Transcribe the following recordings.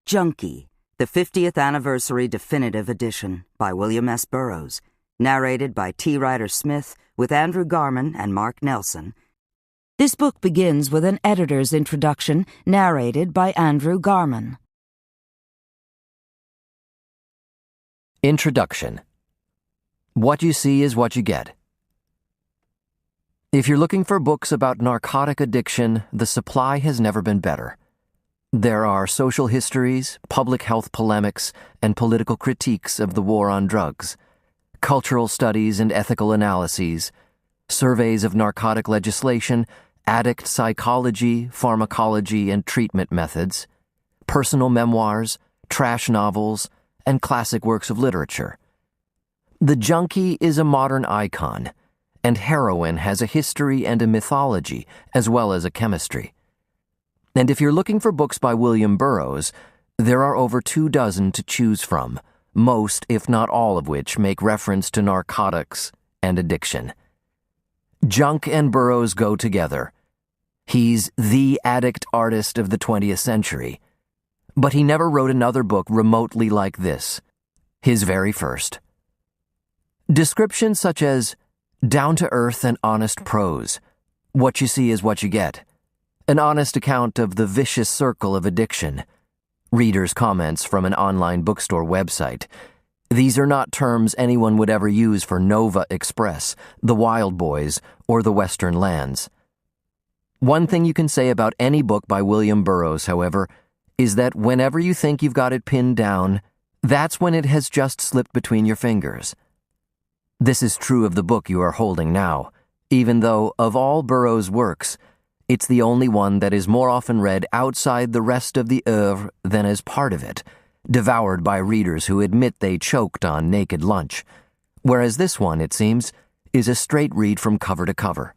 Junky, the 50th Anniversary Definitive Edition by William S. Burroughs, narrated by T. Ryder Smith with Andrew Garman and Mark Nelson. This book begins with an editor's introduction narrated by Andrew Garman. Introduction. What you see is what you get. If you're looking for books about narcotic addiction, the supply has never been better. There are social histories, public health polemics, and political critiques of the war on drugs, cultural studies and ethical analyses, surveys of narcotic legislation, addict psychology, pharmacology, and treatment methods, personal memoirs, trash novels, and classic works of literature. The junkie is a modern icon, and heroin has a history and a mythology as well as a chemistry. And if you're looking for books by William Burroughs, there are over 24 to choose from, most, if not all of which, make reference to narcotics and addiction. Junk and Burroughs go together. He's the addict artist of the 20th century. But he never wrote another book remotely like this, his very first. Descriptions such as down-to-earth and honest prose, what you see is what you get, an honest account of the vicious circle of addiction, readers' comments from an online bookstore website. These are not terms anyone would ever use for Nova Express, the Wild Boys, or the Western Lands. One thing you can say about any book by William Burroughs, however, is that whenever you think you've got it pinned down, that's when it has just slipped between your fingers. This is true of the book you are holding now, even though, of all Burroughs' works, it's the only one that is more often read outside the rest of the oeuvre than as part of it, devoured by readers who admit they choked on Naked Lunch, whereas this one, it seems, is a straight read from cover to cover.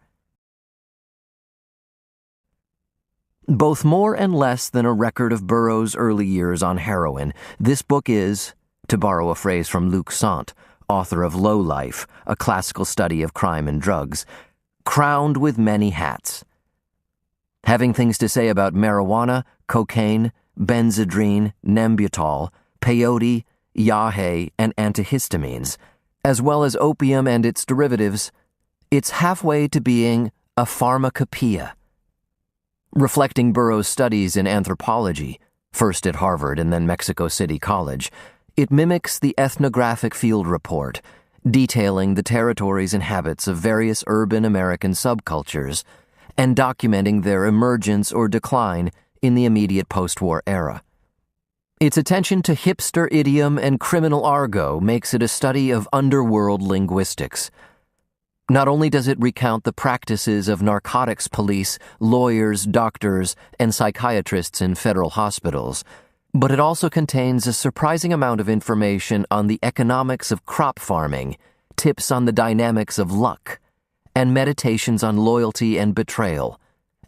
Both more and less than a record of Burroughs' early years on heroin, this book is, to borrow a phrase from Luc Sant, author of Low Life, a classical study of crime and drugs, crowned with many hats. Having things to say about marijuana, cocaine, benzedrine, Nembutal, peyote, yahe, and antihistamines, as well as opium and its derivatives, it's halfway to being a pharmacopoeia. Reflecting Burroughs' studies in anthropology, first at Harvard and then Mexico City College, it mimics the ethnographic field report, detailing the territories and habits of various urban American subcultures and documenting their emergence or decline in the immediate post-war era. Its attention to hipster idiom and criminal argot makes it a study of underworld linguistics. Not only does it recount the practices of narcotics police, lawyers, doctors, and psychiatrists in federal hospitals, but it also contains a surprising amount of information on the economics of crop farming, tips on the dynamics of luck, and meditations on loyalty and betrayal,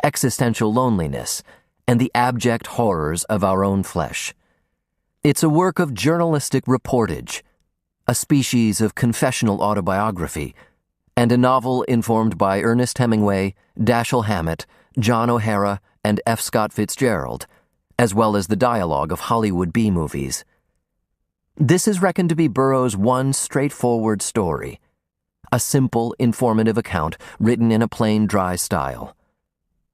existential loneliness, and the abject horrors of our own flesh. It's a work of journalistic reportage, a species of confessional autobiography, and a novel informed by Ernest Hemingway, Dashiell Hammett, John O'Hara, and F. Scott Fitzgerald, as well as the dialogue of Hollywood B-movies. This is reckoned to be Burroughs' one straightforward story, a simple, informative account written in a plain, dry style.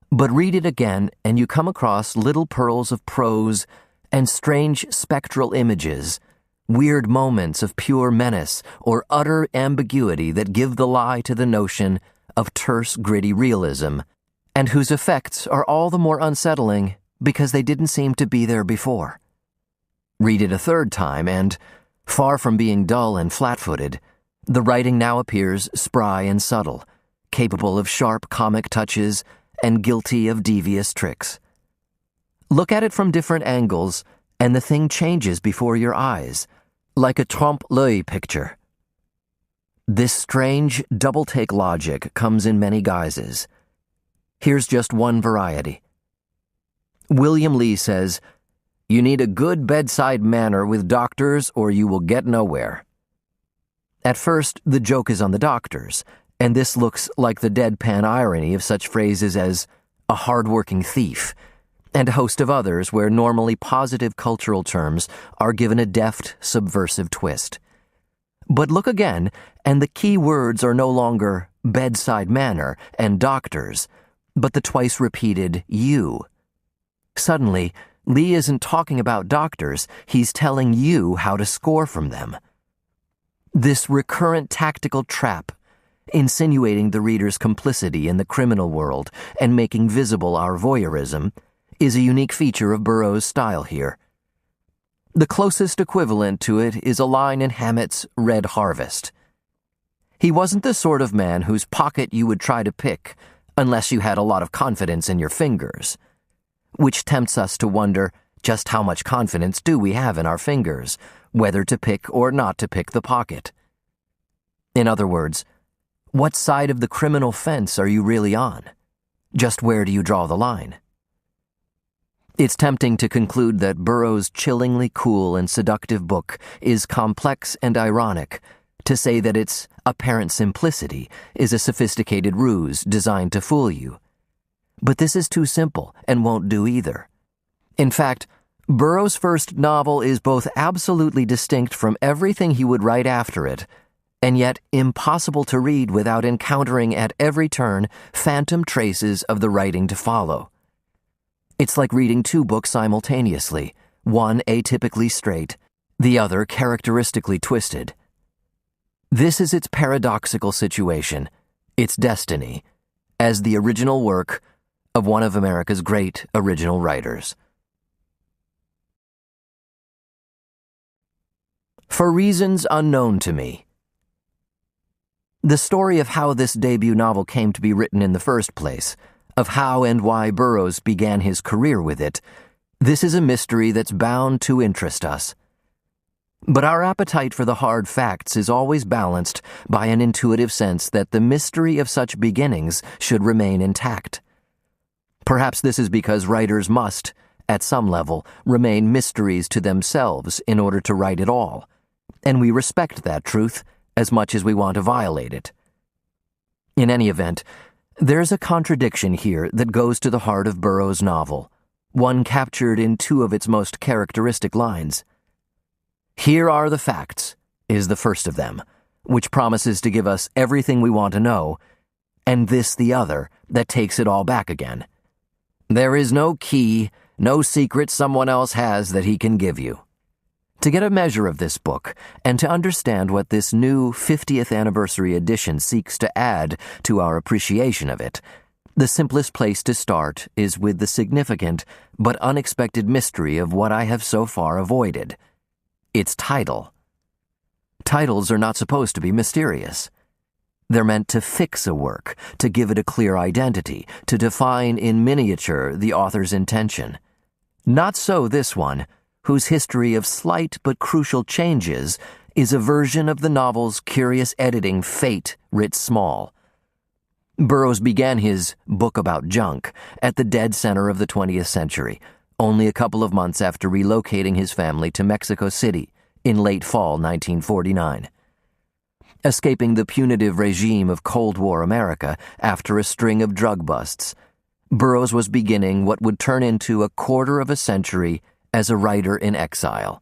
But read it again, and you come across little pearls of prose and strange spectral images, weird moments of pure menace or utter ambiguity that give the lie to the notion of terse, gritty realism, and whose effects are all the more unsettling because they didn't seem to be there before. Read it a third time, and, far from being dull and flat-footed, the writing now appears spry and subtle, capable of sharp comic touches and guilty of devious tricks. Look at it from different angles, and the thing changes before your eyes, like a trompe-l'oeil picture. This strange double-take logic comes in many guises. Here's just one variety. William Lee says, "You need a good bedside manner with doctors or you will get nowhere." At first, the joke is on the doctors, and this looks like the deadpan irony of such phrases as a hard-working thief, and a host of others where normally positive cultural terms are given a deft, subversive twist. But look again, and the key words are no longer bedside manner and doctors, but the twice-repeated you. Suddenly, Lee isn't talking about doctors, he's telling you how to score from them. This recurrent tactical trap, insinuating the reader's complicity in the criminal world and making visible our voyeurism, is a unique feature of Burroughs' style here. The closest equivalent to it is a line in Hammett's Red Harvest. He wasn't the sort of man whose pocket you would try to pick unless you had a lot of confidence in your fingers, which tempts us to wonder just how much confidence do we have in our fingers, whether to pick or not to pick the pocket. In other words, what side of the criminal fence are you really on? Just where do you draw the line? It's tempting to conclude that Burroughs' chillingly cool and seductive book is complex and ironic, to say that its apparent simplicity is a sophisticated ruse designed to fool you. But this is too simple and won't do either. In fact, Burroughs' first novel is both absolutely distinct from everything he would write after it, and yet impossible to read without encountering at every turn phantom traces of the writing to follow. It's like reading two books simultaneously, one atypically straight, the other characteristically twisted. This is its paradoxical situation, its destiny, as the original work of one of America's great original writers. For reasons unknown to me. The story of how this debut novel came to be written in the first place, of how and why Burroughs began his career with it, this is a mystery that's bound to interest us. But our appetite for the hard facts is always balanced by an intuitive sense that the mystery of such beginnings should remain intact. Perhaps this is because writers must, at some level, remain mysteries to themselves in order to write at all, and we respect that truth as much as we want to violate it. In any event, there's a contradiction here that goes to the heart of Burroughs' novel, one captured in two of its most characteristic lines. "Here are the facts," is the first of them, which promises to give us everything we want to know, and this the other that takes it all back again. There is no key, no secret someone else has that he can give you. To get a measure of this book, and to understand what this new 50th anniversary edition seeks to add to our appreciation of it, the simplest place to start is with the significant but unexpected mystery of what I have so far avoided: its title. Titles are not supposed to be mysterious. They're meant to fix a work, to give it a clear identity, to define in miniature the author's intention. Not so this one, whose history of slight but crucial changes is a version of the novel's curious editing Fate writ small. Burroughs began his book about junk at the dead center of the 20th century, only a couple of months after relocating his family to Mexico City in late fall 1949. Escaping the punitive regime of Cold War America after a string of drug busts, Burroughs was beginning what would turn into a quarter of a century as a writer in exile.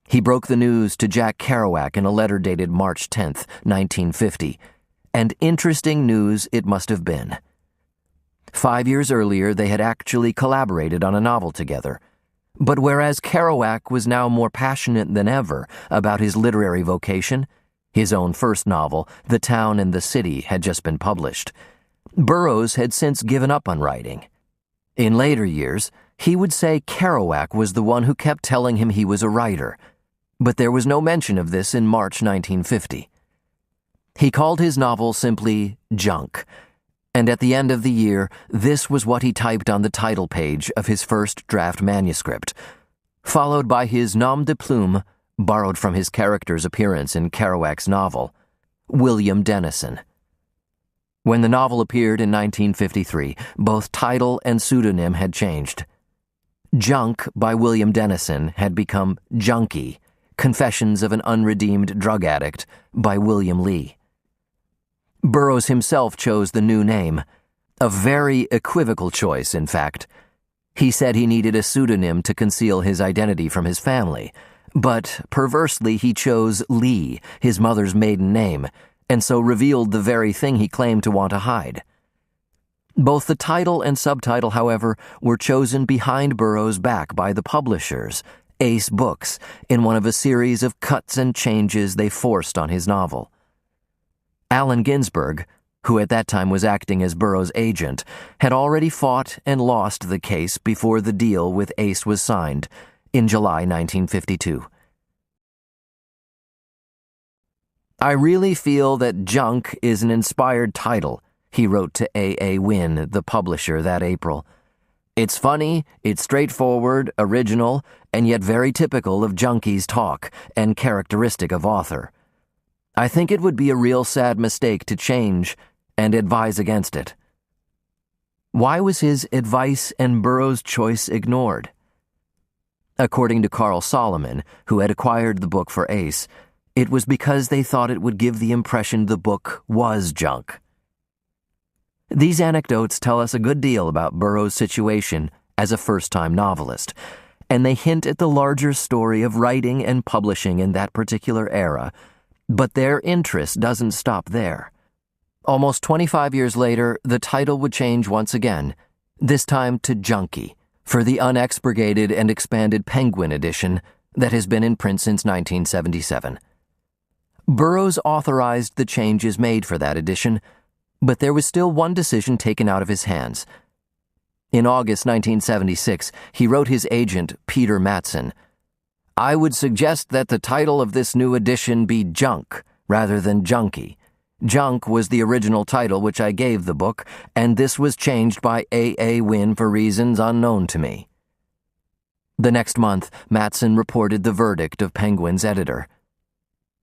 He broke the news to Jack Kerouac in a letter dated March 10, 1950, and interesting news it must have been. 5 years earlier, they had actually collaborated on a novel together, but whereas Kerouac was now more passionate than ever about his literary vocation, his own first novel, The Town and the City, had just been published, Burroughs had since given up on writing. In later years, he would say Kerouac was the one who kept telling him he was a writer, but there was no mention of this in March 1950. He called his novel simply Junk, and at the end of the year, this was what he typed on the title page of his first draft manuscript, followed by his nom de plume, borrowed from his character's appearance in Kerouac's novel, William Dennison. When the novel appeared in 1953, both title and pseudonym had changed. Junk by William Dennison had become Junky, Confessions of an Unredeemed Drug Addict by William Lee. Burroughs himself chose the new name, a very equivocal choice, in fact. He said he needed a pseudonym to conceal his identity from his family, but perversely he chose Lee, his mother's maiden name, and so revealed the very thing he claimed to want to hide. Both the title and subtitle, however, were chosen behind Burroughs' back by the publishers, Ace Books, in one of a series of cuts and changes they forced on his novel. Allen Ginsberg, who at that time was acting as Burroughs' agent, had already fought and lost the case before the deal with Ace was signed in July 1952. "I really feel that Junk is an inspired title," he wrote to A. Wynne, the publisher, that April. "It's funny, it's straightforward, original, and yet very typical of Junky's talk and characteristic of author. I think it would be a real sad mistake to change and advise against it." Why was his advice and Burroughs' choice ignored? According to Carl Solomon, who had acquired the book for Ace, it was because they thought it would give the impression the book was junk. These anecdotes tell us a good deal about Burroughs' situation as a first-time novelist, and they hint at the larger story of writing and publishing in that particular era, but their interest doesn't stop there. Almost 25 years later, the title would change once again, this time to Junky, for the unexpurgated and expanded Penguin edition that has been in print since 1977. Burroughs authorized the changes made for that edition, but there was still one decision taken out of his hands. In August 1976, he wrote his agent, Peter Matson, "I would suggest that the title of this new edition be Junk rather than Junky. Junk was the original title which I gave the book, and this was changed by A. Wynne for reasons unknown to me." The next month, Matson reported the verdict of Penguin's editor.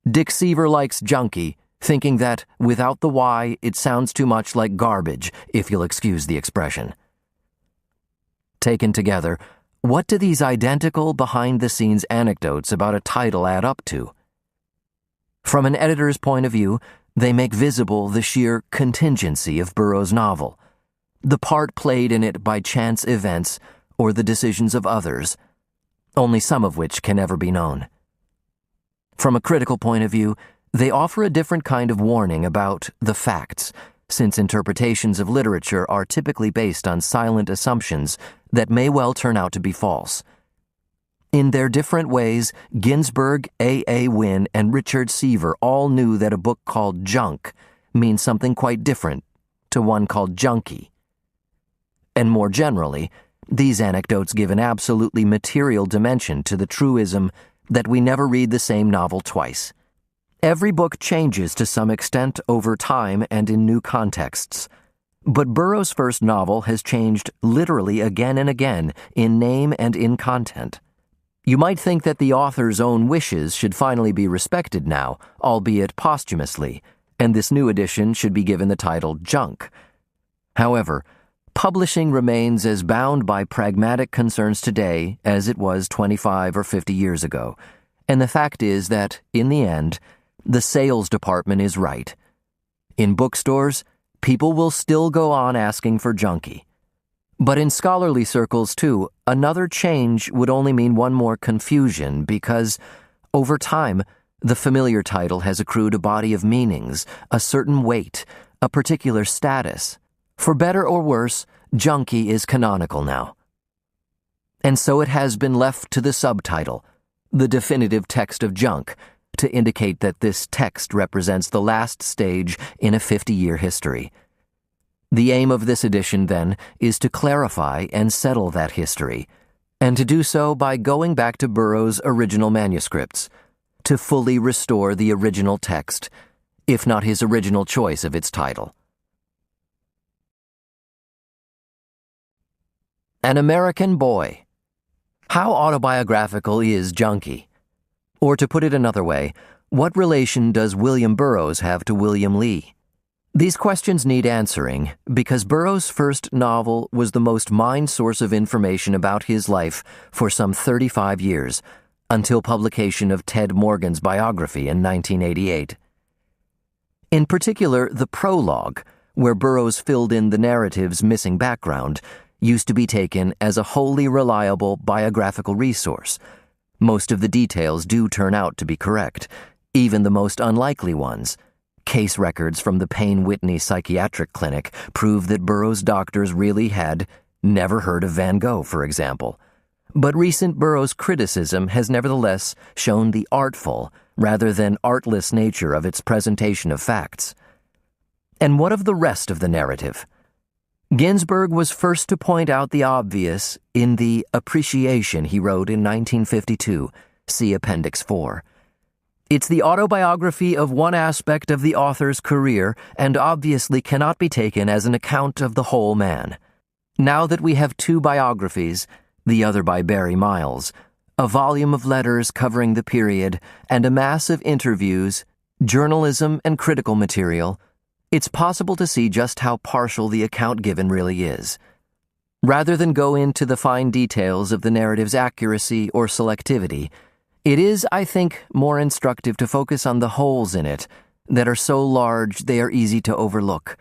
"Dick Seaver likes Junky, thinking that, without the Y, it sounds too much like garbage, if you'll excuse the expression." Taken together, what do these identical behind-the-scenes anecdotes about a title add up to? From an editor's point of view, they make visible the sheer contingency of Burroughs' novel, the part played in it by chance events or the decisions of others, only some of which can never be known. From a critical point of view, they offer a different kind of warning about the facts, since interpretations of literature are typically based on silent assumptions that may well turn out to be false. In their different ways, Ginsberg, A. Wynne, and Richard Seaver all knew that a book called Junk means something quite different to one called Junky. And more generally, these anecdotes give an absolutely material dimension to the truism that we never read the same novel twice. Every book changes to some extent over time and in new contexts, but Burroughs' first novel has changed literally again and again in name and in content. You might think that the author's own wishes should finally be respected now, albeit posthumously, and this new edition should be given the title Junk. However, publishing remains as bound by pragmatic concerns today as it was 25 or 50 years ago, and the fact is that, in the end, the sales department is right. In bookstores, people will still go on asking for Junky. But in scholarly circles, too, another change would only mean one more confusion because, over time, the familiar title has accrued a body of meanings, a certain weight, a particular status. For better or worse, Junky is canonical now. And so it has been left to the subtitle, the definitive text of Junk, to indicate that this text represents the last stage in a 50-year history. The aim of this edition, then, is to clarify and settle that history, and to do so by going back to Burroughs' original manuscripts, to fully restore the original text, if not his original choice of its title. An American Boy. How autobiographical is Junky? Or to put it another way, what relation does William Burroughs have to William Lee? These questions need answering because Burroughs' first novel was the most mined source of information about his life for some 35 years, until publication of Ted Morgan's biography in 1988. In particular, the prologue, where Burroughs filled in the narrative's missing background, used to be taken as a wholly reliable biographical resource. Most of the details do turn out to be correct, even the most unlikely ones. Case records from the Payne Whitney Psychiatric Clinic prove that Burroughs' doctors really had never heard of Van Gogh, for example. But recent Burroughs criticism has nevertheless shown the artful, rather than artless nature of its presentation of facts. And what of the rest of the narrative? Ginsberg was first to point out the obvious in the Appreciation he wrote in 1952, see Appendix 4. It's the autobiography of one aspect of the author's career and obviously cannot be taken as an account of the whole man. Now that we have two biographies, the other by Barry Miles, a volume of letters covering the period, and a mass of interviews, journalism, and critical material, it's possible to see just how partial the account given really is. Rather than go into the fine details of the narrative's accuracy or selectivity, it is, I think, more instructive to focus on the holes in it that are so large they are easy to overlook.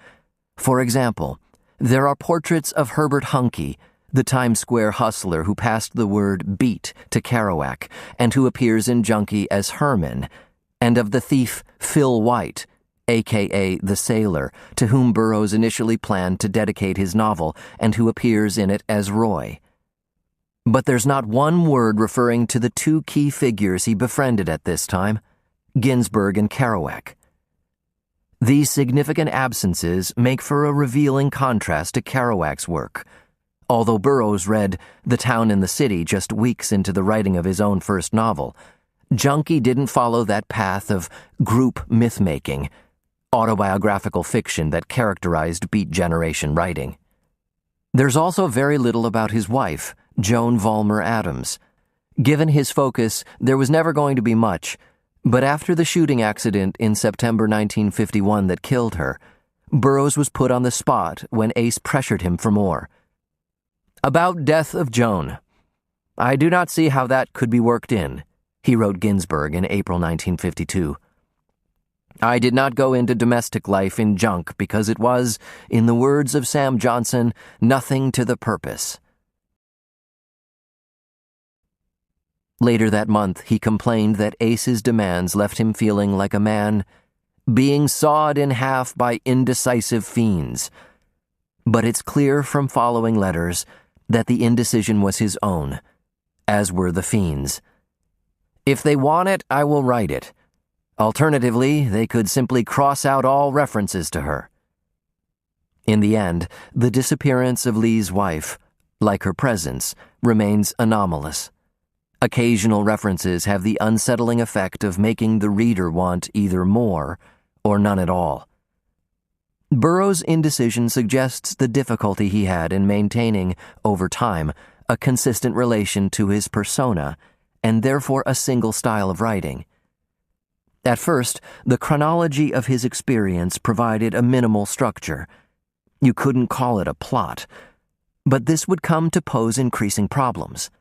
For example, there are portraits of Herbert Junky, the Times Square hustler who passed the word beat to Kerouac and who appears in Junky as Herman, and of the thief Phil White, a.k.a. the sailor, to whom Burroughs initially planned to dedicate his novel and who appears in it as Roy. But there's not one word referring to the two key figures he befriended at this time, Ginsberg and Kerouac. These significant absences make for a revealing contrast to Kerouac's work. Although Burroughs read The Town and the City just weeks into the writing of his own first novel, Junky didn't follow that path of group myth-making, autobiographical fiction that characterized Beat Generation writing. There's also very little about his wife, Joan Vollmer Adams. Given his focus, there was never going to be much, but after the shooting accident in September 1951 that killed her, Burroughs was put on the spot when Ace pressured him for more. About death of Joan. I do not see how that could be worked in, he wrote Ginsberg in April 1952. I did not go into domestic life in junk because it was, in the words of Sam Johnson, nothing to the purpose. Later that month, he complained that Ace's demands left him feeling like a man being sawed in half by indecisive fiends. But it's clear from following letters that the indecision was his own, as were the fiends. If they want it, I will write it. Alternatively, they could simply cross out all references to her. In the end, the disappearance of Lee's wife, like her presence, remains anomalous. Occasional references have the unsettling effect of making the reader want either more or none at all. Burroughs' indecision suggests the difficulty he had in maintaining, over time, a consistent relation to his persona, and therefore a single style of writing. At first, the chronology of his experience provided a minimal structure. You couldn't call it a plot, but this would come to pose increasing problems.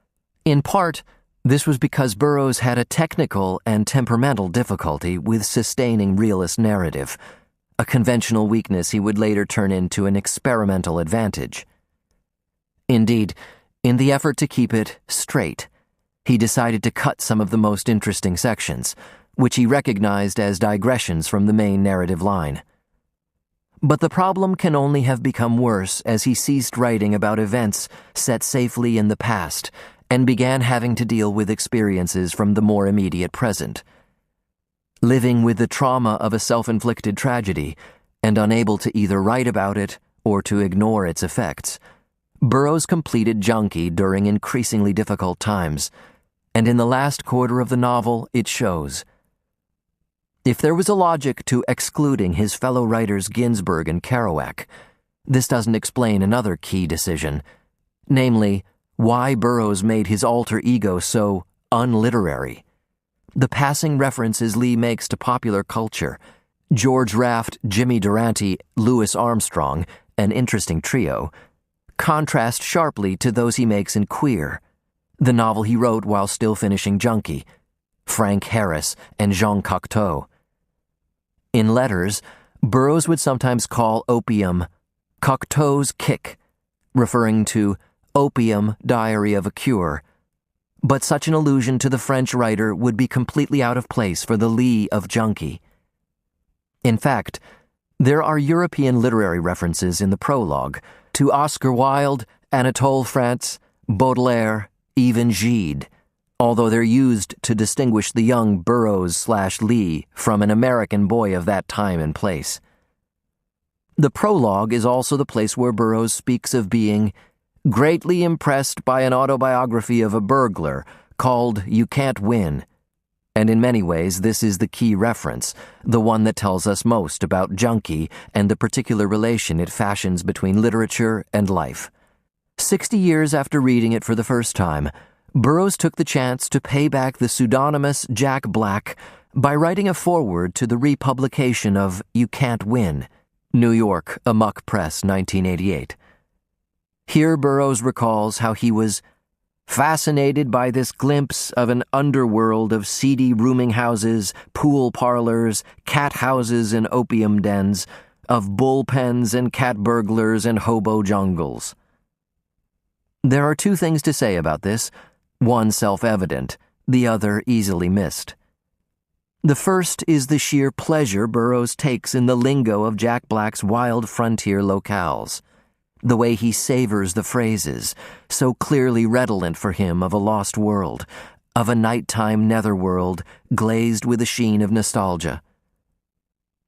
In part, this was because Burroughs had a technical and temperamental difficulty with sustaining realist narrative, a conventional weakness he would later turn into an experimental advantage. Indeed, in the effort to keep it straight, he decided to cut some of the most interesting sections, which he recognized as digressions from the main narrative line. But the problem can only have become worse as he ceased writing about events set safely in the past and began having to deal with experiences from the more immediate present. Living with the trauma of a self-inflicted tragedy and unable to either write about it or to ignore its effects, Burroughs completed Junky during increasingly difficult times, and in the last quarter of the novel it shows. If there was a logic to excluding his fellow writers Ginsberg and Kerouac, this doesn't explain another key decision, namely, why Burroughs made his alter ego so unliterary. The passing references Lee makes to popular culture, George Raft, Jimmy Durante, Louis Armstrong, an interesting trio, contrast sharply to those he makes in Queer, the novel he wrote while still finishing Junky, Frank Harris and Jean Cocteau. In letters, Burroughs would sometimes call opium Cocteau's kick, referring to Opium, Diary of a Cure, but such an allusion to the French writer would be completely out of place for the Lee of Junky. In fact, there are European literary references in the prologue to Oscar Wilde, Anatole France, Baudelaire, even Gide, although they're used to distinguish the young Burroughs/Lee from an American boy of that time and place. The prologue is also the place where Burroughs speaks of being greatly impressed by an autobiography of a burglar called You Can't Win, and in many ways this is the key reference, the one that tells us most about Junky and the particular relation it fashions between literature and life. 60 years after reading it for the first time, Burroughs took the chance to pay back the pseudonymous Jack Black by writing a foreword to the republication of You Can't Win, New York, Amok Press, 1988. Here Burroughs recalls how he was fascinated by this glimpse of an underworld of seedy rooming houses, pool parlors, cat houses and opium dens, of bullpens and cat burglars and hobo jungles. There are two things to say about this, one self-evident, the other easily missed. The first is the sheer pleasure Burroughs takes in the lingo of Jack Black's wild frontier locales, the way he savors the phrases, so clearly redolent for him of a lost world, of a nighttime netherworld glazed with a sheen of nostalgia.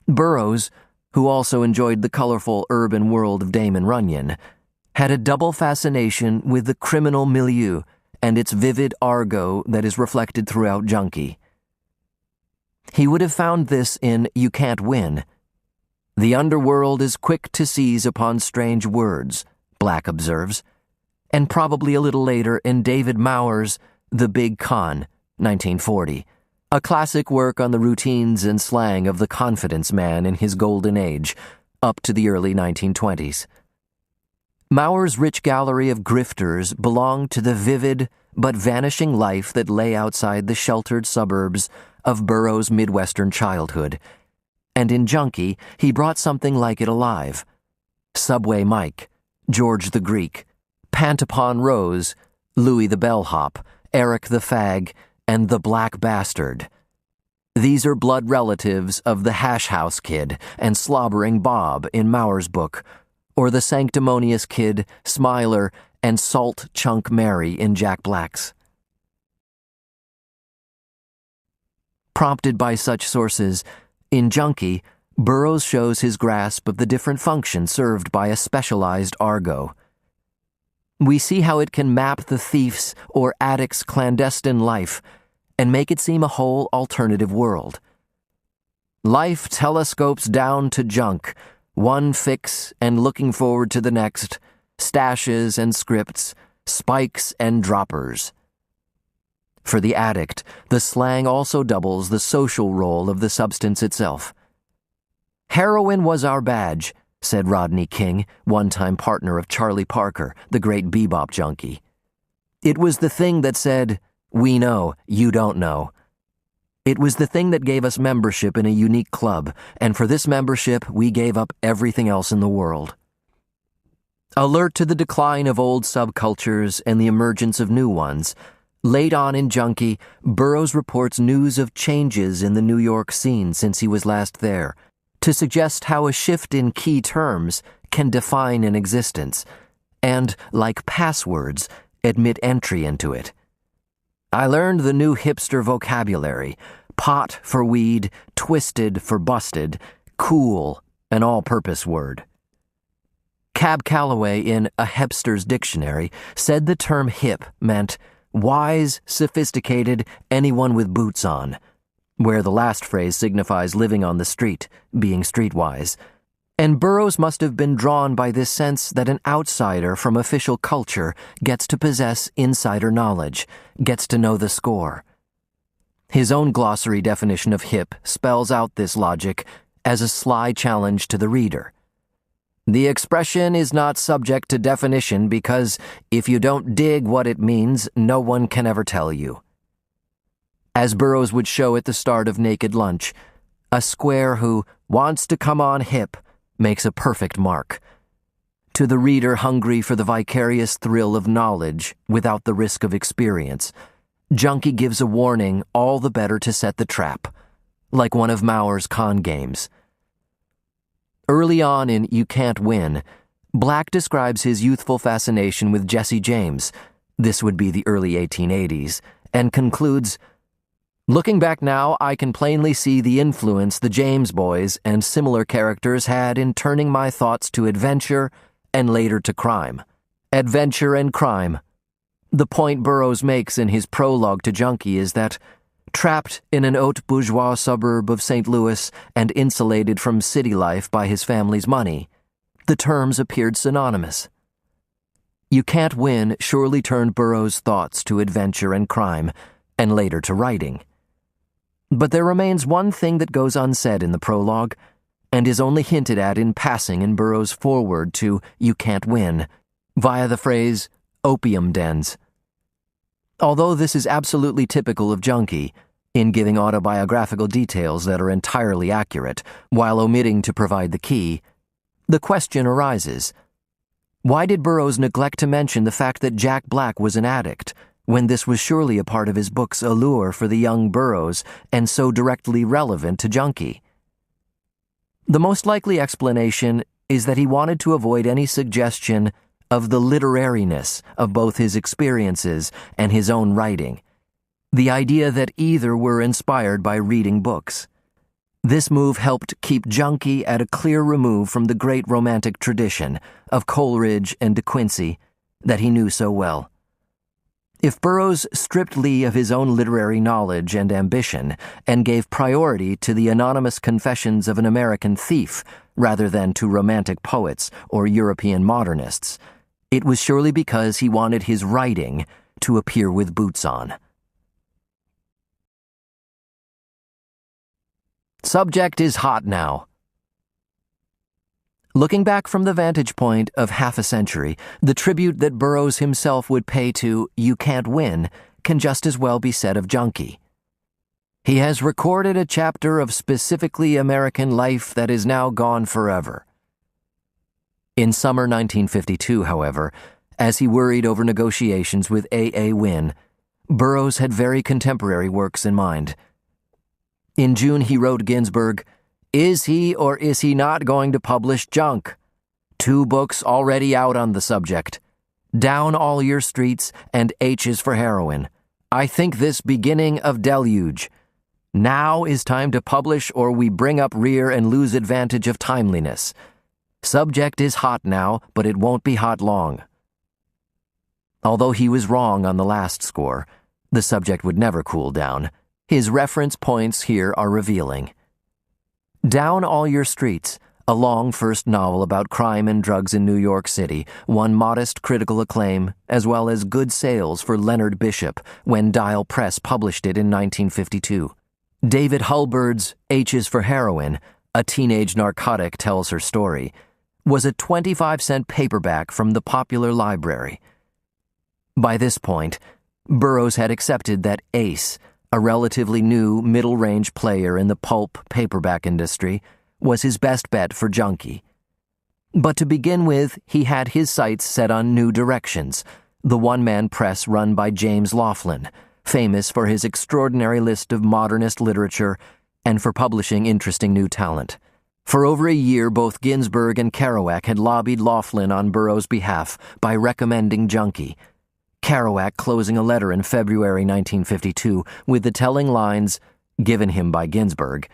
Burroughs, who also enjoyed the colorful urban world of Damon Runyon, had a double fascination with the criminal milieu and its vivid argot that is reflected throughout Junky. He would have found this in You Can't Win. The underworld is quick to seize upon strange words, Black observes, and probably a little later in David Maurer's The Big Con, 1940, a classic work on the routines and slang of the confidence man in his golden age, up to the early 1920s. Maurer's rich gallery of grifters belonged to the vivid but vanishing life that lay outside the sheltered suburbs of Burroughs' Midwestern childhood, and in Junky he brought something like it alive. Subway Mike, George the Greek, Pantapon Rose, Louis the Bellhop, Eric the Fag, and the Black Bastard. These are blood relatives of the Hash House Kid and Slobbering Bob in Maurer's book, or the Sanctimonious Kid, Smiler, and Salt Chunk Mary in Jack Black's. Prompted by such sources, in Junky, Burroughs shows his grasp of the different functions served by a specialized argot. We see how it can map the thief's or addict's clandestine life and make it seem a whole alternative world. Life telescopes down to junk, one fix and looking forward to the next, stashes and scripts, spikes and droppers. For the addict, the slang also doubles the social role of the substance itself. Heroin was our badge, said Rodney King, one-time partner of Charlie Parker, the great bebop junkie. It was the thing that said, "We know, you don't know." It was the thing that gave us membership in a unique club, and for this membership we gave up everything else in the world. Alert to the decline of old subcultures and the emergence of new ones, late on in Junky, Burroughs reports news of changes in the New York scene since he was last there, to suggest how a shift in key terms can define an existence, and, like passwords, admit entry into it. I learned the new hipster vocabulary: pot for weed, twisted for busted, cool, an all-purpose word. Cab Calloway, in A Hipster's Dictionary, said the term hip meant wise, sophisticated, anyone with boots on, where the last phrase signifies living on the street, being streetwise. And Burroughs must have been drawn by this sense that an outsider from official culture gets to possess insider knowledge, gets to know the score. His own glossary definition of hip spells out this logic as a sly challenge to the reader. The expression is not subject to definition because if you don't dig what it means, no one can ever tell you. As Burroughs would show at the start of Naked Lunch, a square who wants to come on hip makes a perfect mark. To the reader hungry for the vicarious thrill of knowledge without the risk of experience, Junky gives a warning all the better to set the trap, like one of Mauer's con games. Early on in You Can't Win, Black describes his youthful fascination with Jesse James, this would be the early 1880s, and concludes, "Looking back now, I can plainly see the influence the James boys and similar characters had in turning my thoughts to adventure and later to crime. Adventure and crime. The point Burroughs makes in his prologue to Junky is that, trapped in an haute bourgeois suburb of St. Louis and insulated from city life by his family's money, the terms appeared synonymous. You Can't Win surely turned Burroughs' thoughts to adventure and crime, and later to writing. But there remains one thing that goes unsaid in the prologue, and is only hinted at in passing in Burroughs' foreword to You Can't Win, via the phrase, opium dens. Although this is absolutely typical of Junky, in giving autobiographical details that are entirely accurate, while omitting to provide the key, the question arises, why did Burroughs neglect to mention the fact that Jack Black was an addict, when this was surely a part of his book's allure for the young Burroughs and so directly relevant to Junky? The most likely explanation is that he wanted to avoid any suggestion of the literariness of both his experiences and his own writing, the idea that either were inspired by reading books. This move helped keep Junky at a clear remove from the great romantic tradition of Coleridge and De Quincey that he knew so well. If Burroughs stripped Lee of his own literary knowledge and ambition and gave priority to the anonymous confessions of an American thief rather than to romantic poets or European modernists, it was surely because he wanted his writing to appear with boots on. Subject is hot now. Looking back from the vantage point of half a century, the tribute that Burroughs himself would pay to You Can't Win can just as well be said of Junky. He has recorded a chapter of specifically American life that is now gone forever. In summer 1952, however, as he worried over negotiations with A. Wynne, Burroughs had very contemporary works in mind. In June he wrote Ginsberg, "Is he or is he not going to publish junk? 2 books already out on the subject. Down All Your Streets and H is for Heroin. I think this beginning of deluge. Now is time to publish or we bring up rear and lose advantage of timeliness. Subject is hot now, but it won't be hot long." Although he was wrong on the last score, the subject would never cool down. His reference points here are revealing. Down All Your Streets, a long first novel about crime and drugs in New York City, won modest critical acclaim as well as good sales for Leonard Bishop when Dial Press published it in 1952. David Hulbird's H is for Heroin, A Teenage Narcotic Tells Her Story, was a 25-cent paperback from the Popular Library. By this point, Burroughs had accepted that Ace, a relatively new middle-range player in the pulp paperback industry, was his best bet for Junky. But to begin with, he had his sights set on New Directions, the one-man press run by James Laughlin, famous for his extraordinary list of modernist literature and for publishing interesting new talent. For over a year, both Ginsberg and Kerouac had lobbied Laughlin on Burroughs' behalf by recommending Junky, Kerouac closing a letter in February 1952 with the telling lines, given him by Ginsberg,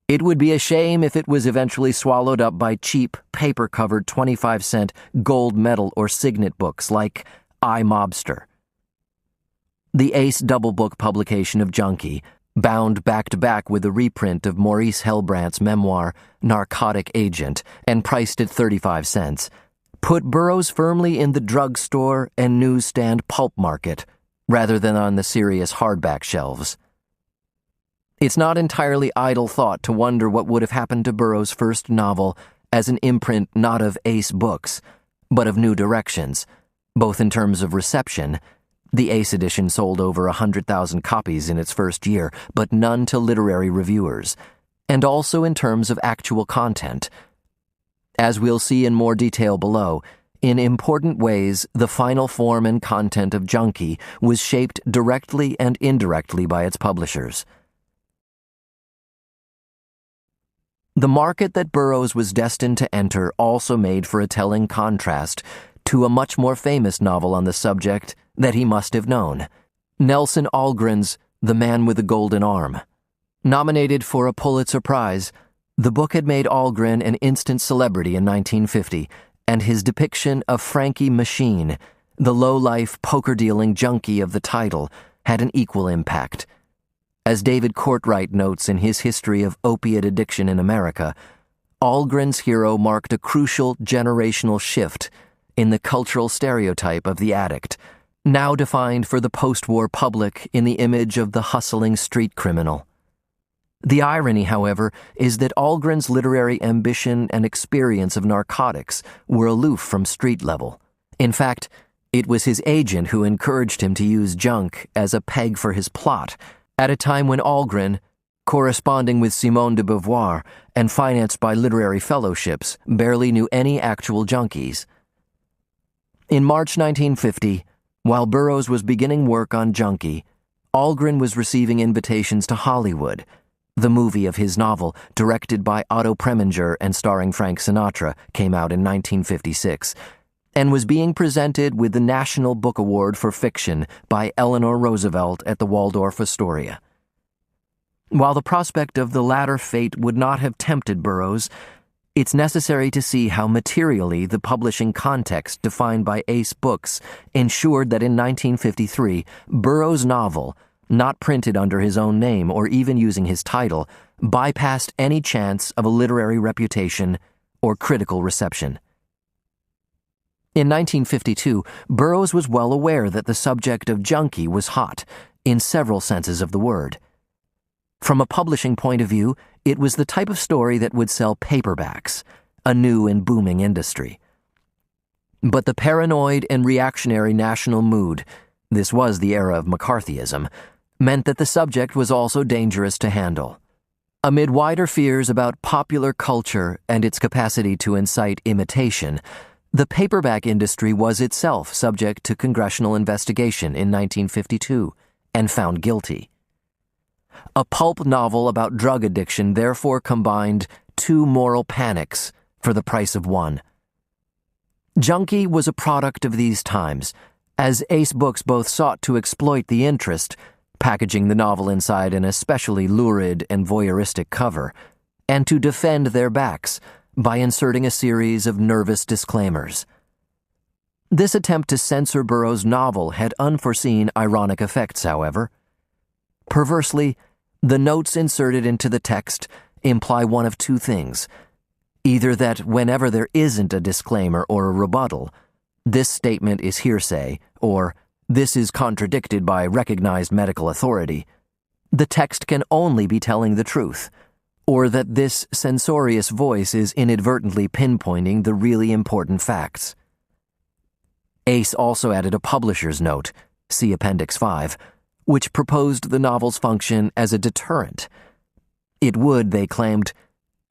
"It would be a shame if it was eventually swallowed up by cheap, paper-covered 25-cent gold medal or signet books like I, Mobster." The Ace double book publication of Junky, bound back-to-back with a reprint of Maurice Hellbrandt's memoir, Narcotic Agent, and priced at 35 cents, put Burroughs firmly in the drugstore and newsstand pulp market, rather than on the serious hardback shelves. It's not entirely idle thought to wonder what would have happened to Burroughs' first novel as an imprint not of Ace Books, but of New Directions, both in terms of reception. The Ace edition sold over 100,000 copies in its first year, but none to literary reviewers, and also in terms of actual content. As we'll see in more detail below, in important ways, the final form and content of Junky was shaped directly and indirectly by its publishers. The market that Burroughs was destined to enter also made for a telling contrast to a much more famous novel on the subject that he must have known, Nelson Algren's The Man with the Golden Arm. Nominated for a Pulitzer Prize, the book had made Algren an instant celebrity in 1950, and his depiction of Frankie Machine, the low-life, poker-dealing junkie of the title, had an equal impact. As David Courtwright notes in his history of opiate addiction in America, Algren's hero marked a crucial generational shift in the cultural stereotype of the addict, now defined for the post-war public in the image of the hustling street criminal. The irony, however, is that Algren's literary ambition and experience of narcotics were aloof from street level. In fact, it was his agent who encouraged him to use junk as a peg for his plot, at a time when Algren, corresponding with Simone de Beauvoir and financed by literary fellowships, barely knew any actual junkies. In March 1950, while Burroughs was beginning work on Junky, Algren was receiving invitations to Hollywood. The movie of his novel, directed by Otto Preminger and starring Frank Sinatra, came out in 1956, and was being presented with the National Book Award for Fiction by Eleanor Roosevelt at the Waldorf Astoria. While the prospect of the latter fate would not have tempted Burroughs, it's necessary to see how materially the publishing context defined by Ace Books ensured that in 1953, Burroughs' novel, not printed under his own name or even using his title, bypassed any chance of a literary reputation or critical reception. In 1952, Burroughs was well aware that the subject of Junky was hot, in several senses of the word. From a publishing point of view, it was the type of story that would sell paperbacks, a new and booming industry. But the paranoid and reactionary national mood, this was the era of McCarthyism, meant that the subject was also dangerous to handle. Amid wider fears about popular culture and its capacity to incite imitation, the paperback industry was itself subject to congressional investigation in 1952 and found guilty. A pulp novel about drug addiction therefore combined two moral panics for the price of one. Junky was a product of these times, as Ace Books both sought to exploit the interest, packaging the novel inside an especially lurid and voyeuristic cover, and to defend their backs by inserting a series of nervous disclaimers. This attempt to censor Burroughs' novel had unforeseen ironic effects, however. Perversely, the notes inserted into the text imply one of two things: either that whenever there isn't a disclaimer or a rebuttal, this statement is hearsay, or this is contradicted by recognized medical authority, the text can only be telling the truth, or that this censorious voice is inadvertently pinpointing the really important facts. Ace also added a publisher's note, see Appendix 5, which proposed the novel's function as a deterrent. It would, they claimed,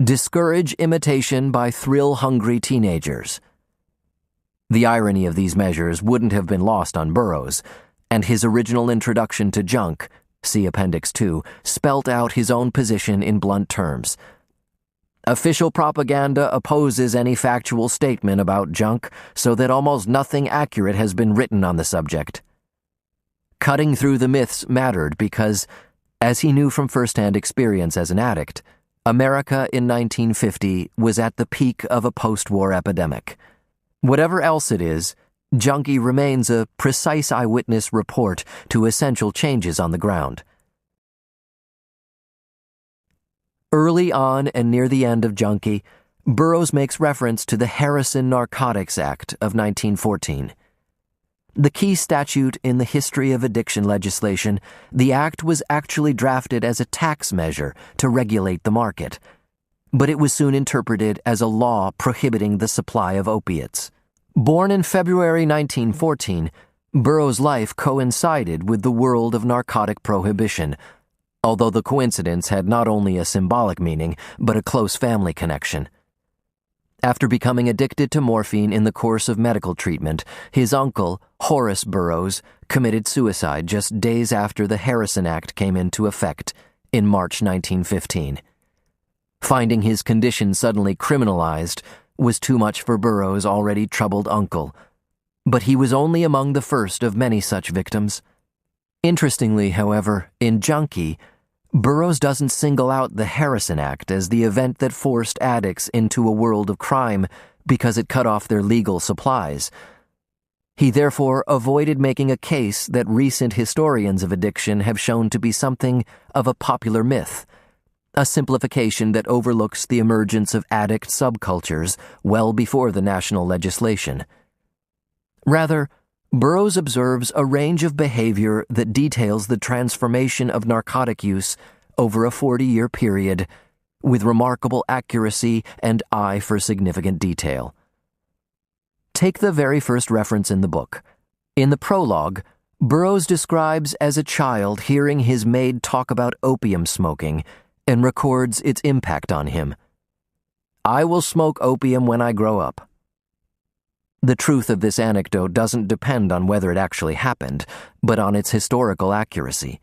discourage imitation by thrill-hungry teenagers. The irony of these measures wouldn't have been lost on Burroughs, and his original introduction to junk, see Appendix 2, spelt out his own position in blunt terms. Official propaganda opposes any factual statement about junk, so that almost nothing accurate has been written on the subject. Cutting through the myths mattered because, as he knew from first-hand experience as an addict, America in 1950 was at the peak of a post-war epidemic. Whatever else it is, Junky remains a precise eyewitness report to essential changes on the ground. Early on and near the end of Junky, Burroughs makes reference to the Harrison Narcotics Act of 1914. The key statute in the history of addiction legislation, the act was actually drafted as a tax measure to regulate the market, but it was soon interpreted as a law prohibiting the supply of opiates. Born in February 1914, Burroughs' life coincided with the world of narcotic prohibition, although the coincidence had not only a symbolic meaning, but a close family connection. After becoming addicted to morphine in the course of medical treatment, his uncle, Horace Burroughs, committed suicide just days after the Harrison Act came into effect in March 1915. Finding his condition suddenly criminalized was too much for Burroughs' already troubled uncle, but he was only among the first of many such victims. Interestingly, however, in Junky, Burroughs doesn't single out the Harrison Act as the event that forced addicts into a world of crime because it cut off their legal supplies. He therefore avoided making a case that recent historians of addiction have shown to be something of a popular myth, a simplification that overlooks the emergence of addict subcultures well before the national legislation. Rather, Burroughs observes a range of behavior that details the transformation of narcotic use over a 40-year period with remarkable accuracy and eye for significant detail. Take the very first reference in the book. In the prologue, Burroughs describes as a child hearing his maid talk about opium smoking and records its impact on him. "I will smoke opium when I grow up." The truth of this anecdote doesn't depend on whether it actually happened, but on its historical accuracy.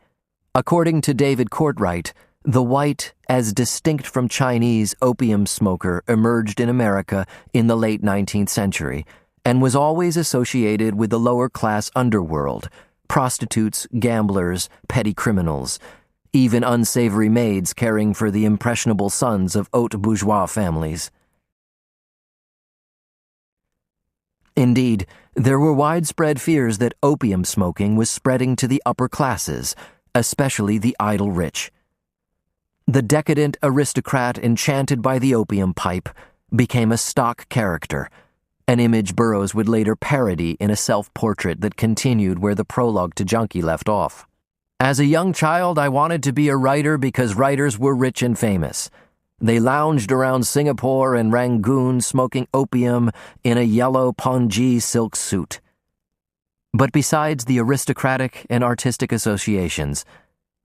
According to David Courtwright, the white, as distinct from Chinese, opium smoker emerged in America in the late 19th century and was always associated with the lower-class underworld, prostitutes, gamblers, petty criminals, even unsavory maids caring for the impressionable sons of haute bourgeois families. Indeed, there were widespread fears that opium smoking was spreading to the upper classes, especially the idle rich. The decadent aristocrat enchanted by the opium pipe became a stock character, an image Burroughs would later parody in a self-portrait that continued where the prologue to Junky left off. "As a young child, I wanted to be a writer because writers were rich and famous. They lounged around Singapore and Rangoon smoking opium in a yellow pongee silk suit." But besides the aristocratic and artistic associations,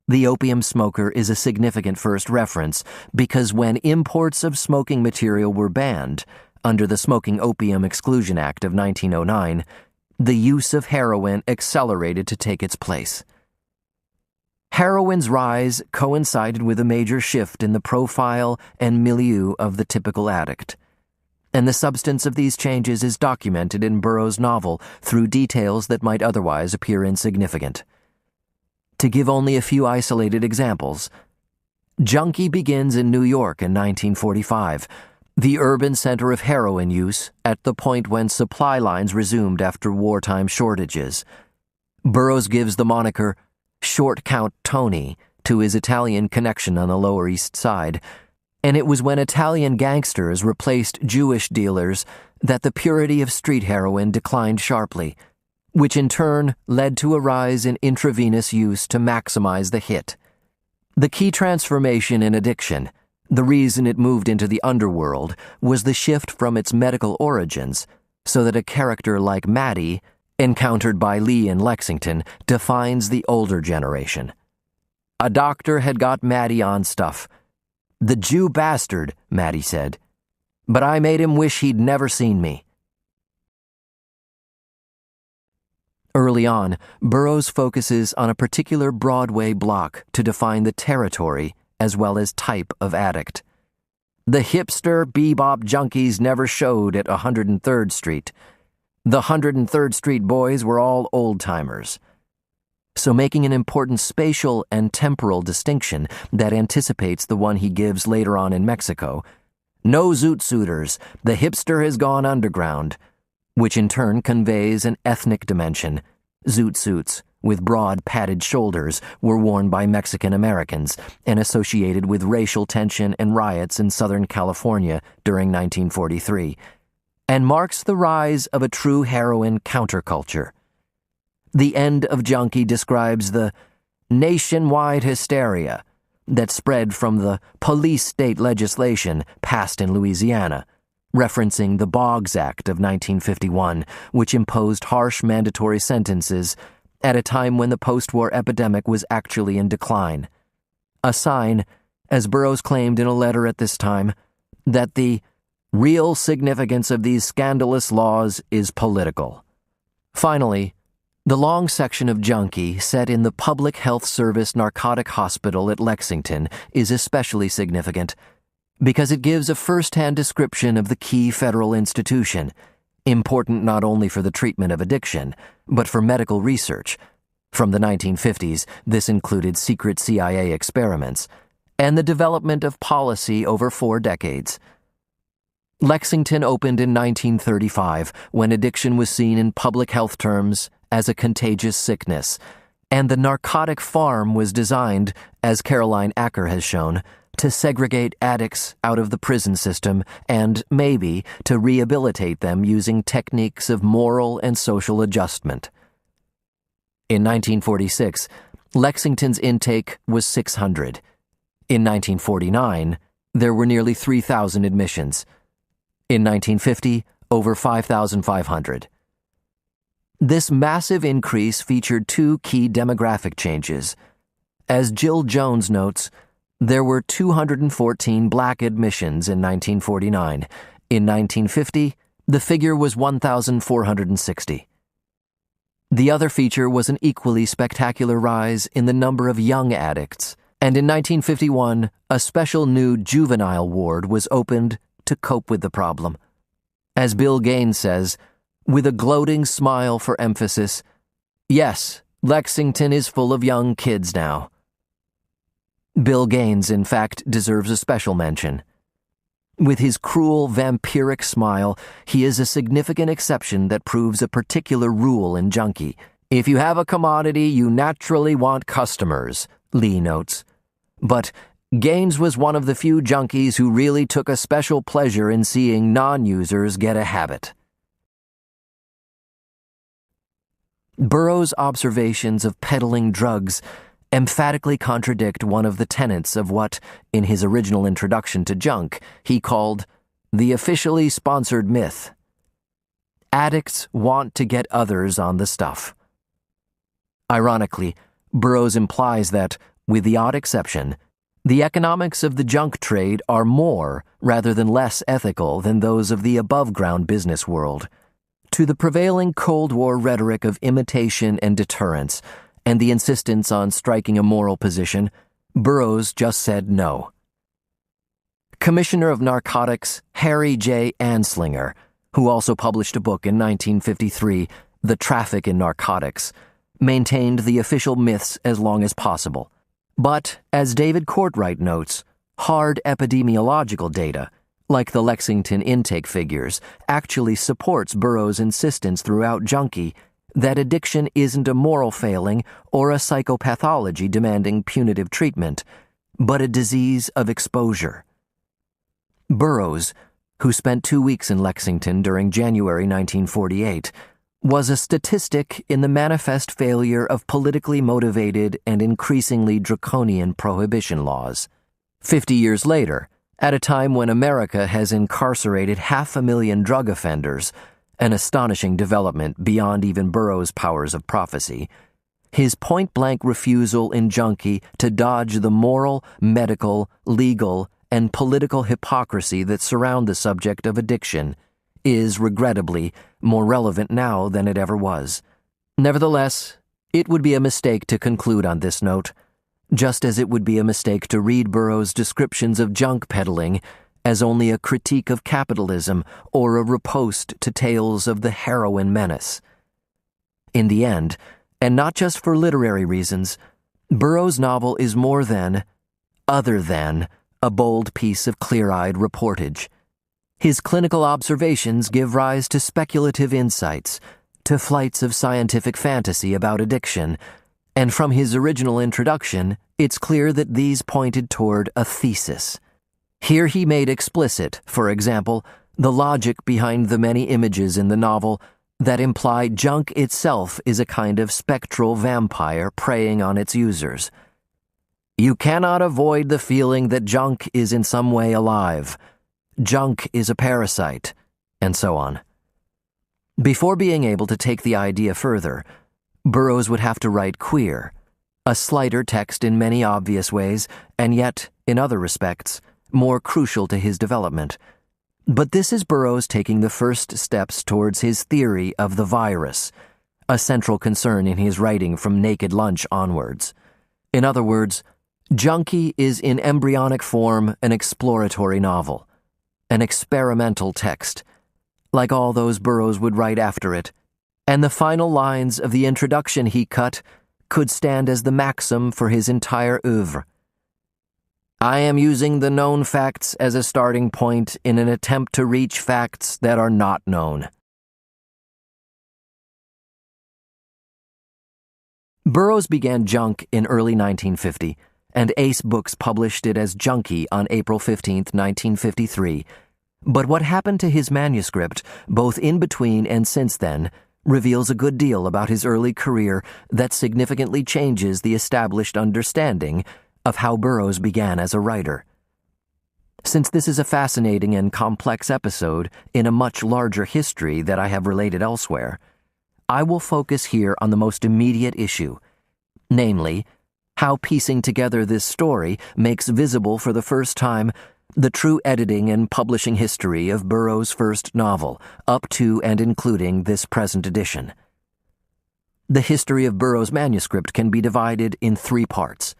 the opium smoker is a significant first reference because when imports of smoking material were banned under the Smoking Opium Exclusion Act of 1909, the use of heroin accelerated to take its place. Heroin's rise coincided with a major shift in the profile and milieu of the typical addict, and the substance of these changes is documented in Burroughs' novel through details that might otherwise appear insignificant. To give only a few isolated examples, Junky begins in New York in 1945, the urban center of heroin use at the point when supply lines resumed after wartime shortages. Burroughs gives the moniker Short Count Tony to his Italian connection on the Lower East Side, and it was when Italian gangsters replaced Jewish dealers that the purity of street heroin declined sharply, which in turn led to a rise in intravenous use to maximize the hit. The key transformation in addiction, the reason it moved into the underworld, was the shift from its medical origins, so that a character like Maddie, encountered by Lee in Lexington, defines the older generation. "A doctor had got Maddie on stuff. The Jew bastard," Maddie said, "but I made him wish he'd never seen me." Early on, Burroughs focuses on a particular Broadway block to define the territory as well as type of addict. The hipster bebop junkies never showed at 103rd Street. The 103rd Street boys were all old-timers. So making an important spatial and temporal distinction that anticipates the one he gives later on in Mexico, "No zoot suiters, the hipster has gone underground," which in turn conveys an ethnic dimension. Zoot suits, with broad padded shoulders, were worn by Mexican Americans and associated with racial tension and riots in Southern California during 1943. And marks the rise of a true heroin counterculture. The end of Junky describes the nationwide hysteria that spread from the police state legislation passed in Louisiana, referencing the Boggs Act of 1951, which imposed harsh mandatory sentences at a time when the postwar epidemic was actually in decline. A sign, as Burroughs claimed in a letter at this time, that the Real significance of these scandalous laws is political. Finally, the long section of Junky set in the Public Health Service Narcotic Hospital at Lexington is especially significant because it gives a first-hand description of the key federal institution, important not only for the treatment of addiction, but for medical research. From the 1950s, this included secret CIA experiments and the development of policy over 4 decades. Lexington opened in 1935 when addiction was seen in public health terms as a contagious sickness, and the narcotic farm was designed, as Caroline Acker has shown, to segregate addicts out of the prison system and, maybe, to rehabilitate them using techniques of moral and social adjustment. In 1946, Lexington's intake was 600. In 1949, there were nearly 3,000 admissions. In 1950, over 5,500. This massive increase featured 2 key demographic changes. As Jill Jones notes, there were 214 black admissions in 1949. In 1950, the figure was 1,460. The other feature was an equally spectacular rise in the number of young addicts, and in 1951, a special new juvenile ward was opened to cope with the problem. As Bill Gaines says, with a gloating smile for emphasis, "Yes, Lexington is full of young kids now." Bill Gaines, in fact, deserves a special mention. With his cruel, vampiric smile, he is a significant exception that proves a particular rule in Junky. If you have a commodity, you naturally want customers, Lee notes. But Gaines was one of the few junkies who really took a special pleasure in seeing non-users get a habit. Burroughs' observations of peddling drugs emphatically contradict one of the tenets of what, in his original introduction to junk, he called the officially sponsored myth. Addicts want to get others on the stuff. Ironically, Burroughs implies that, with the odd exception, the economics of the junk trade are more, rather than less ethical than those of the above-ground business world. To the prevailing Cold War rhetoric of imitation and deterrence, and the insistence on striking a moral position, Burroughs just said no. Commissioner of Narcotics Harry J. Anslinger, who also published a book in 1953, The Traffic in Narcotics, maintained the official myths as long as possible. But, as David Courtwright notes, hard epidemiological data, like the Lexington intake figures, actually supports Burroughs' insistence throughout Junky that addiction isn't a moral failing or a psychopathology demanding punitive treatment, but a disease of exposure. Burroughs, who spent 2 weeks in Lexington during January 1948, was a statistic in the manifest failure of politically motivated and increasingly draconian prohibition laws. 50 years later, at a time when America has incarcerated 500,000 drug offenders, an astonishing development beyond even Burroughs' powers of prophecy, his point-blank refusal in Junky to dodge the moral, medical, legal, and political hypocrisy that surround the subject of addiction is, regrettably, more relevant now than it ever was. Nevertheless, it would be a mistake to conclude on this note, just as it would be a mistake to read Burroughs' descriptions of junk peddling as only a critique of capitalism or a riposte to tales of the heroin menace. In the end, and not just for literary reasons, Burroughs' novel is more than, other than, a bold piece of clear-eyed reportage. His clinical observations give rise to speculative insights, to flights of scientific fantasy about addiction, and from his original introduction, it's clear that these pointed toward a thesis. Here he made explicit, for example, the logic behind the many images in the novel that imply junk itself is a kind of spectral vampire preying on its users. You cannot avoid the feeling that junk is in some way alive. Junk is a parasite, and so on. Before being able to take the idea further, Burroughs would have to write queer, a slighter text in many obvious ways, and yet, in other respects, more crucial to his development, But this is Burroughs taking the first steps towards his theory of the virus, a central concern in his writing from Naked Lunch onwards. In other words, Junky is in embryonic form an exploratory novel, an experimental text, like all those Burroughs would write after it, and the final lines of the introduction he cut could stand as the maxim for his entire oeuvre. I am using the known facts as a starting point in an attempt to reach facts that are not known. Burroughs began Junk in early 1950, and Ace Books published it as Junky on April 15, 1953. But what happened to his manuscript, both in between and since then, reveals a good deal about his early career that significantly changes the established understanding of how Burroughs began as a writer. Since this is a fascinating and complex episode in a much larger history that I have related elsewhere, I will focus here on the most immediate issue, namely, how piecing together this story makes visible for the first time the true editing and publishing history of Burroughs' first novel, up to and including this present edition. The history of Burroughs' manuscript can be divided in 3 parts.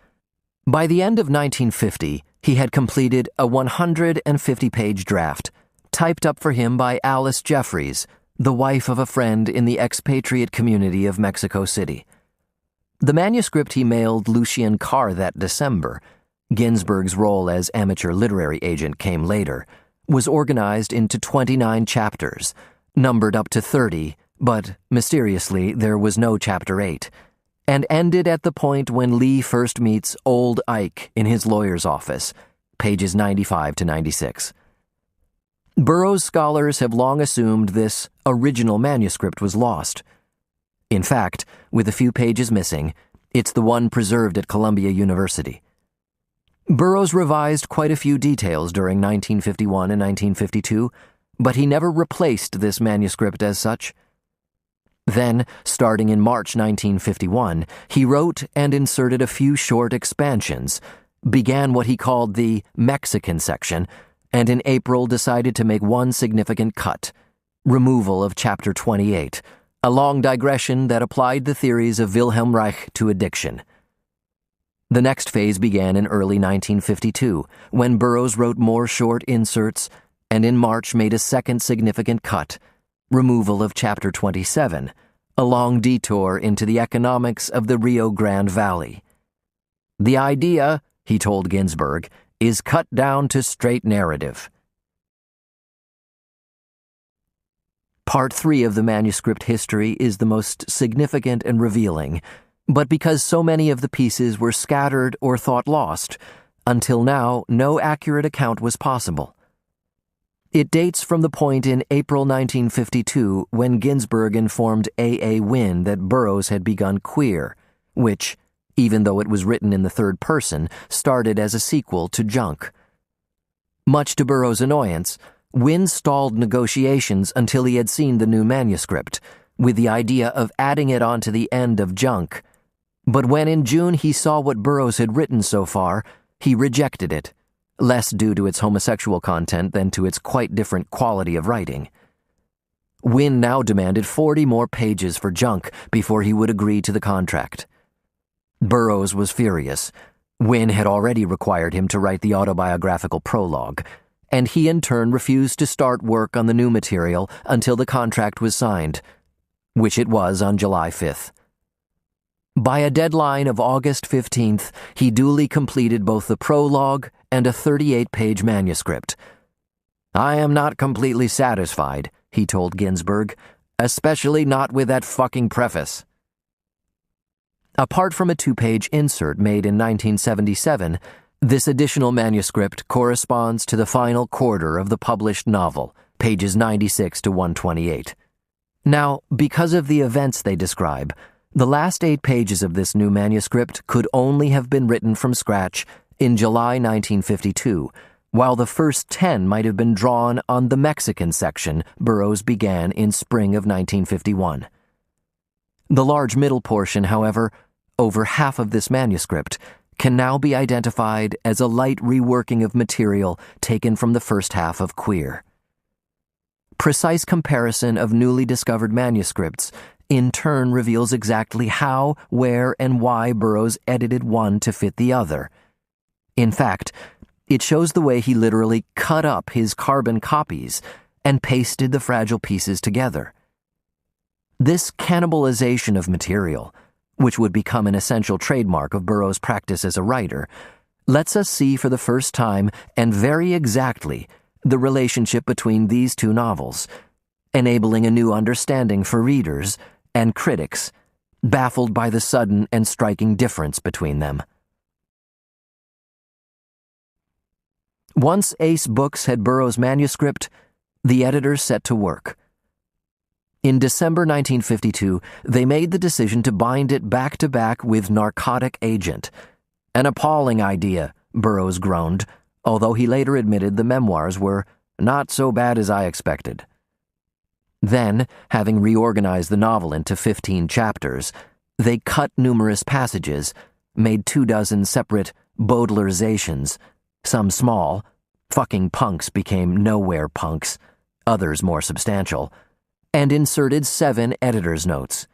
By the end of 1950, he had completed a 150-page draft, typed up for him by Alice Jeffries, the wife of a friend in the expatriate community of Mexico City. The manuscript he mailed Lucien Carr that December, Ginsberg's role as amateur literary agent came later, was organized into 29 chapters, numbered up to 30, but mysteriously there was no Chapter 8, and ended at the point when Lee first meets Old Ike in his lawyer's office, pages 95 to 96. Burroughs scholars have long assumed this original manuscript was lost. In fact, with a few pages missing, it's the one preserved at Columbia University. Burroughs revised quite a few details during 1951 and 1952, but he never replaced this manuscript as such. Then, starting in March 1951, he wrote and inserted a few short expansions, began what he called the Mexican section, and in April decided to make one significant cut, removal of Chapter 28, a long digression that applied the theories of Wilhelm Reich to addiction. The next phase began in early 1952, when Burroughs wrote more short inserts, and in March made a second significant cut, removal of Chapter 27, a long detour into the economics of the Rio Grande Valley. The idea, he told Ginsberg, is cut down to straight narrative. Part 3 of the manuscript history is the most significant and revealing, but because so many of the pieces were scattered or thought lost, until now no accurate account was possible. It dates from the point in April 1952 when Ginsberg informed A. Wynne that Burroughs had begun Queer, which, even though it was written in the third person, started as a sequel to Junk. Much to Burroughs' annoyance, Wynne stalled negotiations until he had seen the new manuscript, with the idea of adding it onto the end of Junk. But when in June he saw what Burroughs had written so far, he rejected it, less due to its homosexual content than to its quite different quality of writing. Wynne now demanded 40 more pages for Junk before he would agree to the contract. Burroughs was furious. Wynne had already required him to write the autobiographical prologue, and he in turn refused to start work on the new material until the contract was signed, which it was on July 5th. By a deadline of August 15th, he duly completed both the prologue and a 38-page manuscript. I am not completely satisfied, he told Ginsberg, especially not with that fucking preface. Apart from a 2-page insert made in 1977, this additional manuscript corresponds to the final quarter of the published novel, pages 96 to 128. Now, because of the events they describe, the last 8 pages of this new manuscript could only have been written from scratch in July 1952, while the first 10 might have been drawn on the Mexican section Burroughs began in spring of 1951. The large middle portion, however, over half of this manuscript, can now be identified as a light reworking of material taken from the first half of Queer. Precise comparison of newly discovered manuscripts in turn reveals exactly how, where, and why Burroughs edited one to fit the other. In fact, it shows the way he literally cut up his carbon copies and pasted the fragile pieces together. This cannibalization of material, which would become an essential trademark of Burroughs' practice as a writer, lets us see for the first time and very exactly the relationship between these two novels, enabling a new understanding for readers and critics, baffled by the sudden and striking difference between them. Once Ace Books had Burroughs' manuscript, the editors set to work. In December 1952, they made the decision to bind it back-to-back with Narcotic Agent. An appalling idea, Burroughs groaned, although he later admitted the memoirs were not so bad as I expected. Then, having reorganized the novel into 15 chapters, they cut numerous passages, made 24 separate Baudelarizations, some small, fucking punks became nowhere punks, others more substantial, and inserted 7 editor's notes.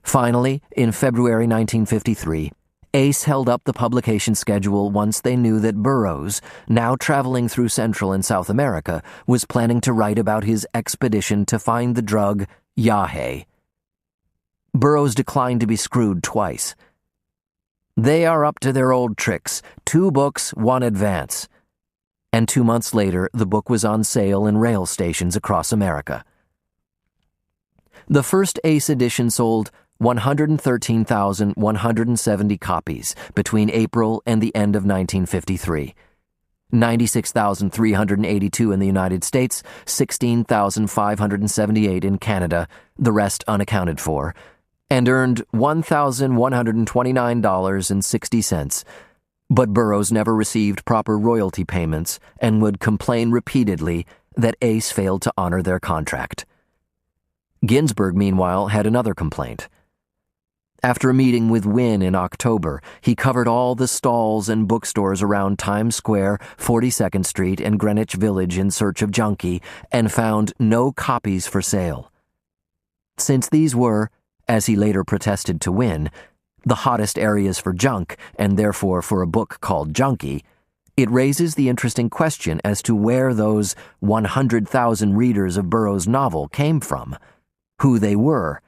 Finally, in February 1953, Ace held up the publication schedule once they knew that Burroughs, now traveling through Central and South America, was planning to write about his expedition to find the drug Yahe. Burroughs declined to be screwed twice. They are up to their old tricks, 2 books, 1 advance. And 2 months later, the book was on sale in rail stations across America. The first Ace edition sold 113,170 copies between April and the end of 1953. 96,382 in the United States, 16,578 in Canada, the rest unaccounted for, and earned $1,129.60. But Burroughs never received proper royalty payments and would complain repeatedly that Ace failed to honor their contract. Ginsberg, meanwhile, had another complaint. After a meeting with Wynne in October, he covered all the stalls and bookstores around Times Square, 42nd Street, and Greenwich Village in search of Junky and found no copies for sale. Since these were, as he later protested to Wynne, the hottest areas for junk and therefore for a book called Junky, it raises the interesting question as to where those 100,000 readers of Burroughs' novel came from, who they were,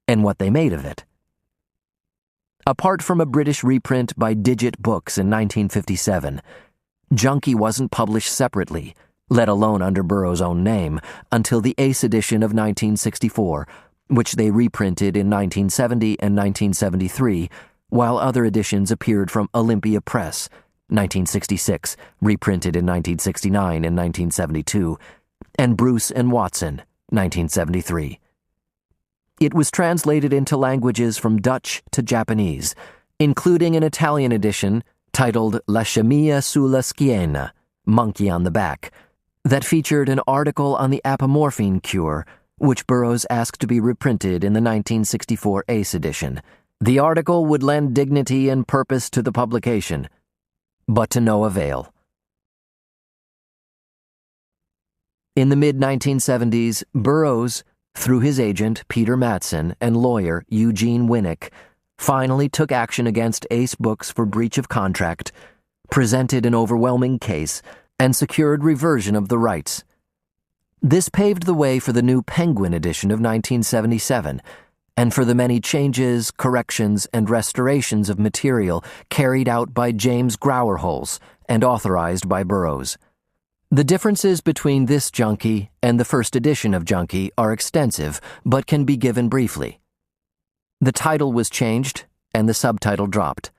and what they made of it. Apart from a British reprint by Digit Books in 1957, Junky wasn't published separately, let alone under Burroughs' own name, until the Ace edition of 1964, which they reprinted in 1970 and 1973, while other editions appeared from Olympia Press, 1966, reprinted in 1969 and 1972, and Bruce and Watson, 1973. It was translated into languages from Dutch to Japanese, including an Italian edition titled La Scimmia sulla schiena, Monkey on the Back, that featured an article on the apomorphine cure, which Burroughs asked to be reprinted in the 1964 Ace edition. The article would lend dignity and purpose to the publication, but to no avail. In the mid-1970s, Burroughs, through his agent Peter Mattson and lawyer Eugene Winnick, finally took action against Ace Books for breach of contract, presented an overwhelming case, and secured reversion of the rights. This paved the way for the new Penguin edition of 1977, and for the many changes, corrections, and restorations of material carried out by James Grauerholz and authorized by Burroughs. The differences between this Junky and the first edition of Junky are extensive, but can be given briefly. The title was changed, and the subtitle dropped.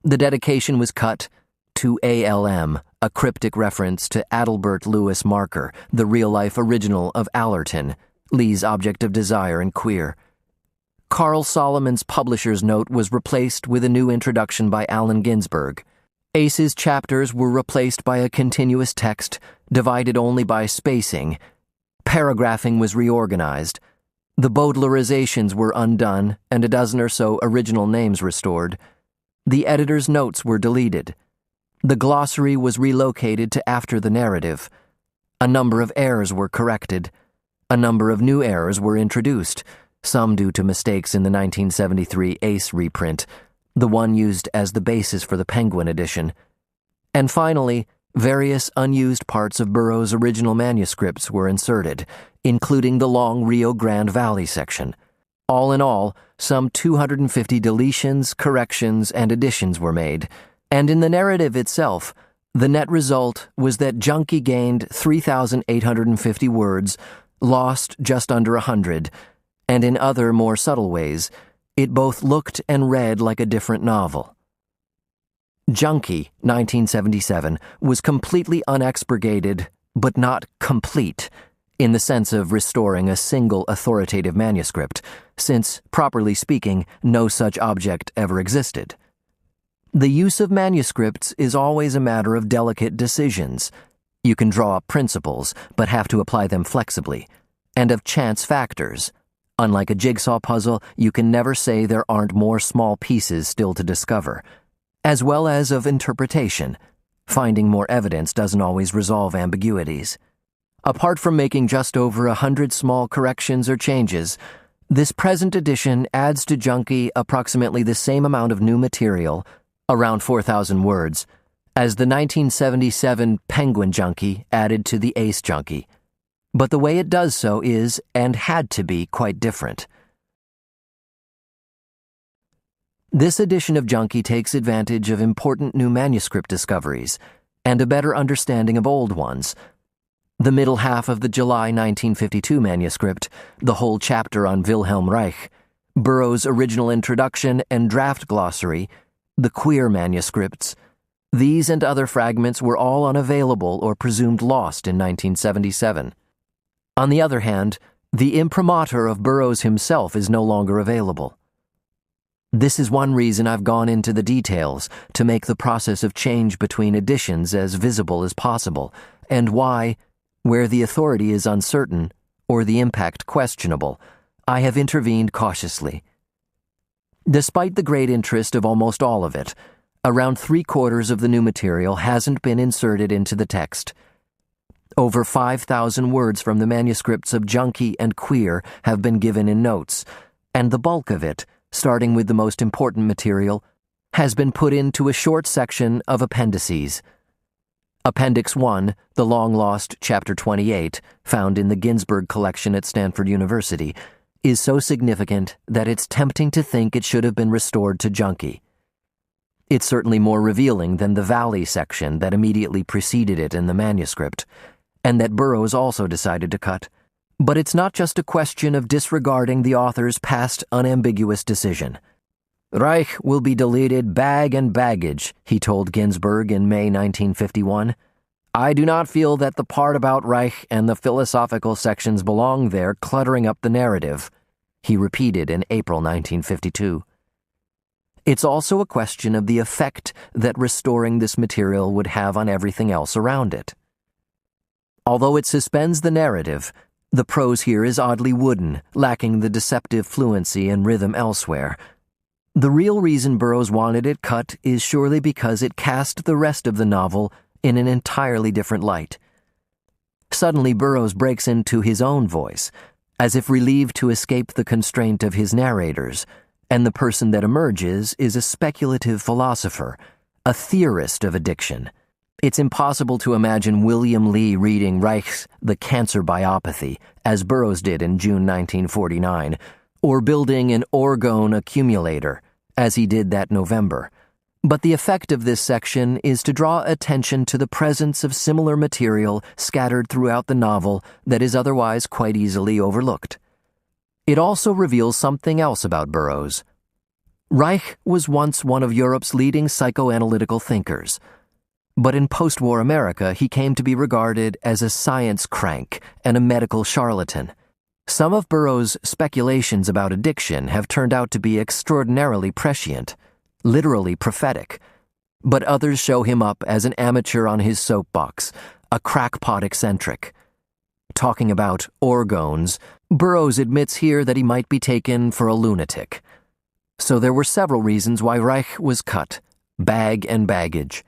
The dedication was cut to ALM, a cryptic reference to Adelbert Lewis Marker, the real-life original of Allerton, Lee's Object of Desire and Queer. Carl Solomon's publisher's note was replaced with a new introduction by Allen Ginsberg. Ace's chapters were replaced by a continuous text, divided only by spacing. Paragraphing was reorganized. The Baudelarizations were undone, and a dozen or so original names restored. The editor's notes were deleted. The glossary was relocated to after the narrative. A number of errors were corrected. A number of new errors were introduced, some due to mistakes in the 1973 Ace reprint, the one used as the basis for the Penguin edition. And finally, various unused parts of Burroughs' original manuscripts were inserted, including the long Rio Grande Valley section. All in all, some 250 deletions, corrections, and additions were made, and in the narrative itself, the net result was that Junky gained 3,850 words, lost just under 100, and in other more subtle ways, it both looked and read like a different novel. Junky, 1977, was completely unexpurgated, but not complete, in the sense of restoring a single authoritative manuscript, since, properly speaking, no such object ever existed. The use of manuscripts is always a matter of delicate decisions. You can draw up principles, but have to apply them flexibly, and of chance factors. Unlike a jigsaw puzzle, you can never say there aren't more small pieces still to discover, as well as of interpretation. Finding more evidence doesn't always resolve ambiguities. Apart from making just over 100 small corrections or changes, this present edition adds to Junky approximately the same amount of new material, around 4,000 words, as the 1977 Penguin Junky added to the Ace Junky. But the way it does so is, and had to be, quite different. This edition of Junky takes advantage of important new manuscript discoveries and a better understanding of old ones. The middle half of the July 1952 manuscript, the whole chapter on Wilhelm Reich, Burroughs' original introduction and draft glossary, the queer manuscripts, these and other fragments were all unavailable or presumed lost in 1977. On the other hand, the imprimatur of Burroughs himself is no longer available. This is one reason I've gone into the details, to make the process of change between editions as visible as possible, and why, where the authority is uncertain or the impact questionable, I have intervened cautiously. Despite the great interest of almost all of it, around 3/4 of the new material hasn't been inserted into the text. Over 5,000 words from the manuscripts of Junky and Queer have been given in notes, and the bulk of it, starting with the most important material, has been put into a short section of appendices. Appendix 1, the long-lost Chapter 28, found in the Ginsberg collection at Stanford University, is so significant that it's tempting to think it should have been restored to Junky. It's certainly more revealing than the Valley section that immediately preceded it in the manuscript, and that Burroughs also decided to cut. But it's not just a question of disregarding the author's past unambiguous decision. Reich will be deleted bag and baggage, he told Ginsberg in May 1951. I do not feel that the part about Reich and the philosophical sections belong there cluttering up the narrative, he repeated in April 1952. It's also a question of the effect that restoring this material would have on everything else around it. Although it suspends the narrative, the prose here is oddly wooden, lacking the deceptive fluency and rhythm elsewhere. The real reason Burroughs wanted it cut is surely because it cast the rest of the novel in an entirely different light. Suddenly Burroughs breaks into his own voice, as if relieved to escape the constraint of his narrators, and the person that emerges is a speculative philosopher, a theorist of addiction. It's impossible to imagine William Lee reading Reich's The Cancer Biopathy, as Burroughs did in June 1949, or building an orgone accumulator, as he did that November. But the effect of this section is to draw attention to the presence of similar material scattered throughout the novel that is otherwise quite easily overlooked. It also reveals something else about Burroughs. Reich was once one of Europe's leading psychoanalytical thinkers, but in post-war America he came to be regarded as a science crank and a medical charlatan. Some of Burroughs' speculations about addiction have turned out to be extraordinarily prescient, literally prophetic, but others show him up as an amateur on his soapbox, a crackpot eccentric. Talking about orgones, Burroughs admits here that he might be taken for a lunatic. So there were several reasons why Reich was cut, bag and baggage.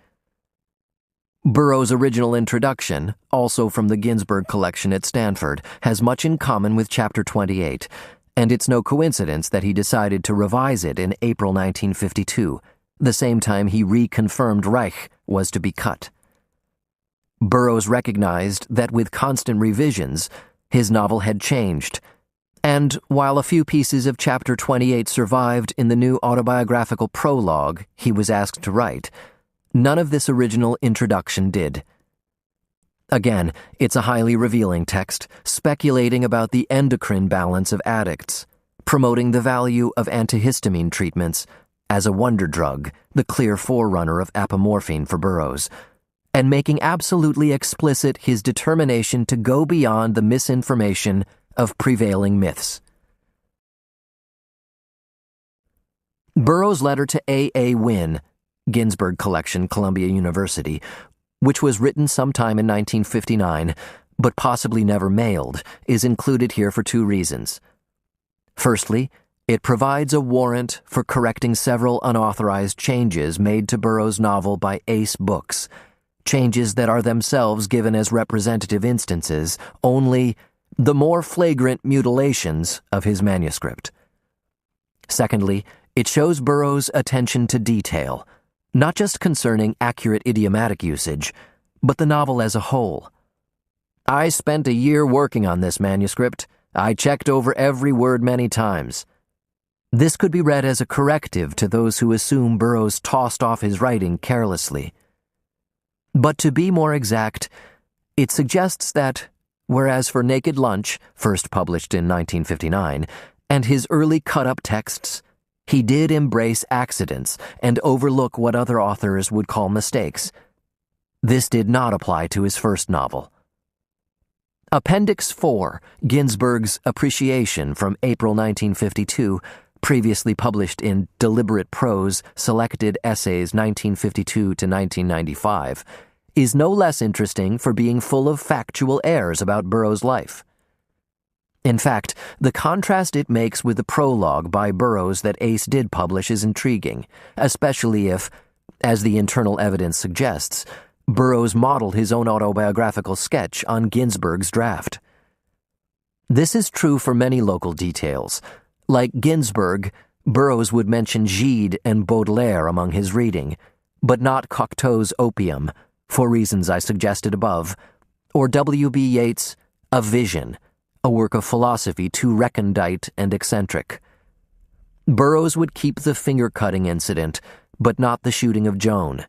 Burroughs' original introduction, also from the Ginsberg collection at Stanford, has much in common with Chapter 28, and it's no coincidence that he decided to revise it in April 1952, the same time he reconfirmed Reich was to be cut. Burroughs recognized that with constant revisions, his novel had changed, and while a few pieces of Chapter 28 survived in the new autobiographical prologue he was asked to write, none of this original introduction did. Again, it's a highly revealing text, speculating about the endocrine balance of addicts, promoting the value of antihistamine treatments as a wonder drug, the clear forerunner of apomorphine for Burroughs, and making absolutely explicit his determination to go beyond the misinformation of prevailing myths. Burroughs' letter to A. Wynne, Ginsberg Collection, Columbia University, which was written sometime in 1959, but possibly never mailed, is included here for two reasons. Firstly, it provides a warrant for correcting several unauthorized changes made to Burroughs' novel by Ace Books, changes that are themselves given as representative instances, only the more flagrant mutilations of his manuscript. Secondly, it shows Burroughs' attention to detail, not just concerning accurate idiomatic usage, but the novel as a whole. I spent a year working on this manuscript. I checked over every word many times. This could be read as a corrective to those who assume Burroughs tossed off his writing carelessly. But to be more exact, it suggests that, whereas for Naked Lunch, first published in 1959, and his early cut-up texts, he did embrace accidents and overlook what other authors would call mistakes. This did not apply to his first novel. Appendix 4, Ginsberg's Appreciation from April 1952, previously published in Deliberate Prose, Selected Essays 1952 to 1995, is no less interesting for being full of factual errors about Burroughs' life. In fact, the contrast it makes with the prologue by Burroughs that Ace did publish is intriguing, especially if, as the internal evidence suggests, Burroughs modeled his own autobiographical sketch on Ginsberg's draft. This is true for many local details. Like Ginsberg, Burroughs would mention Gide and Baudelaire among his reading, but not Cocteau's Opium, for reasons I suggested above, or W.B. Yeats' A Vision, a work of philosophy too recondite and eccentric. Burroughs would keep the finger-cutting incident, but not the shooting of Joan,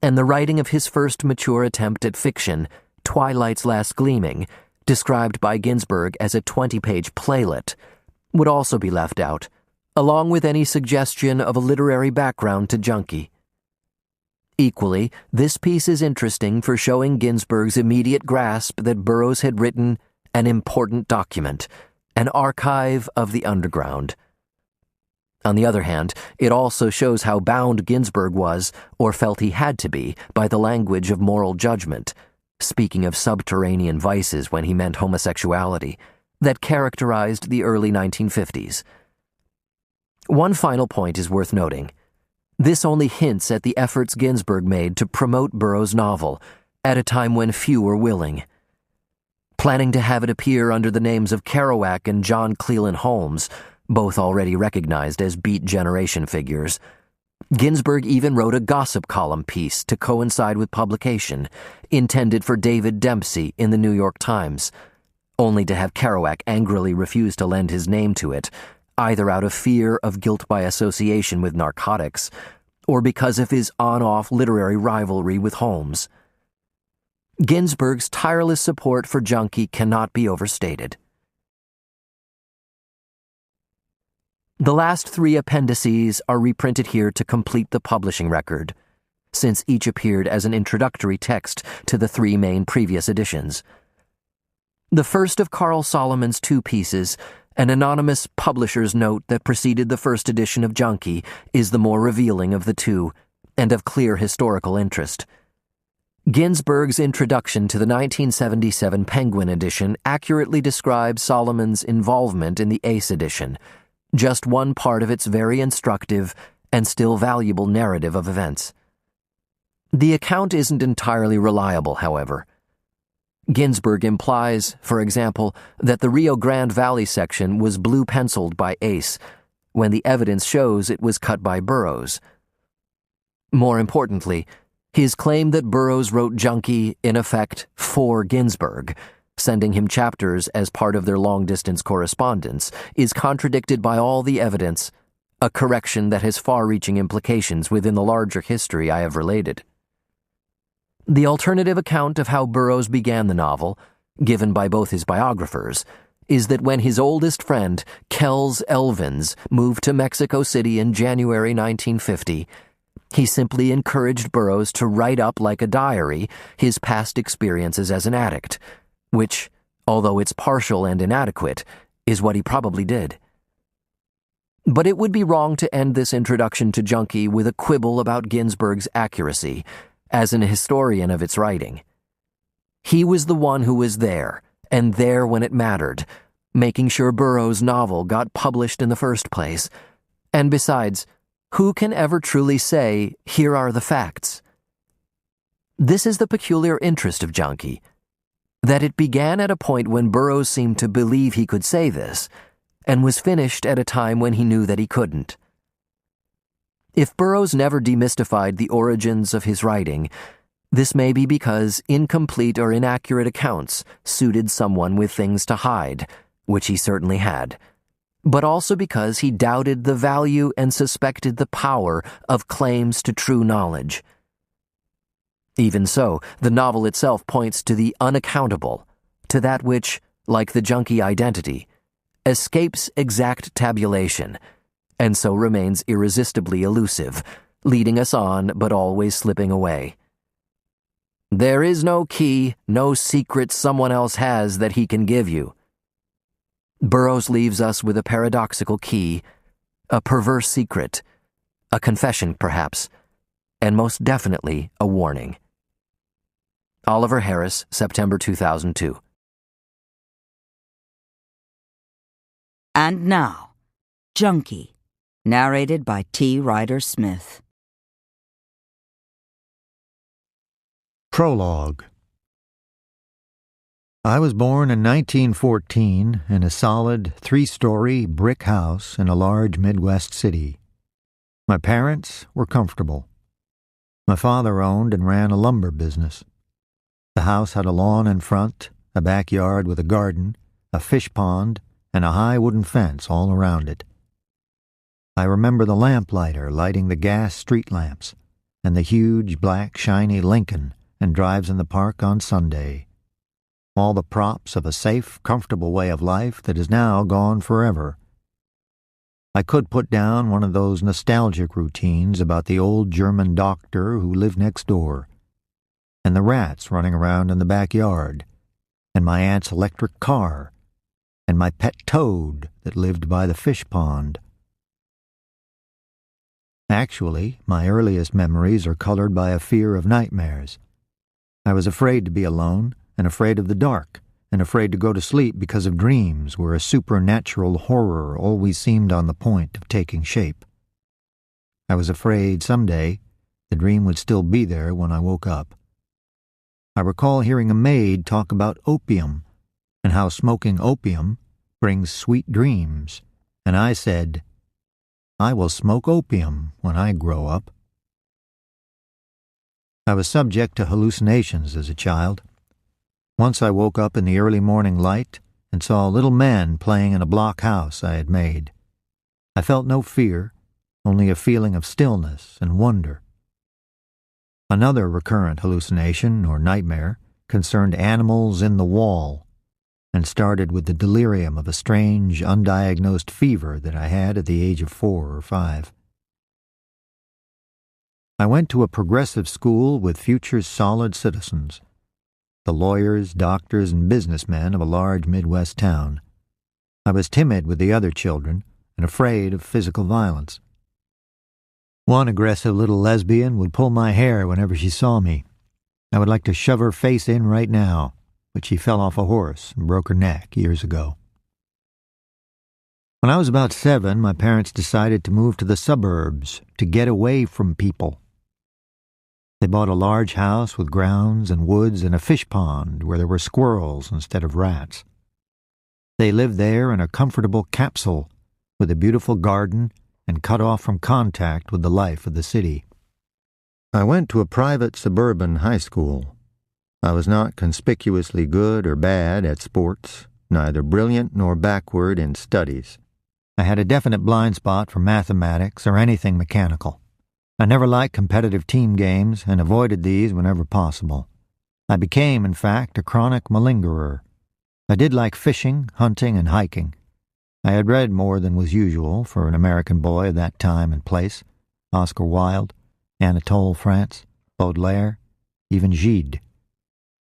and the writing of his first mature attempt at fiction, Twilight's Last Gleaming, described by Ginsberg as a 20-page playlet, would also be left out, along with any suggestion of a literary background to Junky. Equally, this piece is interesting for showing Ginsberg's immediate grasp that Burroughs had written an important document, an archive of the underground. On the other hand, it also shows how bound Ginsberg was, or felt he had to be, by the language of moral judgment, speaking of subterranean vices when he meant homosexuality, that characterized the early 1950s. One final point is worth noting. This only hints at the efforts Ginsberg made to promote Burroughs' novel at a time when few were willing. Planning to have it appear under the names of Kerouac and John Cleland Holmes, both already recognized as Beat Generation figures, Ginsberg even wrote a gossip column piece to coincide with publication, intended for David Dempsey in the New York Times, only to have Kerouac angrily refuse to lend his name to it, either out of fear of guilt by association with narcotics, or because of his on-off literary rivalry with Holmes. Ginsberg's tireless support for Junky cannot be overstated. The last three appendices are reprinted here to complete the publishing record, since each appeared as an introductory text to the three main previous editions. The first of Carl Solomon's two pieces, an anonymous publisher's note that preceded the first edition of Junky, is the more revealing of the two, and of clear historical interest. Ginsberg's introduction to the 1977 Penguin edition accurately describes Solomon's involvement in the Ace edition, just one part of its very instructive and still valuable narrative of events. The account isn't entirely reliable, however. Ginsberg implies, for example, that the Rio Grande Valley section was blue-penciled by Ace, when the evidence shows it was cut by Burroughs. More importantly, his claim that Burroughs wrote Junky, in effect, for Ginsberg, sending him chapters as part of their long-distance correspondence, is contradicted by all the evidence, a correction that has far-reaching implications within the larger history I have related. The alternative account of how Burroughs began the novel, given by both his biographers, is that when his oldest friend, Kells Elvins, moved to Mexico City in January 1950, he simply encouraged Burroughs to write up like a diary his past experiences as an addict, which, although it's partial and inadequate, is what he probably did. But it would be wrong to end this introduction to Junky with a quibble about Ginsberg's accuracy, as an historian of its writing. He was the one who was there, and there when it mattered, making sure Burroughs' novel got published in the first place. And besides, who can ever truly say, here are the facts? This is the peculiar interest of Junky, that it began at a point when Burroughs seemed to believe he could say this, and was finished at a time when he knew that he couldn't. If Burroughs never demystified the origins of his writing, this may be because incomplete or inaccurate accounts suited someone with things to hide, which he certainly had, but also because he doubted the value and suspected the power of claims to true knowledge. Even so, the novel itself points to the unaccountable, to that which, like the Junky identity, escapes exact tabulation, and so remains irresistibly elusive, leading us on but always slipping away. There is no key, no secret someone else has that he can give you. Burroughs leaves us with a paradoxical key, a perverse secret, a confession perhaps, and most definitely a warning. Oliver Harris, September 2002. And now, Junky, narrated by T. Ryder Smith. Prologue. I was born in 1914 in a solid 3-story brick house in a large Midwest city. My parents were comfortable. My father owned and ran a lumber business. The house had a lawn in front, a backyard with a garden, a fish pond, and a high wooden fence all around it. I remember the lamplighter lighting the gas street lamps, and the huge, black, shiny Lincoln and drives in the park on Sunday. All the props of a safe, comfortable way of life that is now gone forever. I could put down one of those nostalgic routines about the old German doctor who lived next door, and the rats running around in the backyard, and my aunt's electric car, and my pet toad that lived by the fish pond. Actually, my earliest memories are colored by a fear of nightmares. I was afraid to be alone, and afraid of the dark, and afraid to go to sleep because of dreams where a supernatural horror always seemed on the point of taking shape. I was afraid someday the dream would still be there when I woke up. I recall hearing a maid talk about opium, and how smoking opium brings sweet dreams, and I said, I will smoke opium when I grow up. I was subject to hallucinations as a child. Once I woke up in the early morning light and saw little men playing in a block house I had made. I felt no fear, only a feeling of stillness and wonder. Another recurrent hallucination, or nightmare, concerned animals in the wall, and started with the delirium of a strange, undiagnosed fever that I had at the age of 4 or 5. I went to a progressive school with future solid citizens, the lawyers, doctors, and businessmen of a large Midwest town. I was timid with the other children and afraid of physical violence. One aggressive little lesbian would pull my hair whenever she saw me. I would like to shove her face in right now, but she fell off a horse and broke her neck years ago. When I was about 7, my parents decided to move to the suburbs to get away from people. They bought a large house with grounds and woods and a fish pond where there were squirrels instead of rats. They lived there in a comfortable capsule with a beautiful garden and cut off from contact with the life of the city. I went to a private suburban high school. I was not conspicuously good or bad at sports, neither brilliant nor backward in studies. I had a definite blind spot for mathematics or anything mechanical. I never liked competitive team games and avoided these whenever possible. I became, in fact, a chronic malingerer. I did like fishing, hunting, and hiking. I had read more than was usual for an American boy of that time and place: Oscar Wilde, Anatole France, Baudelaire, even Gide.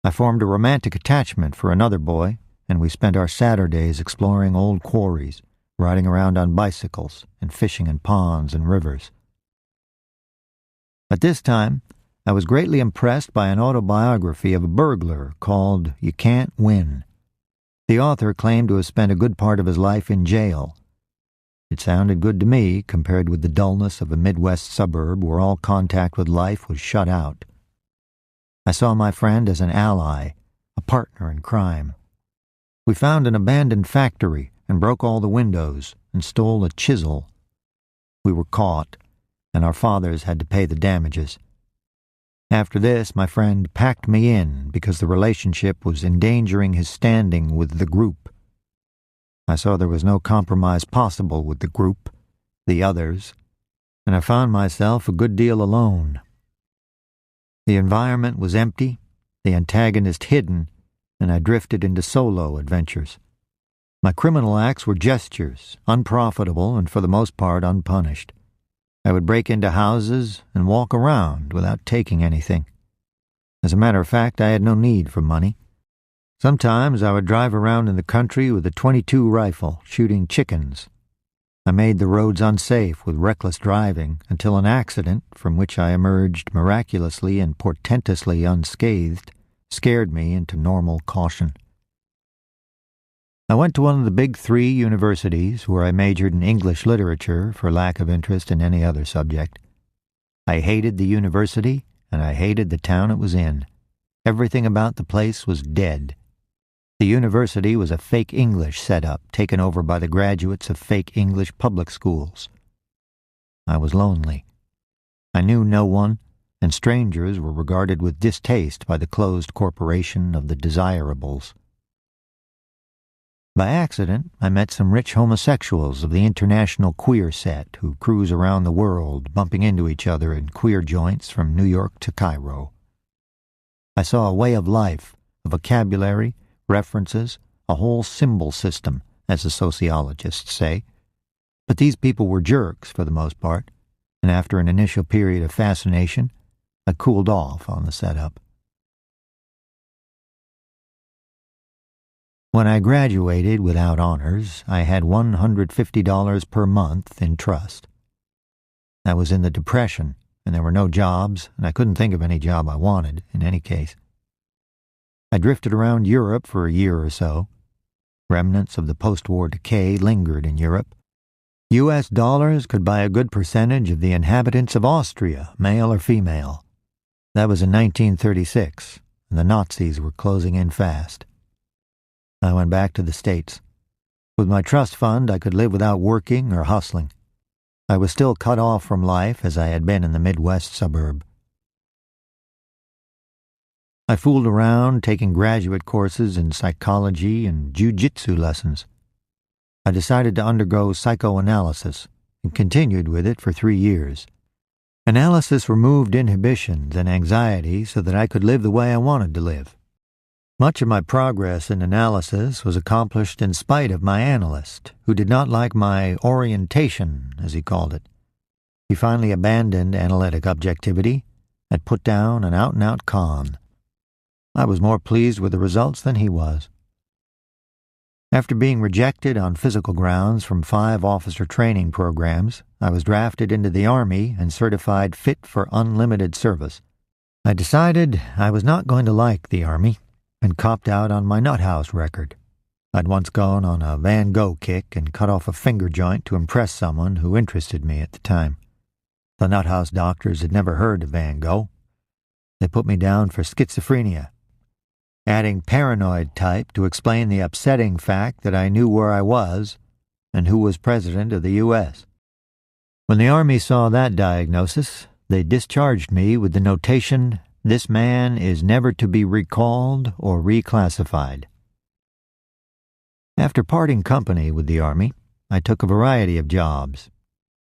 I formed a romantic attachment for another boy, and we spent our Saturdays exploring old quarries, riding around on bicycles, and fishing in ponds and rivers. At this time, I was greatly impressed by an autobiography of a burglar called You Can't Win. The author claimed to have spent a good part of his life in jail. It sounded good to me compared with the dullness of a Midwest suburb where all contact with life was shut out. I saw my friend as an ally, a partner in crime. We found an abandoned factory and broke all the windows and stole a chisel. We were caught, and our fathers had to pay the damages. After this, my friend packed me in because the relationship was endangering his standing with the group. I saw there was no compromise possible with the group, the others, and I found myself a good deal alone. The environment was empty, the antagonist hidden, and I drifted into solo adventures. My criminal acts were gestures, unprofitable and for the most part unpunished. I would break into houses and walk around without taking anything. As a matter of fact, I had no need for money. Sometimes I would drive around in the country with a .22 rifle, shooting chickens. I made the roads unsafe with reckless driving until an accident, from which I emerged miraculously and portentously unscathed, scared me into normal caution. I went to one of the big 3 universities where I majored in English literature for lack of interest in any other subject. I hated the university, and I hated the town it was in. Everything about the place was dead. The university was a fake English setup taken over by the graduates of fake English public schools. I was lonely. I knew no one, and strangers were regarded with distaste by the closed corporation of the desirables. By accident, I met some rich homosexuals of the international queer set who cruise around the world, bumping into each other in queer joints from New York to Cairo. I saw a way of life, a vocabulary, references, a whole symbol system, as the sociologists say. But these people were jerks for the most part, and after an initial period of fascination, I cooled off on the setup. When I graduated without honors, I had $150 per month in trust. I was in the Depression, and there were no jobs, and I couldn't think of any job I wanted, in any case. I drifted around Europe for a year or so. Remnants of the post-war decay lingered in Europe. U.S. dollars could buy a good percentage of the inhabitants of Austria, male or female. That was in 1936, and the Nazis were closing in fast. I went back to the States. With my trust fund, I could live without working or hustling. I was still cut off from life as I had been in the Midwest suburb. I fooled around taking graduate courses in psychology and jiu-jitsu lessons. I decided to undergo psychoanalysis and continued with it for 3 years. Analysis removed inhibitions and anxiety so that I could live the way I wanted to live. Much of my progress in analysis was accomplished in spite of my analyst, who did not like my orientation, as he called it. He finally abandoned analytic objectivity and put down an out-and-out con. I was more pleased with the results than he was. After being rejected on physical grounds from 5 officer training programs, I was drafted into the Army and certified fit for unlimited service. I decided I was not going to like the Army, and copped out on my nut house record. I'd once gone on a Van Gogh kick and cut off a finger joint to impress someone who interested me at the time. The nut house doctors had never heard of Van Gogh. They put me down for schizophrenia, adding paranoid type to explain the upsetting fact that I knew where I was and who was president of the U.S. When the Army saw that diagnosis, they discharged me with the notation, "This man is never to be recalled or reclassified." After parting company with the Army, I took a variety of jobs.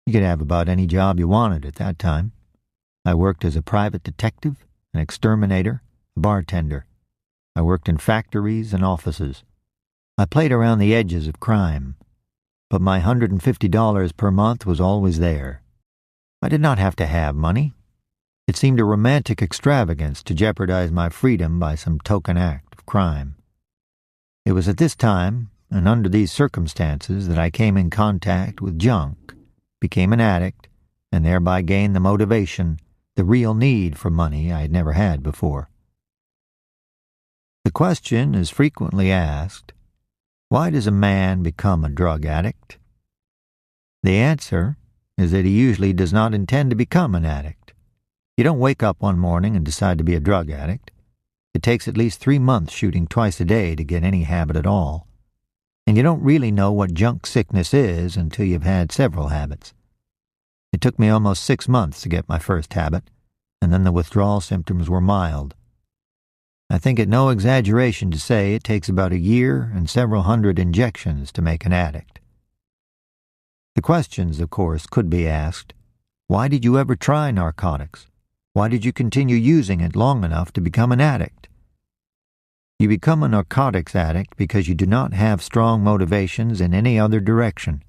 You could have about any job you wanted at that time. I worked as a private detective, an exterminator, a bartender. I worked in factories and offices. I played around the edges of crime, but my $150 per month was always there. I did not have to have money. It seemed a romantic extravagance to jeopardize my freedom by some token act of crime. It was at this time, and under these circumstances, that I came in contact with junk, became an addict, and thereby gained the motivation, the real need for money I had never had before. The question is frequently asked, why does a man become a drug addict? The answer is that he usually does not intend to become an addict. You don't wake up one morning and decide to be a drug addict. It takes at least 3 months shooting twice a day to get any habit at all. And you don't really know what junk sickness is until you've had several habits. It took me almost 6 months to get my first habit, and then the withdrawal symptoms were mild. I think it no exaggeration to say it takes about a year and several hundred injections to make an addict. The questions, of course, could be asked, why did you ever try narcotics? Why did you continue using it long enough to become an addict? You become a narcotics addict because you do not have strong motivations in any other direction.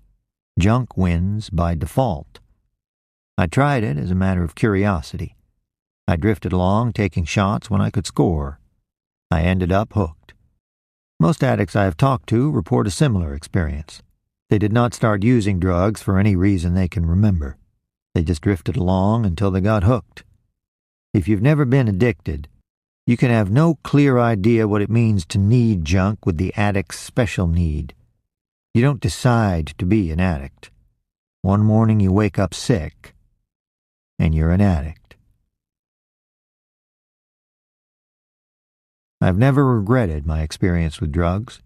Junk wins by default. I tried it as a matter of curiosity. I drifted along taking shots when I could score. I ended up hooked. Most addicts I have talked to report a similar experience. They did not start using drugs for any reason they can remember. They just drifted along until they got hooked. If you've never been addicted, you can have no clear idea what it means to need junk with the addict's special need. You don't decide to be an addict. One morning you wake up sick, and you're an addict. I've never regretted my experience with drugs.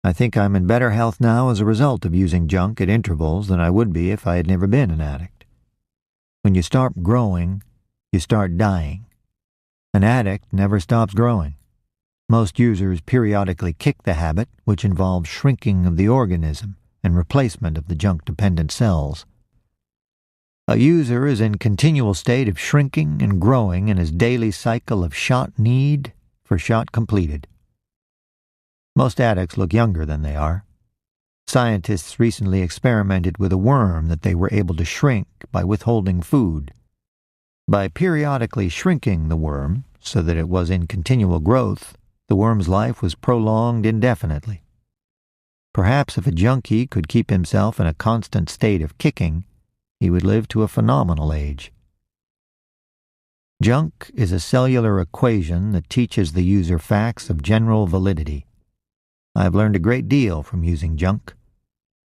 I think I'm in better health now as a result of using junk at intervals than I would be if I had never been an addict. When you start growing, you start dying. An addict never stops growing. Most users periodically kick the habit, which involves shrinking of the organism and replacement of the junk-dependent cells. A user is in continual state of shrinking and growing in his daily cycle of shot need for shot completed. Most addicts look younger than they are. Scientists recently experimented with a worm that they were able to shrink by withholding food. By periodically shrinking the worm so that it was in continual growth, the worm's life was prolonged indefinitely. Perhaps if a junkie could keep himself in a constant state of kicking, he would live to a phenomenal age. Junk is a cellular equation that teaches the user facts of general validity. I have learned a great deal from using junk.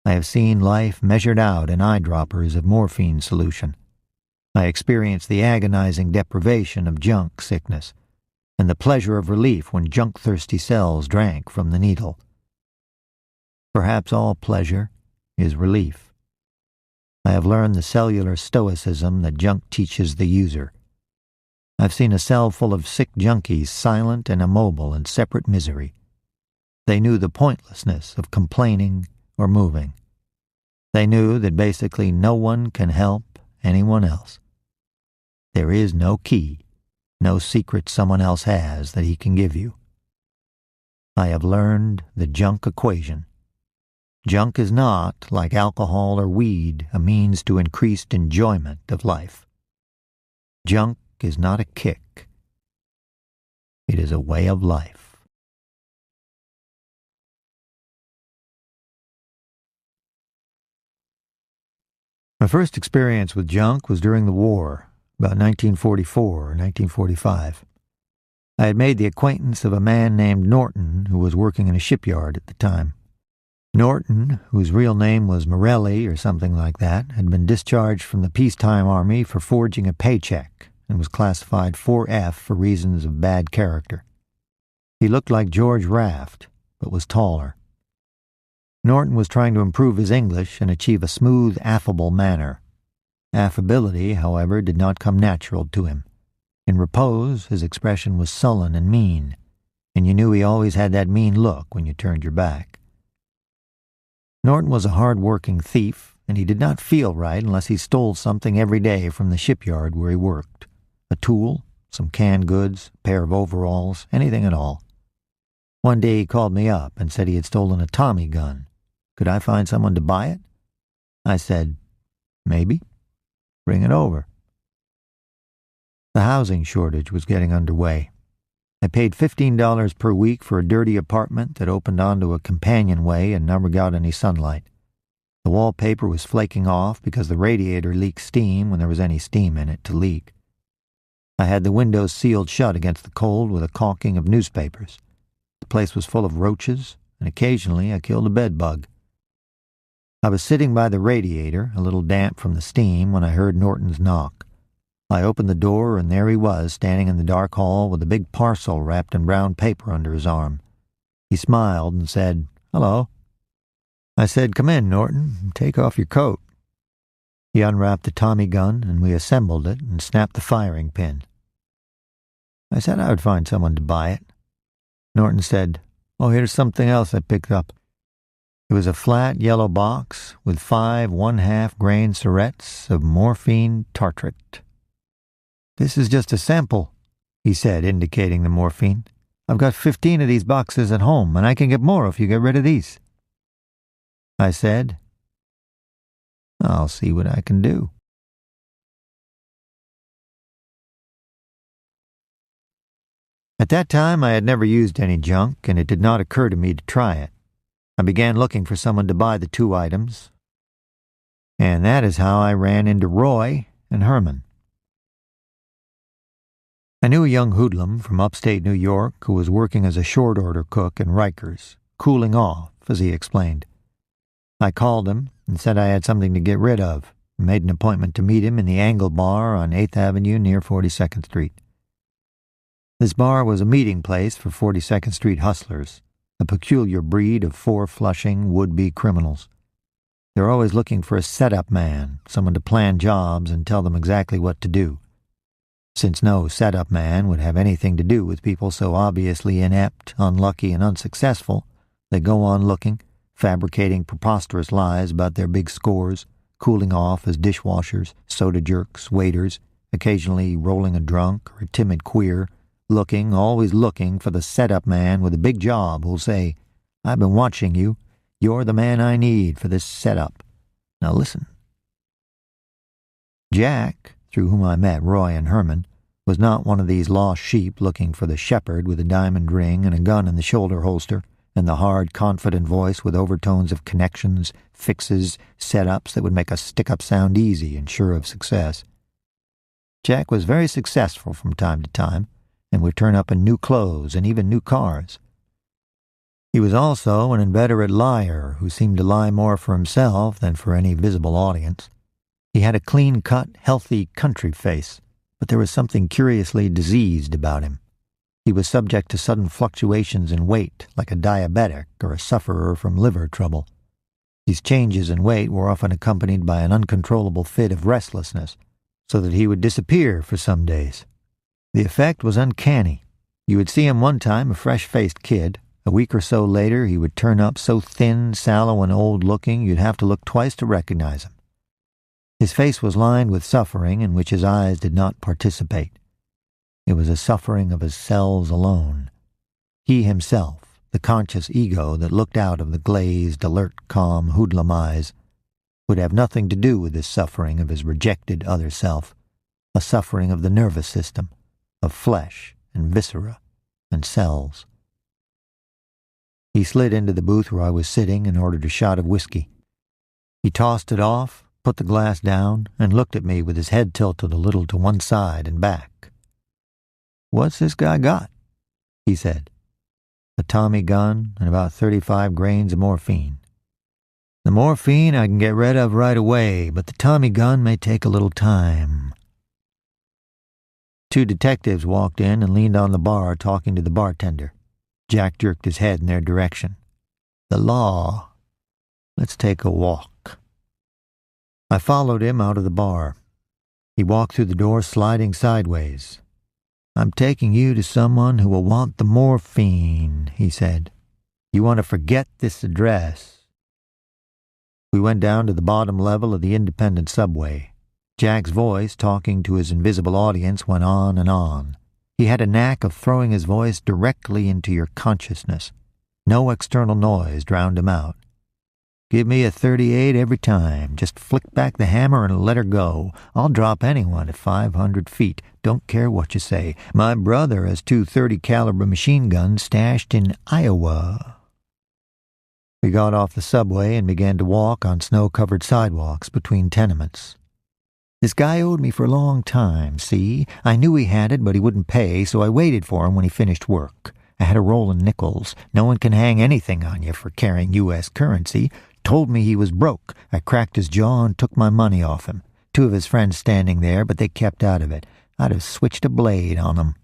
I have seen life measured out in eyedroppers of morphine solution. I experienced the agonizing deprivation of junk sickness, and the pleasure of relief when junk-thirsty cells drank from the needle. Perhaps all pleasure is relief. I have learned the cellular stoicism that junk teaches the user. I've seen a cell full of sick junkies silent and immobile in separate misery. They knew the pointlessness of complaining or moving. They knew that basically no one can help anyone else. There is no key, no secret someone else has that he can give you. I have learned the junk equation. Junk is not, like alcohol or weed, a means to increased enjoyment of life. Junk is not a kick. It is a way of life. My first experience with junk was during the war, about 1944 or 1945. I had made the acquaintance of a man named Norton who was working in a shipyard at the time. Norton, whose real name was Morelli or something like that, had been discharged from the peacetime army for forging a paycheck and was classified 4F for reasons of bad character. He looked like George Raft, but was taller. Norton was trying to improve his English and achieve a smooth, affable manner. Affability, however, did not come natural to him. In repose, his expression was sullen and mean, and you knew he always had that mean look when you turned your back. Norton was a hard-working thief, and he did not feel right unless he stole something every day from the shipyard where he worked. A tool, some canned goods, a pair of overalls, anything at all. One day he called me up and said he had stolen a Tommy gun. Could I find someone to buy it? I said, maybe. Bring it over. The housing shortage was getting underway. I paid $15 per week for a dirty apartment that opened onto a companionway and never got any sunlight. The wallpaper was flaking off because the radiator leaked steam when there was any steam in it to leak. I had the windows sealed shut against the cold with a caulking of newspapers. The place was full of roaches, and occasionally I killed a bedbug. I was sitting by the radiator, a little damp from the steam, when I heard Norton's knock. I opened the door, and there he was, standing in the dark hall with a big parcel wrapped in brown paper under his arm. He smiled and said, "Hello." I said, "Come in, Norton. Take off your coat." He unwrapped the Tommy gun, and we assembled it and snapped the firing pin. I said I would find someone to buy it. Norton said, "Oh, here's something else I picked up." It was a flat yellow box with 5 1/2-grain syrettes of morphine tartrate. "This is just a sample," he said, indicating the morphine. "I've got 15 of these boxes at home, and I can get more if you get rid of these." I said, "I'll see what I can do." At that time, I had never used any junk, and it did not occur to me to try it. I began looking for someone to buy the 2 items, and that is how I ran into Roy and Herman. I knew a young hoodlum from upstate New York who was working as a short-order cook in Rikers, cooling off, as he explained. I called him and said I had something to get rid of, and made an appointment to meet him in the Angle Bar on 8th Avenue near 42nd Street. This bar was a meeting place for 42nd Street hustlers, a peculiar breed of 4-flushing would-be criminals. They're always looking for a set-up man, someone to plan jobs and tell them exactly what to do. Since no set-up man would have anything to do with people so obviously inept, unlucky, and unsuccessful, they go on looking, fabricating preposterous lies about their big scores, cooling off as dishwashers, soda jerks, waiters, occasionally rolling a drunk or a timid queer, looking, always looking for the set-up man with a big job who'll say, "I've been watching you. You're the man I need for this set-up. Now listen." Jack, through whom I met Roy and Herman, was not one of these lost sheep looking for the shepherd with a diamond ring and a gun in the shoulder holster and the hard, confident voice with overtones of connections, fixes, set-ups that would make a stick-up sound easy and sure of success. Jack was very successful from time to time, and would turn up in new clothes and even new cars. He was also an inveterate liar who seemed to lie more for himself than for any visible audience. He had a clean-cut, healthy country face, but there was something curiously diseased about him. He was subject to sudden fluctuations in weight, like a diabetic or a sufferer from liver trouble. These changes in weight were often accompanied by an uncontrollable fit of restlessness, so that he would disappear for some days. The effect was uncanny. You would see him one time a fresh-faced kid. A week or so later he would turn up so thin, sallow, and old-looking you'd have to look twice to recognize him. His face was lined with suffering in which his eyes did not participate. It was a suffering of his cells alone. He himself, the conscious ego that looked out of the glazed, alert, calm, hoodlum eyes, would have nothing to do with this suffering of his rejected other self, a suffering of the nervous system, of flesh and viscera and cells. He slid into the booth where I was sitting and ordered a shot of whiskey. He tossed it off, put the glass down, and looked at me with his head tilted a little to one side and back. "What's this guy got?" he said. "A Tommy gun and about 35 grains of morphine. The morphine I can get rid of right away, but the Tommy gun may take a little time." Two detectives walked in and leaned on the bar talking to the bartender. Jack jerked his head in their direction. The law. Let's take a walk. I followed him out of the bar. He walked through the door sliding sideways. I'm taking you to someone who will want the morphine, he said. You want to forget this address. We went down to the bottom level of the independent subway. Jack's voice, talking to his invisible audience, went on and on. He had a knack of throwing his voice directly into your consciousness. No external noise drowned him out. Give me a 38 every time. Just flick back the hammer and let her go. I'll drop anyone at 500 feet. Don't care what you say. My brother has two .30 caliber machine guns stashed in Iowa. We got off the subway and began to walk on snow-covered sidewalks between tenements. This guy owed me for a long time, see? I knew he had it, but he wouldn't pay, so I waited for him when he finished work. I had a roll in nickels. No one can hang anything on you for carrying U.S. currency. Told me he was broke. I cracked his jaw and took my money off him. Two of his friends standing there, but they kept out of it. I'd have switched a blade on them.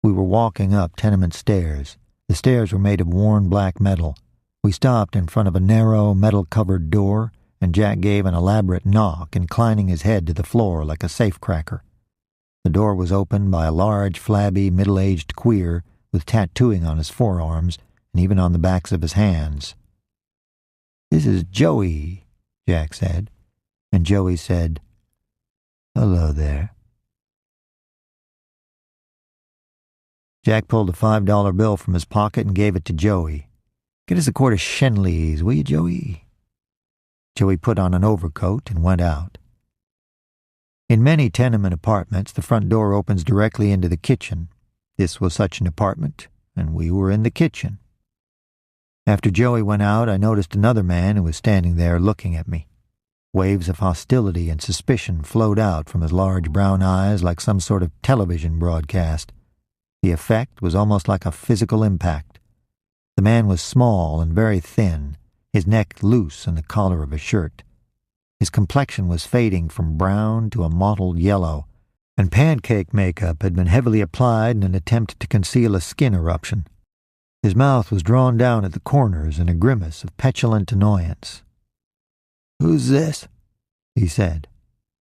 We were walking up tenement stairs. The stairs were made of worn black metal. We stopped in front of a narrow, metal-covered door, and Jack gave an elaborate knock, inclining his head to the floor like a safecracker. The door was opened by a large, flabby, middle-aged queer with tattooing on his forearms and even on the backs of his hands. This is Joey, Jack said, and Joey said, Hello there. Jack pulled a $5 bill from his pocket and gave it to Joey. Get us a quart of Shenleys, will you, Joey? Joey put on an overcoat and went out. In many tenement apartments, the front door opens directly into the kitchen. This was such an apartment, and we were in the kitchen. After Joey went out, I noticed another man who was standing there looking at me. Waves of hostility and suspicion flowed out from his large brown eyes like some sort of television broadcast. The effect was almost like a physical impact. The man was small and very thin, his neck loose in the collar of his shirt. His complexion was fading from brown to a mottled yellow, and pancake makeup had been heavily applied in an attempt to conceal a skin eruption. His mouth was drawn down at the corners in a grimace of petulant annoyance. "Who's this?" he said.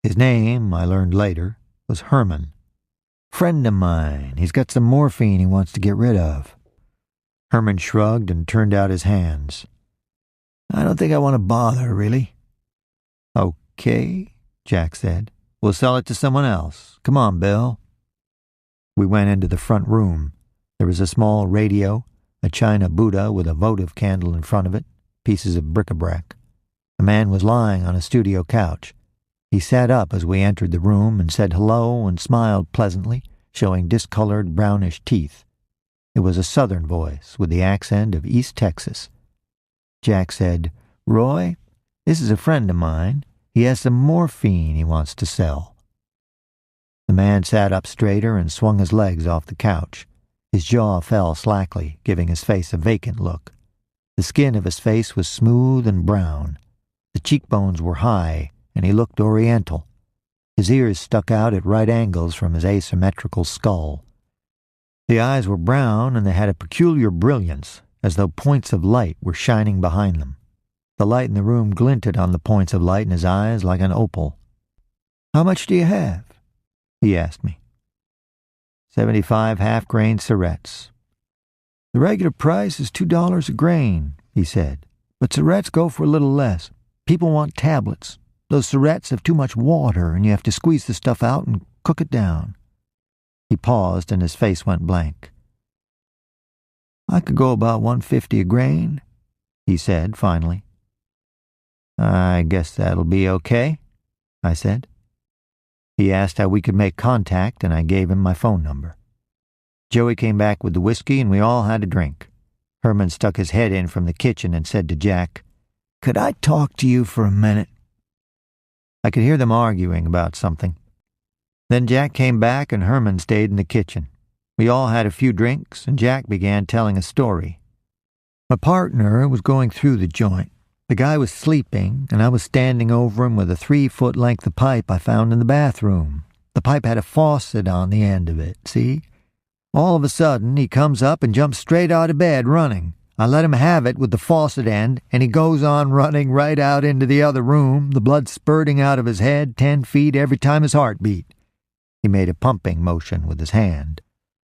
His name, I learned later, was Herman. "Friend of mine. He's got some morphine he wants to get rid of." Herman shrugged and turned out his hands. "I don't think I want to bother, really." "Okay," Jack said. "We'll sell it to someone else. Come on, Bill." We went into the front room. There was a small radio, a china Buddha with a votive candle in front of it, pieces of bric-a-brac. A man was lying on a studio couch. He sat up as we entered the room and said hello and smiled pleasantly, showing discolored brownish teeth. It was a southern voice with the accent of East Texas. Jack said, "Roy, this is a friend of mine. He has some morphine he wants to sell." The man sat up straighter and swung his legs off the couch. His jaw fell slackly, giving his face a vacant look. The skin of his face was smooth and brown. The cheekbones were high, and he looked oriental. His ears stuck out at right angles from his asymmetrical skull. The eyes were brown, and they had a peculiar brilliance, as though points of light were shining behind them. The light in the room glinted on the points of light in his eyes like an opal. "How much do you have?" he asked me. 75 half-grain cigarettes. "The regular price is $2 a grain," he said, "but cigarettes go for a little less. People want tablets. Those cigarettes have too much water, and you have to squeeze the stuff out and cook it down." He paused, and his face went blank. "I could go about $1.50 a grain," he said, finally. "I guess that'll be okay," I said. He asked how we could make contact, and I gave him my phone number. Joey came back with the whiskey, and we all had a drink. Herman stuck his head in from the kitchen and said to Jack, "Could I talk to you for a minute?" I could hear them arguing about something. Then Jack came back, and Herman stayed in the kitchen. We all had a few drinks, and Jack began telling a story. My partner was going through the joint. The guy was sleeping, and I was standing over him with a 3-foot length of pipe I found in the bathroom. The pipe had a faucet on the end of it, see? All of a sudden, he comes up and jumps straight out of bed, running. I let him have it with the faucet end, and he goes on running right out into the other room, the blood spurting out of his head 10 feet every time his heart beat. He made a pumping motion with his hand.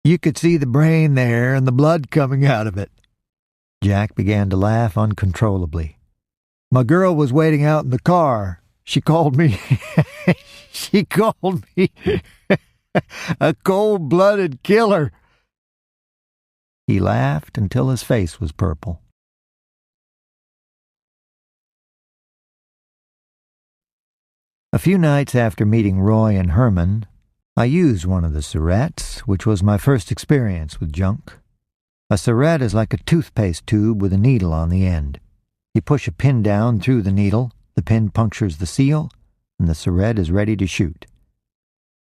You could see the brain there and the blood coming out of it. Jack began to laugh uncontrollably. My girl was waiting out in the car. She called me a cold-blooded killer. He laughed until his face was purple. A few nights after meeting Roy and Herman, I used one of the syrettes, which was my first experience with junk. A syrette is like a toothpaste tube with a needle on the end. You push a pin down through the needle, the pin punctures the seal, and the syrette is ready to shoot.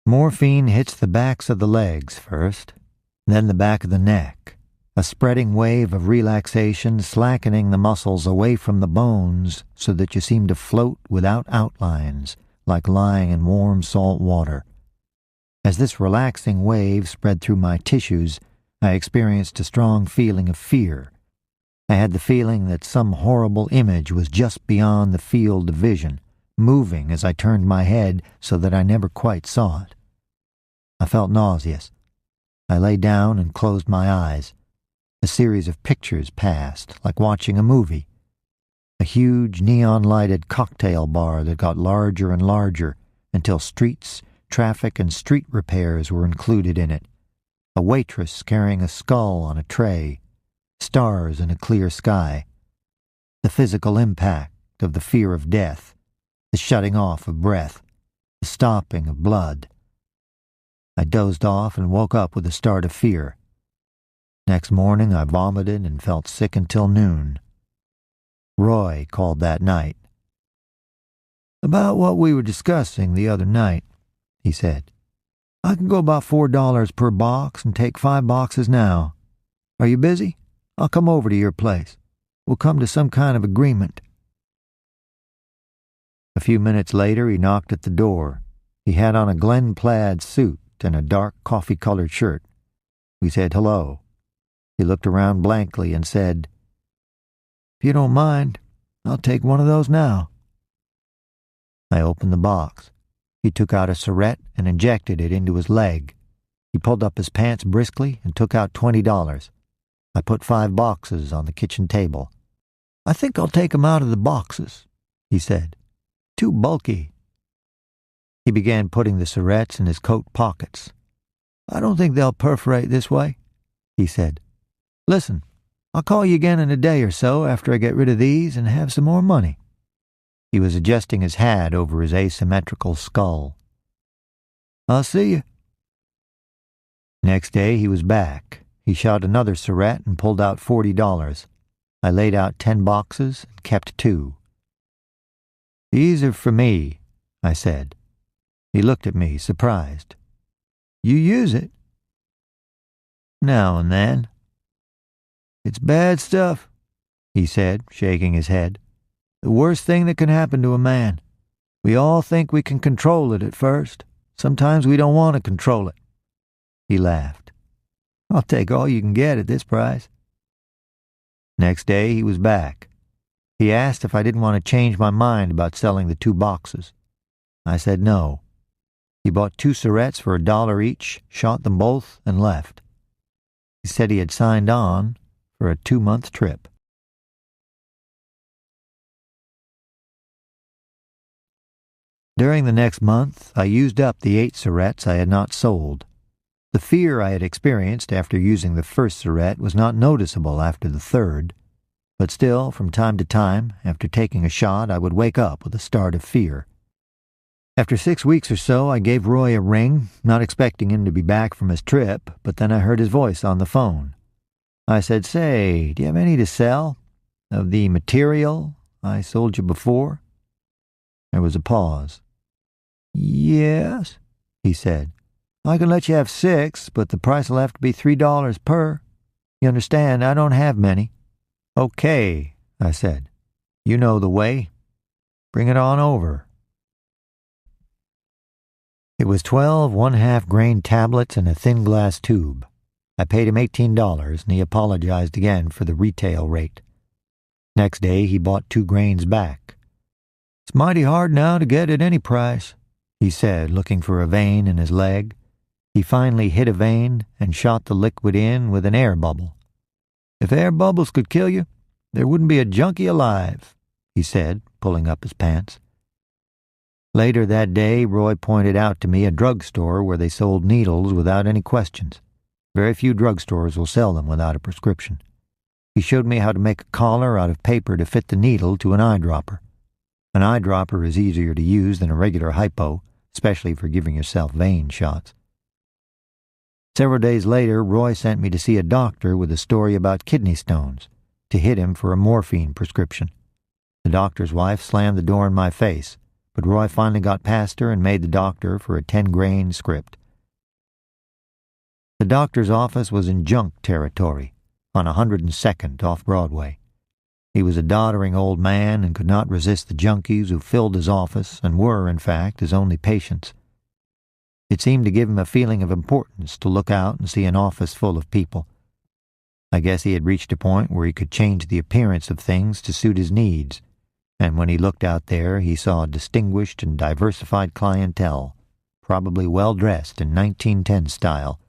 Morphine hits the backs of the legs first, then the back of the neck, a spreading wave of relaxation slackening the muscles away from the bones so that you seem to float without outlines, like lying in warm salt water. As this relaxing wave spread through my tissues, I experienced a strong feeling of fear. I had the feeling that some horrible image was just beyond the field of vision, moving as I turned my head so that I never quite saw it. I felt nauseous. I lay down and closed my eyes. A series of pictures passed, like watching a movie. A huge neon-lighted cocktail bar that got larger and larger until streets, traffic, and street repairs were included in it. A waitress carrying a skull on a tray, stars in a clear sky. The physical impact of the fear of death, the shutting off of breath, the stopping of blood. I dozed off and woke up with a start of fear. Next morning I vomited and felt sick until noon. Roy called that night. About what we were discussing the other night, he said. I can go about $4 per box and take 5 boxes now. Are you busy? I'll come over to your place. We'll come to some kind of agreement. A few minutes later he knocked at the door. He had on a Glen plaid suit and a dark coffee-colored shirt. We said hello. He looked around blankly and said, If you don't mind, I'll take one of those now. I opened the box. He took out a syrette and injected it into his leg. He pulled up his pants briskly and took out $20. I put 5 boxes on the kitchen table. I think I'll take 'em out of the boxes, he said. Too bulky. He began putting the syrettes in his coat pockets. I don't think they'll perforate this way, he said. Listen, I'll call you again in a day or so after I get rid of these and have some more money. He was adjusting his hat over his asymmetrical skull. I'll see you. Next day he was back. He shot another syrette and pulled out $40. I laid out 10 boxes and kept 2. These are for me, I said. He looked at me, surprised. You use it? Now and then. It's bad stuff, he said, shaking his head. The worst thing that can happen to a man. We all think we can control it at first. Sometimes we don't want to control it. He laughed. I'll take all you can get at this price. Next day he was back. He asked if I didn't want to change my mind about selling the 2 boxes. I said no. He bought 2 syrettes for $1 each, shot them both, and left. He said he had signed on for a 2-month trip. During the next month, I used up the 8 syrettes I had not sold. The fear I had experienced after using the first syrette was not noticeable after the 3rd, but still, from time to time, after taking a shot, I would wake up with a start of fear. After 6 weeks or so, I gave Roy a ring, not expecting him to be back from his trip, but then I heard his voice on the phone. I said, Say, do you have any to sell? Of the material I sold you before? There was a pause. Yes, he said. I can let you have 6, but the price will have to be $3 per. You understand, I don't have many. Okay, I said. You know the way. Bring it on over. It was 12 one-half-grain tablets in a thin glass tube. I paid him $18, and he apologized again for the retail rate. Next day, he bought 2 grains back. "It's mighty hard now to get at any price," he said, looking for a vein in his leg. He finally hit a vein and shot the liquid in with an air bubble. "If air bubbles could kill you, there wouldn't be a junkie alive," he said, pulling up his pants. Later that day, Roy pointed out to me a drugstore where they sold needles without any questions. Very few drugstores will sell them without a prescription. He showed me how to make a collar out of paper to fit the needle to an eyedropper. An eyedropper is easier to use than a regular hypo, especially for giving yourself vein shots. Several days later, Roy sent me to see a doctor with a story about kidney stones, to hit him for a morphine prescription. The doctor's wife slammed the door in my face, but Roy finally got past her and made the doctor for a 10-grain script. The doctor's office was in junk territory, on 102nd off Broadway. He was a doddering old man and could not resist the junkies who filled his office and were, in fact, his only patients. It seemed to give him a feeling of importance to look out and see an office full of people. I guess he had reached a point where he could change the appearance of things to suit his needs, and when he looked out there, he saw a distinguished and diversified clientele, probably well-dressed in 1910 style,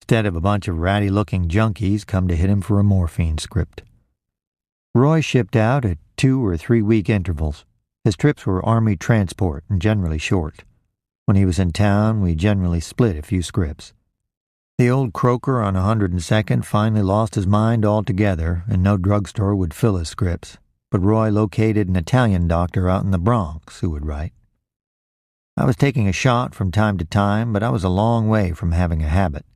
instead of a bunch of ratty-looking junkies come to hit him for a morphine script. Roy shipped out at 2 or 3 week intervals. His trips were Army transport and generally short. When he was in town, we generally split a few scripts. The old croaker on 102nd finally lost his mind altogether, and no drugstore would fill his scripts. But Roy located an Italian doctor out in the Bronx who would write. I was taking a shot from time to time, but I was a long way from having a habit.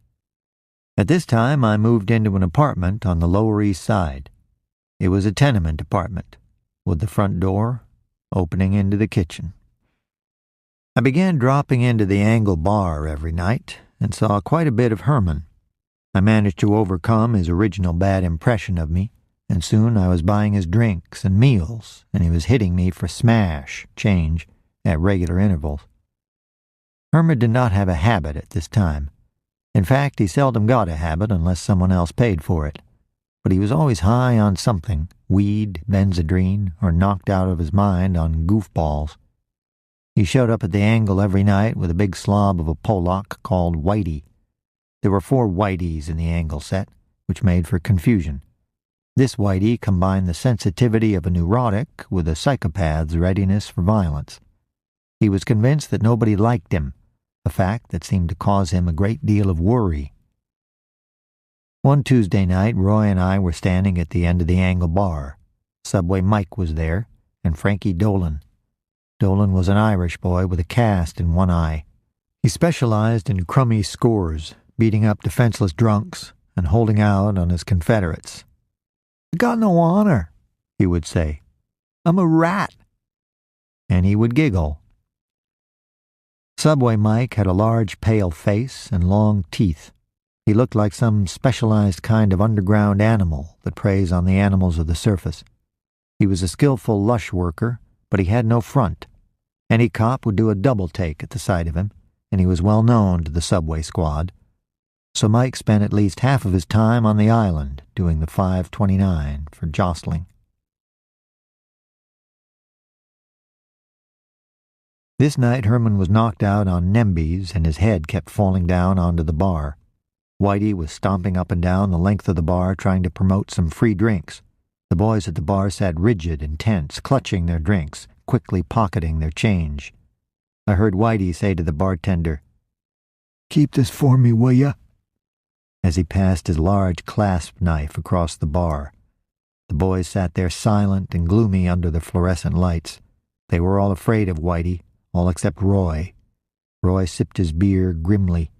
At this time, I moved into an apartment on the Lower East Side. It was a tenement apartment, with the front door opening into the kitchen. I began dropping into the Angle Bar every night and saw quite a bit of Herman. I managed to overcome his original bad impression of me, and soon I was buying his drinks and meals, and he was hitting me for smash change at regular intervals. Herman did not have a habit at this time. In fact, he seldom got a habit unless someone else paid for it. But he was always high on something, weed, benzodrine, or knocked out of his mind on goofballs. He showed up at the Angle every night with a big slob of a Polak called Whitey. There were 4 Whiteys in the Angle set, which made for confusion. This Whitey combined the sensitivity of a neurotic with a psychopath's readiness for violence. He was convinced that nobody liked him, a fact that seemed to cause him a great deal of worry. One Tuesday night, Roy and I were standing at the end of the Angle Bar. Subway Mike was there, and Frankie Dolan. Dolan was an Irish boy with a cast in one eye. He specialized in crummy scores, beating up defenseless drunks and holding out on his Confederates. "I got no honor," he would say. "I'm a rat." And he would giggle. Subway Mike had a large pale face and long teeth. He looked like some specialized kind of underground animal that preys on the animals of the surface. He was a skillful lush worker, but he had no front. Any cop would do a double take at the sight of him, and he was well known to the subway squad. So Mike spent at least half of his time on the island doing the 529 for jostling. This night Herman was knocked out on Nembe's and his head kept falling down onto the bar. Whitey was stomping up and down the length of the bar trying to promote some free drinks. The boys at the bar sat rigid and tense, clutching their drinks, quickly pocketing their change. I heard Whitey say to the bartender, "Keep this for me, will ya?" as he passed his large clasp knife across the bar. The boys sat there silent and gloomy under the fluorescent lights. They were all afraid of Whitey, all except Roy. Roy sipped his beer grimly.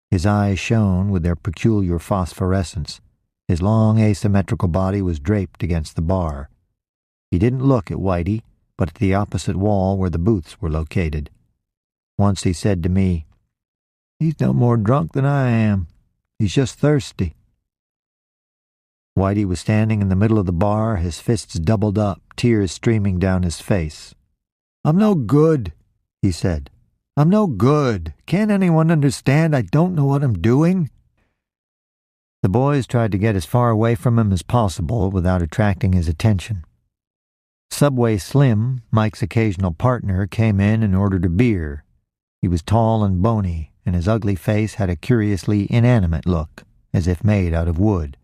His eyes shone with their peculiar phosphorescence. His long asymmetrical body was draped against the bar. He didn't look at Whitey, but at the opposite wall where the booths were located. Once he said to me, "He's no more drunk than I am. He's just thirsty." Whitey was standing in the middle of the bar, his fists doubled up, tears streaming down his face. "I'm no good," he said. I'm no good. Can't anyone understand I don't know what I'm doing?" The boys tried to get as far away from him as possible without attracting his attention. Subway Slim, Mike's occasional partner, came in and ordered a beer. He was tall and bony, and his ugly face had a curiously inanimate look, as if made out of wood.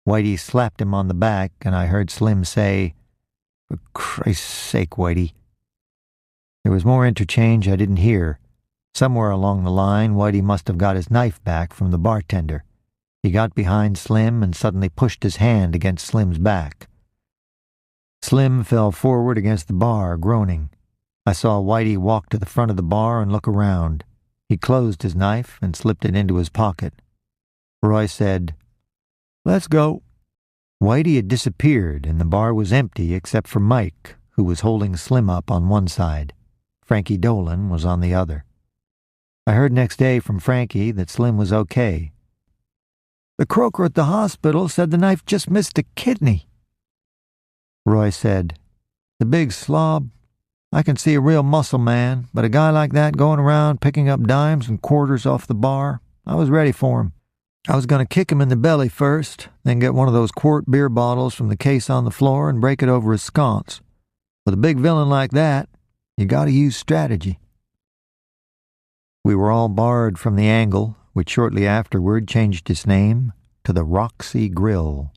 Whitey slapped him on the back, and I heard Slim say, "For Christ's sake, Whitey." There was more interchange I didn't hear. Somewhere along the line, Whitey must have got his knife back from the bartender. He got behind Slim and suddenly pushed his hand against Slim's back. Slim fell forward against the bar, groaning. I saw Whitey walk to the front of the bar and look around. He closed his knife and slipped it into his pocket. Roy said, "Let's go." Whitey had disappeared, and the bar was empty except for Mike, who was holding Slim up on one side. Frankie Dolan was on the other. I heard next day from Frankie that Slim was okay. "The croaker at the hospital said the knife just missed a kidney." Roy said, "The big slob. I can see a real muscle man, but a guy like that going around picking up dimes and quarters off the bar, I was ready for him. I was going to kick him in the belly first, then get one of those quart beer bottles from the case on the floor and break it over his sconce. With a big villain like that, you got to use strategy." We were all barred from the Angle, which shortly afterward changed its name to the Roxy Grill.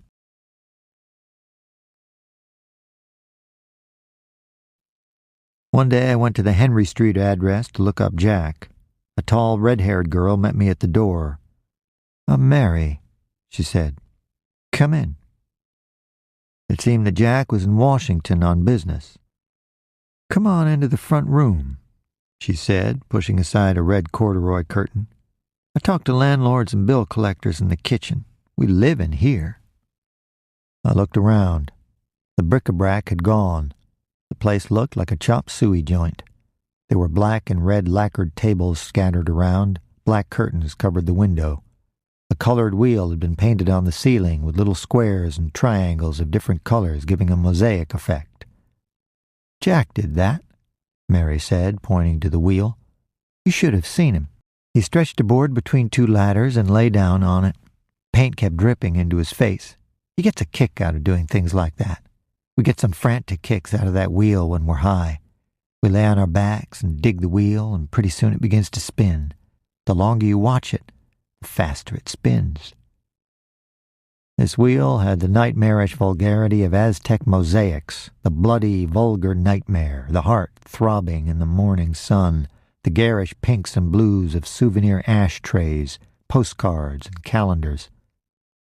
One day I went to the Henry Street address to look up Jack. A tall, red-haired girl met me at the door. "I'm Mary," she said. "Come in." It seemed that Jack was in Washington on business. "Come on into the front room," she said, pushing aside a red corduroy curtain. "I talk to landlords and bill collectors in the kitchen. We live in here." I looked around. The bric-a-brac had gone. The place looked like a chop suey joint. There were black and red lacquered tables scattered around. Black curtains covered the window. A colored wheel had been painted on the ceiling with little squares and triangles of different colors giving a mosaic effect. "Jack did that," Mary said, pointing to the wheel. "You should have seen him. He stretched a board between two ladders and lay down on it. Paint kept dripping into his face. He gets a kick out of doing things like that. We get some frantic kicks out of that wheel when we're high. We lay on our backs and dig the wheel, and pretty soon it begins to spin. The longer you watch it, the faster it spins." This wheel had the nightmarish vulgarity of Aztec mosaics, the bloody, vulgar nightmare, the heart throbbing in the morning sun, the garish pinks and blues of souvenir ashtrays, postcards, and calendars.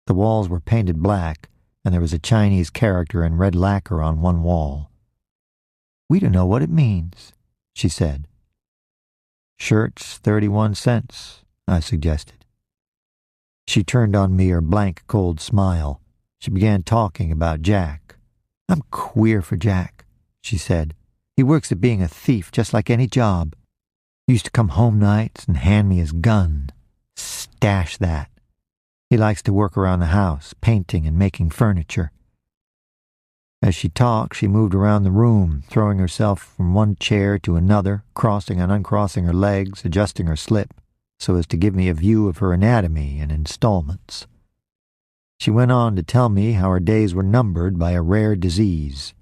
The walls were painted black, and there was a Chinese character in red lacquer on one wall. "We don't know what it means," she said. "Shirts 31 cents, I suggested. She turned on me her blank, cold smile. She began talking about Jack. "I'm queer for Jack," she said. "He works at being a thief just like any job. He used to come home nights and hand me his gun. Stash that. He likes to work around the house, painting and making furniture." As she talked, she moved around the room, throwing herself from one chair to another, crossing and uncrossing her legs, adjusting her slip, so as to give me a view of her anatomy in installments. She went on to tell me how her days were numbered by a rare disease.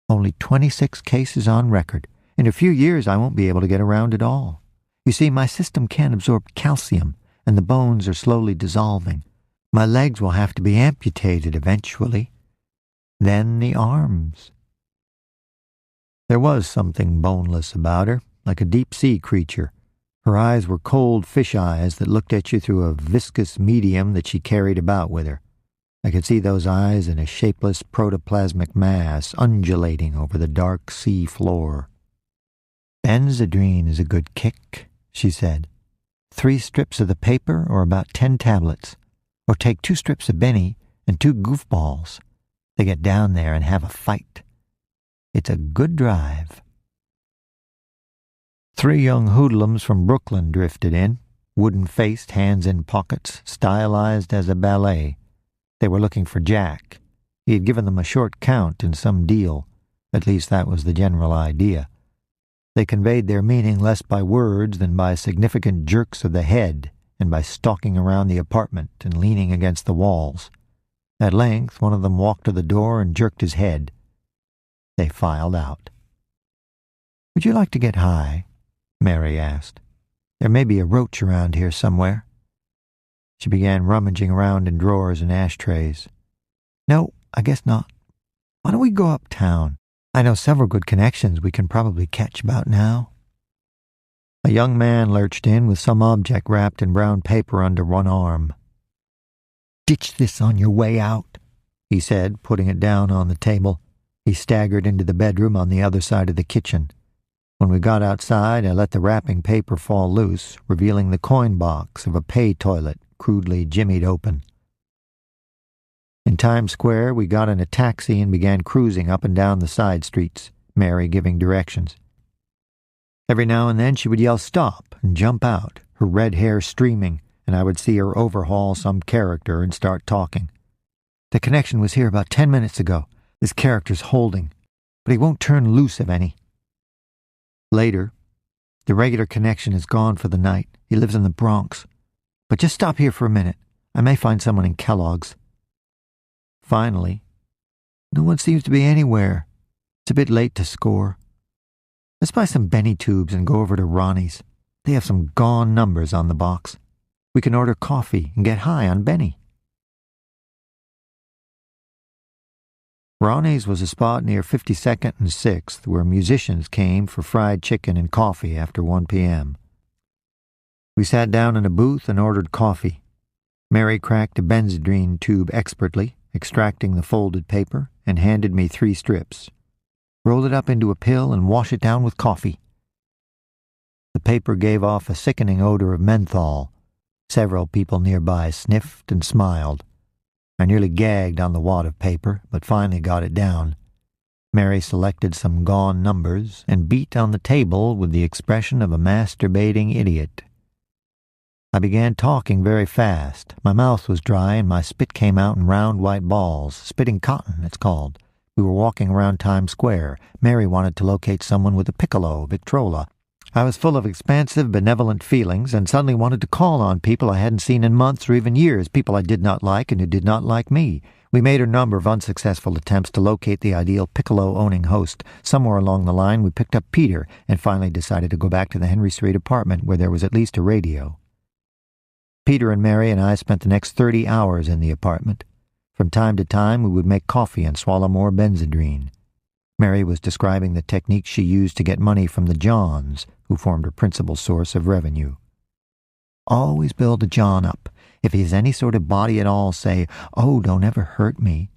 "Only 26 cases on record. In a few years I won't be able to get around at all. You see, my system can't absorb calcium, and the bones are slowly dissolving. My legs will have to be amputated eventually. Then the arms." There was something boneless about her, like a deep-sea creature. Her eyes were cold fish eyes that looked at you through a viscous medium that she carried about with her. I could see those eyes in a shapeless protoplasmic mass undulating over the dark sea floor. "Benzedrine is a good kick," she said. 3 strips of the paper or about 10 tablets. Or take 2 strips of Benny and 2 goofballs. They get down there and have a fight. It's a good drive." 3 young hoodlums from Brooklyn drifted in, wooden-faced, hands in pockets, stylized as a ballet. They were looking for Jack. He had given them a short count in some deal. At least that was the general idea. They conveyed their meaning less by words than by significant jerks of the head and by stalking around the apartment and leaning against the walls. At length, one of them walked to the door and jerked his head. They filed out. "Would you like to get high?" Mary asked. "There may be a roach around here somewhere." She began rummaging around in drawers and ashtrays. "No, I guess not. Why don't we go uptown? I know several good connections we can probably catch about now." A young man lurched in with some object wrapped in brown paper under one arm. "Ditch this on your way out," he said, putting it down on the table. He staggered into the bedroom on the other side of the kitchen. When we got outside, I let the wrapping paper fall loose, revealing the coin box of a pay toilet crudely jimmied open. In Times Square, we got in a taxi and began cruising up and down the side streets, Mary giving directions. Every now and then she would yell stop and jump out, her red hair streaming, and I would see her overhaul some character and start talking. "The connection was here about 10 minutes ago. This character's holding, but he won't turn loose of any." Later, "The regular connection is gone for the night. He lives in the Bronx. But just stop here for a minute. I may find someone in Kellogg's." Finally, "No one seems to be anywhere. It's a bit late to score. Let's buy some Benny tubes and go over to Ronnie's. They have some gone numbers on the box. We can order coffee and get high on Benny." Ronnie's was a spot near 52nd and 6th where musicians came for fried chicken and coffee after 1 p.m. We sat down in a booth and ordered coffee. Mary cracked a benzodrine tube expertly, extracting the folded paper, and handed me 3 strips. "Roll it up into a pill and wash it down with coffee." The paper gave off a sickening odor of menthol. Several people nearby sniffed and smiled. I nearly gagged on the wad of paper, but finally got it down. Mary selected some gone numbers and beat on the table with the expression of a masturbating idiot. I began talking very fast. My mouth was dry and my spit came out in round white balls. Spitting cotton, it's called. We were walking around Times Square. Mary wanted to locate someone with a piccolo, Victrola. I was full of expansive, benevolent feelings and suddenly wanted to call on people I hadn't seen in months or even years, people I did not like and who did not like me. We made a number of unsuccessful attempts to locate the ideal piccolo-owning host. Somewhere along the line, we picked up Peter and finally decided to go back to the Henry Street apartment where there was at least a radio. Peter and Mary and I spent the next 30 hours in the apartment. From time to time, we would make coffee and swallow more benzodrine. Mary was describing the technique she used to get money from the Johns, who formed her principal source of revenue. "Always build a John up. If he has any sort of body at all, say, 'Oh, don't ever hurt me.'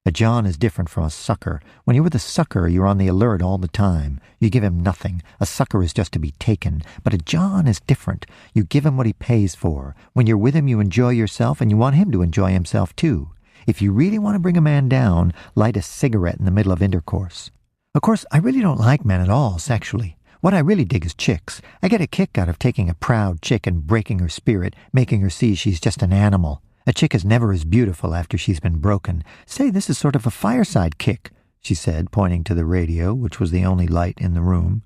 A John is different from a sucker. When you're with a sucker, you're on the alert all the time. You give him nothing. A sucker is just to be taken. But a John is different. You give him what he pays for. When you're with him, you enjoy yourself, and you want him to enjoy himself, too. If you really want to bring a man down, light a cigarette in the middle of intercourse. Of course, I really don't like men at all, sexually. What I really dig is chicks. I get a kick out of taking a proud chick and breaking her spirit, making her see she's just an animal. A chick is never as beautiful after she's been broken. Say, this is sort of a fireside kick," she said, pointing to the radio, which was the only light in the room.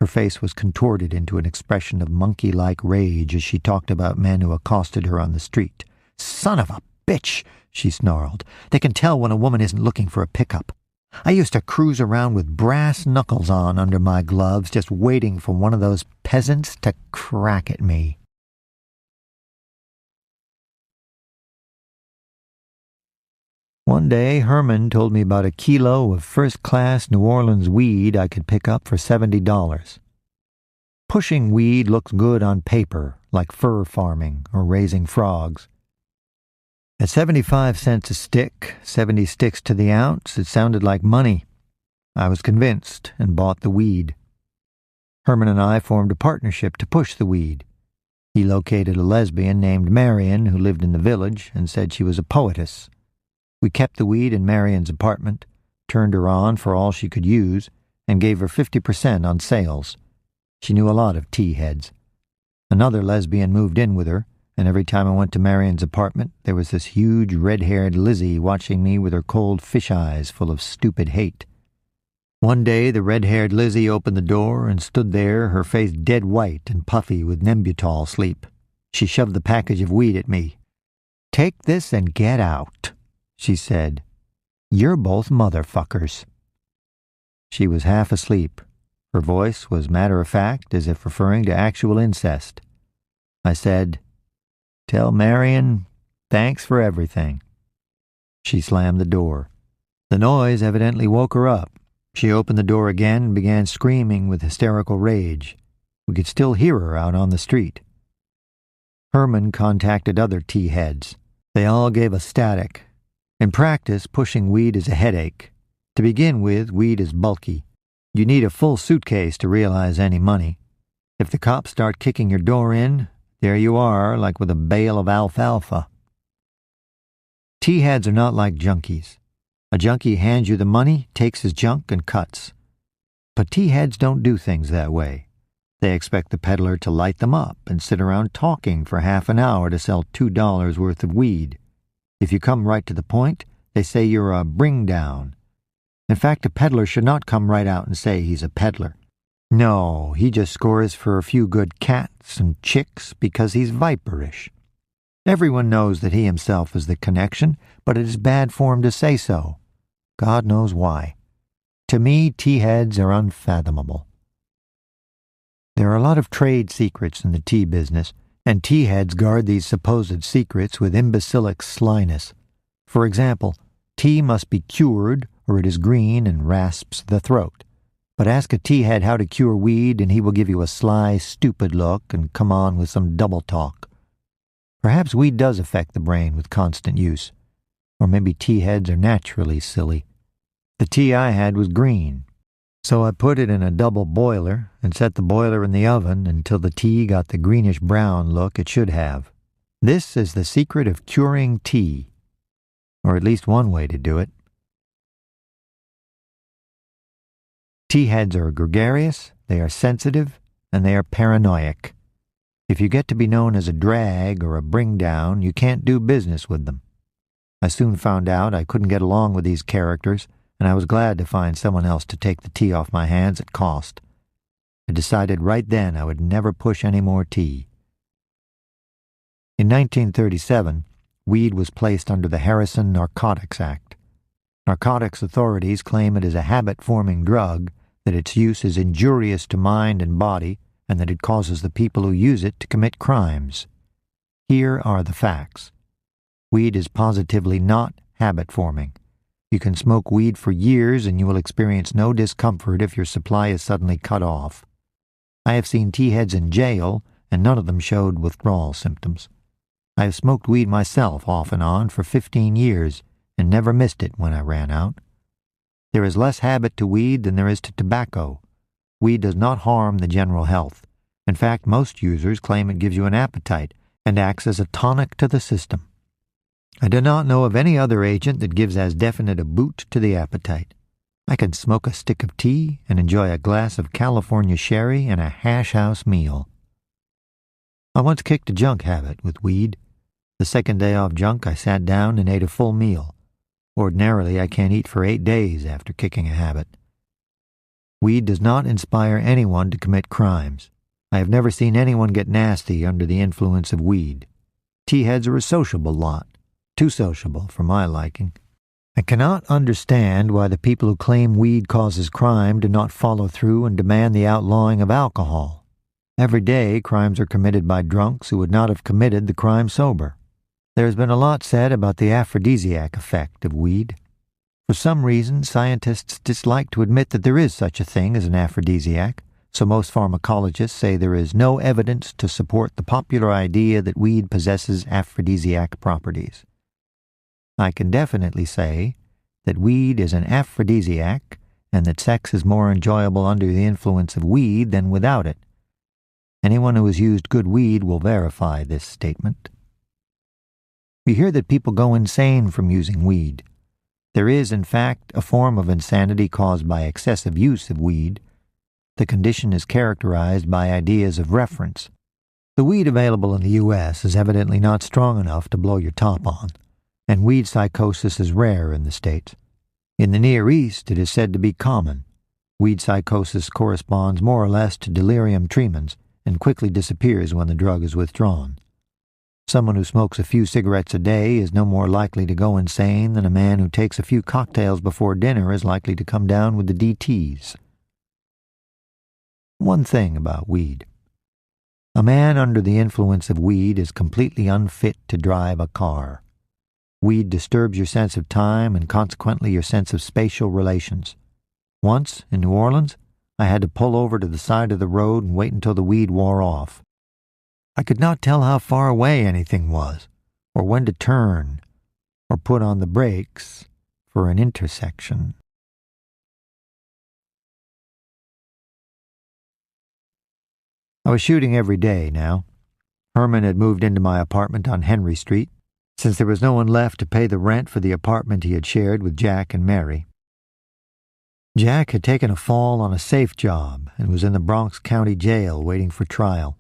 Her face was contorted into an expression of monkey-like rage as she talked about men who accosted her on the street. "Son of a bitch," she snarled. "They can tell when a woman isn't looking for a pickup. I used to cruise around with brass knuckles on under my gloves, just waiting for one of those peasants to crack at me." One day, Herman told me about a kilo of first-class New Orleans weed I could pick up for $70. Pushing weed looks good on paper, like fur farming or raising frogs. At 75 cents a stick, 70 sticks to the ounce, it sounded like money. I was convinced and bought the weed. Herman and I formed a partnership to push the weed. He located a lesbian named Marion who lived in the village and said she was a poetess. We kept the weed in Marion's apartment, turned her on for all she could use, and gave her 50% on sales. She knew a lot of tea heads. Another lesbian moved in with her, and every time I went to Marion's apartment, there was this huge red-haired Lizzie watching me with her cold fish eyes full of stupid hate. One day the red-haired Lizzie opened the door and stood there, her face dead white and puffy with Nembutal sleep. She shoved the package of weed at me. "Take this and get out," she said. "You're both motherfuckers." She was half asleep. Her voice was matter-of-fact, as if referring to actual incest. I said, "Tell Marion, thanks for everything." She slammed the door. The noise evidently woke her up. She opened the door again and began screaming with hysterical rage. We could still hear her out on the street. Herman contacted other T-heads. They all gave us static. In practice, pushing weed is a headache. To begin with, weed is bulky. You need a full suitcase to realize any money. If the cops start kicking your door in, there you are, like with a bale of alfalfa. T-heads are not like junkies. A junkie hands you the money, takes his junk, and cuts. But T-heads don't do things that way. They expect the peddler to light them up and sit around talking for half an hour to sell $2 worth of weed. If you come right to the point, they say you're a bring-down. In fact, a peddler should not come right out and say he's a peddler. No, he just scores for a few good cats and chicks because he's viperish. Everyone knows that he himself is the connection, but it is bad form to say so. God knows why. To me, T-heads are unfathomable. There are a lot of trade secrets in the tea business, and T-heads guard these supposed secrets with imbecilic slyness. For example, tea must be cured, or it is green and rasps the throat. But ask a T-head how to cure weed, and he will give you a sly, stupid look and come on with some double talk. Perhaps weed does affect the brain with constant use. Or maybe T-heads are naturally silly. The tea I had was green, so I put it in a double boiler and set the boiler in the oven until the tea got the greenish-brown look it should have. This is the secret of curing tea, or at least one way to do it. T-heads are gregarious, they are sensitive, and they are paranoid. If you get to be known as a drag or a bring-down, you can't do business with them. I soon found out I couldn't get along with these characters, and I was glad to find someone else to take the tea off my hands at cost. I decided right then I would never push any more tea. In 1937, weed was placed under the Harrison Narcotics Act. Narcotics authorities claim it is a habit-forming drug, that its use is injurious to mind and body, and that it causes the people who use it to commit crimes. Here are the facts. Weed is positively not habit-forming. You can smoke weed for years and you will experience no discomfort if your supply is suddenly cut off. I have seen T-heads in jail, and none of them showed withdrawal symptoms. I have smoked weed myself off and on for 15 years and never missed it when I ran out. There is less habit to weed than there is to tobacco. Weed does not harm the general health. In fact, most users claim it gives you an appetite and acts as a tonic to the system. I do not know of any other agent that gives as definite a boot to the appetite. I can smoke a stick of tea and enjoy a glass of California sherry and a hash house meal. I once kicked a junk habit with weed. The second day off junk, I sat down and ate a full meal. Ordinarily, I can't eat for 8 days after kicking a habit. Weed does not inspire anyone to commit crimes. I have never seen anyone get nasty under the influence of weed. T-heads are a sociable lot. Too sociable for my liking. I cannot understand why the people who claim weed causes crime do not follow through and demand the outlawing of alcohol. Every day, crimes are committed by drunks who would not have committed the crime sober. There has been a lot said about the aphrodisiac effect of weed. For some reason, scientists dislike to admit that there is such a thing as an aphrodisiac, so most pharmacologists say there is no evidence to support the popular idea that weed possesses aphrodisiac properties. I can definitely say that weed is an aphrodisiac and that sex is more enjoyable under the influence of weed than without it. Anyone who has used good weed will verify this statement. We hear that people go insane from using weed. There is, in fact, a form of insanity caused by excessive use of weed. The condition is characterized by ideas of reference. The weed available in the U.S. is evidently not strong enough to blow your top on, and weed psychosis is rare in the States. In the Near East, it is said to be common. Weed psychosis corresponds more or less to delirium tremens and quickly disappears when the drug is withdrawn. Someone who smokes a few cigarettes a day is no more likely to go insane than a man who takes a few cocktails before dinner is likely to come down with the DTs. One thing about weed. A man under the influence of weed is completely unfit to drive a car. Weed disturbs your sense of time and consequently your sense of spatial relations. Once, in New Orleans, I had to pull over to the side of the road and wait until the weed wore off. I could not tell how far away anything was, or when to turn, or put on the brakes for an intersection. I was shooting every day now. Herman had moved into my apartment on Henry Street, since there was no one left to pay the rent for the apartment he had shared with Jack and Mary. Jack had taken a fall on a safe job and was in the Bronx County Jail waiting for trial.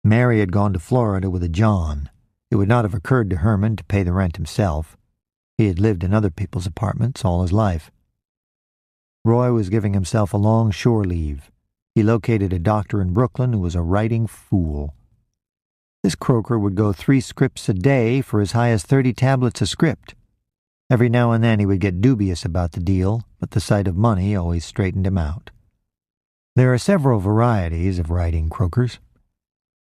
Mary had gone to Florida with a John. It would not have occurred to Herman to pay the rent himself. He had lived in other people's apartments all his life. Roy was giving himself a long shore leave. He located a doctor in Brooklyn who was a writing fool. This croaker would go 3 scripts a day for as high as 30 tablets a script. Every now and then he would get dubious about the deal, but the sight of money always straightened him out. There are several varieties of writing croakers.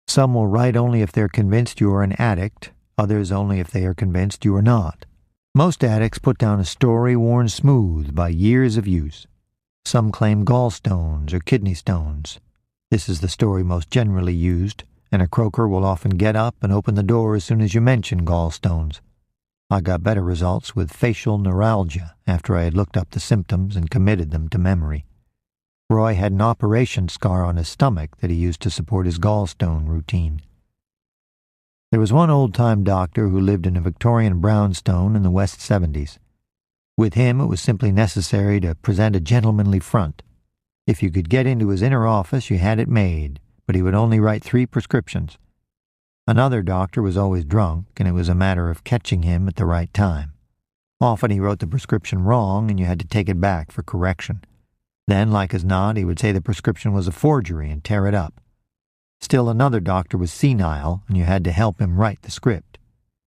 Some will write only if they're convinced you are an addict, others only if they are convinced you are not. Most addicts put down a story worn smooth by years of use. Some claim gallstones or kidney stones. This is the story most generally used, and a croaker will often get up and open the door as soon as you mention gallstones. I got better results with facial neuralgia after I had looked up the symptoms and committed them to memory. Roy had an operation scar on his stomach that he used to support his gallstone routine. There was one old-time doctor who lived in a Victorian brownstone in the West 70s. With him, it was simply necessary to present a gentlemanly front. If you could get into his inner office, you had it made, but he would only write 3 prescriptions. Another doctor was always drunk, and it was a matter of catching him at the right time. Often he wrote the prescription wrong, and you had to take it back for correction. Then, like as not, he would say the prescription was a forgery and tear it up. Still another doctor was senile, and you had to help him write the script.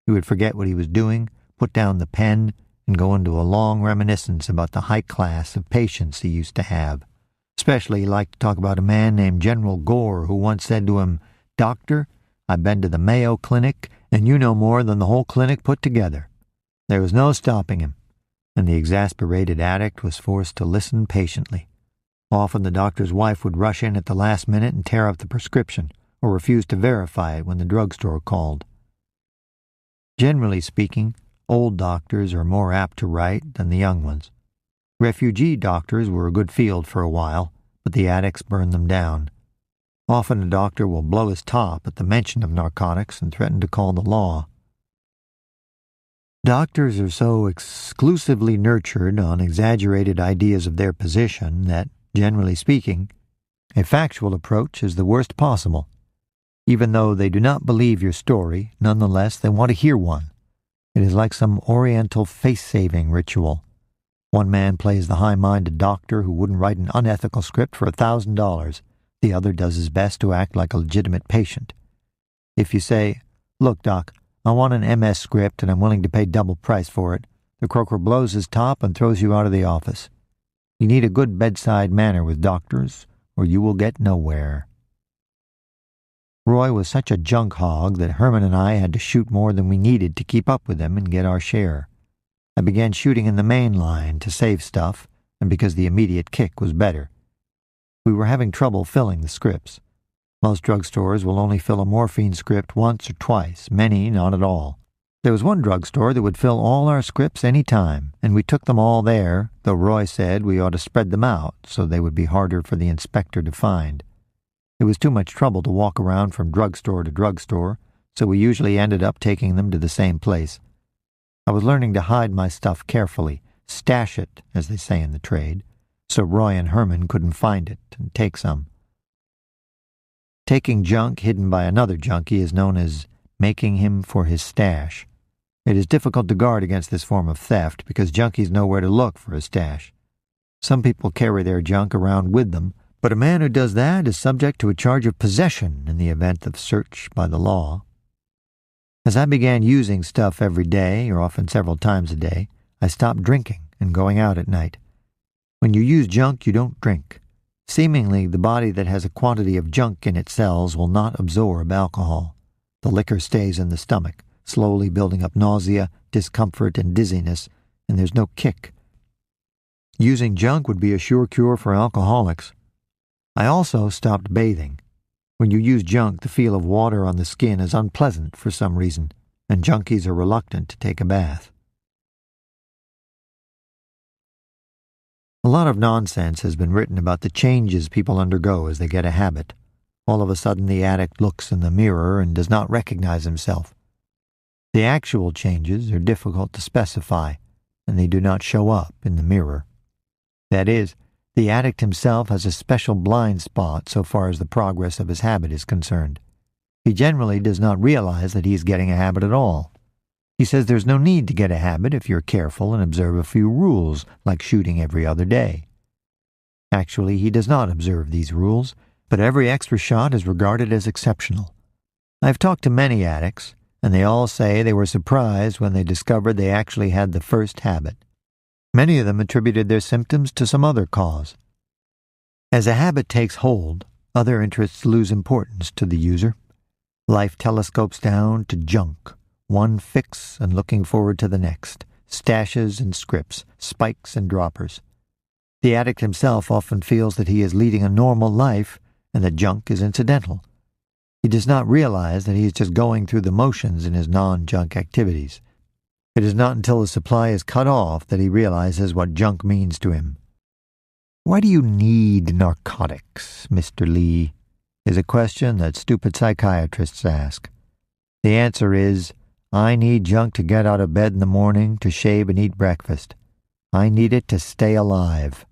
He would forget what he was doing, put down the pen, and go into a long reminiscence about the high class of patients he used to have. Especially he liked to talk about a man named General Gore who once said to him, "Doctor, I've been to the Mayo Clinic, and you know more than the whole clinic put together." There was no stopping him, and the exasperated addict was forced to listen patiently. Often the doctor's wife would rush in at the last minute and tear up the prescription, or refuse to verify it when the drugstore called. Generally speaking, old doctors are more apt to write than the young ones. Refugee doctors were a good field for a while, but the addicts burned them down. Often a doctor will blow his top at the mention of narcotics and threaten to call the law. Doctors are so exclusively nurtured on exaggerated ideas of their position that, generally speaking, a factual approach is the worst possible. Even though they do not believe your story, nonetheless they want to hear one. It is like some oriental face-saving ritual. One man plays the high-minded doctor who wouldn't write an unethical script for $1,000. The other does his best to act like a legitimate patient. If you say, "Look, Doc, I want an MS script and I'm willing to pay double price for it," the croaker blows his top and throws you out of the office. You need a good bedside manner with doctors, or you will get nowhere. Roy was such a junk hog that Herman and I had to shoot more than we needed to keep up with him and get our share. I began shooting in the main line to save stuff, and because the immediate kick was better. We were having trouble filling the scripts. Most drugstores will only fill a morphine script once or twice, many not at all. There was one drugstore that would fill all our scripts any time, and we took them all there, though Roy said we ought to spread them out so they would be harder for the inspector to find. It was too much trouble to walk around from drugstore to drugstore, so we usually ended up taking them to the same place. I was learning to hide my stuff carefully, stash it, as they say in the trade, so Roy and Herman couldn't find it and take some. Taking junk hidden by another junkie is known as making him for his stash. It is difficult to guard against this form of theft because junkies know where to look for a stash. Some people carry their junk around with them, but a man who does that is subject to a charge of possession in the event of search by the law. As I began using stuff every day, or often several times a day, I stopped drinking and going out at night. When you use junk, you don't drink. Seemingly, the body that has a quantity of junk in its cells will not absorb alcohol. The liquor stays in the stomach, slowly building up nausea, discomfort, and dizziness, and there's no kick. Using junk would be a sure cure for alcoholics. I also stopped bathing. When you use junk, the feel of water on the skin is unpleasant for some reason, and junkies are reluctant to take a bath. A lot of nonsense has been written about the changes people undergo as they get a habit. All of a sudden the addict looks in the mirror and does not recognize himself. The actual changes are difficult to specify, and they do not show up in the mirror. That is, the addict himself has a special blind spot so far as the progress of his habit is concerned. He generally does not realize that he is getting a habit at all. He says there's no need to get a habit if you're careful and observe a few rules, like shooting every other day. Actually, he does not observe these rules, but every extra shot is regarded as exceptional. I've talked to many addicts, and they all say they were surprised when they discovered they actually had the first habit. Many of them attributed their symptoms to some other cause. As a habit takes hold, other interests lose importance to the user. Life telescopes down to junk, one fix and looking forward to the next, stashes and scripts, spikes and droppers. The addict himself often feels that he is leading a normal life and that junk is incidental. He does not realize that he is just going through the motions in his non-junk activities. It is not until the supply is cut off that he realizes what junk means to him. "Why do you need narcotics, Mr. Lee?" is a question that stupid psychiatrists ask. The answer is, I need junk to get out of bed in the morning, to shave and eat breakfast. I need it to stay alive.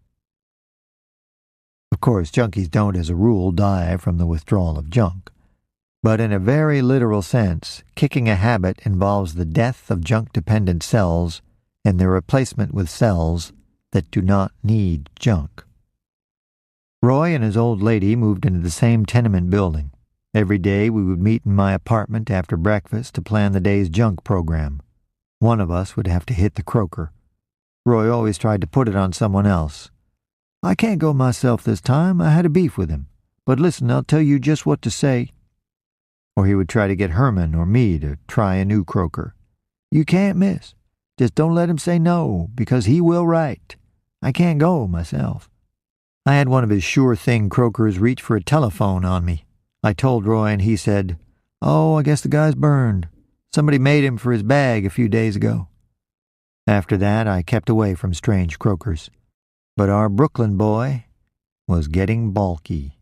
Of course, junkies don't, as a rule, die from the withdrawal of junk. But in a very literal sense, kicking a habit involves the death of junk-dependent cells and their replacement with cells that do not need junk. Roy and his old lady moved into the same tenement building. Every day we would meet in my apartment after breakfast to plan the day's junk program. One of us would have to hit the croaker. Roy always tried to put it on someone else. "I can't go myself this time. I had a beef with him. But listen, I'll tell you just what to say." Or he would try to get Herman or me to try a new croaker. "You can't miss. Just don't let him say no, because he will write. I can't go myself." I had one of his sure-thing croakers reach for a telephone on me. I told Roy, and he said, "Oh, I guess the guy's burned. Somebody made him for his bag a few days ago." After that, I kept away from strange croakers. But our Brooklyn boy was getting balky.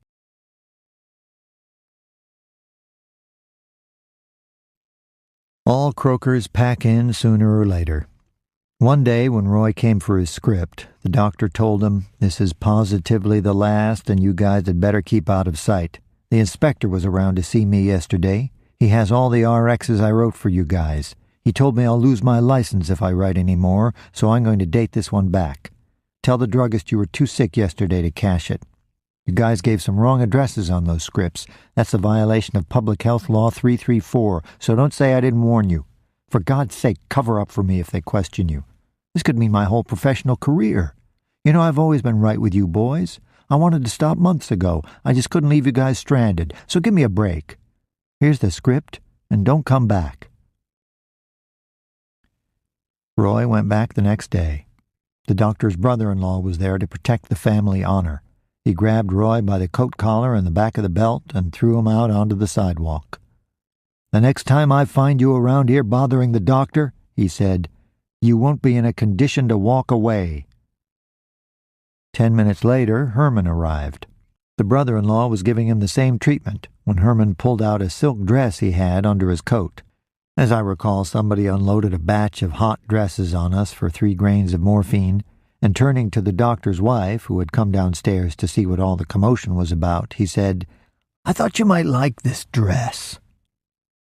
All croakers pack in sooner or later. One day when Roy came for his script, the doctor told him, "This is positively the last, and you guys had better keep out of sight. The inspector was around to see me yesterday. He has all the RXs I wrote for you guys. He told me I'll lose my license if I write any more, so I'm going to date this one back. Tell the druggist you were too sick yesterday to cash it. You guys gave some wrong addresses on those scripts. That's a violation of Public Health Law 334, so don't say I didn't warn you. For God's sake, cover up for me if they question you. This could mean my whole professional career. You know, I've always been right with you boys. I wanted to stop months ago. I just couldn't leave you guys stranded, so give me a break. Here's the script, and don't come back." Roy went back the next day. The doctor's brother-in-law was there to protect the family honor. He grabbed Roy by the coat collar and the back of the belt and threw him out onto the sidewalk. "The next time I find you around here bothering the doctor," he said, "you won't be in a condition to walk away." 10 minutes later, Herman arrived. The brother-in-law was giving him the same treatment when Herman pulled out a silk dress he had under his coat. As I recall, somebody unloaded a batch of hot dresses on us for 3 grains of morphine, and turning to the doctor's wife, who had come downstairs to see what all the commotion was about, he said, "I thought you might like this dress."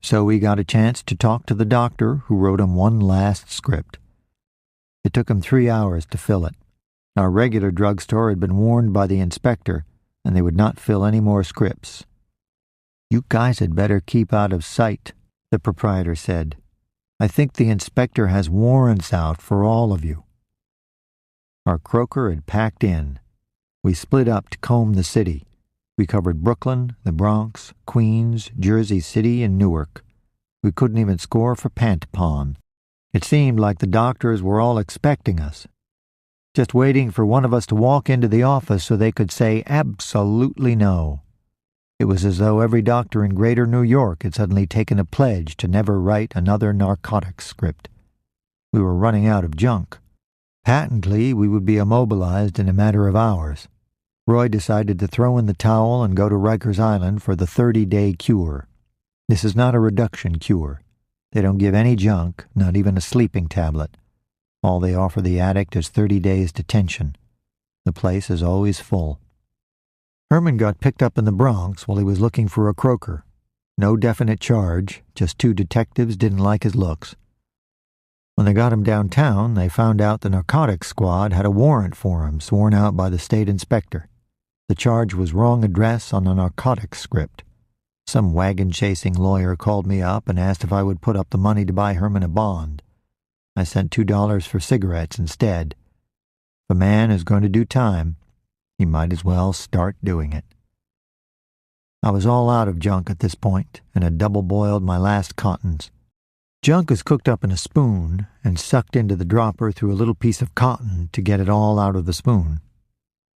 So we got a chance to talk to the doctor, who wrote him one last script. It took him 3 hours to fill it. Our regular drugstore had been warned by the inspector, and they would not fill any more scripts. "You guys had better keep out of sight," the proprietor said. "I think the inspector has warrants out for all of you." Our croaker had packed in. We split up to comb the city. We covered Brooklyn, the Bronx, Queens, Jersey City, and Newark. We couldn't even score for Pantapon. It seemed like the doctors were all expecting us, just waiting for one of us to walk into the office so they could say absolutely no. It was as though every doctor in greater New York had suddenly taken a pledge to never write another narcotics script. We were running out of junk. Patently, we would be immobilized in a matter of hours. Roy decided to throw in the towel and go to Rikers Island for the 30-day cure. This is not a reduction cure. They don't give any junk, not even a sleeping tablet. All they offer the addict is 30 days detention. The place is always full. Herman got picked up in the Bronx while he was looking for a croaker. No definite charge, just 2 detectives didn't like his looks. When they got him downtown, they found out the narcotics squad had a warrant for him sworn out by the state inspector. The charge was wrong address on a narcotics script. Some wagon-chasing lawyer called me up and asked if I would put up the money to buy Herman a bond. I sent $2 for cigarettes instead. If a man is going to do time, he might as well start doing it. I was all out of junk at this point and had double-boiled my last cottons. Junk is cooked up in a spoon and sucked into the dropper through a little piece of cotton to get it all out of the spoon.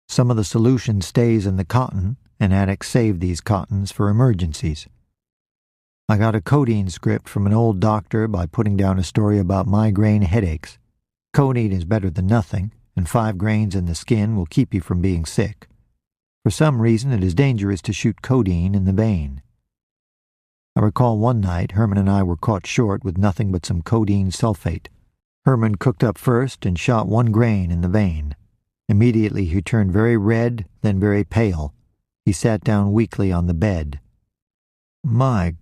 Some of the solution stays in the cotton, and addicts save these cottons for emergencies. I got a codeine script from an old doctor by putting down a story about migraine headaches. Codeine is better than nothing, and 5 grains in the skin will keep you from being sick. For some reason, it is dangerous to shoot codeine in the vein. I recall one night Herman and I were caught short with nothing but some codeine sulfate. Herman cooked up first and shot 1 grain in the vein. Immediately he turned very red, then very pale. He sat down weakly on the bed. "My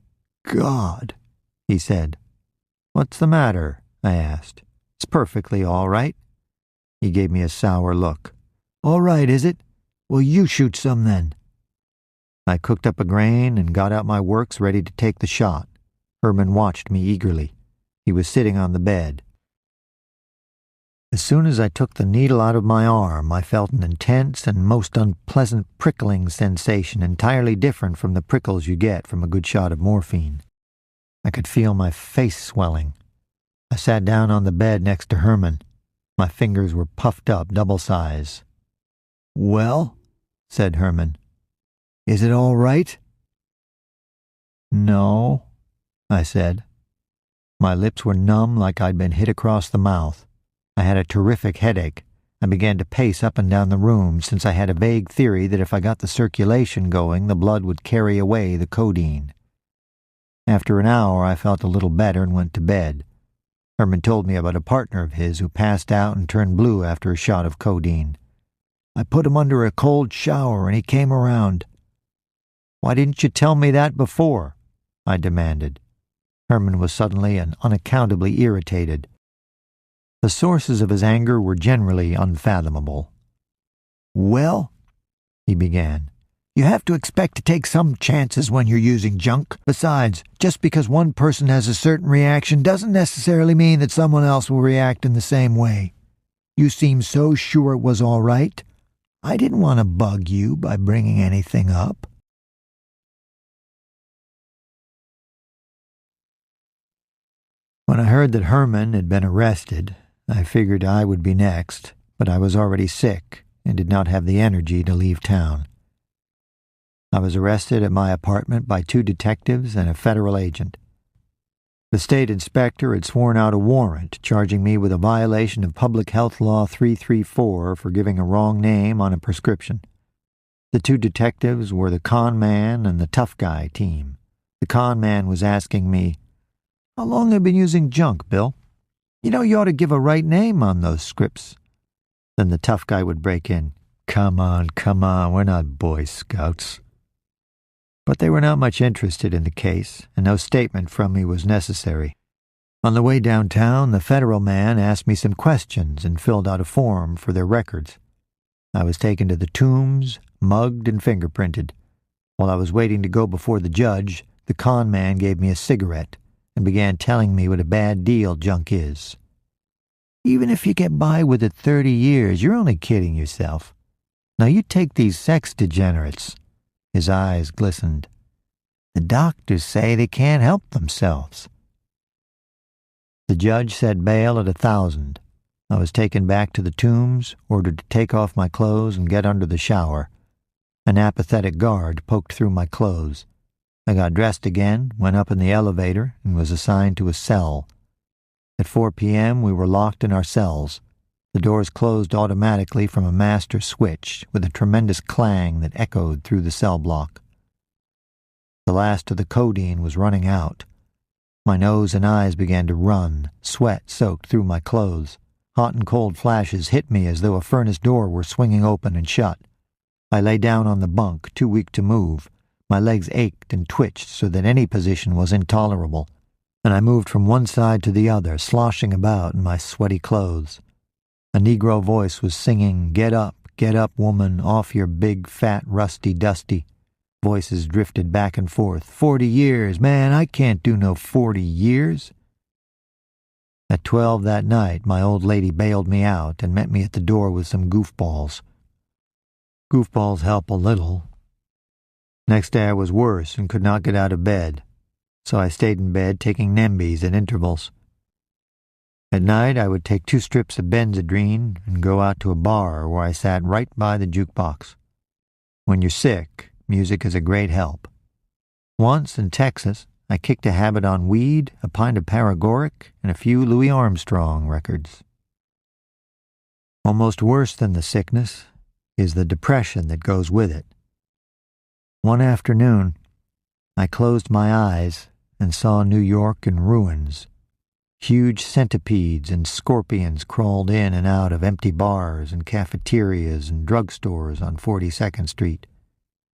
God," he said. "What's the matter?" I asked. "It's perfectly all right." He gave me a sour look. "All right, is it? Well, you shoot some then." I cooked up a grain and got out my works ready to take the shot. Herman watched me eagerly. He was sitting on the bed. As soon as I took the needle out of my arm, I felt an intense and most unpleasant prickling sensation entirely different from the prickles you get from a good shot of morphine. I could feel my face swelling. I sat down on the bed next to Herman. My fingers were puffed up double size. "Well," said Herman, "is it all right?" "No," I said. My lips were numb like I'd been hit across the mouth. I had a terrific headache. I began to pace up and down the room since I had a vague theory that if I got the circulation going, the blood would carry away the codeine. After an hour, I felt a little better and went to bed. Herman told me about a partner of his who passed out and turned blue after a shot of codeine. "I put him under a cold shower and he came around." "Why didn't you tell me that before?" I demanded. Herman was suddenly and unaccountably irritated. The sources of his anger were generally unfathomable. "Well," he began, "you have to expect to take some chances when you're using junk. Besides, just because one person has a certain reaction doesn't necessarily mean that someone else will react in the same way. You seem so sure it was all right. I didn't want to bug you by bringing anything up." When I heard that Herman had been arrested, I figured I would be next, but I was already sick and did not have the energy to leave town. I was arrested at my apartment by 2 detectives and a federal agent. The state inspector had sworn out a warrant charging me with a violation of Public Health Law 334 for giving a wrong name on a prescription. The 2 detectives were the con man and the tough guy team. The con man was asking me, "How long have you been using junk, Bill? You know you ought to give a right name on those scripts." Then the tough guy would break in, Come on, we're not Boy Scouts." But they were not much interested in the case, and no statement from me was necessary. On the way downtown, the federal man asked me some questions and filled out a form for their records. I was taken to the tombs, mugged and fingerprinted. While I was waiting to go before the judge, the con man gave me a cigarette and began telling me what a bad deal junk is. Even if you get by with it 30 years, you're only kidding yourself. Now you take these sex degenerates. His eyes glistened. The doctors say they can't help themselves. The judge set bail at 1,000. I was taken back to the tombs, ordered to take off my clothes and get under the shower. An apathetic guard poked through my clothes. I got dressed again, went up in the elevator, and was assigned to a cell. At 4 p.m., we were locked in our cells. The doors closed automatically from a master switch with a tremendous clang that echoed through the cell block. The last of the codeine was running out. My nose and eyes began to run, sweat soaked through my clothes. Hot and cold flashes hit me as though a furnace door were swinging open and shut. I lay down on the bunk, too weak to move. My legs ached and twitched so that any position was intolerable, and I moved from one side to the other, sloshing about in my sweaty clothes. A Negro voice was singing, get up, woman, off your big, fat, rusty, dusty." Voices drifted back and forth. 40 years, man, I can't do no 40 years. At 12 that night, my old lady bailed me out and met me at the door with some goofballs. Goofballs help a little. Next day I was worse and could not get out of bed, so I stayed in bed taking Nembies at intervals. At night I would take 2 strips of Benzedrine and go out to a bar where I sat right by the jukebox. When you're sick, music is a great help. Once in Texas, I kicked a habit on weed, a pint of paregoric, and a few Louis Armstrong records. Almost worse than the sickness is the depression that goes with it. One afternoon, I closed my eyes and saw New York in ruins. Huge centipedes and scorpions crawled in and out of empty bars and cafeterias and drugstores on 42nd Street.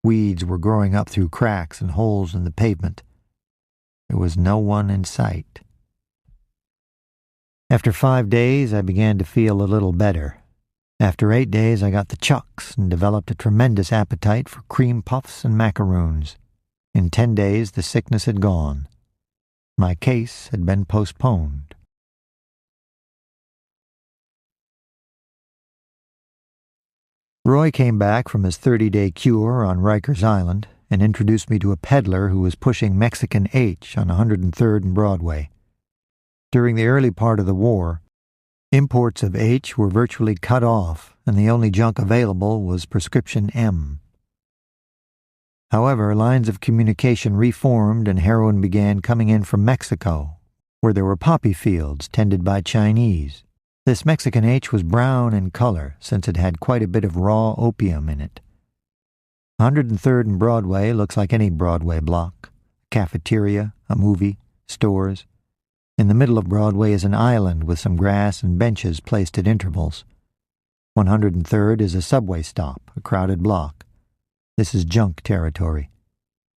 Weeds were growing up through cracks and holes in the pavement. There was no one in sight. After 5 days, I began to feel a little better. After 8 days, I got the chucks and developed a tremendous appetite for cream puffs and macaroons. In 10 days, the sickness had gone. My case had been postponed. Roy came back from his 30-day cure on Rikers Island and introduced me to a peddler who was pushing Mexican H on 103rd and Broadway. During the early part of the war, imports of H were virtually cut off, and the only junk available was prescription M. However, lines of communication reformed and heroin began coming in from Mexico, where there were poppy fields tended by Chinese. This Mexican H was brown in color, since it had quite a bit of raw opium in it. 103rd and Broadway looks like any Broadway block. A cafeteria, a movie, stores. In the middle of Broadway is an island with some grass and benches placed at intervals. 103rd is a subway stop, a crowded block. This is junk territory.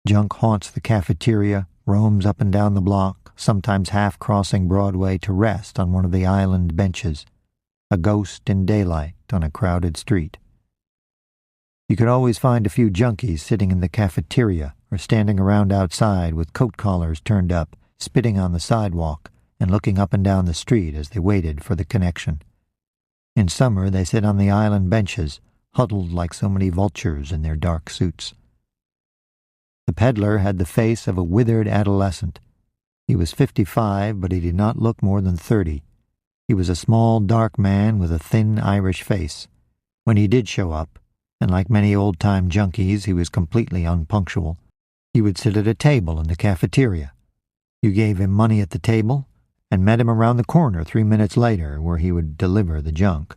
Junk haunts the cafeteria, roams up and down the block, sometimes half-crossing Broadway to rest on one of the island benches, a ghost in daylight on a crowded street. You could always find a few junkies sitting in the cafeteria or standing around outside with coat collars turned up, spitting on the sidewalk and looking up and down the street as they waited for the connection. In summer, they sit on the island benches, huddled like so many vultures in their dark suits. The peddler had the face of a withered adolescent. He was 55, but he did not look more than 30. He was a small, dark man with a thin Irish face. When he did show up, and like many old-time junkies, he was completely unpunctual, he would sit at a table in the cafeteria. You gave him money at the table, and met him around the corner 3 minutes later, where he would deliver the junk.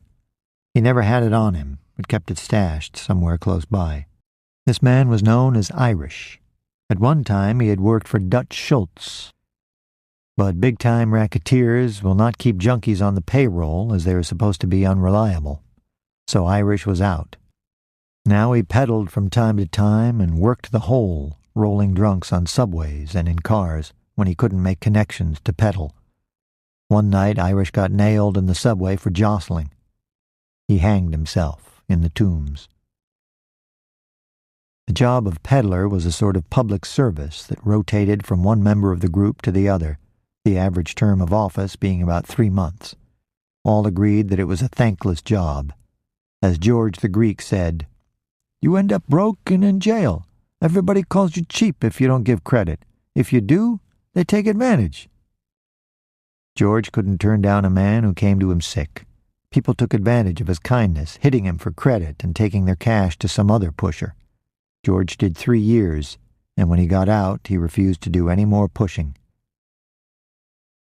He never had it on him, but kept it stashed somewhere close by. This man was known as Irish. At one time he had worked for Dutch Schultz. But big-time racketeers will not keep junkies on the payroll, as they are supposed to be unreliable. So Irish was out. Now he peddled from time to time and worked the hole, rolling drunks on subways and in cars when he couldn't make connections to peddle. One night Irish got nailed in the subway for jostling. He hanged himself in the tombs. The job of peddler was a sort of public service that rotated from one member of the group to the other, the average term of office being about 3 months. All agreed that it was a thankless job. As George the Greek said, "You end up broke and in jail. Everybody calls you cheap if you don't give credit. If you do, they take advantage." George couldn't turn down a man who came to him sick. People took advantage of his kindness, hitting him for credit and taking their cash to some other pusher. George did 3 years, and when he got out, he refused to do any more pushing.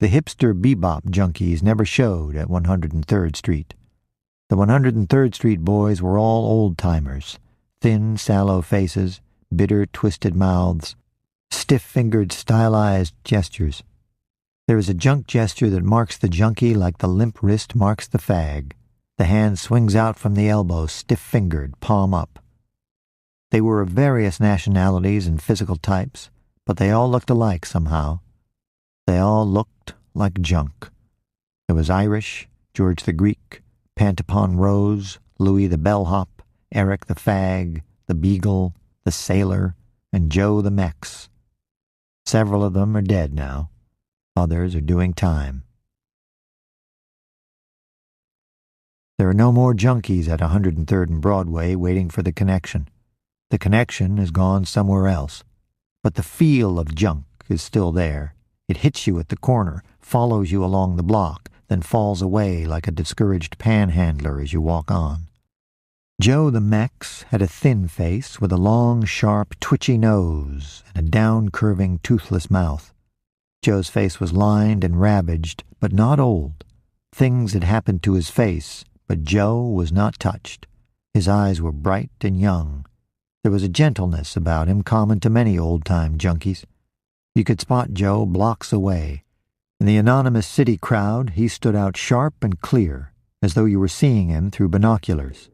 The hipster bebop junkies never showed at 103rd Street. The 103rd Street boys were all old-timers, thin, sallow faces, bitter, twisted mouths, stiff-fingered, stylized gestures. There is a junk gesture that marks the junkie like the limp wrist marks the fag. The hand swings out from the elbow, stiff-fingered, palm up. They were of various nationalities and physical types, but they all looked alike somehow. They all looked like junk. There was Irish, George the Greek, Pantapon Rose, Louis the bellhop, Eric the fag, the beagle, the sailor, and Joe the Mex. Several of them are dead now. Others are doing time. There are no more junkies at 103rd and Broadway waiting for the connection. The connection has gone somewhere else. But the feel of junk is still there. It hits you at the corner, follows you along the block, then falls away like a discouraged panhandler as you walk on. Joe the Mex had a thin face with a long, sharp, twitchy nose and a down-curving, toothless mouth. Joe's face was lined and ravaged, but not old. Things had happened to his face, but Joe was not touched. His eyes were bright and young. There was a gentleness about him common to many old-time junkies. You could spot Joe blocks away. In the anonymous city crowd, he stood out sharp and clear, as though you were seeing him through binoculars.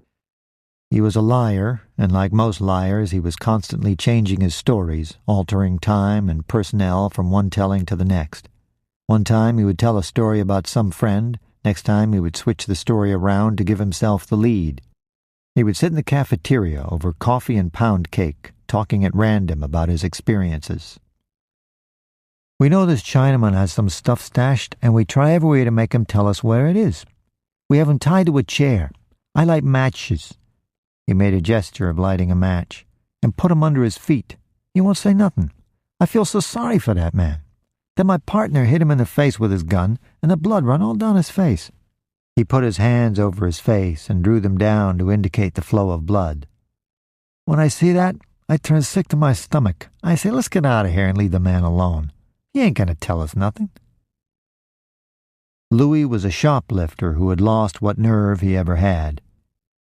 He was a liar, and like most liars, he was constantly changing his stories, altering time and personnel from one telling to the next. One time he would tell a story about some friend, next time he would switch the story around to give himself the lead. He would sit in the cafeteria over coffee and pound cake, talking at random about his experiences. "We know this Chinaman has some stuff stashed, and we try every way to make him tell us where it is. We have him tied to a chair. I light matches." He made a gesture of lighting a match, "and put him under his feet. He won't say nothing. I feel so sorry for that man. Then my partner hit him in the face with his gun, and the blood run all down his face." He put his hands over his face and drew them down to indicate the flow of blood. "When I see that, I turn sick to my stomach. I say, let's get out of here and leave the man alone. He ain't going to tell us nothing." Louis was a shoplifter who had lost what nerve he ever had.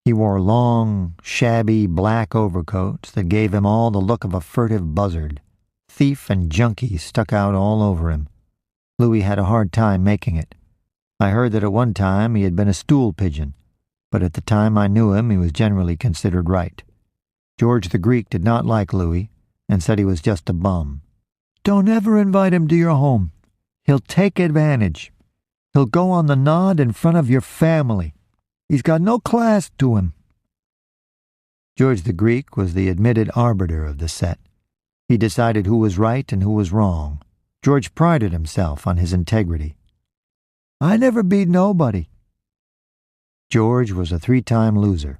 He wore long, shabby black overcoats that gave him all the look of a furtive buzzard. Thief and junkie stuck out all over him. Louis had a hard time making it. I heard that at one time he had been a stool pigeon, but at the time I knew him he was generally considered right. George the Greek did not like Louis and said he was just a bum. "Don't ever invite him to your home. He'll take advantage. He'll go on the nod in front of your family. He's got no class to him." George the Greek was the admitted arbiter of the set. He decided who was right and who was wrong. George prided himself on his integrity. "I never beat nobody." George was a 3-time loser.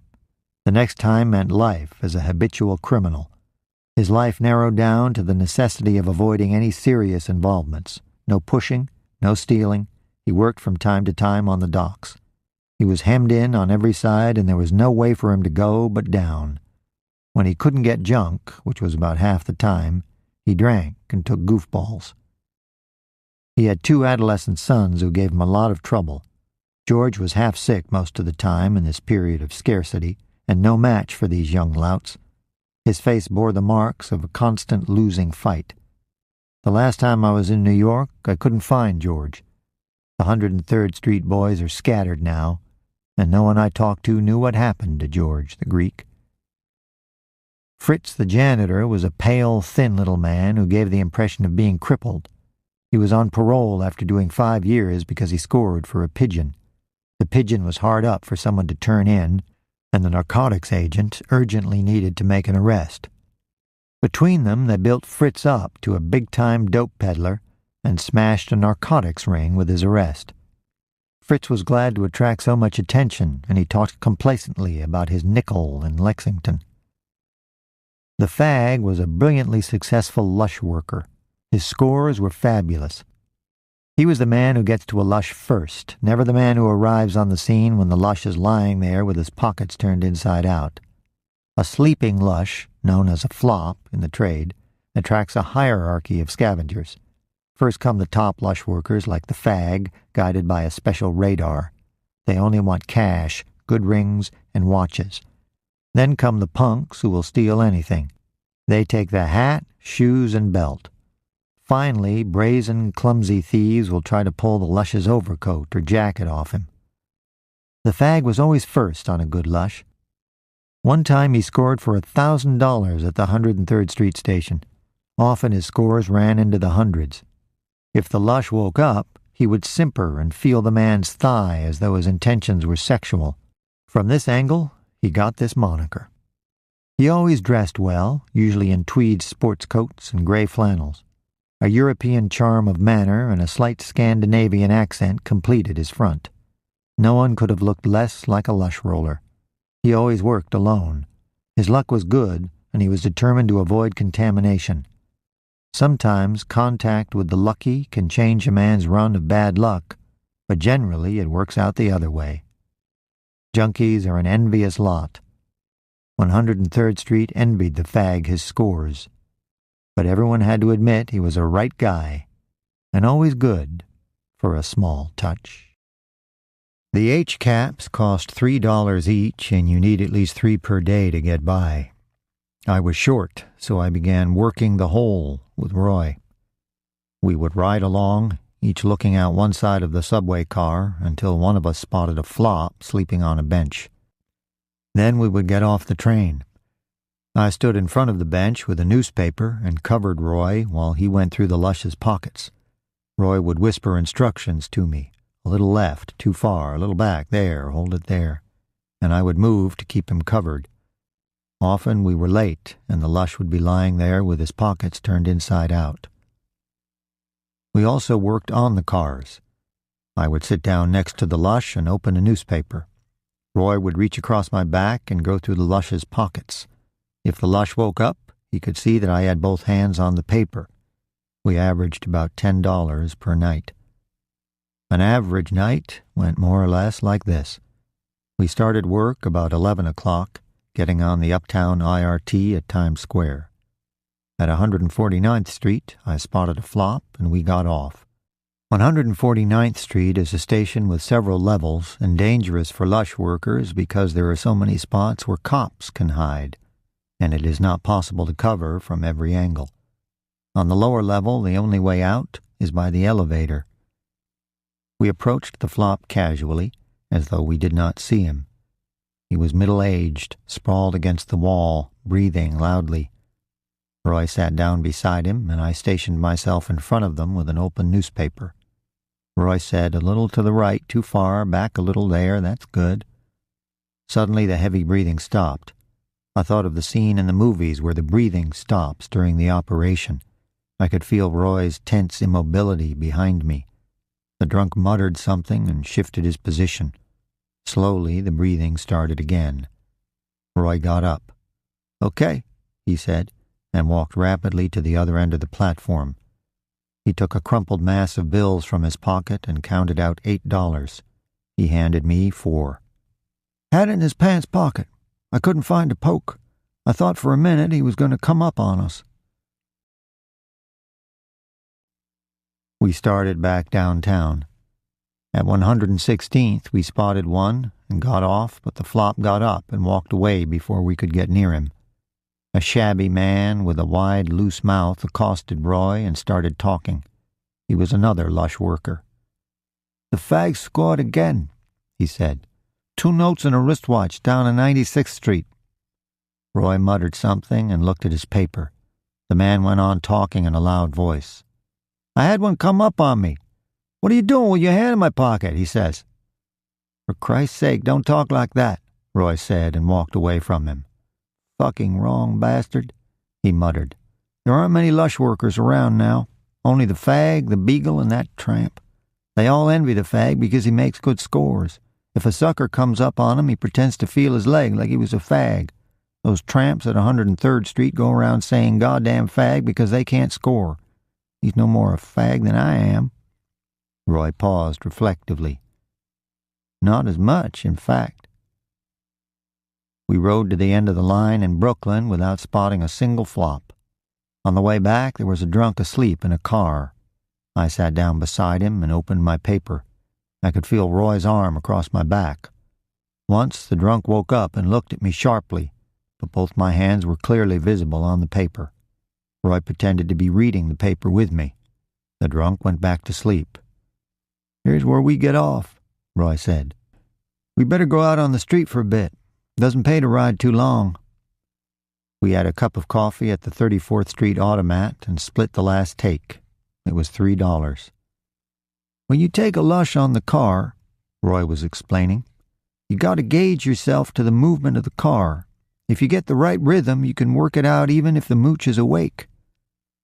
The next time meant life as a habitual criminal. His life narrowed down to the necessity of avoiding any serious involvements. No pushing, no stealing. He worked from time to time on the docks. He was hemmed in on every side, and there was no way for him to go but down. When he couldn't get junk, which was about half the time, he drank and took goofballs. He had 2 adolescent sons who gave him a lot of trouble. George was half sick most of the time in this period of scarcity, and no match for these young louts. His face bore the marks of a constant losing fight. The last time I was in New York, I couldn't find George. The 103rd Street boys are scattered now, and no one I talked to knew what happened to George the Greek. Fritz the janitor was a pale, thin little man who gave the impression of being crippled. He was on parole after doing 5 years because he scored for a pigeon. The pigeon was hard up for someone to turn in, and the narcotics agent urgently needed to make an arrest. Between them, they built Fritz up to a big-time dope peddler and smashed a narcotics ring with his arrest. Fritz was glad to attract so much attention, and he talked complacently about his nickel in Lexington. The fag was a brilliantly successful lush worker. His scores were fabulous. He was the man who gets to a lush first, never the man who arrives on the scene when the lush is lying there with his pockets turned inside out. A sleeping lush, known as a flop in the trade, attracts a hierarchy of scavengers. First come the top lush workers like the fag, guided by a special radar. They only want cash, good rings, and watches. Then come the punks who will steal anything. They take the hat, shoes, and belt. Finally, brazen, clumsy thieves will try to pull the lush's overcoat or jacket off him. The fag was always first on a good lush. One time he scored for $1,000 at the 103rd Street station. Often his scores ran into the hundreds. If the lush woke up, he would simper and feel the man's thigh as though his intentions were sexual. From this angle, he got this moniker. He always dressed well, usually in tweed sports coats and gray flannels. A European charm of manner and a slight Scandinavian accent completed his front. No one could have looked less like a lush roller. He always worked alone. His luck was good, and he was determined to avoid contamination. Sometimes contact with the lucky can change a man's run of bad luck, but generally it works out the other way. Junkies are an envious lot. 103rd Street envied the fag his scores, but everyone had to admit he was a right guy, and always good for a small touch. The H-caps cost $3 each, and you need at least 3 per day to get by. I was short, so I began working the hole with Roy. We would ride along, each looking out one side of the subway car until one of us spotted a flop sleeping on a bench. Then we would get off the train. I stood in front of the bench with a newspaper and covered Roy while he went through the lush's pockets. Roy would whisper instructions to me. A little left, too far, a little back, there, hold it there. And I would move to keep him covered. Often we were late, and the lush would be lying there with his pockets turned inside out. We also worked on the cars. I would sit down next to the lush and open a newspaper. Roy would reach across my back and go through the lush's pockets. If the lush woke up, he could see that I had both hands on the paper. We averaged about $10 per night. An average night went more or less like this. We started work about 11 o'clock, getting on the Uptown IRT at Times Square. At 149th Street, I spotted a flop, and we got off. 149th Street is a station with several levels and dangerous for lush workers because there are so many spots where cops can hide, and it is not possible to cover from every angle. On the lower level, the only way out is by the elevator. We approached the flop casually, as though we did not see him. He was middle-aged, sprawled against the wall, breathing loudly. Roy sat down beside him, and I stationed myself in front of them with an open newspaper. Roy said, "A little to the right, too far, back a little there, that's good." Suddenly the heavy breathing stopped. I thought of the scene in the movies where the breathing stops during the operation. I could feel Roy's tense immobility behind me. The drunk muttered something and shifted his position. Slowly, the breathing started again. Roy got up. "Okay," he said, and walked rapidly to the other end of the platform. He took a crumpled mass of bills from his pocket and counted out $8. He handed me 4. "Had it in his pants pocket. I couldn't find a poke. I thought for a minute he was going to come up on us." We started back downtown. At 116th, we spotted one and got off, but the flop got up and walked away before we could get near him. A shabby man with a wide, loose mouth accosted Roy and started talking. He was another lush worker. "The fag scored again," he said. "2 notes and a wristwatch down on 96th Street. Roy muttered something and looked at his paper. The man went on talking in a loud voice. "I had one come up on me. 'What are you doing with your hand in my pocket?' he says. 'For Christ's sake, don't talk like that. Roy said and walked away from him. "Fucking wrong bastard," he muttered. "There aren't many lush workers around now. Only the fag, the beagle, and that tramp. They all envy the fag because he makes good scores. If a sucker comes up on him, he pretends to feel his leg like he was a fag. Those tramps at 103rd Street go around saying goddamn fag because they can't score. He's no more a fag than I am." Roy paused reflectively. "Not as much, in fact." We rode to the end of the line in Brooklyn without spotting a single flop. On the way back, there was a drunk asleep in a car. I sat down beside him and opened my paper. I could feel Roy's arm across my back. Once, the drunk woke up and looked at me sharply, but both my hands were clearly visible on the paper. Roy pretended to be reading the paper with me. The drunk went back to sleep. "Here's where we get off," Roy said. "We better go out on the street for a bit. Doesn't pay to ride too long." We had a cup of coffee at the 34th Street Automat and split the last take. It was $3. "When you take a lush on the car," Roy was explaining, "you got to gauge yourself to the movement of the car. If you get the right rhythm, you can work it out even if the mooch is awake.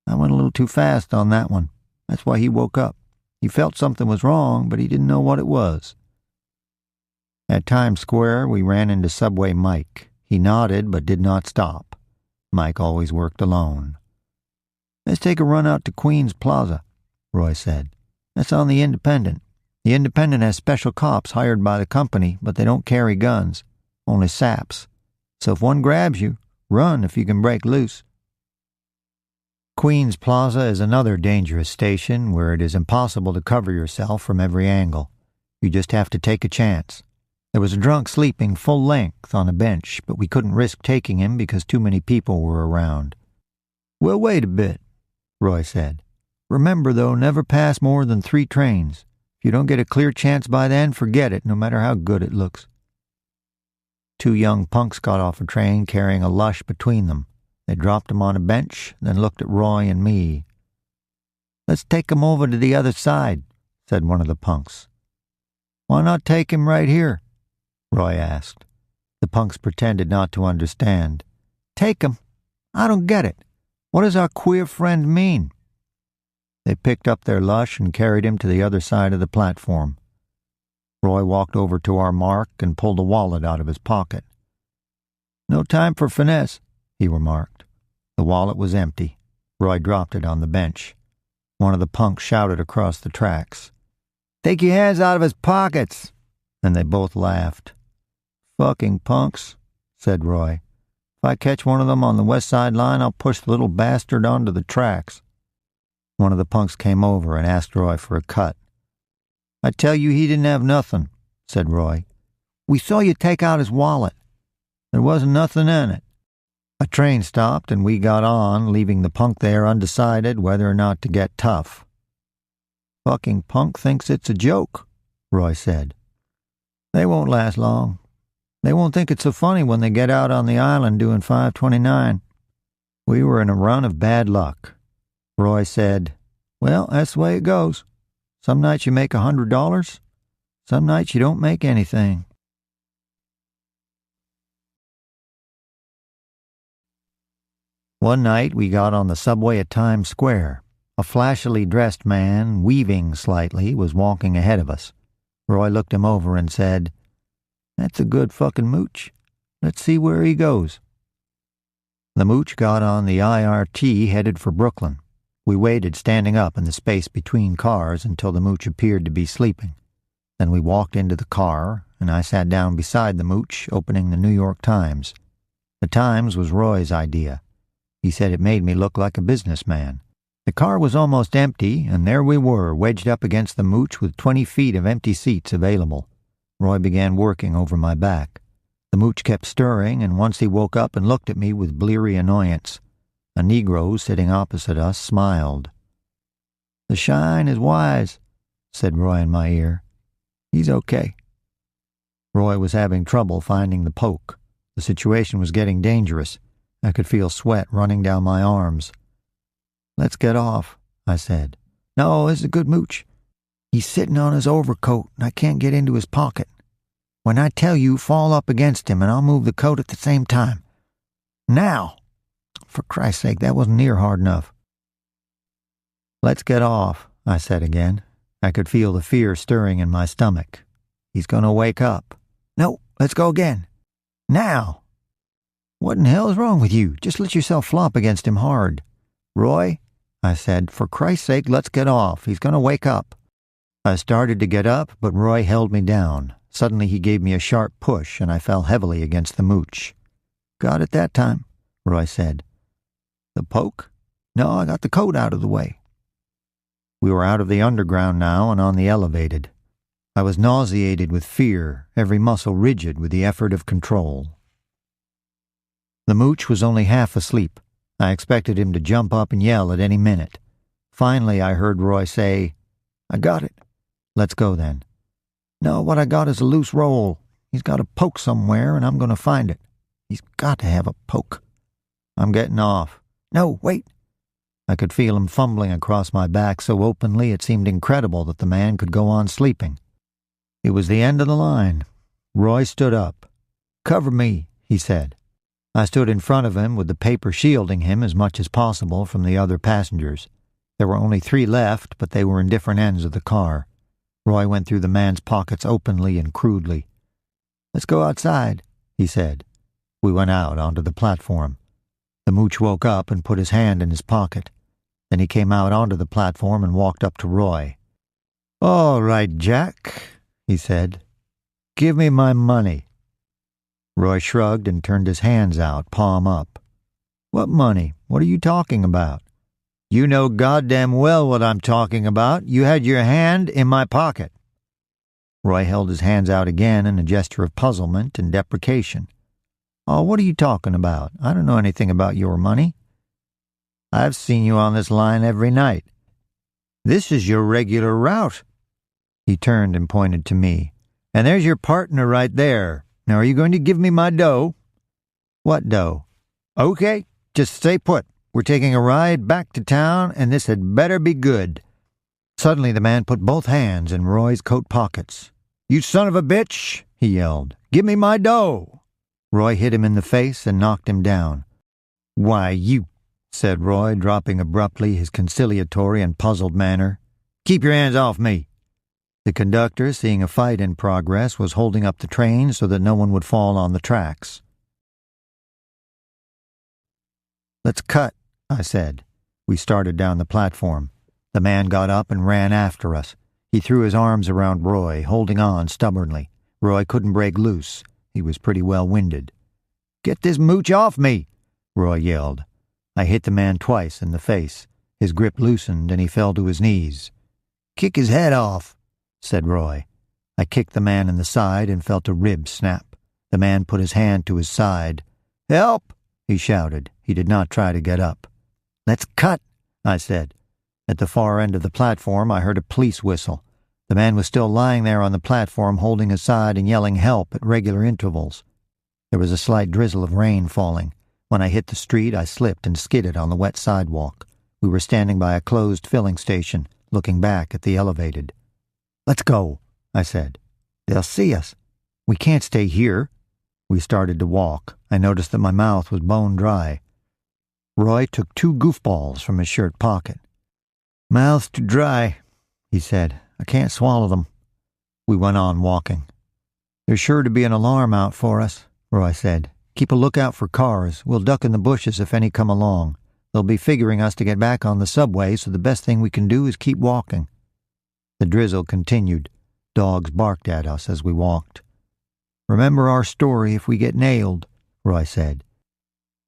I went a little too fast on that one. That's why he woke up. He felt something was wrong, but he didn't know what it was." At Times Square, we ran into Subway Mike. He nodded but did not stop. Mike always worked alone. "Let's take a run out to Queens Plaza," Roy said. "That's on the Independent. The Independent has special cops hired by the company, but they don't carry guns, only saps. So if one grabs you, run if you can break loose." Queens Plaza is another dangerous station where it is impossible to cover yourself from every angle. You just have to take a chance. There was a drunk sleeping full length on a bench, but we couldn't risk taking him because too many people were around. "We'll wait a bit," Roy said. "Remember, though, never pass more than 3 trains. If you don't get a clear chance by then, forget it, no matter how good it looks." 2 young punks got off a train carrying a lush between them. They dropped him on a bench, then looked at Roy and me. "Let's take him over to the other side," said one of the punks. "Why not take him right here?" Roy asked. The punks pretended not to understand. "Take him? I don't get it. What does our queer friend mean?" They picked up their lush and carried him to the other side of the platform. Roy walked over to our mark and pulled a wallet out of his pocket. "No time for finesse," he remarked. The wallet was empty. Roy dropped it on the bench. One of the punks shouted across the tracks, "Take your hands out of his pockets!" And they both laughed. "Fucking punks," said Roy. "If I catch one of them on the West Side line, I'll push the little bastard onto the tracks." One of the punks came over and asked Roy for a cut. "I tell you he didn't have nothing," said Roy. "We saw you take out his wallet. There wasn't nothing in it." A train stopped and we got on, leaving the punk there undecided whether or not to get tough. "Fucking punk thinks it's a joke," Roy said. "They won't last long. They won't think it's so funny when they get out on the island doing 529. We were in a run of bad luck. Roy said, "Well, that's the way it goes. Some nights you make $100. Some nights you don't make anything." One night we got on the subway at Times Square. A flashily dressed man, weaving slightly, was walking ahead of us. Roy looked him over and said, "That's a good fucking mooch. Let's see where he goes." The mooch got on the IRT headed for Brooklyn. We waited standing up in the space between cars until the mooch appeared to be sleeping. Then we walked into the car, and I sat down beside the mooch, opening the New York Times. The Times was Roy's idea. He said it made me look like a businessman. The car was almost empty, and there we were, wedged up against the mooch with 20 feet of empty seats available. Roy began working over my back. The mooch kept stirring, and once he woke up and looked at me with bleary annoyance. A Negro sitting opposite us smiled. "The shine is wise," said Roy in my ear. "He's okay." Roy was having trouble finding the poke. The situation was getting dangerous. I could feel sweat running down my arms. "Let's get off," I said. "No, this is a good mooch. He's sitting on his overcoat, and I can't get into his pocket." When I tell you, fall up against him and I'll move the coat at the same time. Now! For Christ's sake, that wasn't near hard enough. Let's get off, I said again. I could feel the fear stirring in my stomach. He's going to wake up. No, let's go again. Now! What in hell is wrong with you? Just let yourself flop against him hard. Roy, I said, for Christ's sake, let's get off. He's going to wake up. I started to get up, but Roy held me down. Suddenly he gave me a sharp push, and I fell heavily against the mooch. Got it that time, Roy said. The poke? No, I got the coat out of the way. We were out of the underground now and on the elevated. I was nauseated with fear, every muscle rigid with the effort of control. The mooch was only half asleep. I expected him to jump up and yell at any minute. Finally, I heard Roy say, I got it. Let's go then. No, what I got is a loose roll. He's got a poke somewhere, and I'm going to find it. He's got to have a poke. I'm getting off. No, wait. I could feel him fumbling across my back so openly it seemed incredible that the man could go on sleeping. It was the end of the line. Roy stood up. Cover me, he said. I stood in front of him with the paper shielding him as much as possible from the other passengers. There were only 3 left, but they were in different ends of the car. Roy went through the man's pockets openly and crudely. Let's go outside, he said. We went out onto the platform. The mooch woke up and put his hand in his pocket. Then he came out onto the platform and walked up to Roy. All right, Jack, he said. Give me my money. Roy shrugged and turned his hands out, palm up. What money? What are you talking about? You know goddamn well what I'm talking about. You had your hand in my pocket. Roy held his hands out again in a gesture of puzzlement and deprecation. Oh, what are you talking about? I don't know anything about your money. I've seen you on this line every night. This is your regular route. He turned and pointed to me. And there's your partner right there. Now are you going to give me my dough? What dough? Okay, just stay put. We're taking a ride back to town, and this had better be good. Suddenly the man put both hands in Roy's coat pockets. You son of a bitch, he yelled. Give me my dough. Roy hit him in the face and knocked him down. Why, you, said Roy, dropping abruptly his conciliatory and puzzled manner. Keep your hands off me. The conductor, seeing a fight in progress, was holding up the train so that no one would fall on the tracks. Let's cut, I said. We started down the platform. The man got up and ran after us. He threw his arms around Roy, holding on stubbornly. Roy couldn't break loose. He was pretty well winded. Get this mooch off me, Roy yelled. I hit the man twice in the face. His grip loosened and he fell to his knees. Kick his head off, said Roy. I kicked the man in the side and felt a rib snap. The man put his hand to his side. Help, he shouted. He did not try to get up. Let's cut, I said. At the far end of the platform, I heard a police whistle. The man was still lying there on the platform, holding his side and yelling help at regular intervals. There was a slight drizzle of rain falling. When I hit the street, I slipped and skidded on the wet sidewalk. We were standing by a closed filling station, looking back at the elevated. Let's go, I said. They'll see us. We can't stay here. We started to walk. I noticed that my mouth was bone dry. Roy took 2 goofballs from his shirt pocket. Mouth's too dry, he said. I can't swallow them. We went on walking. There's sure to be an alarm out for us, Roy said. Keep a lookout for cars. We'll duck in the bushes if any come along. They'll be figuring us to get back on the subway, so the best thing we can do is keep walking. The drizzle continued. Dogs barked at us as we walked. Remember our story if we get nailed, Roy said.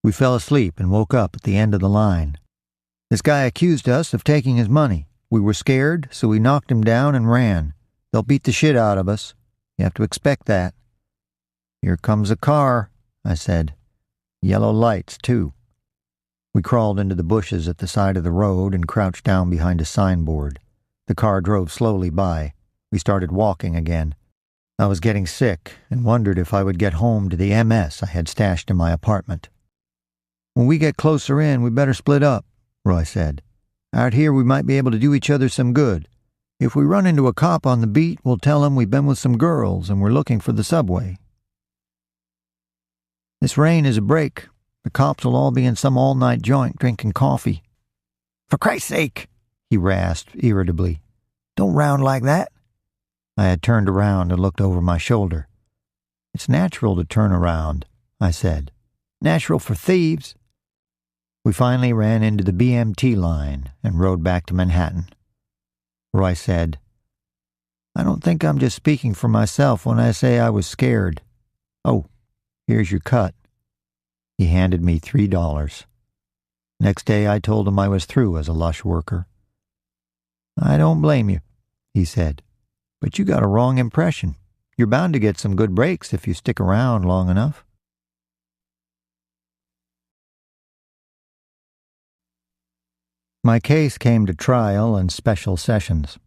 We fell asleep and woke up at the end of the line. This guy accused us of taking his money. We were scared, so we knocked him down and ran. They'll beat the shit out of us. You have to expect that. Here comes a car, I said. Yellow lights, too. We crawled into the bushes at the side of the road and crouched down behind a signboard. The car drove slowly by. We started walking again. I was getting sick and wondered if I would get home to the MS I had stashed in my apartment. When we get closer in, we better split up, Roy said. Out here we might be able to do each other some good. If we run into a cop on the beat, we'll tell him we've been with some girls and we're looking for the subway. This rain is a break. The cops will all be in some all-night joint drinking coffee. For Christ's sake, he rasped irritably. Don't round like that. I had turned around and looked over my shoulder. It's natural to turn around, I said. Natural for thieves. We finally ran into the BMT line and rode back to Manhattan. Roy said, I don't think I'm just speaking for myself when I say I was scared. Oh, here's your cut. He handed me $3. Next day I told him I was through as a lush worker. I don't blame you, he said, but you got a wrong impression. You're bound to get some good breaks if you stick around long enough. My case came to trial and special sessions.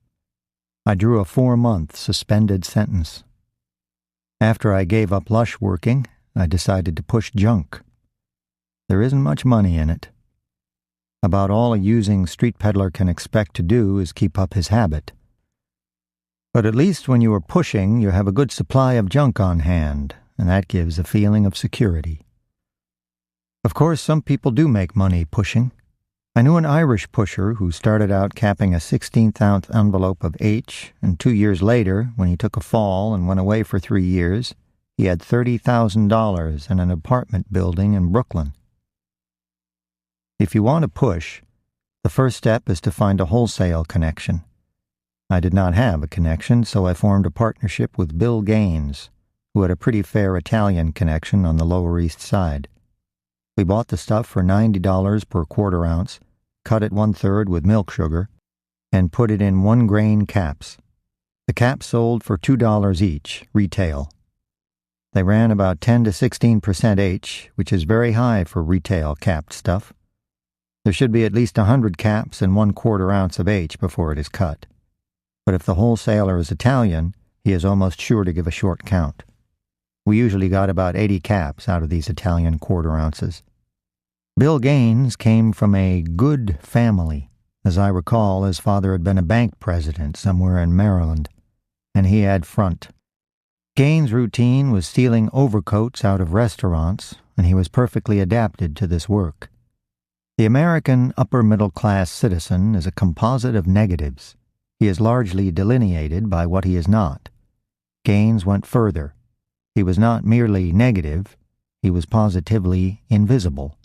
I drew a 4-month suspended sentence. After I gave up lush working, I decided to push junk. There isn't much money in it. About all a using street peddler can expect to do is keep up his habit. But at least when you are pushing, you have a good supply of junk on hand, and that gives a feeling of security. Of course, some people do make money pushing. I knew an Irish pusher who started out capping a 16th-ounce envelope of H, and 2 years later, when he took a fall and went away for 3 years, he had $30,000 in an apartment building in Brooklyn. If you want to push, the first step is to find a wholesale connection. I did not have a connection, so I formed a partnership with Bill Gaines, who had a pretty fair Italian connection on the Lower East Side. We bought the stuff for $90 per quarter ounce, cut it 1/3 with milk sugar, and put it in 1-grain caps. The caps sold for $2 each, retail. They ran about 10 to 16% H, which is very high for retail capped stuff. There should be at least 100 caps and 1/4 ounce of H before it is cut. But if the wholesaler is Italian, he is almost sure to give a short count. We usually got about 80 caps out of these Italian quarter ounces. Bill Gaines came from a good family. As I recall, his father had been a bank president somewhere in Maryland, and he had front. Gaines' routine was stealing overcoats out of restaurants, and he was perfectly adapted to this work. The American upper-middle-class citizen is a composite of negatives. He is largely delineated by what he is not. Gaines went further. He was not merely negative, he was positively invisible,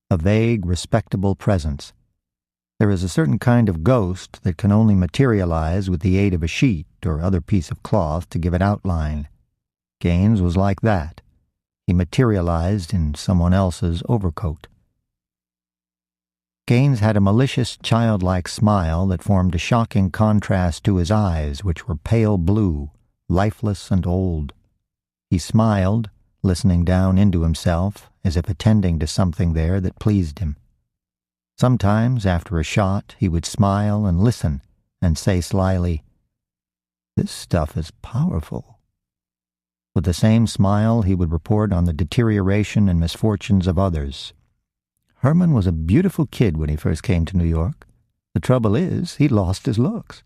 a vague, respectable presence. There is a certain kind of ghost that can only materialize with the aid of a sheet or other piece of cloth to give it outline. Gaines was like that. He materialized in someone else's overcoat. Gaines had a malicious, childlike smile that formed a shocking contrast to his eyes, which were pale blue, lifeless and old. He smiled, listening down into himself, as if attending to something there that pleased him. Sometimes, after a shot, he would smile and listen, and say slyly, "This stuff is powerful." With the same smile, he would report on the deterioration and misfortunes of others. Herman was a beautiful kid when he first came to New York. The trouble is, he lost his looks.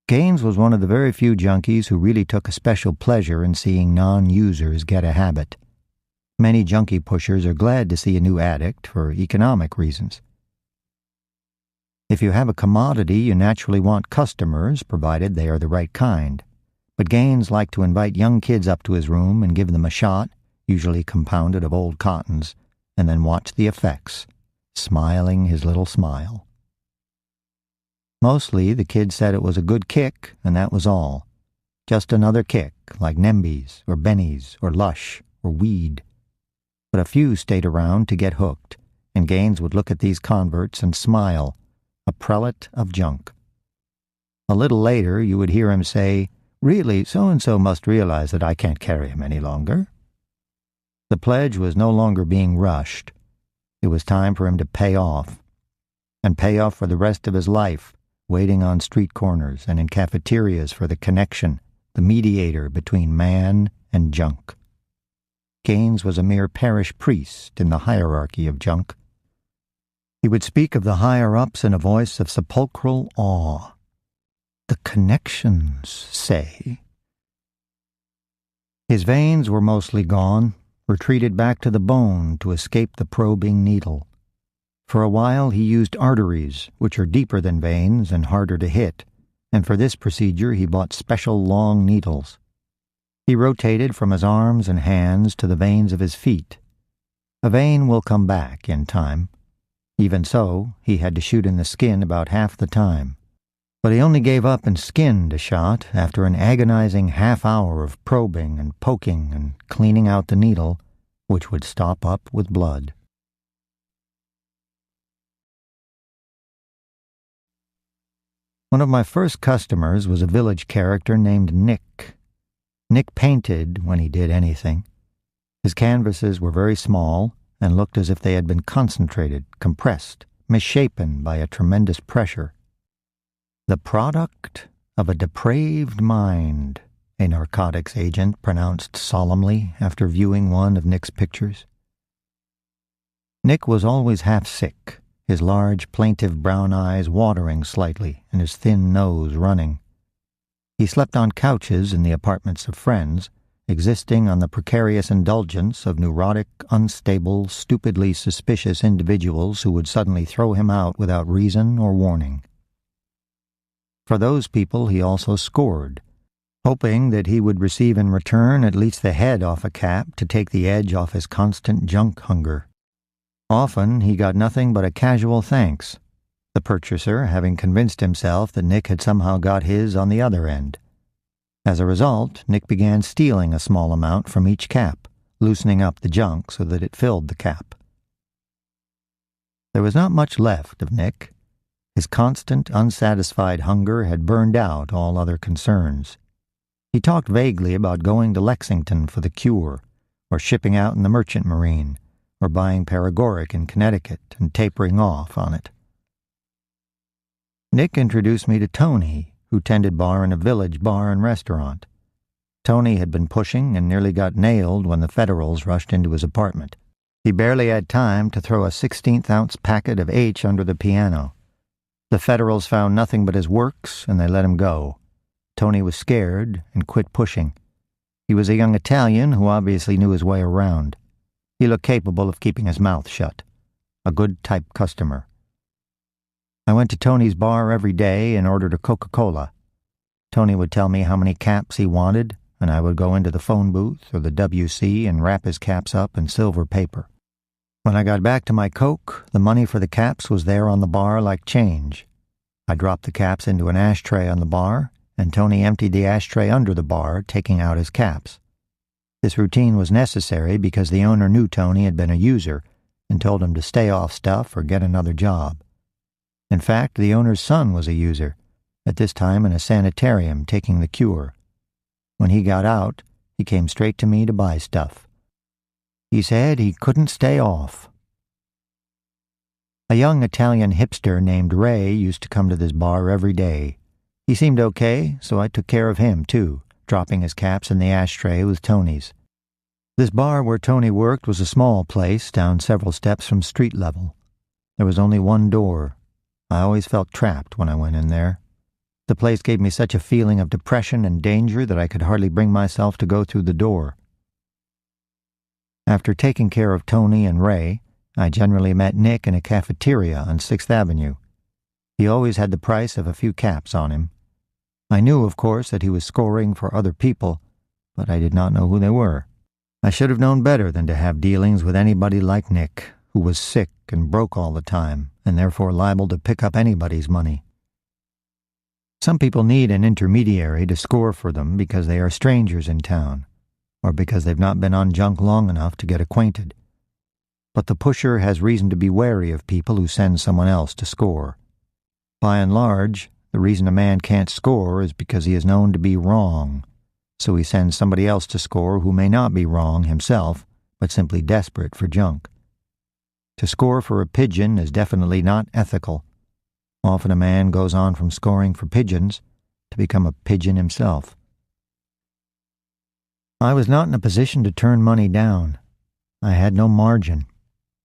Gaines was one of the very few junkies who really took a special pleasure in seeing non-users get a habit. Many junkie pushers are glad to see a new addict for economic reasons. If you have a commodity, you naturally want customers, provided they are the right kind. But Gaines liked to invite young kids up to his room and give them a shot, usually compounded of old cottons, and then watch the effects, smiling his little smile. Mostly, the kids said it was a good kick, and that was all. Just another kick, like Nembe's, or Benny's, or Lush, or Weed. But a few stayed around to get hooked, and Gaines would look at these converts and smile, a prelate of junk. A little later, you would hear him say, "Really, so-and-so must realize that I can't carry him any longer." The pledge was no longer being rushed. It was time for him to pay off, and pay off for the rest of his life, waiting on street corners and in cafeterias for the connection, the mediator between man and junk. Gaines was a mere parish priest in the hierarchy of junk. He would speak of the higher-ups in a voice of sepulchral awe. The connections, say. His veins were mostly gone, retreated back to the bone to escape the probing needle. For a while he used arteries, which are deeper than veins and harder to hit, and for this procedure he bought special long needles. He rotated from his arms and hands to the veins of his feet. A vein will come back in time. Even so, he had to shoot in the skin about half the time. But he only gave up and skinned a shot after an agonizing half-hour of probing and poking and cleaning out the needle, which would stop up with blood. One of my first customers was a village character named Nick. Nick painted when he did anything. His canvases were very small and looked as if they had been concentrated, compressed, misshapen by a tremendous pressure. The product of a depraved mind, a narcotics agent pronounced solemnly after viewing one of Nick's pictures. Nick was always half sick, his large, plaintive brown eyes watering slightly and his thin nose running. He slept on couches in the apartments of friends, existing on the precarious indulgence of neurotic, unstable, stupidly suspicious individuals who would suddenly throw him out without reason or warning. For those people he also scored, hoping that he would receive in return at least the head off a cap to take the edge off his constant junk hunger. Often he got nothing but a casual thanks, the purchaser having convinced himself that Nick had somehow got his on the other end. As a result, Nick began stealing a small amount from each cap, loosening up the junk so that it filled the cap. There was not much left of Nick. His constant, unsatisfied hunger had burned out all other concerns. He talked vaguely about going to Lexington for the cure, or shipping out in the merchant marine, or buying paregoric in Connecticut and tapering off on it. Nick introduced me to Tony, who tended bar in a village bar and restaurant. Tony had been pushing and nearly got nailed when the Federals rushed into his apartment. He barely had time to throw a 16th-ounce packet of H under the piano. The Federals found nothing but his works, and they let him go. Tony was scared and quit pushing. He was a young Italian who obviously knew his way around. He looked capable of keeping his mouth shut. A good type customer. I went to Tony's bar every day and ordered a Coca-Cola. Tony would tell me how many caps he wanted, and I would go into the phone booth or the WC and wrap his caps up in silver paper. When I got back to my Coke, the money for the caps was there on the bar like change. I dropped the caps into an ashtray on the bar, and Tony emptied the ashtray under the bar, taking out his caps. This routine was necessary because the owner knew Tony had been a user and told him to stay off stuff or get another job. In fact, the owner's son was a user, at this time in a sanitarium taking the cure. When he got out, he came straight to me to buy stuff. He said he couldn't stay off. A young Italian hipster named Ray used to come to this bar every day. He seemed okay, so I took care of him, too, dropping his caps in the ashtray with Tony's. This bar where Tony worked was a small place down several steps from street level. There was only one door. I always felt trapped when I went in there. The place gave me such a feeling of depression and danger that I could hardly bring myself to go through the door. After taking care of Tony and Ray, I generally met Nick in a cafeteria on 6th Avenue. He always had the price of a few caps on him. I knew, of course, that he was scoring for other people, but I did not know who they were. I should have known better than to have dealings with anybody like Nick, who was sick and broke all the time, and therefore liable to pick up anybody's money. Some people need an intermediary to score for them because they are strangers in town, or because they've not been on junk long enough to get acquainted. But the pusher has reason to be wary of people who send someone else to score. By and large, the reason a man can't score is because he is known to be wrong, so he sends somebody else to score who may not be wrong himself, but simply desperate for junk. To score for a pigeon is definitely not ethical. Often a man goes on from scoring for pigeons to become a pigeon himself. I was not in a position to turn money down. I had no margin.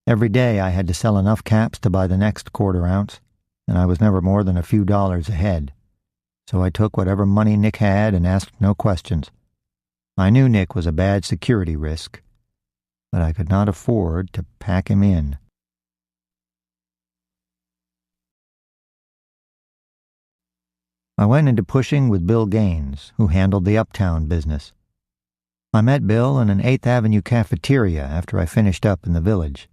Every day I had to sell enough caps to buy the next quarter ounce, and I was never more than a few dollars ahead. So I took whatever money Nick had and asked no questions. I knew Nick was a bad security risk, but I could not afford to pack him in. I went into pushing with Bill Gaines, who handled the uptown business. I met Bill in an 8th Avenue cafeteria after I finished up in the village.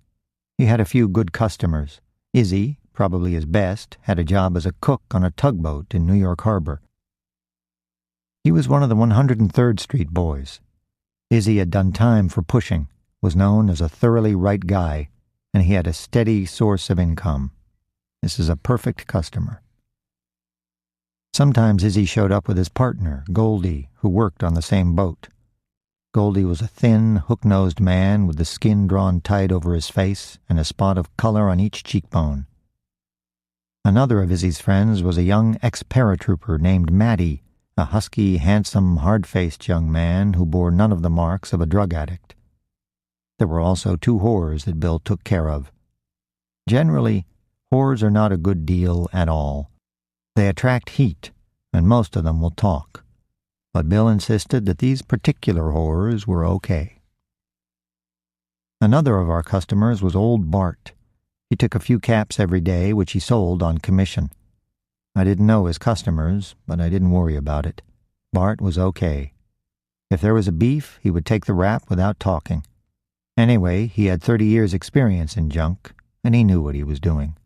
He had a few good customers. Izzy, probably his best, had a job as a cook on a tugboat in New York Harbor. He was one of the 103rd Street boys. Izzy had done time for pushing, was known as a thoroughly right guy, and he had a steady source of income. This is a perfect customer. Sometimes Izzy showed up with his partner, Goldie, who worked on the same boat. Goldie was a thin, hook-nosed man with the skin drawn tight over his face and a spot of color on each cheekbone. Another of Izzy's friends was a young ex-paratrooper named Matty, a husky, handsome, hard-faced young man who bore none of the marks of a drug addict. There were also 2 whores that Bill took care of. Generally, whores are not a good deal at all. They attract heat, and most of them will talk. But Bill insisted that these particular whores were okay. Another of our customers was old Bart. He took a few caps every day, which he sold on commission. I didn't know his customers, but I didn't worry about it. Bart was okay. If there was a beef, he would take the rap without talking. Anyway, he had 30 years' experience in junk, and he knew what he was doing.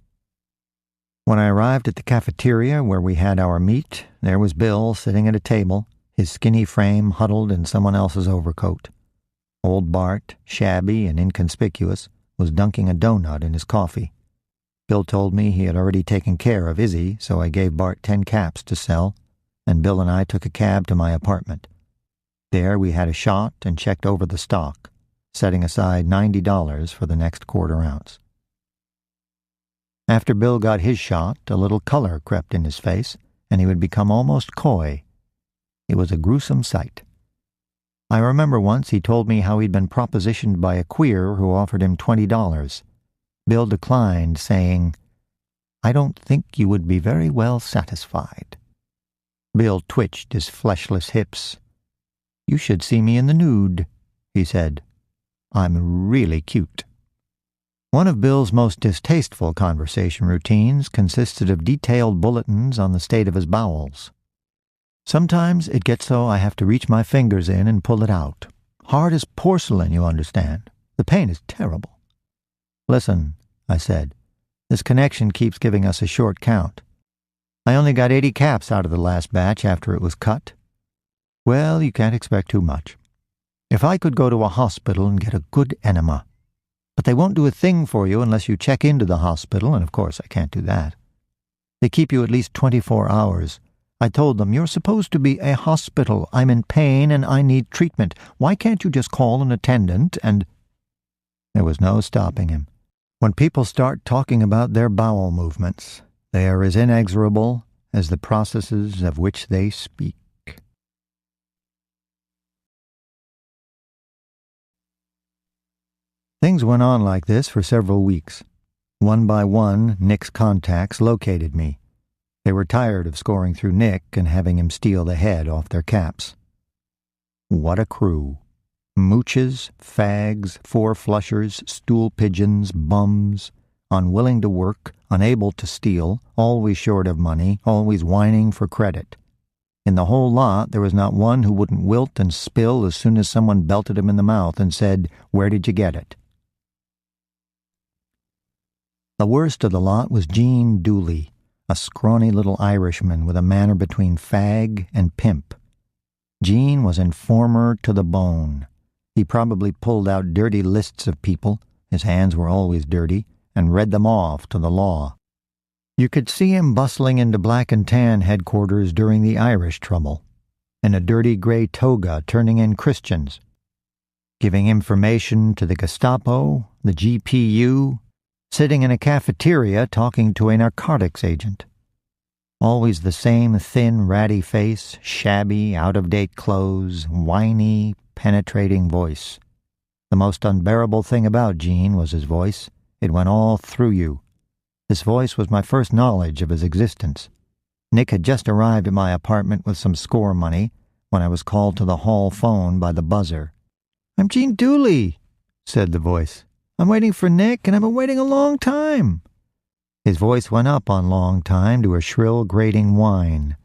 When I arrived at the cafeteria where we had our meet, there was Bill sitting at a table, his skinny frame huddled in someone else's overcoat. Old Bart, shabby and inconspicuous, was dunking a donut in his coffee. Bill told me he had already taken care of Izzy, so I gave Bart 10 caps to sell, and Bill and I took a cab to my apartment. There we had a shot and checked over the stock, setting aside $90 for the next quarter ounce. After Bill got his shot, a little color crept in his face, and he would become almost coy. It was a gruesome sight. I remember once he told me how he'd been propositioned by a queer who offered him $20. Bill declined, saying, "I don't think you would be very well satisfied." Bill twitched his fleshless hips. "You should see me in the nude," he said. "I'm really cute." One of Bill's most distasteful conversation routines consisted of detailed bulletins on the state of his bowels. "Sometimes it gets so I have to reach my fingers in and pull it out. Hard as porcelain, you understand. The pain is terrible." "Listen," I said, "this connection keeps giving us a short count. I only got 80 caps out of the last batch after it was cut." "Well, you can't expect too much. If I could go to a hospital and get a good enema. But they won't do a thing for you unless you check into the hospital, and of course I can't do that. They keep you at least 24 hours. I told them, you're supposed to be a hospital. I'm in pain and I need treatment. Why can't you just call an attendant and—" There was no stopping him. When people start talking about their bowel movements, they are as inexorable as the processes of which they speak. Things went on like this for several weeks. One by one, Nick's contacts located me. They were tired of scoring through Nick and having him steal the head off their caps. What a crew. Mooches, fags, four-flushers, stool pigeons, bums, unwilling to work, unable to steal, always short of money, always whining for credit. In the whole lot, there was not one who wouldn't wilt and spill as soon as someone belted him in the mouth and said, "Where did you get it?" The worst of the lot was Gene Dooley, a scrawny little Irishman with a manner between fag and pimp. Gene was informer to the bone. He probably pulled out dirty lists of people, his hands were always dirty, and read them off to the law. You could see him bustling into Black and Tan headquarters during the Irish trouble, in a dirty gray toga turning in Christians, giving information to the Gestapo, the GPU, sitting in a cafeteria talking to a narcotics agent. Always the same thin, ratty face, shabby, out-of-date clothes, whiny, penetrating voice. The most unbearable thing about Gene was his voice. It went all through you. This voice was my first knowledge of his existence. Nick had just arrived at my apartment with some score money when I was called to the hall phone by the buzzer. "I'm Gene Dooley," said the voice. "I'm waiting for Nick, and I've been waiting a long time." His voice went up on long time to a shrill, grating whine.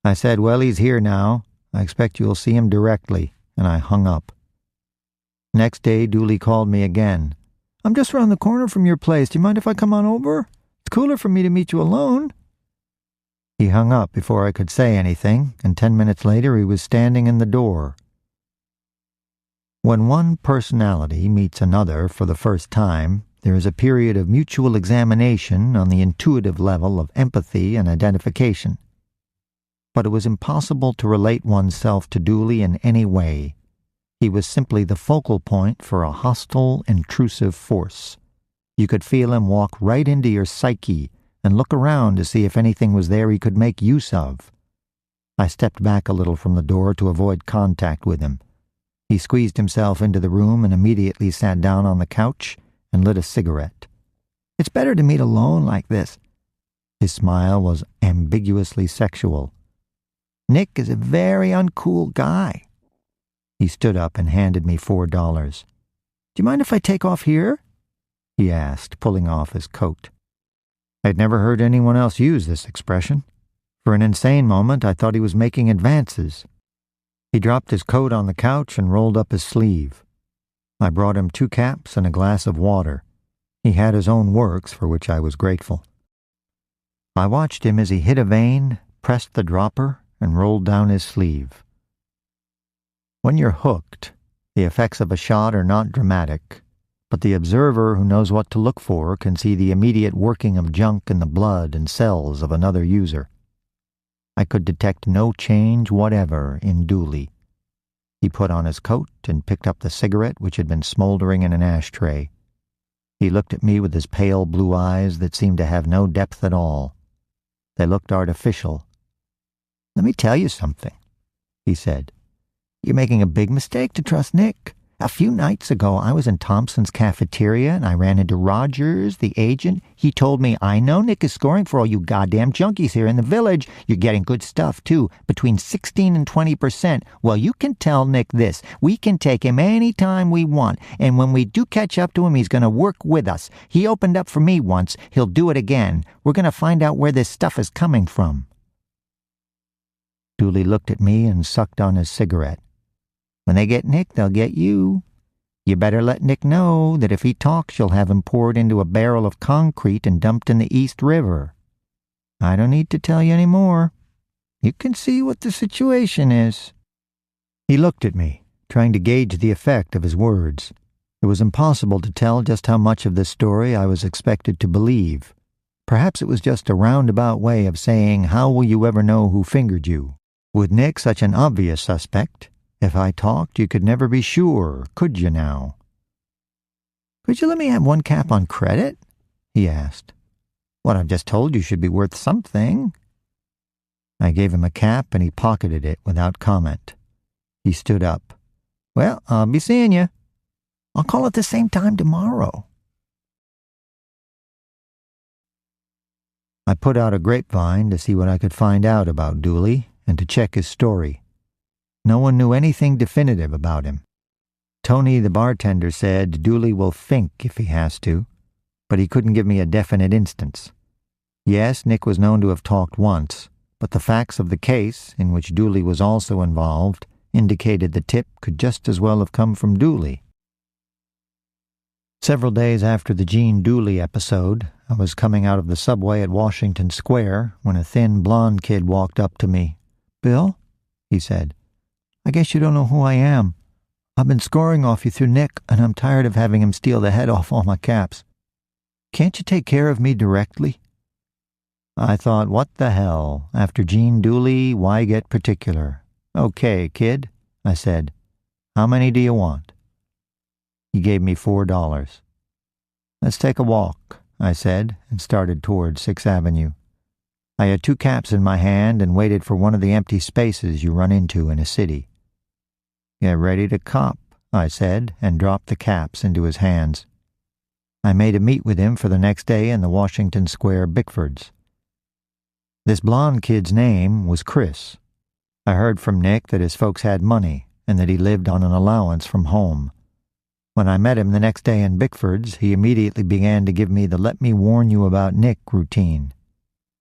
I said, "Well, he's here now. I expect you'll see him directly," and I hung up. Next day, Dooley called me again. "I'm just around the corner from your place. Do you mind if I come on over? It's cooler for me to meet you alone." He hung up before I could say anything, and 10 minutes later he was standing in the door. When one personality meets another for the first time, there is a period of mutual examination on the intuitive level of empathy and identification. But it was impossible to relate oneself to Dooley in any way. He was simply the focal point for a hostile, intrusive force. You could feel him walk right into your psyche and look around to see if anything was there he could make use of. I stepped back a little from the door to avoid contact with him. He squeezed himself into the room and immediately sat down on the couch and lit a cigarette. "It's better to meet alone like this." His smile was ambiguously sexual. "Nick is a very uncool guy." He stood up and handed me $4. "Do you mind if I take off here?" he asked, pulling off his coat. I'd never heard anyone else use this expression. For an insane moment, I thought he was making advances. He dropped his coat on the couch and rolled up his sleeve. I brought him 2 caps and a glass of water. He had his own works, for which I was grateful. I watched him as he hit a vein, pressed the dropper, and rolled down his sleeve. When you're hooked, the effects of a shot are not dramatic, but the observer who knows what to look for can see the immediate working of junk in the blood and cells of another user. I could detect no change whatever in Dooley. He put on his coat and picked up the cigarette which had been smoldering in an ashtray. He looked at me with his pale blue eyes that seemed to have no depth at all. They looked artificial. "Let me tell you something," he said. "You're making a big mistake to trust Nick. A few nights ago, I was in Thompson's cafeteria, and I ran into Rogers, the agent. He told me, 'I know Nick is scoring for all you goddamn junkies here in the village. You're getting good stuff, too, between 16 and 20%. Well, you can tell Nick this. We can take him any time we want, and when we do catch up to him, he's going to work with us. He opened up for me once. He'll do it again. We're going to find out where this stuff is coming from.'" Dooley looked at me and sucked on his cigarette. "When they get Nick, they'll get you. You better let Nick know that if he talks, you'll have him poured into a barrel of concrete and dumped in the East River. I don't need to tell you any more. You can see what the situation is." He looked at me, trying to gauge the effect of his words. It was impossible to tell just how much of this story I was expected to believe. Perhaps it was just a roundabout way of saying, how will you ever know who fingered you? With Nick such an obvious suspect, if I talked, you could never be sure, could you now? "Could you let me have 1 cap on credit?" he asked. "What I've just told you should be worth something." I gave him a cap and he pocketed it without comment. He stood up. "Well, I'll be seeing you. I'll call at the same time tomorrow." I put out a grapevine to see what I could find out about Dooley and to check his story. No one knew anything definitive about him. Tony, the bartender, said Dooley will think if he has to, but he couldn't give me a definite instance. Yes, Nick was known to have talked once, but the facts of the case, in which Dooley was also involved, indicated the tip could just as well have come from Dooley. Several days after the Gene Dooley episode, I was coming out of the subway at Washington Square when a thin blonde kid walked up to me. "Bill," he said, "I guess you don't know who I am. I've been scoring off you through Nick, and I'm tired of having him steal the head off all my caps. Can't you take care of me directly?" I thought, what the hell? After Gene Dooley, why get particular? "Okay, kid," I said. "How many do you want?" He gave me $4. "Let's take a walk," I said, and started toward 6th Avenue. I had 2 caps in my hand and waited for one of the empty spaces you run into in a city. "Get ready to cop," I said, and dropped the caps into his hands. I made a meet with him for the next day in the Washington Square Bickfords. This blonde kid's name was Chris. I heard from Nick that his folks had money and that he lived on an allowance from home. When I met him the next day in Bickford's, he immediately began to give me the "let me warn you about Nick" routine.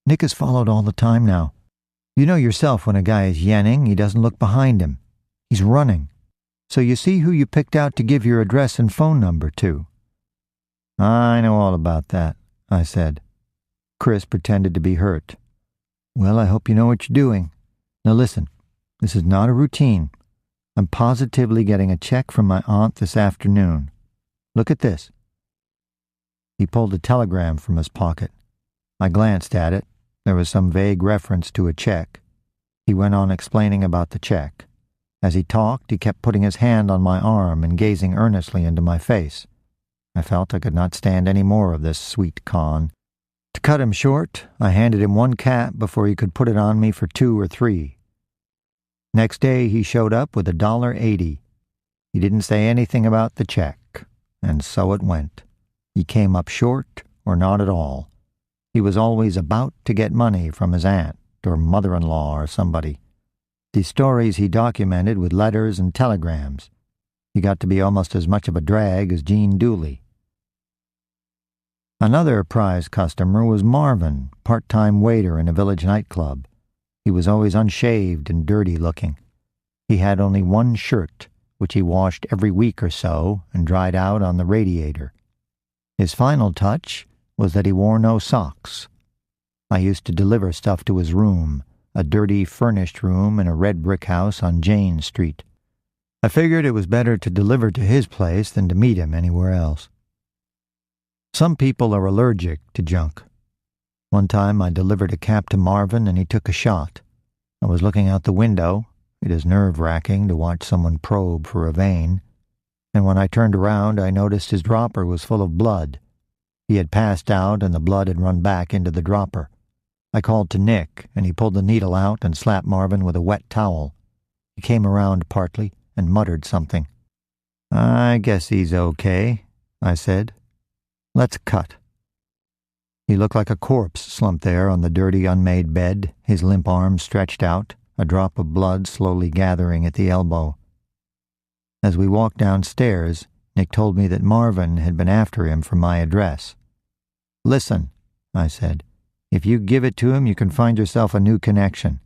Nick is followed all the time now. You know yourself when a guy is yenning, he doesn't look behind him. He's running. So you see who you picked out to give your address and phone number to. I know all about that, I said. Chris pretended to be hurt. Well, I hope you know what you're doing. Now listen, this is not a routine. I'm positively getting a check from my aunt this afternoon. Look at this. He pulled a telegram from his pocket. I glanced at it. There was some vague reference to a check. He went on explaining about the check. As he talked, he kept putting his hand on my arm and gazing earnestly into my face. I felt I could not stand any more of this sweet con. To cut him short, I handed him one cap before he could put it on me for 2 or 3. Next day he showed up with $1.80. He didn't say anything about the check, and so it went. He came up short or not at all. He was always about to get money from his aunt or mother-in-law or somebody. These stories he documented with letters and telegrams. He got to be almost as much of a drag as Gene Dooley. Another prize customer was Marvin, part-time waiter in a village nightclub. He was always unshaved and dirty-looking. He had only one shirt, which he washed every week or so and dried out on the radiator. His final touch was that he wore no socks. I used to deliver stuff to his room, a dirty, furnished room in a red brick house on Jane Street. I figured it was better to deliver to his place than to meet him anywhere else. Some people are allergic to junk. One time I delivered a cap to Marvin and he took a shot. I was looking out the window. It is nerve-wracking to watch someone probe for a vein. And when I turned around, I noticed his dropper was full of blood. He had passed out and the blood had run back into the dropper. I called to Nick, and he pulled the needle out and slapped Marvin with a wet towel. He came around partly and muttered something. I guess he's okay, I said. Let's cut. He looked like a corpse slumped there on the dirty, unmade bed, his limp arms stretched out, a drop of blood slowly gathering at the elbow. As we walked downstairs, Nick told me that Marvin had been after him for my address. Listen, I said. If you give it to him, you can find yourself a new connection.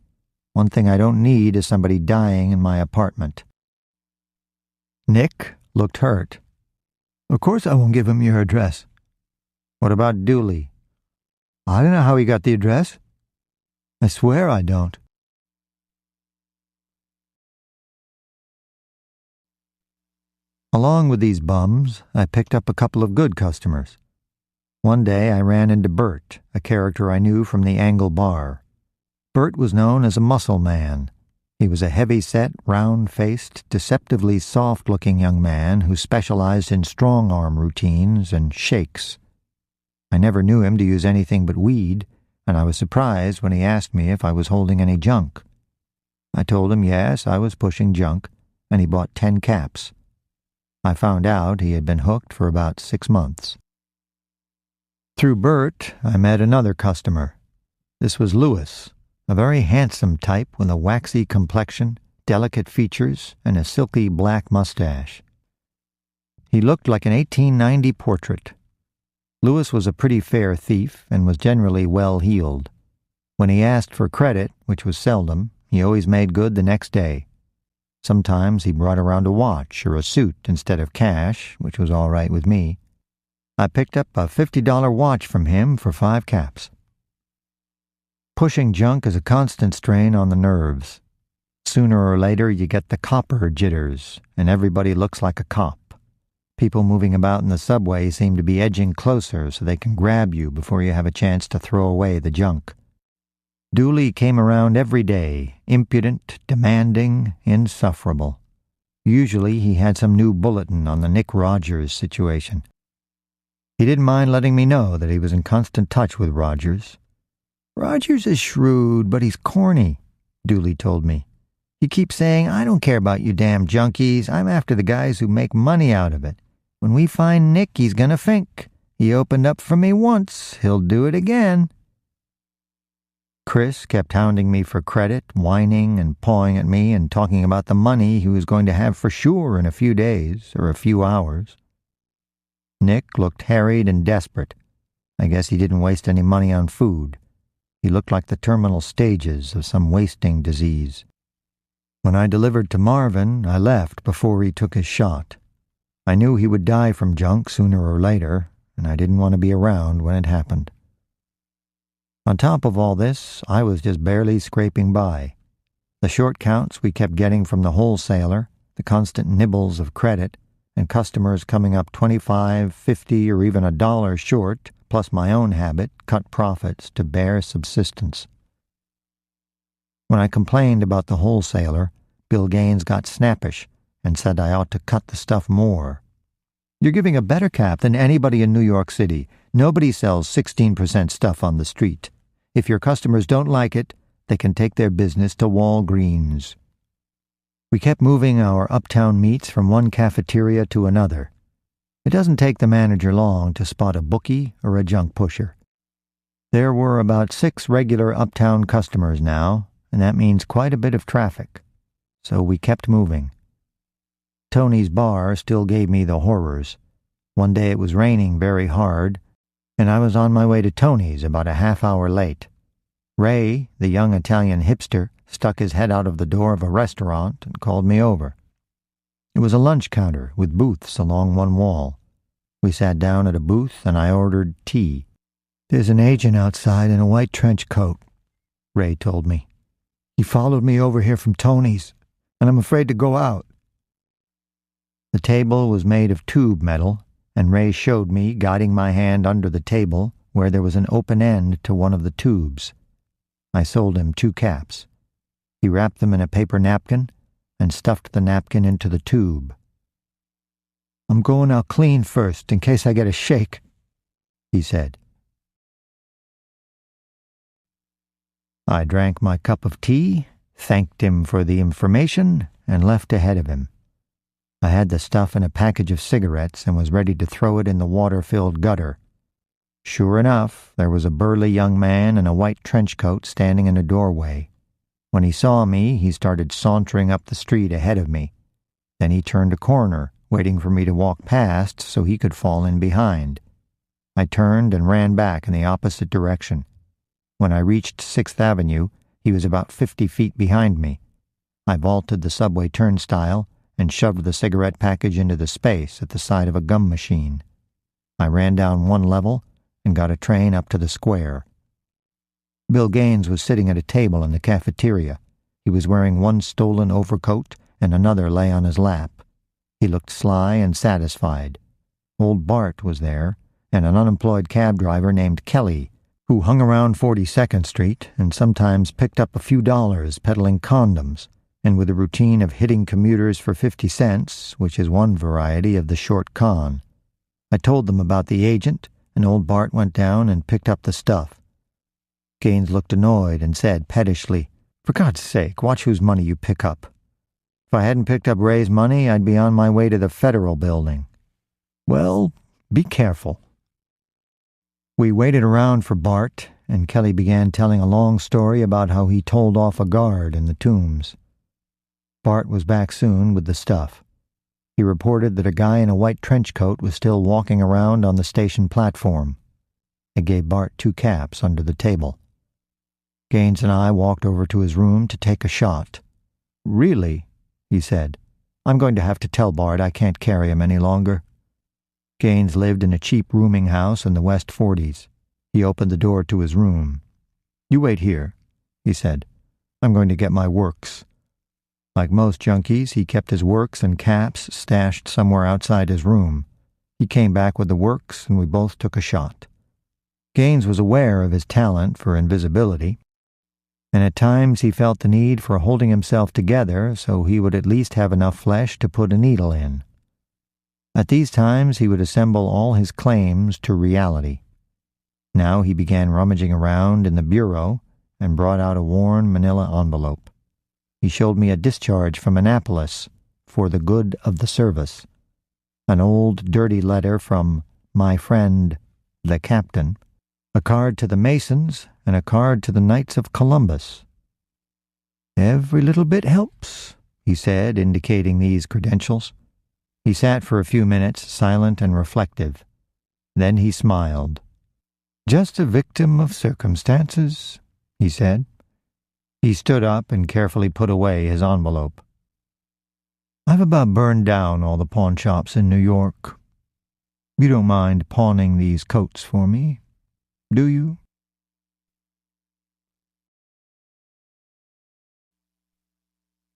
One thing I don't need is somebody dying in my apartment. Nick looked hurt. Of course I won't give him your address. What about Dooley? I don't know how he got the address. I swear I don't. Along with these bums, I picked up a couple of good customers. One day I ran into Bert, a character I knew from the Angle Bar. Bert was known as a muscle man. He was a heavy-set, round-faced, deceptively soft-looking young man who specialized in strong-arm routines and shakes. I never knew him to use anything but weed, and I was surprised when he asked me if I was holding any junk. I told him yes, I was pushing junk, and he bought 10 caps. I found out he had been hooked for about 6 months. Through Bert, I met another customer. This was Lewis, a very handsome type with a waxy complexion, delicate features, and a silky black mustache. He looked like an 1890 portrait. Lewis was a pretty fair thief and was generally well-heeled. When he asked for credit, which was seldom, he always made good the next day. Sometimes he brought around a watch or a suit instead of cash, which was all right with me. I picked up a $50 watch from him for 5 caps. Pushing junk is a constant strain on the nerves. Sooner or later you get the copper jitters, and everybody looks like a cop. People moving about in the subway seem to be edging closer so they can grab you before you have a chance to throw away the junk. Dooley came around every day, impudent, demanding, insufferable. Usually he had some new bulletin on the Nick Rogers situation. He didn't mind letting me know that he was in constant touch with Rogers. Rogers is shrewd, but he's corny, Dooley told me. He keeps saying, I don't care about you damn junkies. I'm after the guys who make money out of it. When we find Nick, he's gonna think. He opened up for me once. He'll do it again. Chris kept hounding me for credit, whining and pawing at me and talking about the money he was going to have for sure in a few days or a few hours. Nick looked harried and desperate. I guess he didn't waste any money on food. He looked like the terminal stages of some wasting disease. When I delivered to Marvin, I left before he took his shot. I knew he would die from junk sooner or later, and I didn't want to be around when it happened. On top of all this, I was just barely scraping by. The short counts we kept getting from the wholesaler, the constant nibbles of credit, and customers coming up 25, 50, or even $1 short, plus my own habit, cut profits to bare subsistence. When I complained about the wholesaler, Bill Gaines got snappish and said I ought to cut the stuff more. You're giving a better cap than anybody in New York City. Nobody sells 16% stuff on the street. If your customers don't like it, they can take their business to Walgreens. We kept moving our uptown meets from one cafeteria to another. It doesn't take the manager long to spot a bookie or a junk pusher. There were about 6 regular uptown customers now, and that means quite a bit of traffic. So we kept moving. Tony's bar still gave me the horrors. One day it was raining very hard, and I was on my way to Tony's about a half hour late. Ray, the young Italian hipster, stuck his head out of the door of a restaurant and called me over. It was a lunch counter with booths along one wall. We sat down at a booth and I ordered tea. There's an agent outside in a white trench coat, Ray told me. He followed me over here from Tony's, and I'm afraid to go out. The table was made of tube metal, and Ray showed me, guiding my hand under the table, where there was an open end to one of the tubes. I sold him 2 caps. He wrapped them in a paper napkin and stuffed the napkin into the tube. I'm going out clean first, in case I get a shake, he said. I drank my cup of tea, thanked him for the information, and left ahead of him. I had the stuff in a package of cigarettes and was ready to throw it in the water-filled gutter. Sure enough, there was a burly young man in a white trench coat standing in a doorway. When he saw me, he started sauntering up the street ahead of me. Then he turned a corner, waiting for me to walk past so he could fall in behind. I turned and ran back in the opposite direction. When I reached 6th Avenue, he was about 50 feet behind me. I vaulted the subway turnstile and shoved the cigarette package into the space at the side of a gum machine. I ran down one level and got a train up to the square. Bill Gaines was sitting at a table in the cafeteria. He was wearing one stolen overcoat and another lay on his lap. He looked sly and satisfied. Old Bart was there, and an unemployed cab driver named Kelly, who hung around 42nd Street and sometimes picked up a few dollars peddling condoms, and with a routine of hitting commuters for 50 cents, which is one variety of the short con. I told them about the agent, and old Bart went down and picked up the stuff. Gaines looked annoyed and said pettishly, "For God's sake, watch whose money you pick up. If I hadn't picked up Ray's money, I'd be on my way to the Federal Building." Well, be careful. We waited around for Bart, and Kelly began telling a long story about how he told off a guard in the Tombs. Bart was back soon with the stuff. He reported that a guy in a white trench coat was still walking around on the station platform. I gave Bart 2 caps under the table. Gaines and I walked over to his room to take a shot. "Really?" he said. "I'm going to have to tell Bart I can't carry him any longer." Gaines lived in a cheap rooming house in the West 40s. He opened the door to his room. "You wait here," he said. "I'm going to get my works." Like most junkies, he kept his works and caps stashed somewhere outside his room. He came back with the works, and we both took a shot. Gaines was aware of his talent for invisibility, and at times he felt the need for holding himself together so he would at least have enough flesh to put a needle in. At these times he would assemble all his claims to reality. Now he began rummaging around in the bureau and brought out a worn manila envelope. he showed me a discharge from Annapolis for the good of the service, an old dirty letter from my friend, the captain, a card to the Masons, and a card to the Knights of Columbus. "Every little bit helps," he said, indicating these credentials. He sat for a few minutes, silent and reflective. Then he smiled. "Just a victim of circumstances," he said. He stood up and carefully put away his envelope. "I've about burned down all the pawn shops in New York. You don't mind pawning these coats for me, do you?"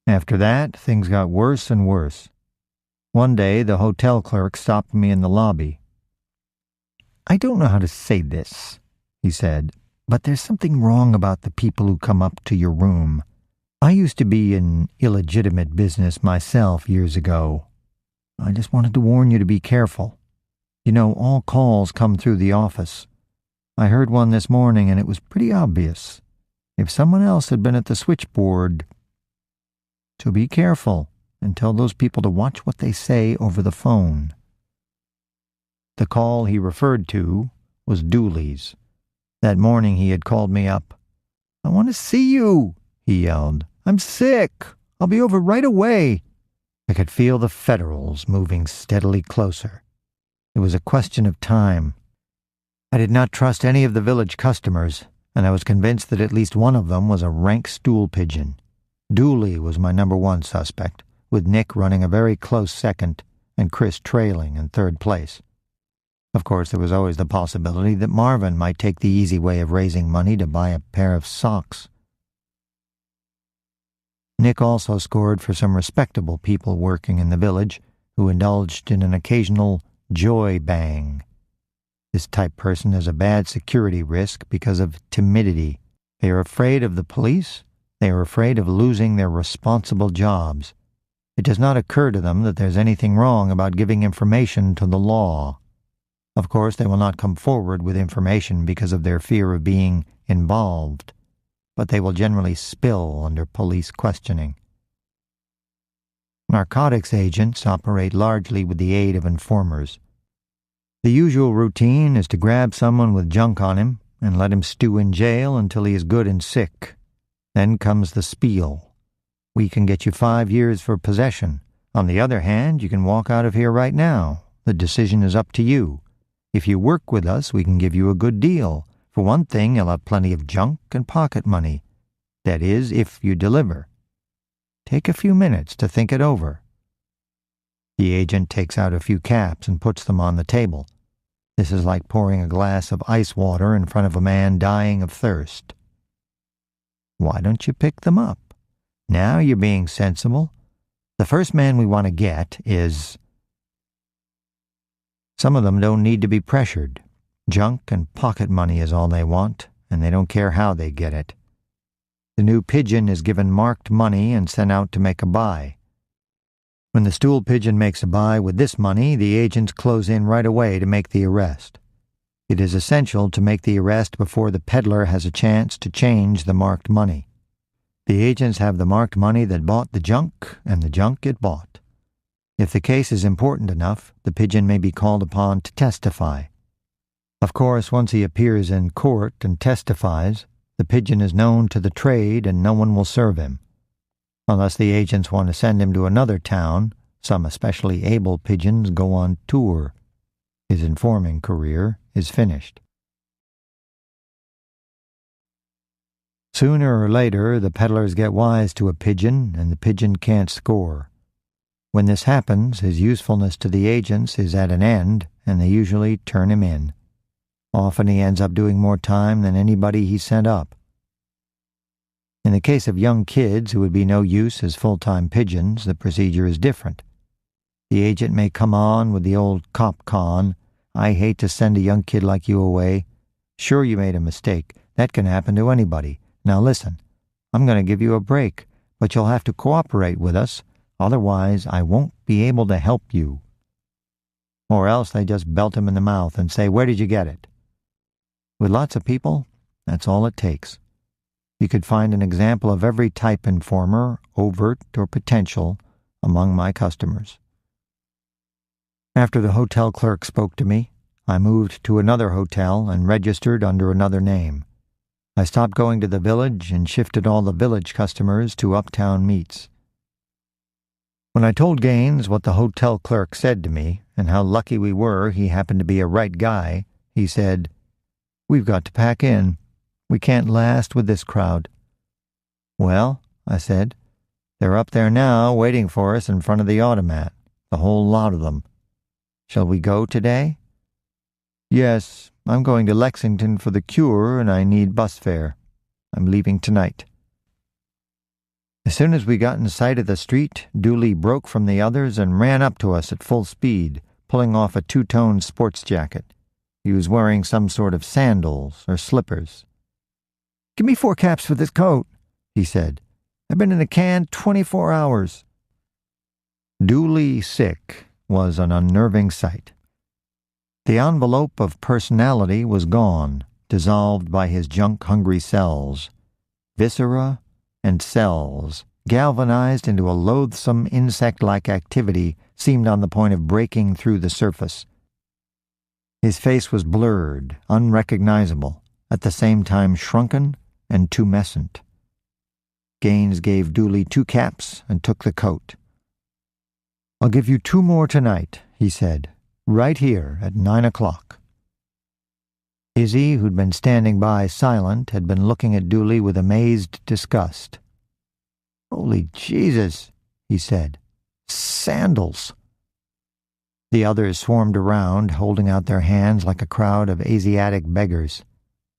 After that, things got worse and worse. One day, the hotel clerk stopped me in the lobby. "I don't know how to say this," he said, "but there's something wrong about the people who come up to your room. I used to be in illegitimate business myself years ago. I just wanted to warn you to be careful. You know, all calls come through the office. I heard one this morning and it was pretty obvious. If someone else had been at the switchboard. So be careful and tell those people to watch what they say over the phone." The call he referred to was Dooley's. That morning he had called me up. "I want to see you," he yelled. "I'm sick. I'll be over right away." I could feel the Federals moving steadily closer. It was a question of time. I did not trust any of the village customers, and I was convinced that at least one of them was a rank stool pigeon. Dooley was my number one suspect, with Nick running a very close second and Chris trailing in third place. Of course, there was always the possibility that Marvin might take the easy way of raising money to buy a pair of socks. Nick also scored for some respectable people working in the village who indulged in an occasional joy bang. This type person is a bad security risk because of timidity. They are afraid of the police. They are afraid of losing their responsible jobs. It does not occur to them that there's anything wrong about giving information to the law. Of course, they will not come forward with information because of their fear of being involved, but they will generally spill under police questioning. Narcotics agents operate largely with the aid of informers. The usual routine is to grab someone with junk on him and let him stew in jail until he is good and sick. Then comes the spiel. "We can get you 5 years for possession. On the other hand, you can walk out of here right now. The decision is up to you. If you work with us, we can give you a good deal. For one thing, you'll have plenty of junk and pocket money. That is, if you deliver. Take a few minutes to think it over." The agent takes out a few caps and puts them on the table. This is like pouring a glass of ice water in front of a man dying of thirst. "Why don't you pick them up? Now you're being sensible. The first man we want to get is..." Some of them don't need to be pressured. Junk and pocket money is all they want, and they don't care how they get it. The new pigeon is given marked money and sent out to make a buy. When the stool pigeon makes a buy with this money, the agents close in right away to make the arrest. It is essential to make the arrest before the peddler has a chance to change the marked money. The agents have the marked money that bought the junk and the junk it bought. If the case is important enough, the pigeon may be called upon to testify. Of course, once he appears in court and testifies, the pigeon is known to the trade and no one will serve him. Unless the agents want to send him to another town, some especially able pigeons go on tour. His informing career is finished. Sooner or later, the peddlers get wise to a pigeon, and the pigeon can't score. When this happens, his usefulness to the agents is at an end, and they usually turn him in. Often he ends up doing more time than anybody he sent up. In the case of young kids who would be no use as full-time pigeons, the procedure is different. The agent may come on with the old cop con, "I hate to send a young kid like you away. Sure, you made a mistake. That can happen to anybody. Now listen, I'm going to give you a break, but you'll have to cooperate with us. Otherwise, I won't be able to help you." Or else they just belt him in the mouth and say, "Where did you get it?" With lots of people, that's all it takes. You could find an example of every type informer, overt or potential, among my customers. After the hotel clerk spoke to me, I moved to another hotel and registered under another name. I stopped going to the village and shifted all the village customers to uptown meets. When I told Gaines what the hotel clerk said to me and how lucky we were he happened to be a right guy, he said, "We've got to pack in. We can't last with this crowd." "Well," I said, "they're up there now waiting for us in front of the automat, the whole lot of them. Shall we go today?" "Yes, I'm going to Lexington for the cure and I need bus fare. I'm leaving tonight." As soon as we got in sight of the street, Dooley broke from the others and ran up to us at full speed, pulling off a two-tone sports jacket. He was wearing some sort of sandals or slippers. "Give me 4 caps for this coat," he said. "I've been in a can 24 hours. Dooley sick was an unnerving sight. The envelope of personality was gone, dissolved by his junk-hungry cells. Viscera and cells, galvanized into a loathsome insect-like activity, seemed on the point of breaking through the surface. His face was blurred, unrecognizable, at the same time shrunken and tumescent. Gaines gave Dooley 2 caps and took the coat. "I'll give you 2 more tonight," he said, "right here at 9 o'clock. Izzy, who'd been standing by silent, had been looking at Dooley with amazed disgust. "Holy Jesus," he said. "Sandals." The others swarmed around, holding out their hands like a crowd of Asiatic beggars.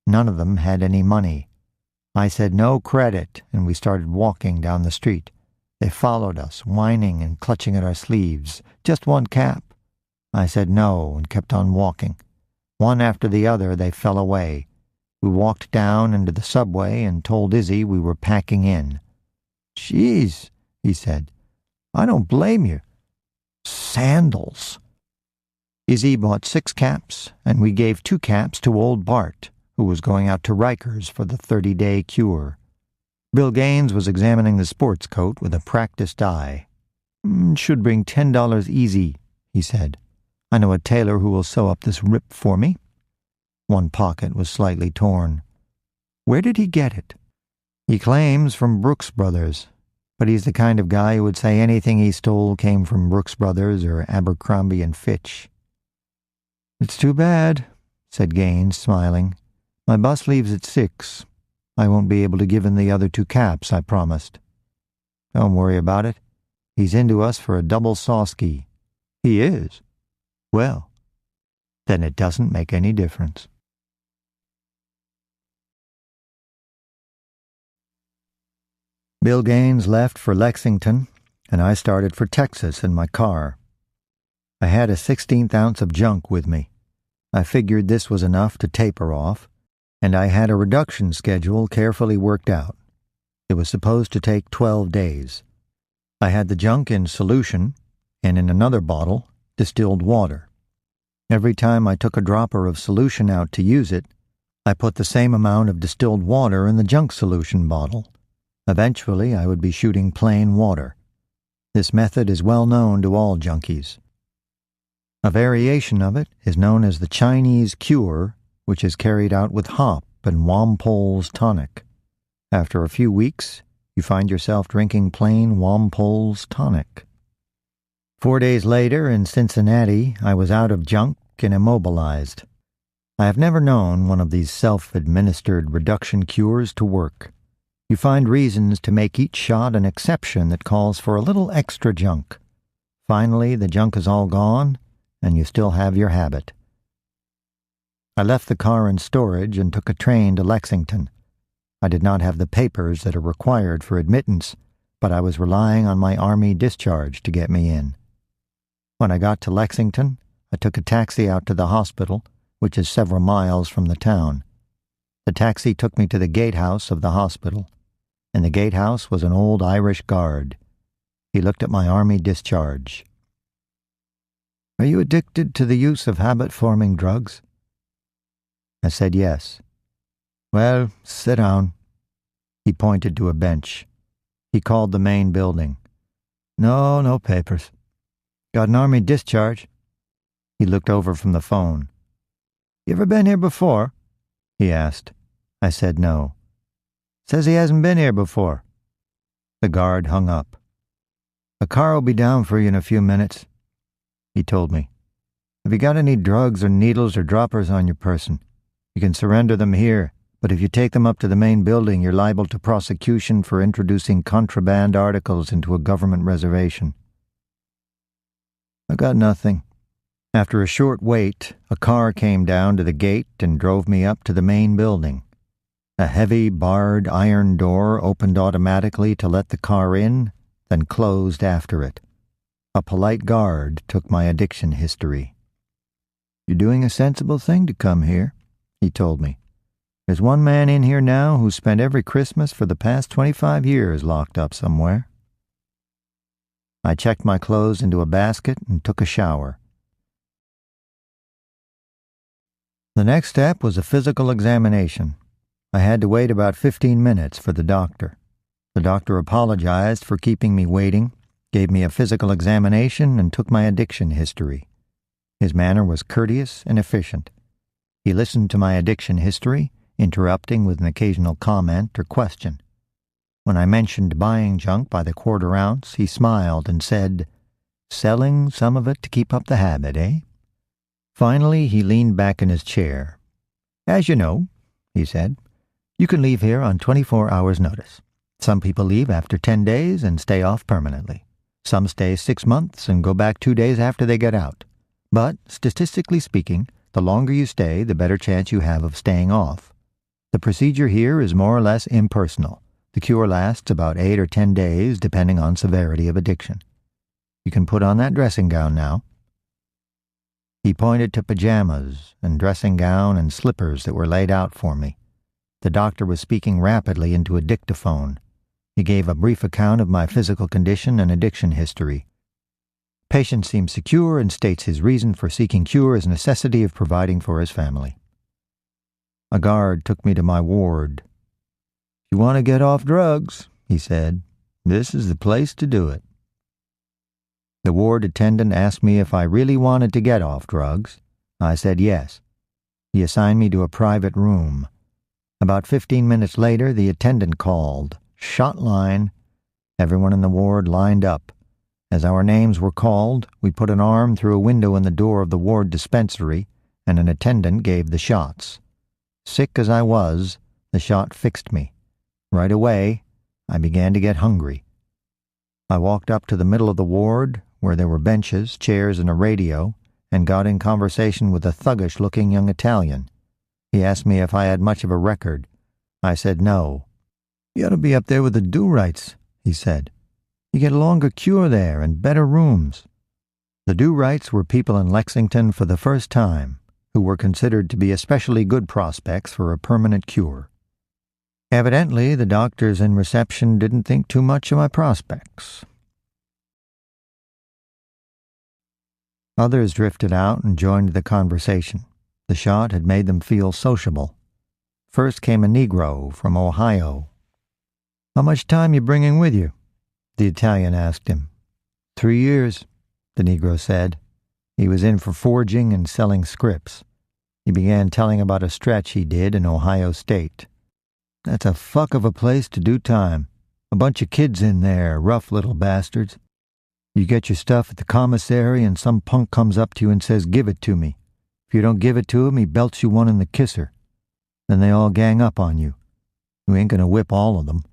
None of them had any money. I said no credit, and we started walking down the street. They followed us, whining and clutching at our sleeves. "Just 1 cap." I said no and kept on walking. One after the other, they fell away. We walked down into the subway and told Izzy we were packing in. "Jeez," he said. "I don't blame you. Sandals." Izzy bought 6 caps, and we gave 2 caps to old Bart, who was going out to Rikers for the 30-day cure. Bill Gaines was examining the sports coat with a practiced eye. "Should bring $10 easy," he said. "I know a tailor who will sew up this rip for me." One pocket was slightly torn. "Where did he get it?" "He claims from Brooks Brothers, but he's the kind of guy who would say anything he stole came from Brooks Brothers or Abercrombie and Fitch." "It's too bad," said Gaines, smiling. "My bus leaves at 6. I won't be able to give him the other 2 caps I promised." "Don't worry about it. He's into us for a double sawski." "He is? Well, then it doesn't make any difference." Bill Gaines left for Lexington, and I started for Texas in my car. I had a 16th ounce of junk with me. I figured this was enough to taper off, and I had a reduction schedule carefully worked out. It was supposed to take 12 days. I had the junk in solution, and in another bottle, distilled water. Every time I took a dropper of solution out to use it, I put the same amount of distilled water in the junk solution bottle. Eventually, I would be shooting plain water. This method is well known to all junkies. A variation of it is known as the Chinese cure, which is carried out with hop and Walpole's tonic. After a few weeks, you find yourself drinking plain Walpole's tonic. 4 days later, in Cincinnati, I was out of junk and immobilized. I have never known one of these self-administered reduction cures to work. You find reasons to make each shot an exception that calls for a little extra junk. Finally, the junk is all gone, and you still have your habit. I left the car in storage and took a train to Lexington. I did not have the papers that are required for admittance, but I was relying on my Army discharge to get me in. When I got to Lexington, I took a taxi out to the hospital, which is several miles from the town. The taxi took me to the gatehouse of the hospital. In the gatehouse was an old Irish guard. He looked at my Army discharge. "Are you addicted to the use of habit-forming drugs?" I said yes. "Well, sit down." He pointed to a bench. He called the main building. No papers. Got an army discharge. He looked over from the phone. You ever been here before? He asked. I said no. Says he hasn't been here before. The guard hung up. A car will be down for you in a few minutes, he told me. Have you got any drugs or needles or droppers on your person? You can surrender them here, but if you take them up to the main building, you're liable to prosecution for introducing contraband articles into a government reservation. I got nothing. After a short wait, a car came down to the gate and drove me up to the main building. A heavy, barred iron door opened automatically to let the car in, then closed after it. A polite guard took my addiction history. You're doing a sensible thing to come here, he told me. There's one man in here now who's spent every Christmas for the past 25 years locked up somewhere. I checked my clothes into a basket and took a shower. The next step was a physical examination. I had to wait about 15 minutes for the doctor. The doctor apologized for keeping me waiting, gave me a physical examination, and took my addiction history. His manner was courteous and efficient. He listened to my addiction history, interrupting with an occasional comment or question. When I mentioned buying junk by the quarter ounce, he smiled and said, "Selling some of it to keep up the habit, eh?" Finally, he leaned back in his chair. "As you know," he said, "you can leave here on 24 hours' notice. Some people leave after 10 days and stay off permanently. Some stay 6 months and go back 2 days after they get out. But, statistically speaking, the longer you stay, the better chance you have of staying off. The procedure here is more or less impersonal. The cure lasts about 8 or 10 days, depending on severity of addiction. You can put on that dressing gown now." He pointed to pajamas and dressing gown and slippers that were laid out for me. The doctor was speaking rapidly into a dictaphone. He gave a brief account of my physical condition and addiction history. Patient seems secure and states his reason for seeking cure is necessity of providing for his family. A guard took me to my ward. "If you want to get off drugs," he said, "this is the place to do it." The ward attendant asked me if I really wanted to get off drugs. I said yes. He assigned me to a private room. About 15 minutes later, the attendant called. Shot line. Everyone in the ward lined up. As our names were called, we put an arm through a window in the door of the ward dispensary, and an attendant gave the shots. Sick as I was, the shot fixed me. Right away, I began to get hungry. I walked up to the middle of the ward, where there were benches, chairs, and a radio, and got in conversation with a thuggish-looking young Italian. He asked me if I had much of a record. I said no. "You ought to be up there with the do-rights," he said. "You get a longer cure there and better rooms." The do-rights were people in Lexington for the first time, who were considered to be especially good prospects for a permanent cure. Evidently, the doctors in reception didn't think too much of my prospects. Others drifted out and joined the conversation. The shot had made them feel sociable. First came a Negro from Ohio. "How much time you bringing with you?" the Italian asked him. 3 years, the Negro said. He was in for forging and selling scripts. He began telling about a stretch he did in Ohio State. "That's a fuck of a place to do time. A bunch of kids in there, rough little bastards. You get your stuff at the commissary and some punk comes up to you and says, 'Give it to me.' If you don't give it to him, he belts you one in the kisser. Then they all gang up on you. You ain't gonna whip all of them."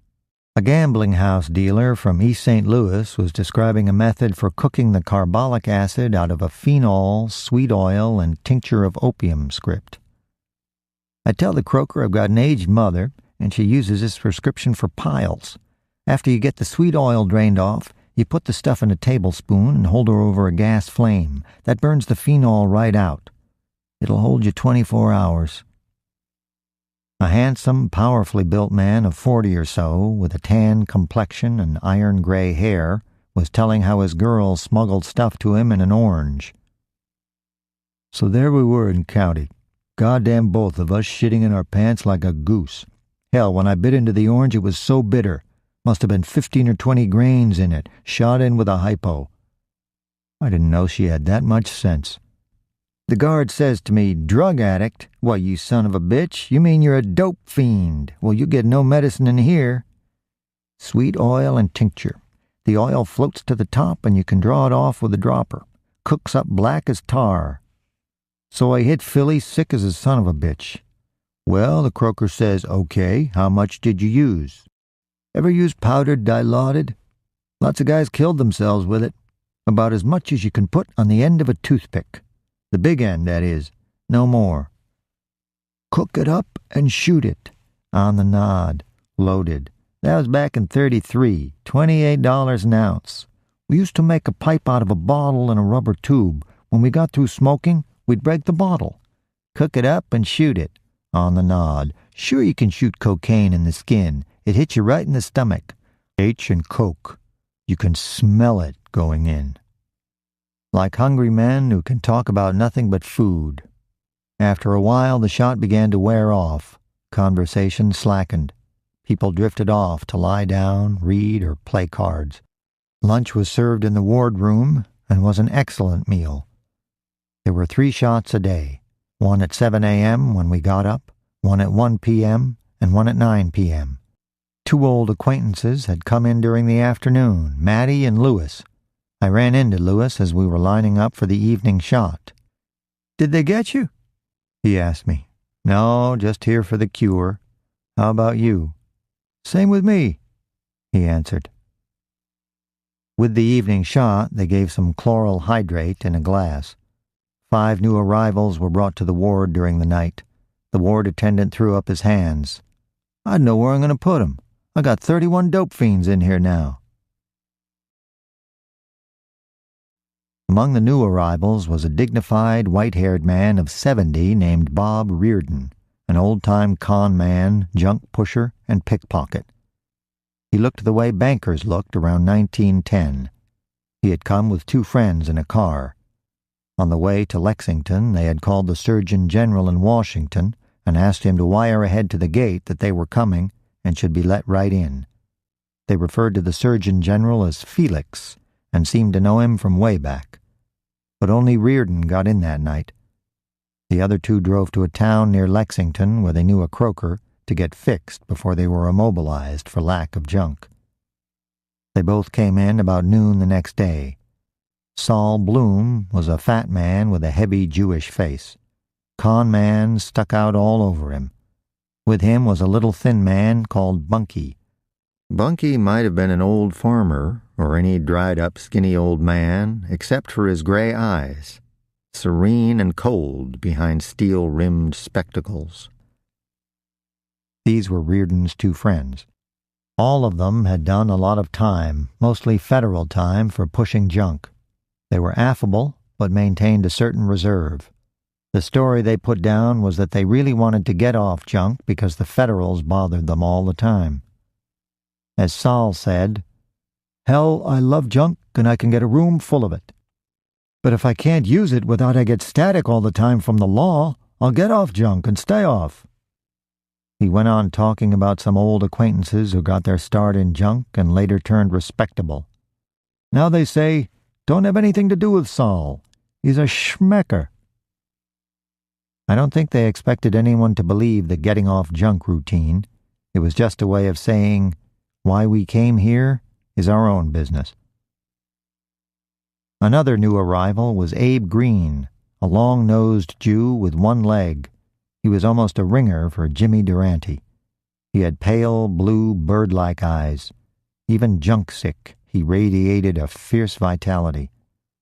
A gambling house dealer from East St. Louis was describing a method for cooking the carbolic acid out of a phenol, sweet oil, and tincture of opium script. "I tell the croaker I've got an aged mother, and she uses this prescription for piles. After you get the sweet oil drained off, you put the stuff in a tablespoon and hold her over a gas flame. That burns the phenol right out. It'll hold you 24 hours. A handsome, powerfully built man of 40 or so, with a tan complexion and iron-gray hair, was telling how his girl smuggled stuff to him in an orange. "So there we were in county, goddamn both of us shitting in our pants like a goose. Hell, when I bit into the orange, it was so bitter. Must have been 15 or 20 grains in it, shot in with a hypo. I didn't know she had that much sense. The guard says to me, "Drug addict? Why, you son of a bitch, you mean you're a dope fiend. Well, you get no medicine in here." Sweet oil and tincture. The oil floats to the top and you can draw it off with a dropper. Cooks up black as tar. So I hit Philly sick as a son of a bitch. Well, the croaker says, "Okay, how much did you use?" Ever use powdered dilaudid? Lots of guys killed themselves with it. About as much as you can put on the end of a toothpick. The big end, that is. No more. Cook it up and shoot it. On the nod. Loaded. That was back in 33, $28 an ounce. We used to make a pipe out of a bottle and a rubber tube. When we got through smoking, we'd break the bottle. Cook it up and shoot it. On the nod. Sure you can shoot cocaine in the skin. It hits you right in the stomach. H and coke. You can smell it going in. Like hungry men who can talk about nothing but food. After a while, the shot began to wear off. Conversation slackened. People drifted off to lie down, read, or play cards. Lunch was served in the ward room and was an excellent meal. There were 3 shots a day, one at 7 a.m. when we got up, one at 1 p.m., and one at 9 p.m. 2 old acquaintances had come in during the afternoon, Matty and Lewis. I ran into Lewis as we were lining up for the evening shot. "Did they get you?" he asked me. "No, just here for the cure. How about you?" "Same with me," he answered. With the evening shot, they gave some chloral hydrate in a glass. 5 new arrivals were brought to the ward during the night. The ward attendant threw up his hands. "I know where I'm going to put 'em. I got 31 dope fiends in here now." Among the new arrivals was a dignified, white-haired man of 70 named Bob Reardon, an old-time con man, junk pusher, and pickpocket. He looked the way bankers looked around 1910. He had come with 2 friends in a car. On the way to Lexington, they had called the Surgeon General in Washington and asked him to wire ahead to the gate that they were coming and should be let right in. They referred to the Surgeon General as Felix and seemed to know him from way back. But only Reardon got in that night. The other 2 drove to a town near Lexington where they knew a croaker to get fixed before they were immobilized for lack of junk. They both came in about noon the next day. Saul Bloom was a fat man with a heavy Jewish face. Con man stuck out all over him. With him was a little thin man called Bunky. Bunky might have been an old farmer or any dried-up skinny old man, except for his gray eyes, serene and cold behind steel-rimmed spectacles. These were Reardon's 2 friends. All of them had done a lot of time, mostly federal time, for pushing junk. They were affable, but maintained a certain reserve. The story they put down was that they really wanted to get off junk because the Federals bothered them all the time. As Saul said, "Hell, I love junk and I can get a room full of it. But if I can't use it without I get static all the time from the law, I'll get off junk and stay off." He went on talking about some old acquaintances who got their start in junk and later turned respectable. Now they say, "Don't have anything to do with Saul. He's a schmecker." I don't think they expected anyone to believe the getting off junk routine. It was just a way of saying, why we came here is our own business. Another new arrival was Abe Green, a long-nosed Jew with 1 leg. He was almost a ringer for Jimmy Durante. He had pale, blue, bird-like eyes. Even junk-sick, he radiated a fierce vitality.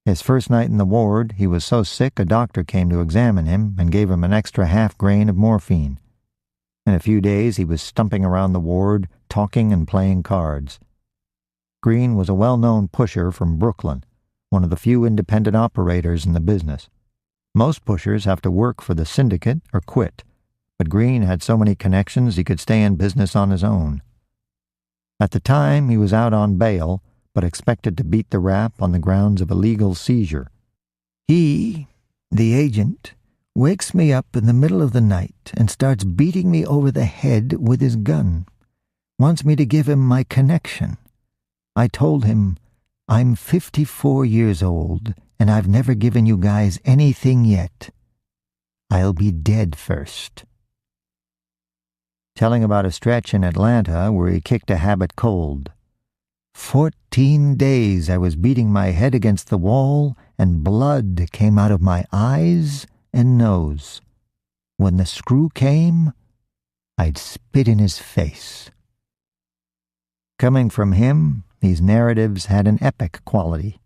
His first night in the ward, he was so sick a doctor came to examine him and gave him an extra half grain of morphine. In a few days, he was stumping around the ward, talking and playing cards. Green was a well-known pusher from Brooklyn, one of the few independent operators in the business. Most pushers have to work for the syndicate or quit, but Green had so many connections he could stay in business on his own. At the time, he was out on bail, but expected to beat the rap on the grounds of illegal seizure. He, the agent, wakes me up in the middle of the night and starts beating me over the head with his gun. Wants me to give him my connection. I told him, I'm 54 years old, and I've never given you guys anything yet. I'll be dead first. Telling about a stretch in Atlanta where he kicked a habit cold. 14 days I was beating my head against the wall, and blood came out of my eyes and nose. When the screw came, I'd spit in his face. Coming from him, these narratives had an epic quality.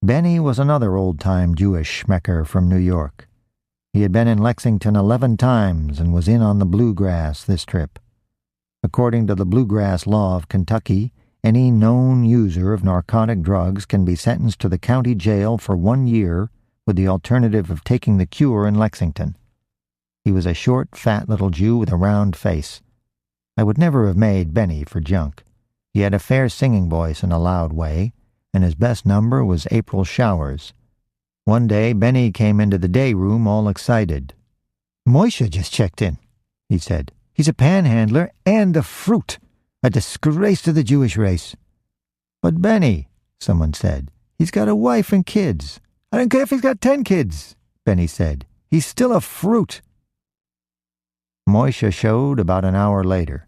Benny was another old-time Jewish schmecker from New York. He had been in Lexington 11 times and was in on the bluegrass this trip. According to the bluegrass law of Kentucky, any known user of narcotic drugs can be sentenced to the county jail for 1 year with the alternative of taking the cure in Lexington. He was a short, fat little Jew with a round face. I would never have made Benny for junk. He had a fair singing voice in a loud way, and his best number was April Showers. One day, Benny came into the day room all excited. "Moishe just checked in," he said. "He's a panhandler and a fruit. A disgrace to the Jewish race." "But Benny," someone said, "he's got a wife and kids." "I don't care if he's got 10 kids," Benny said. "He's still a fruit." Moishe showed about an hour later.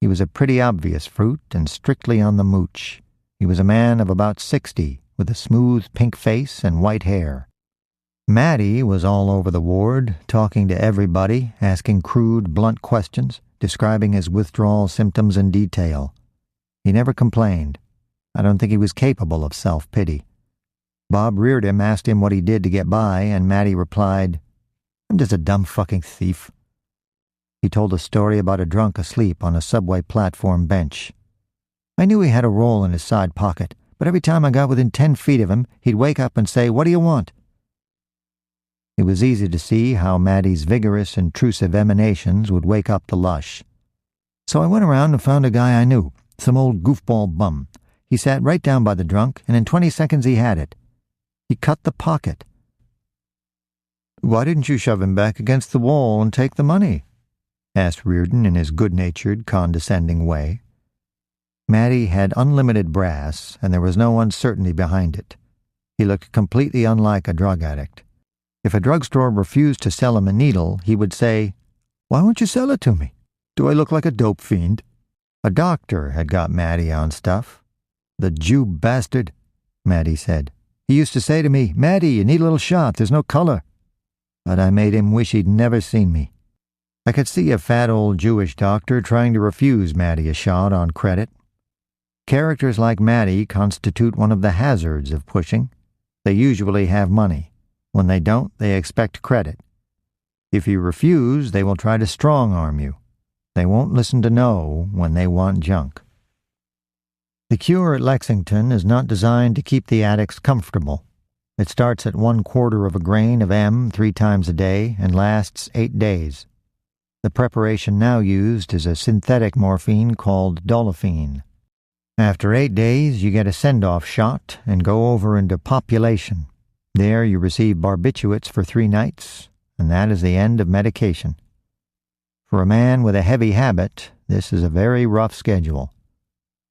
He was a pretty obvious fruit and strictly on the mooch. He was a man of about 60, with a smooth pink face and white hair. Maddie was all over the ward, talking to everybody, asking crude, blunt questions, describing his withdrawal symptoms in detail. He never complained. I don't think he was capable of self-pity. Bob Reardon asked him what he did to get by, and Maddie replied, "I'm just a dumb fucking thief." He told a story about a drunk asleep on a subway platform bench. "I knew he had a roll in his side pocket, but every time I got within 10 feet of him, he'd wake up and say, 'What do you want?'" It was easy to see how Maddie's vigorous, intrusive emanations would wake up the lush. "So I went around and found a guy I knew, some old goofball bum. He sat right down by the drunk, and in 20 seconds he had it. He cut the pocket." "Why didn't you shove him back against the wall and take the money?" asked Reardon in his good-natured, condescending way. Maddie had unlimited brass, and there was no uncertainty behind it. He looked completely unlike a drug addict. If a drugstore refused to sell him a needle, he would say, "Why won't you sell it to me? Do I look like a dope fiend?" A doctor had got Maddie on stuff. "The Jew bastard," Maddie said. "He used to say to me, 'Maddie, you need a little shot, there's no color.' But I made him wish he'd never seen me." I could see a fat old Jewish doctor trying to refuse Maddie a shot on credit. Characters like Maddie constitute one of the hazards of pushing. They usually have money. When they don't, they expect credit. If you refuse, they will try to strong-arm you. They won't listen to no when they want junk. The cure at Lexington is not designed to keep the addicts comfortable. It starts at 1/4 of a grain of M 3 times a day and lasts 8 days. The preparation now used is a synthetic morphine called dolafine. After 8 days, you get a send-off shot and go over into population. There you receive barbiturates for 3 nights, and that is the end of medication. For a man with a heavy habit, this is a very rough schedule.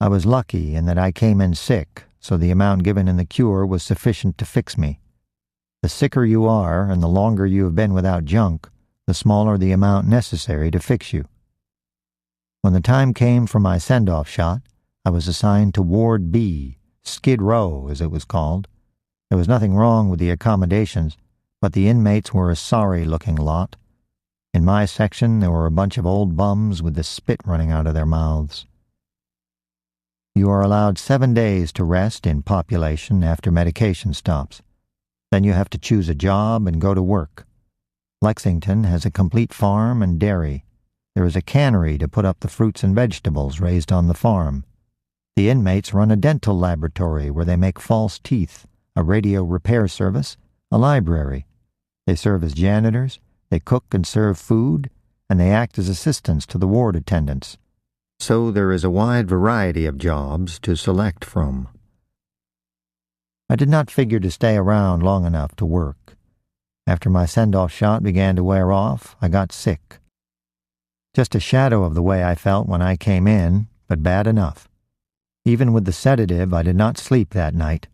I was lucky in that I came in sick, so the amount given in the cure was sufficient to fix me. The sicker you are and the longer you have been without junk, the smaller the amount necessary to fix you. When the time came for my send-off shot, I was assigned to Ward B, Skid Row as it was called. There was nothing wrong with the accommodations, but the inmates were a sorry-looking lot. In my section there were a bunch of old bums with the spit running out of their mouths. You are allowed 7 days to rest in population after medication stops. Then you have to choose a job and go to work. Lexington has a complete farm and dairy. There is a cannery to put up the fruits and vegetables raised on the farm. The inmates run a dental laboratory where they make false teeth, a radio repair service, a library. They serve as janitors, they cook and serve food, and they act as assistants to the ward attendants. So there is a wide variety of jobs to select from. I did not figure to stay around long enough to work. After my send-off shot began to wear off, I got sick. Just a shadow of the way I felt when I came in, but bad enough. Even with the sedative, I did not sleep that night.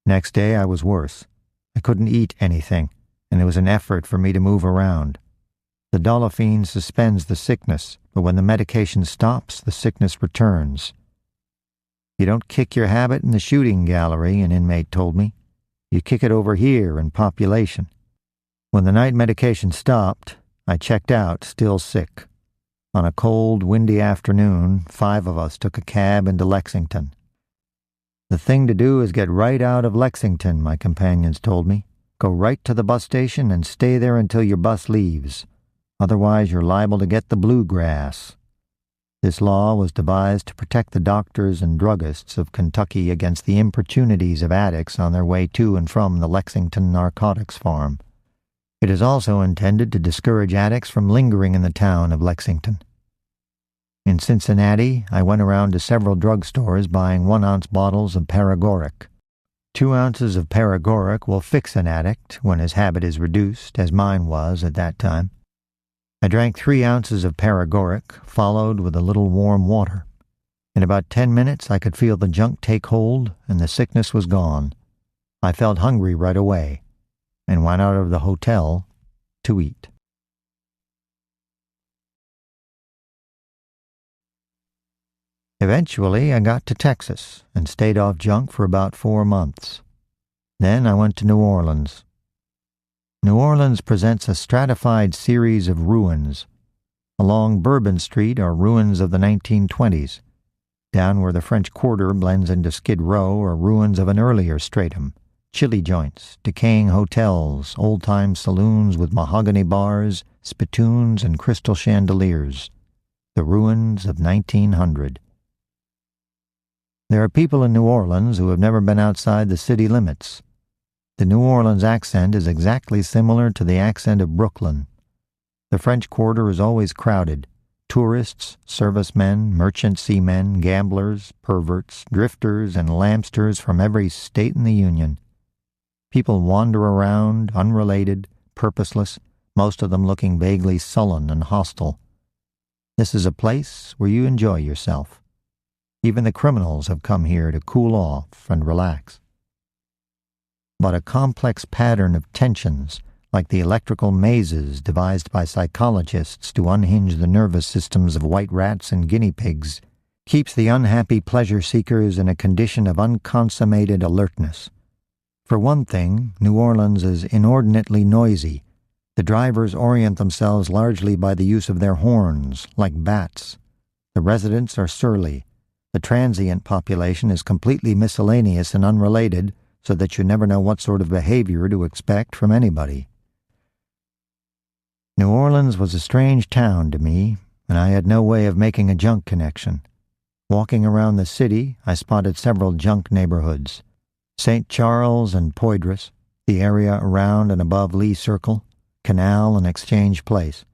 Next day, I was worse. I couldn't eat anything, and it was an effort for me to move around. The dolphine suspends the sickness, but when the medication stops, the sickness returns. You don't kick your habit in the shooting gallery, an inmate told me. You kick it over here in population. When the night medication stopped, I checked out, still sick. On a cold, windy afternoon, 5 of us took a cab into Lexington. The thing to do is get right out of Lexington, my companions told me. Go right to the bus station and stay there until your bus leaves. Otherwise, you're liable to get the bluegrass. This law was devised to protect the doctors and druggists of Kentucky against the importunities of addicts on their way to and from the Lexington narcotics farm. It is also intended to discourage addicts from lingering in the town of Lexington. In Cincinnati, I went around to several drugstores buying 1-ounce bottles of paregoric. 2 ounces of paregoric will fix an addict when his habit is reduced, as mine was at that time. I drank 3 ounces of paregoric, followed with a little warm water. In about 10 minutes, I could feel the junk take hold, and the sickness was gone. I felt hungry right away, and went out of the hotel to eat. Eventually, I got to Texas and stayed off junk for about 4 months. Then I went to New Orleans. New Orleans presents a stratified series of ruins. Along Bourbon Street are ruins of the 1920s. Down where the French Quarter blends into Skid Row are ruins of an earlier stratum. Chili joints, decaying hotels, old-time saloons with mahogany bars, spittoons, and crystal chandeliers. The ruins of 1900. There are people in New Orleans who have never been outside the city limits. The New Orleans accent is exactly similar to the accent of Brooklyn. The French Quarter is always crowded. Tourists, servicemen, merchant seamen, gamblers, perverts, drifters, and lampsters from every state in the Union. People wander around, unrelated, purposeless, most of them looking vaguely sullen and hostile. This is a place where you enjoy yourself. Even the criminals have come here to cool off and relax. But a complex pattern of tensions, like the electrical mazes devised by psychologists to unhinge the nervous systems of white rats and guinea pigs, keeps the unhappy pleasure seekers in a condition of unconsummated alertness. For one thing, New Orleans is inordinately noisy. The drivers orient themselves largely by the use of their horns, like bats. The residents are surly. The transient population is completely miscellaneous and unrelated, so that you never know what sort of behavior to expect from anybody. New Orleans was a strange town to me, and I had no way of making a junk connection. Walking around the city, I spotted several junk neighborhoods. St. Charles and Poydras, the area around and above Lee Circle, Canal and Exchange Place.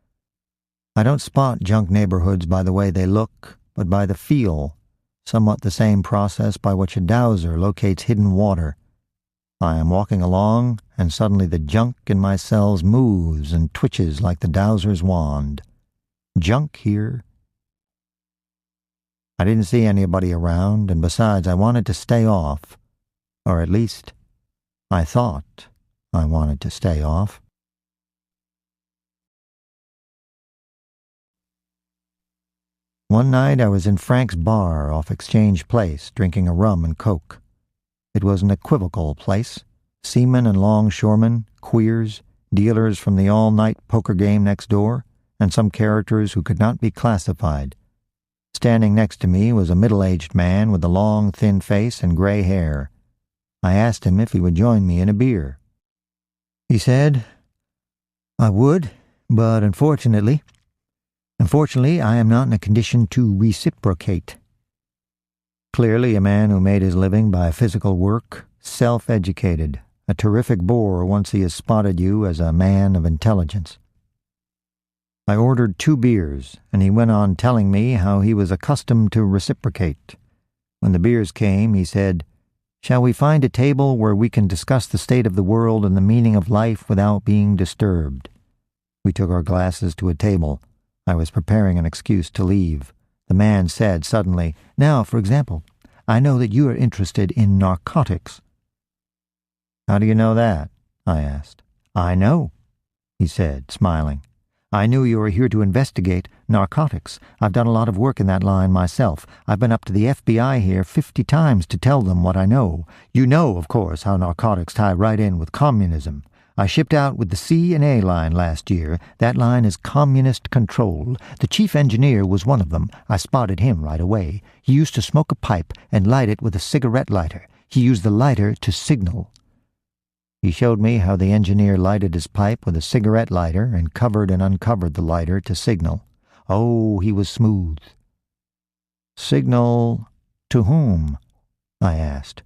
I don't spot junk neighborhoods by the way they look, but by the feel, somewhat the same process by which a dowser locates hidden water. I am walking along, and suddenly the junk in my cells moves and twitches like the dowser's wand. Junk here. I didn't see anybody around, and besides, I wanted to stay off. Or at least, I thought I wanted to stay off. One night I was in Frank's bar off Exchange Place, drinking a rum and coke. It was an equivocal place. Seamen and longshoremen, queers, dealers from the all-night poker game next door, and some characters who could not be classified. Standing next to me was a middle-aged man with a long, thin face and gray hair. I asked him if he would join me in a beer. He said, "I would, but unfortunately, I am not in a condition to reciprocate." Clearly a man who made his living by physical work, self-educated, a terrific bore once he has spotted you as a man of intelligence. I ordered 2 beers, and he went on telling me how he was accustomed to reciprocate. When the beers came, he said, Shall we find a table where we can discuss the state of the world and the meaning of life without being disturbed? We took our glasses to a table. I was preparing an excuse to leave. The man said suddenly, "Now, for example, I know that you are interested in narcotics." "How do you know that?" I asked. "I know," he said, smiling. "I knew you were here to investigate narcotics. I've done a lot of work in that line myself. I've been up to the FBI here 50 times to tell them what I know. You know, of course, how narcotics tie right in with communism. I shipped out with the C&A line last year. That line is communist controlled. The chief engineer was one of them. I spotted him right away. He used to smoke a pipe and light it with a cigarette lighter. He used the lighter to signal." He showed me how the engineer lighted his pipe with a cigarette lighter and covered and uncovered the lighter to signal. Oh, he was smooth. "Signal to whom?" I asked.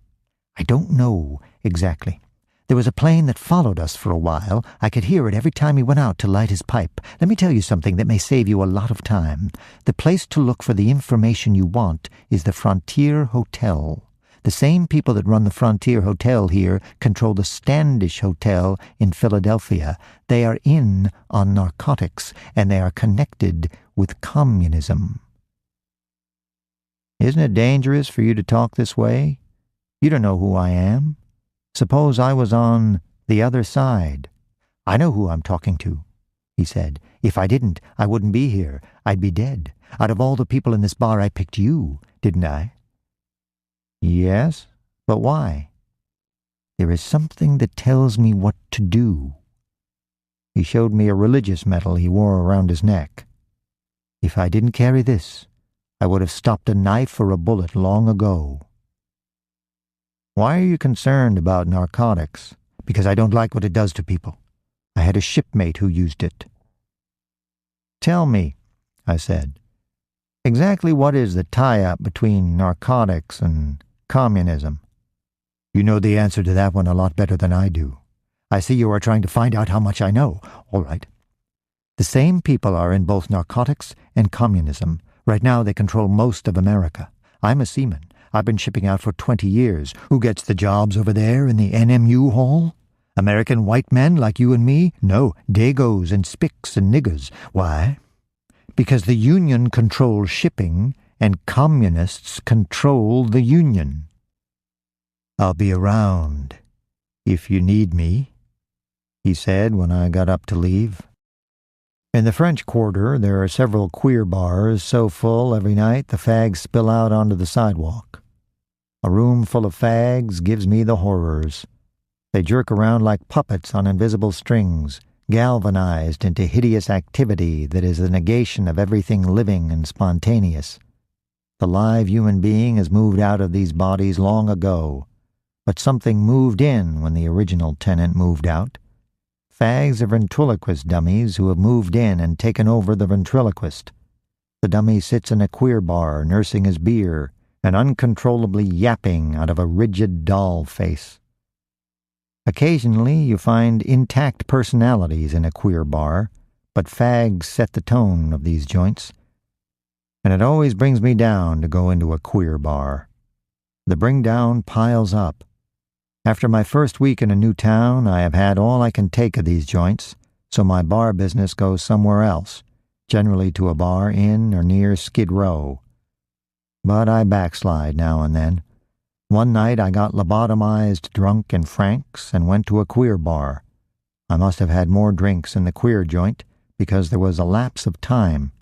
"I don't know exactly. There was a plane that followed us for a while. I could hear it every time he went out to light his pipe. Let me tell you something that may save you a lot of time. The place to look for the information you want is the Frontier Hotel. The same people that run the Frontier Hotel here control the Standish Hotel in Philadelphia. They are in on narcotics, and they are connected with communism." "Isn't it dangerous for you to talk this way? You don't know who I am. Suppose I was on the other side." "I know who I'm talking to," he said. "If I didn't, I wouldn't be here. I'd be dead. Out of all the people in this bar, I picked you, didn't I?" "Yes, but why?" "There is something that tells me what to do." He showed me a religious medal he wore around his neck. "If I didn't carry this, I would have stopped a knife or a bullet long ago." "Why are you concerned about narcotics?" "Because I don't like what it does to people. I had a shipmate who used it." "Tell me," I said, "exactly what is the tie-up between narcotics and communism?" "You know the answer to that one a lot better than I do. I see you are trying to find out how much I know. All right. The same people are in both narcotics and communism. Right now they control most of America. I'm a seaman. I've been shipping out for 20 years. Who gets the jobs over there in the NMU hall? American white men like you and me? No, Dagos and Spics and niggers. Why? Because the Union controls shipping and communists control the Union. I'll be around if you need me," he said when I got up to leave. In the French Quarter, there are several queer bars so full every night the fags spill out onto the sidewalk. A room full of fags gives me the horrors. They jerk around like puppets on invisible strings, galvanized into hideous activity that is the negation of everything living and spontaneous. The live human being has moved out of these bodies long ago, but something moved in when the original tenant moved out. Fags are ventriloquist dummies who have moved in and taken over the ventriloquist. The dummy sits in a queer bar nursing his beer and uncontrollably yapping out of a rigid doll face. Occasionally you find intact personalities in a queer bar, but fags set the tone of these joints. And it always brings me down to go into a queer bar. The bring down piles up. After my first week in a new town, I have had all I can take of these joints, so my bar business goes somewhere else, generally to a bar in or near Skid Row. But I backslide now and then. One night I got lobotomized drunk in Frank's and went to a queer bar. I must have had more drinks in the queer joint because there was a lapse of time.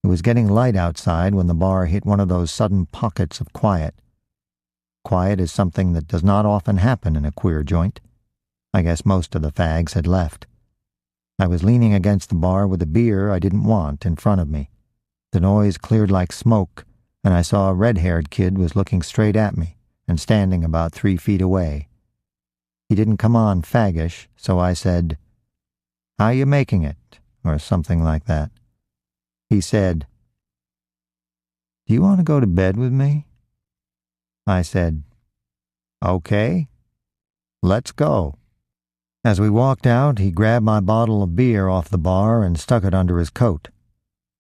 It was getting light outside when the bar hit one of those sudden pockets of quiet. Quiet is something that does not often happen in a queer joint. I guess most of the fags had left. I was leaning against the bar with a beer I didn't want in front of me. The noise cleared like smoke, and I saw a red-haired kid was looking straight at me and standing about 3 feet away. He didn't come on faggish, so I said, "How you making it?" or something like that. He said, "Do you want to go to bed with me?" I said, "Okay, let's go." As we walked out, he grabbed my bottle of beer off the bar and stuck it under his coat.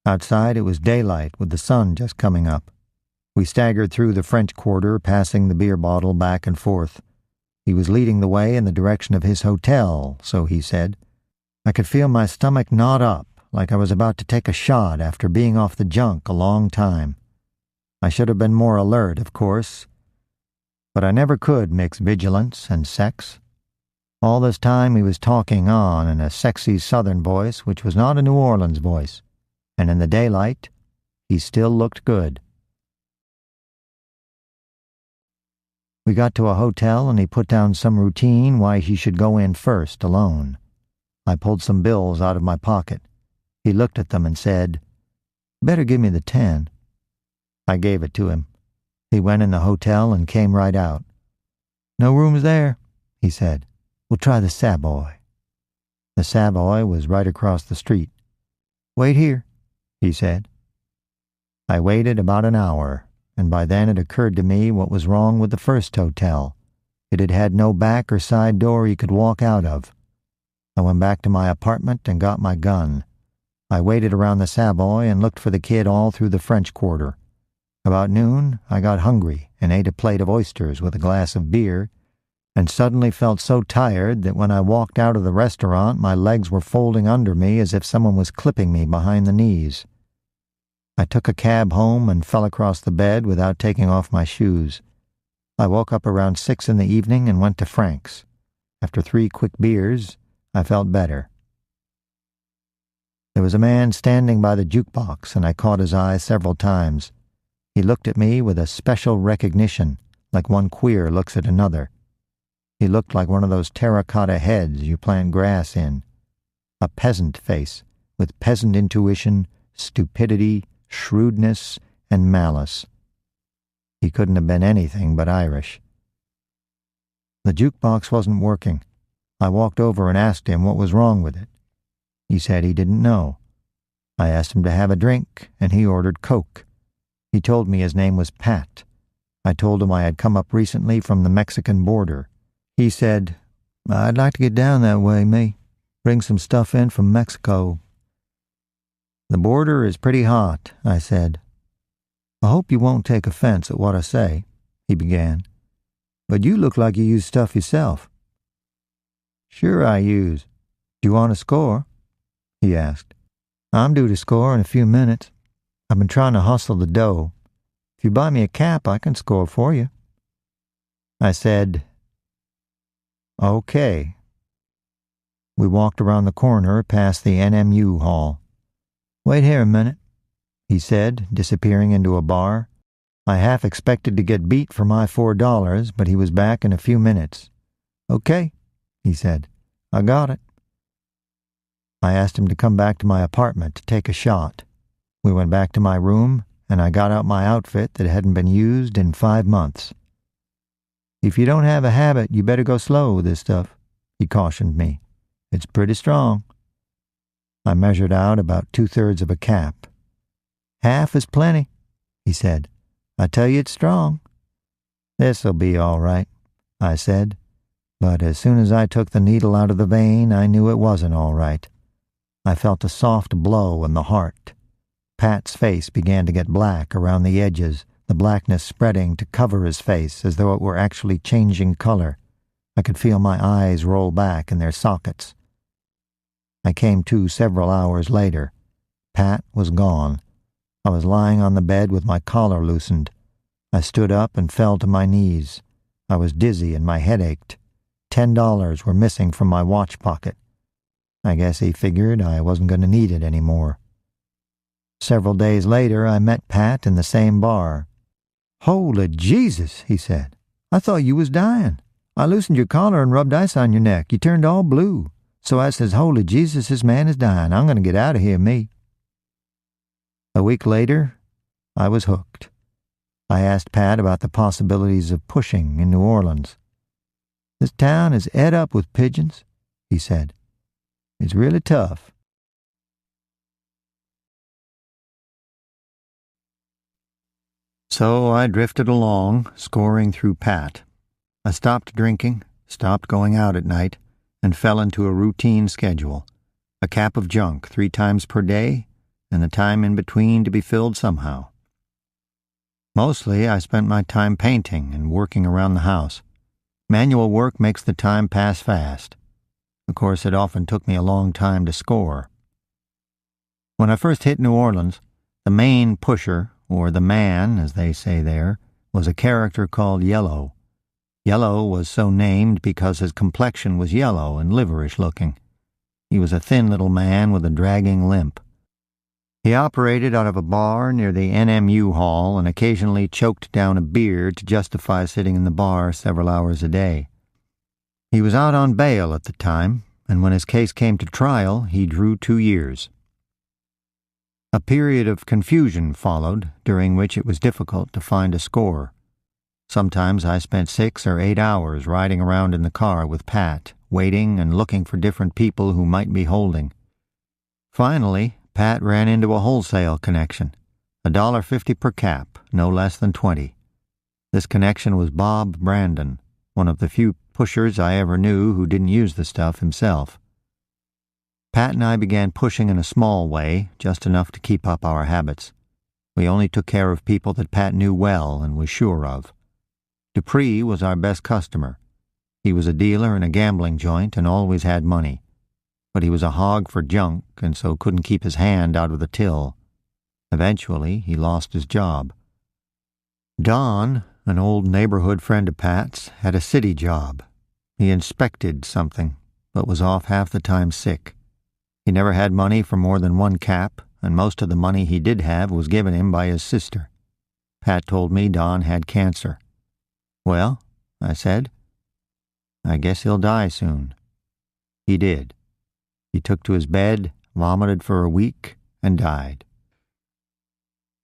Outside it was daylight with the sun just coming up. We staggered through the French Quarter, passing the beer bottle back and forth. He was leading the way in the direction of his hotel, so he said. I could feel my stomach knot up, like I was about to take a shot after being off the junk a long time. I should have been more alert, of course, but I never could mix vigilance and sex. All this time he was talking on in a sexy Southern voice, which was not a New Orleans voice, and in the daylight, he still looked good. We got to a hotel and he put down some routine why he should go in first, alone. I pulled some bills out of my pocket. He looked at them and said, "Better give me the 10. I gave it to him. He went in the hotel and came right out. "No rooms there," he said. "We'll try the Savoy." The Savoy was right across the street. "Wait here," he said. I waited about an hour, and by then it occurred to me what was wrong with the first hotel. It had had no back or side door you could walk out of. I went back to my apartment and got my gun. I waited around the Savoy and looked for the kid all through the French Quarter. About noon, I got hungry and ate a plate of oysters with a glass of beer, and suddenly felt so tired that when I walked out of the restaurant, my legs were folding under me as if someone was clipping me behind the knees. I took a cab home and fell across the bed without taking off my shoes. I woke up around 6 in the evening and went to Frank's. After 3 quick beers, I felt better. There was a man standing by the jukebox, and I caught his eye several times. He looked at me with a special recognition, like one queer looks at another. He looked like one of those terracotta heads you plant grass in. A peasant face, with peasant intuition, stupidity, shrewdness, and malice. He couldn't have been anything but Irish. The jukebox wasn't working. I walked over and asked him what was wrong with it. He said he didn't know. I asked him to have a drink, and he ordered Coke. He told me his name was Pat. I told him I had come up recently from the Mexican border. He said, "I'd like to get down that way, me. Bring some stuff in from Mexico." "The border is pretty hot," I said. "I hope you won't take offense at what I say," he began. "But you look like you use stuff yourself." "Sure I use. Do you want to score?" he asked. "I'm due to score in a few minutes. I've been trying to hustle the dough. If you buy me a cap, I can score for you." I said, "Okay." We walked around the corner past the NMU hall. "Wait here a minute," he said, disappearing into a bar. I half expected to get beat for my $4, but he was back in a few minutes. "Okay," he said. "I got it." I asked him to come back to my apartment to take a shot. We went back to my room, and I got out my outfit that hadn't been used in 5 months. "If you don't have a habit, you better go slow with this stuff," he cautioned me. "It's pretty strong." I measured out about 2/3 of a cap. "Half is plenty," he said. "I tell you it's strong." "This'll be all right," I said. But as soon as I took the needle out of the vein, I knew it wasn't all right. I felt a soft blow in the heart. Pat's face began to get black around the edges, the blackness spreading to cover his face as though it were actually changing color. I could feel my eyes roll back in their sockets. I came to several hours later. Pat was gone. I was lying on the bed with my collar loosened. I stood up and fell to my knees. I was dizzy and my head ached. $10 were missing from my watch pocket. I guess he figured I wasn't going to need it anymore. Several days later, I met Pat in the same bar. "Holy Jesus," he said. "I thought you was dying. I loosened your collar and rubbed ice on your neck. You turned all blue. So I says, 'Holy Jesus, this man is dying. I'm going to get out of here, me.'" A week later, I was hooked. I asked Pat about the possibilities of pushing in New Orleans. "This town is ed up with pigeons," he said. "It's really tough." So I drifted along, scoring through Pat. I stopped drinking, stopped going out at night, and fell into a routine schedule. A cap of junk 3 times per day, and the time in between to be filled somehow. Mostly, I spent my time painting and working around the house. Manual work makes the time pass fast. Of course, it often took me a long time to score. When I first hit New Orleans, the main pusher, or the man, as they say there, was a character called Yellow. Yellow was so named because his complexion was yellow and liverish looking. He was a thin little man with a dragging limp. He operated out of a bar near the NMU hall and occasionally choked down a beer to justify sitting in the bar several hours a day. He was out on bail at the time, and when his case came to trial, he drew 2 years. A period of confusion followed, during which it was difficult to find a score. Sometimes I spent 6 or 8 hours riding around in the car with Pat, waiting and looking for different people who might be holding. Finally, Pat ran into a wholesale connection, $1.50 per cap, no less than 20. This connection was Bob Brandon, one of the few pushers I ever knew who didn't use the stuff himself. Pat and I began pushing in a small way, just enough to keep up our habits. We only took care of people that Pat knew well and was sure of. Dupree was our best customer. He was a dealer in a gambling joint and always had money. But he was a hog for junk and so couldn't keep his hand out of the till. Eventually, he lost his job. Don, an old neighborhood friend of Pat's, had a city job. He inspected something, but was off half the time sick. He never had money for more than 1 cap, and most of the money he did have was given him by his sister. Pat told me Don had cancer. "Well," I said, "I guess he'll die soon." He did. He took to his bed, vomited for a week, and died.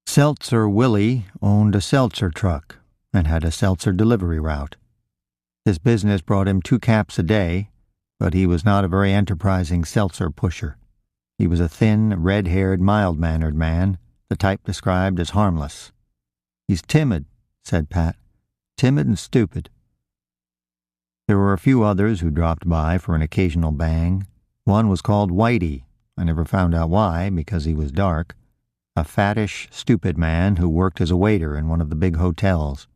Seltzer Willie owned a seltzer truck and had a seltzer delivery route. His business brought him 2 caps a day, but he was not a very enterprising seltzer pusher. He was a thin, red-haired, mild-mannered man, the type described as harmless. "He's timid," said Pat. "Timid and stupid." There were a few others who dropped by for an occasional bang. One was called Whitey. I never found out why, because he was dark. A fattish, stupid man who worked as a waiter in one of the big hotels.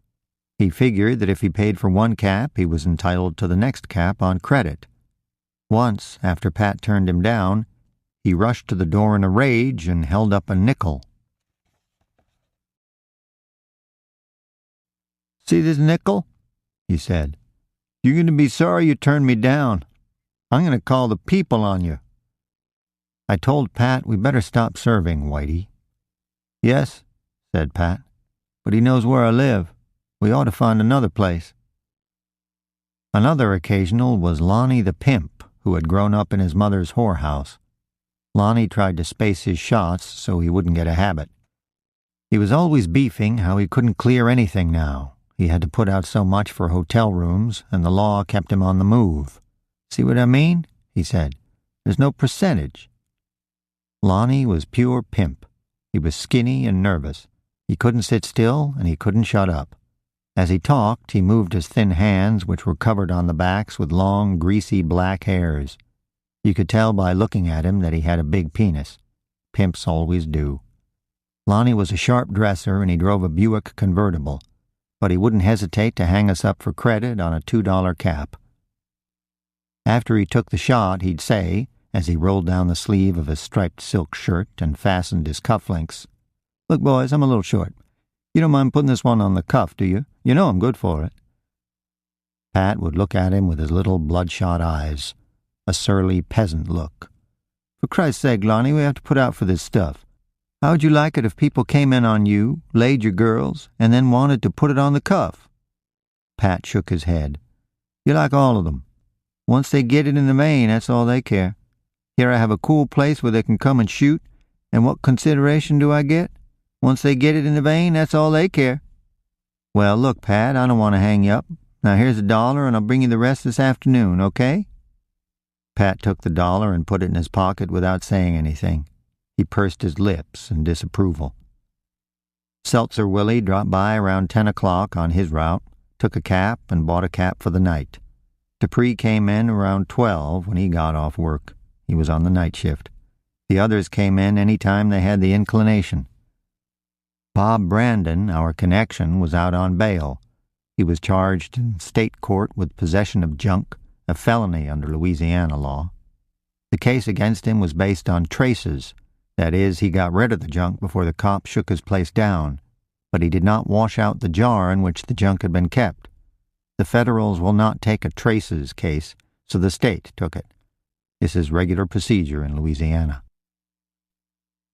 He figured that if he paid for 1 cap, he was entitled to the next cap on credit. Once, after Pat turned him down, he rushed to the door in a rage and held up a nickel. "See this nickel?" he said. "You're going to be sorry you turned me down. I'm going to call the people on you." I told Pat we better stop serving Whitey. "Yes," said Pat, "but he knows where I live. We ought to find another place." Another occasional was Lonnie the pimp, who had grown up in his mother's whorehouse. Lonnie tried to space his shots so he wouldn't get a habit. He was always beefing how he couldn't clear anything now. He had to put out so much for hotel rooms, and the law kept him on the move. "See what I mean?" he said. "There's no percentage." Lonnie was pure pimp. He was skinny and nervous. He couldn't sit still, and he couldn't shut up. As he talked, he moved his thin hands, which were covered on the backs with long, greasy black hairs. You could tell by looking at him that he had a big penis. Pimps always do. Lonnie was a sharp dresser, and he drove a Buick convertible, but he wouldn't hesitate to hang us up for credit on a $2 cap. After he took the shot, he'd say, as he rolled down the sleeve of his striped silk shirt and fastened his cufflinks, "Look, boys, I'm a little short. You don't mind putting this one on the cuff, do you? You know I'm good for it." Pat would look at him with his little bloodshot eyes, a surly peasant look. "For Christ's sake, Lonnie, we have to put out for this stuff. How'd you like it if people came in on you, laid your girls, and then wanted to put it on the cuff?" Pat shook his head. "You like all of them. Once they get it in the vein, that's all they care. Here I have a cool place where they can come and shoot, and what consideration do I get? Once they get it in the vein, that's all they care." "Well, look, Pat, I don't want to hang you up. Now here's $1, and I'll bring you the rest this afternoon, okay?" Pat took the $1 and put it in his pocket without saying anything. He pursed his lips in disapproval. Seltzer Willie dropped by around 10 o'clock on his route, took a cap, and bought a cap for the night. Dupree came in around 12 when he got off work. He was on the night shift. The others came in any time they had the inclination. Bob Brandon, our connection, was out on bail. He was charged in state court with possession of junk, a felony under Louisiana law. The case against him was based on traces. That is, he got rid of the junk before the cops shook his place down, but he did not wash out the jar in which the junk had been kept. The federals will not take a traces case, so the state took it. This is regular procedure in Louisiana.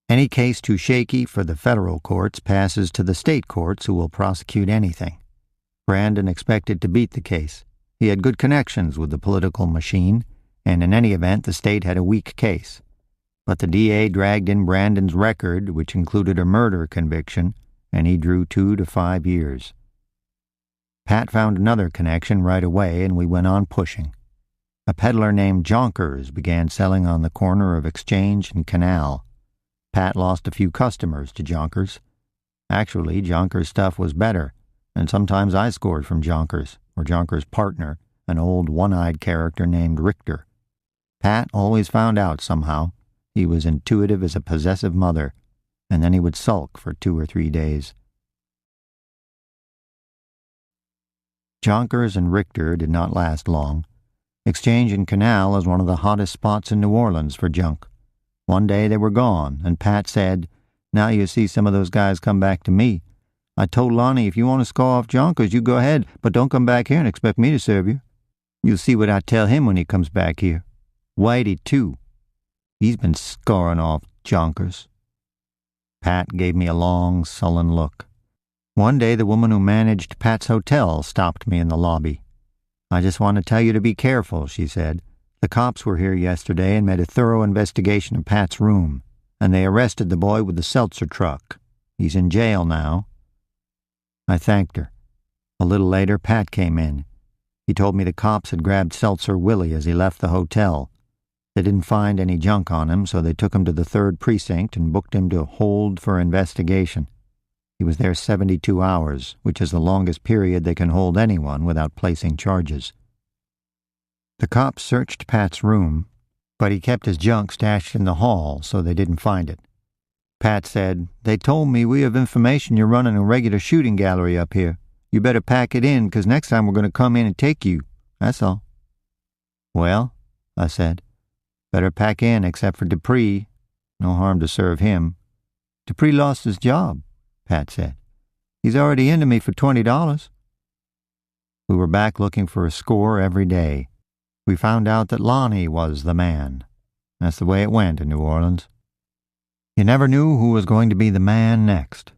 Any case too shaky for the federal courts passes to the state courts, who will prosecute anything. Brandon expected to beat the case. He had good connections with the political machine, and in any event the state had a weak case. But the DA dragged in Brandon's record, which included a murder conviction, and he drew 2 to 5 years. Pat found another connection right away, and we went on pushing. A peddler named Jonkers began selling on the corner of Exchange and Canal. Pat lost a few customers to Jonkers. Actually, Jonkers' stuff was better, and sometimes I scored from Jonkers, or Jonkers' partner, an old one-eyed character named Richter. Pat always found out somehow. He was intuitive as a possessive mother, and then he would sulk for 2 or 3 days. Jonkers and Richter did not last long. Exchange and Canal is one of the hottest spots in New Orleans for junk. One day they were gone, and Pat said, "Now you see some of those guys come back to me. I told Lonnie, if you want to score off Jonkers, you go ahead, but don't come back here and expect me to serve you. You'll see what I tell him when he comes back here. Whitey, too. He's been scoring off Jonkers." Pat gave me a long, sullen look. One day the woman who managed Pat's hotel stopped me in the lobby. "I just want to tell you to be careful," she said. "The cops were here yesterday and made a thorough investigation of Pat's room, and they arrested the boy with the seltzer truck. He's in jail now." I thanked her. A little later, Pat came in. He told me the cops had grabbed Seltzer Willie as he left the hotel. They didn't find any junk on him, so they took him to the 3rd Precinct and booked him to hold for investigation. He was there 72 hours, which is the longest period they can hold anyone without placing charges. The cops searched Pat's room, but he kept his junk stashed in the hall, so they didn't find it. Pat said, "They told me we have information you're running a regular shooting gallery up here. You better pack it in, 'cause next time we're going to come in and take you. That's all." "Well," I said, "better pack in except for Dupree. No harm to serve him." "Dupree lost his job," Pat said. "He's already into me for $20. We were back looking for a score every day. We found out that Lonnie was the man. That's the way it went in New Orleans. You never knew who was going to be the man next.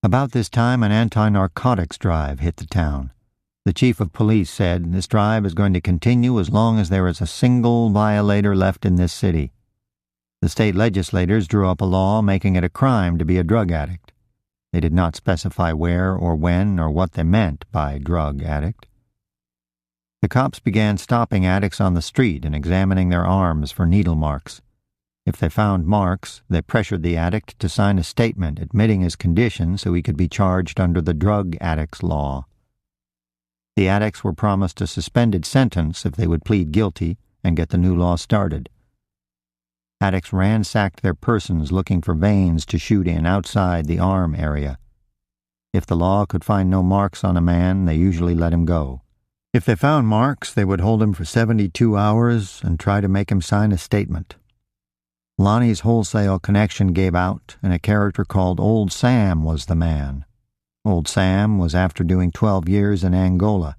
About this time, an anti-narcotics drive hit the town. The chief of police said, "This drive is going to continue as long as there is a single violator left in this city." The state legislators drew up a law making it a crime to be a drug addict. They did not specify where or when or what they meant by drug addict. The cops began stopping addicts on the street and examining their arms for needle marks. If they found marks, they pressured the addict to sign a statement admitting his condition so he could be charged under the drug addicts law. The addicts were promised a suspended sentence if they would plead guilty and get the new law started. Addicts ransacked their persons looking for veins to shoot in outside the arm area. If the law could find no marks on a man, they usually let him go. If they found marks, they would hold him for 72 hours and try to make him sign a statement. Lonnie's wholesale connection gave out, and a character called Old Sam was the man. Old Sam was after doing 12 years in Angola.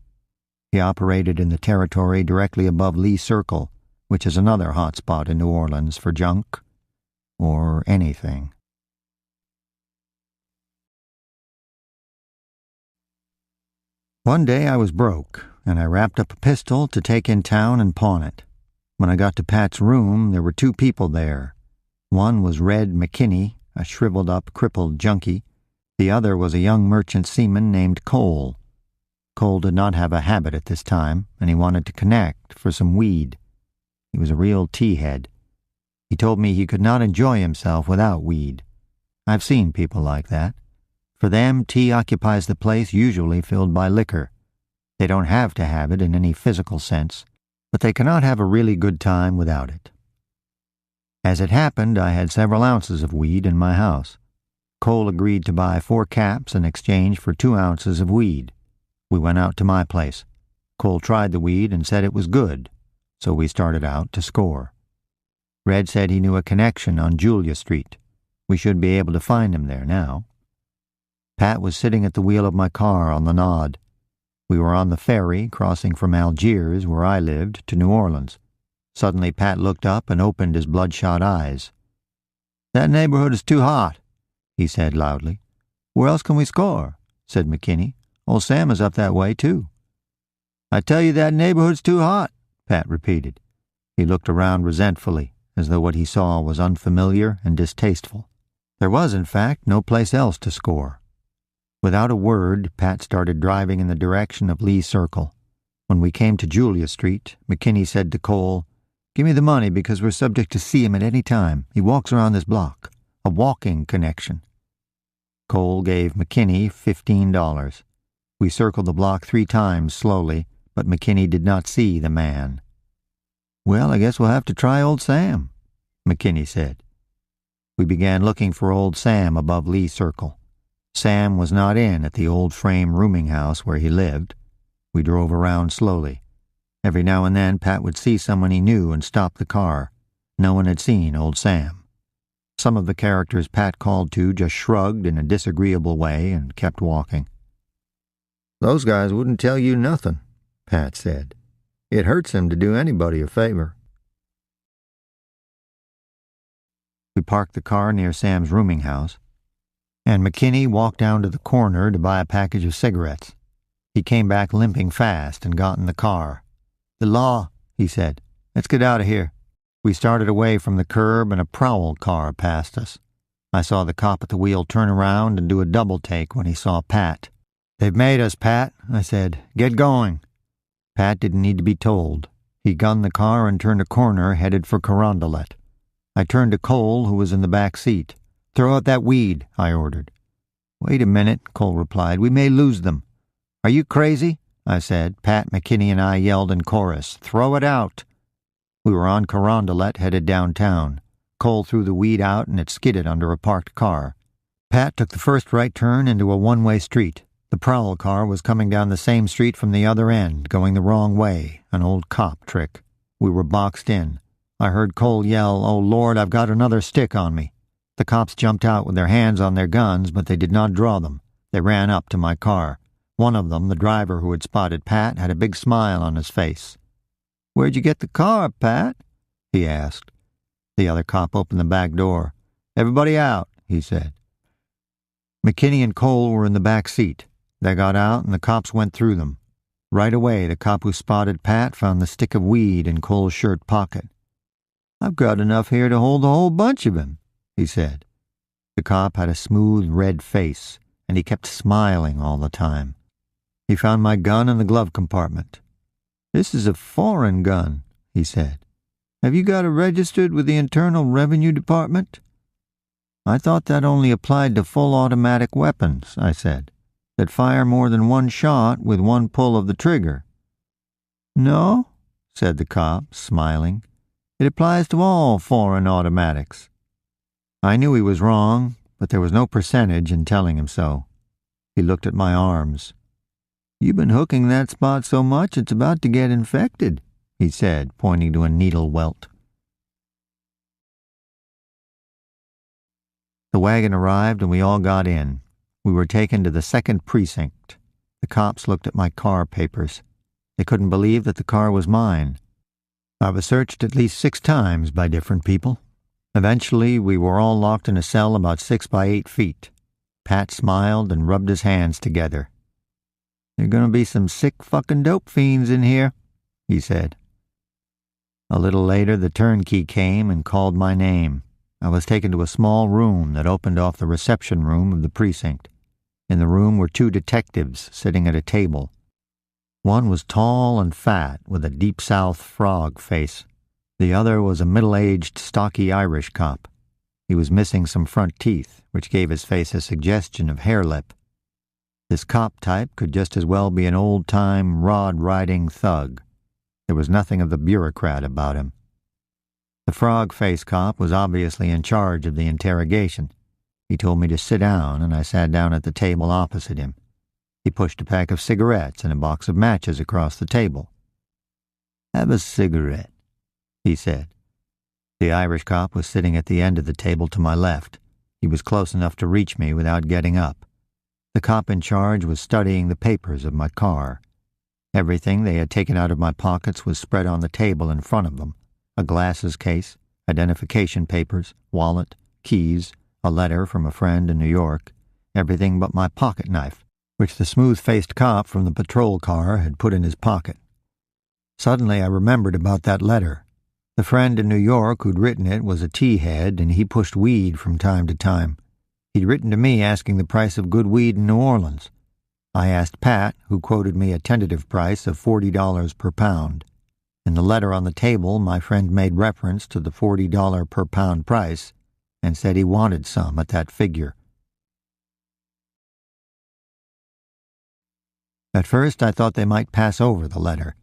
He operated in the territory directly above Lee Circle, which is another hot spot in New Orleans for junk, or anything. One day I was broke, and I wrapped up a pistol to take in town and pawn it. When I got to Pat's room, there were 2 people there. One was Red McKinney, a shriveled-up, crippled junkie. The other was a young merchant seaman named Cole. Cole did not have a habit at this time, and he wanted to connect for some weed. He was a real tea-head. He told me he could not enjoy himself without weed. I've seen people like that. For them, tea occupies the place usually filled by liquor. They don't have to have it in any physical sense, but they cannot have a really good time without it. As it happened, I had several ounces of weed in my house. Cole agreed to buy 4 caps in exchange for 2 ounces of weed. We went out to my place. Cole tried the weed and said it was good, so we started out to score. Red said he knew a connection on Julia Street. We should be able to find him there now. Pat was sitting at the wheel of my car on the Nod. We were on the ferry crossing from Algiers, where I lived, to New Orleans. Suddenly Pat looked up and opened his bloodshot eyes. "That neighborhood is too hot," he said loudly. "Where else can we score?" said McKinney. "Old Sam is up that way, too." "I tell you that neighborhood's too hot," Pat repeated. He looked around resentfully, as though what he saw was unfamiliar and distasteful. There was, in fact, no place else to score. Without a word, Pat started driving in the direction of Lee Circle. When we came to Julia Street, McKinney said to Cole, "Give me the money because we're subject to see him at any time. He walks around this block. A walking connection." Cole gave McKinney $15. We circled the block 3 times slowly, but McKinney did not see the man. "Well, I guess we'll have to try old Sam," McKinney said. We began looking for old Sam above Lee Circle. Sam was not in at the old frame rooming house where he lived. We drove around slowly. Every now and then Pat would see someone he knew and stop the car. No one had seen old Sam. Some of the characters Pat called to just shrugged in a disagreeable way and kept walking. "Those guys wouldn't tell you nothing," Pat said. "It hurts him to do anybody a favor." We parked the car near Sam's rooming house, and McKinney walked down to the corner to buy a package of cigarettes. He came back limping fast and got in the car. "The law," he said. "Let's get out of here." We started away from the curb and a prowl car passed us. I saw the cop at the wheel turn around and do a double take when he saw Pat. "They've made us, Pat," I said. "Get going." Pat didn't need to be told. He gunned the car and turned a corner headed for Carondelet. I turned to Cole, who was in the back seat. "Throw out that weed," I ordered. "Wait a minute," Cole replied. "We may lose them." "Are you crazy?" I said. Pat, McKinney, and I yelled in chorus, "Throw it out!" We were on Carondelet, headed downtown. Cole threw the weed out and it skidded under a parked car. Pat took the first right turn into a one-way street. The prowl car was coming down the same street from the other end, going the wrong way, an old cop trick. We were boxed in. I heard Cole yell, "Oh, Lord, I've got another stick on me." The cops jumped out with their hands on their guns, but they did not draw them. They ran up to my car. One of them, the driver who had spotted Pat, had a big smile on his face. "Where'd you get the car, Pat?" he asked. The other cop opened the back door. "Everybody out," he said. McKinney and Cole were in the back seat. They got out and the cops went through them. Right away, the cop who spotted Pat found the stick of weed in Cole's shirt pocket. "I've got enough here to hold the whole bunch of him," he said. The cop had a smooth red face, and he kept smiling all the time. He found my gun in the glove compartment. "This is a foreign gun," he said. "Have you got it registered with the Internal Revenue Department?" "I thought that only applied to full automatic weapons," I said, "that fire more than one shot with one pull of the trigger." "No," said the cop, smiling. "It applies to all foreign automatics." I knew he was wrong, but there was no percentage in telling him so. He looked at my arms. "You've been hooking that spot so much it's about to get infected," he said, pointing to a needle welt. The wagon arrived and we all got in. We were taken to the 2nd precinct. The cops looked at my car papers. They couldn't believe that the car was mine. I was searched at least 6 times by different people. Eventually, we were all locked in a cell about 6 by 8 feet. Pat smiled and rubbed his hands together. "There are going to be some sick fucking dope fiends in here," he said. A little later, the turnkey came and called my name. I was taken to a small room that opened off the reception room of the precinct. In the room were 2 detectives sitting at a table. One was tall and fat, with a deep South frog face. The other was a middle-aged, stocky Irish cop. He was missing some front teeth, which gave his face a suggestion of hare lip. This cop type could just as well be an old-time, rod-riding thug. There was nothing of the bureaucrat about him. The frog-face cop was obviously in charge of the interrogation. He told me to sit down, and I sat down at the table opposite him. He pushed a pack of cigarettes and a box of matches across the table. "Have a cigarette," he said. The Irish cop was sitting at the end of the table to my left. He was close enough to reach me without getting up. The cop in charge was studying the papers of my car. Everything they had taken out of my pockets was spread on the table in front of them: a glasses case, identification papers, wallet, keys, a letter from a friend in New York, everything but my pocket knife, which the smooth-faced cop from the patrol car had put in his pocket. Suddenly I remembered about that letter. The friend in New York who'd written it was a tea-head, and he pushed weed from time to time. He'd written to me asking the price of good weed in New Orleans. I asked Pat, who quoted me a tentative price of $40 per pound. In the letter on the table, my friend made reference to the $40 per pound price and said he wanted some at that figure. At first I thought they might pass over the letter.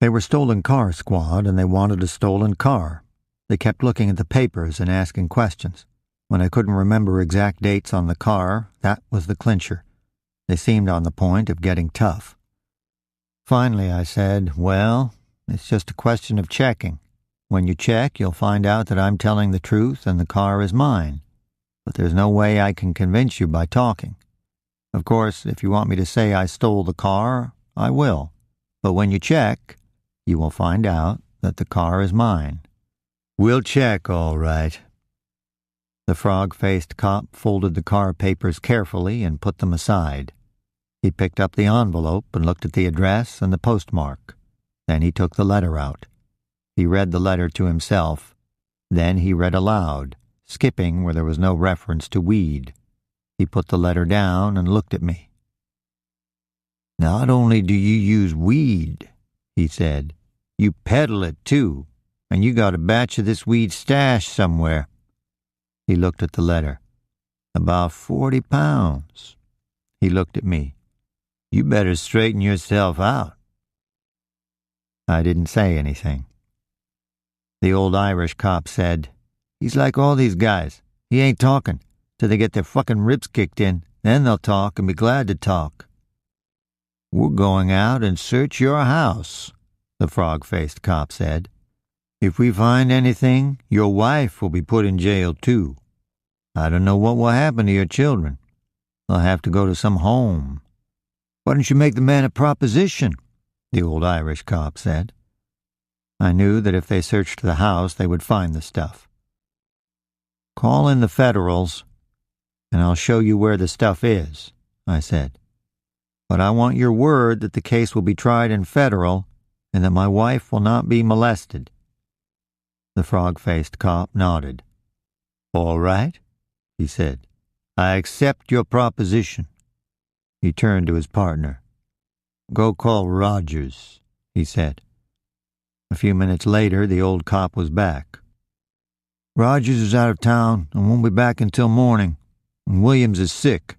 They were stolen car squad, and they wanted a stolen car. They kept looking at the papers and asking questions. When I couldn't remember exact dates on the car, that was the clincher. They seemed on the point of getting tough. Finally I said, "Well, it's just a question of checking. When you check, you'll find out that I'm telling the truth and the car is mine. But there's no way I can convince you by talking. Of course, if you want me to say I stole the car, I will. But when you check, you will find out that the car is mine." "We'll check, all right." The frog-faced cop folded the car papers carefully and put them aside. He picked up the envelope and looked at the address and the postmark. Then he took the letter out. He read the letter to himself. Then he read aloud, skipping where there was no reference to weed. He put the letter down and looked at me. "Not only do you use weed," he said, "you peddle it too, and you got a batch of this weed stashed somewhere." He looked at the letter. "About 40 pounds. He looked at me. "You better straighten yourself out." I didn't say anything. The old Irish cop said, "He's like all these guys. He ain't talking till they get their fucking ribs kicked in. Then they'll talk and be glad to talk." "We're going out and search your house," the frog-faced cop said. "If we find anything, your wife will be put in jail too. I don't know what will happen to your children. They'll have to go to some home." "Why don't you make the man a proposition?" the old Irish cop said. I knew that if they searched the house, they would find the stuff. "Call in the Federals, and I'll show you where the stuff is," I said. "But I want your word that the case will be tried in federal and that my wife will not be molested." The frog-faced cop nodded. "All right," he said. "I accept your proposition." He turned to his partner. "Go call Rogers," he said. A few minutes later, the old cop was back. "Rogers is out of town and won't be back until morning, and Williams is sick."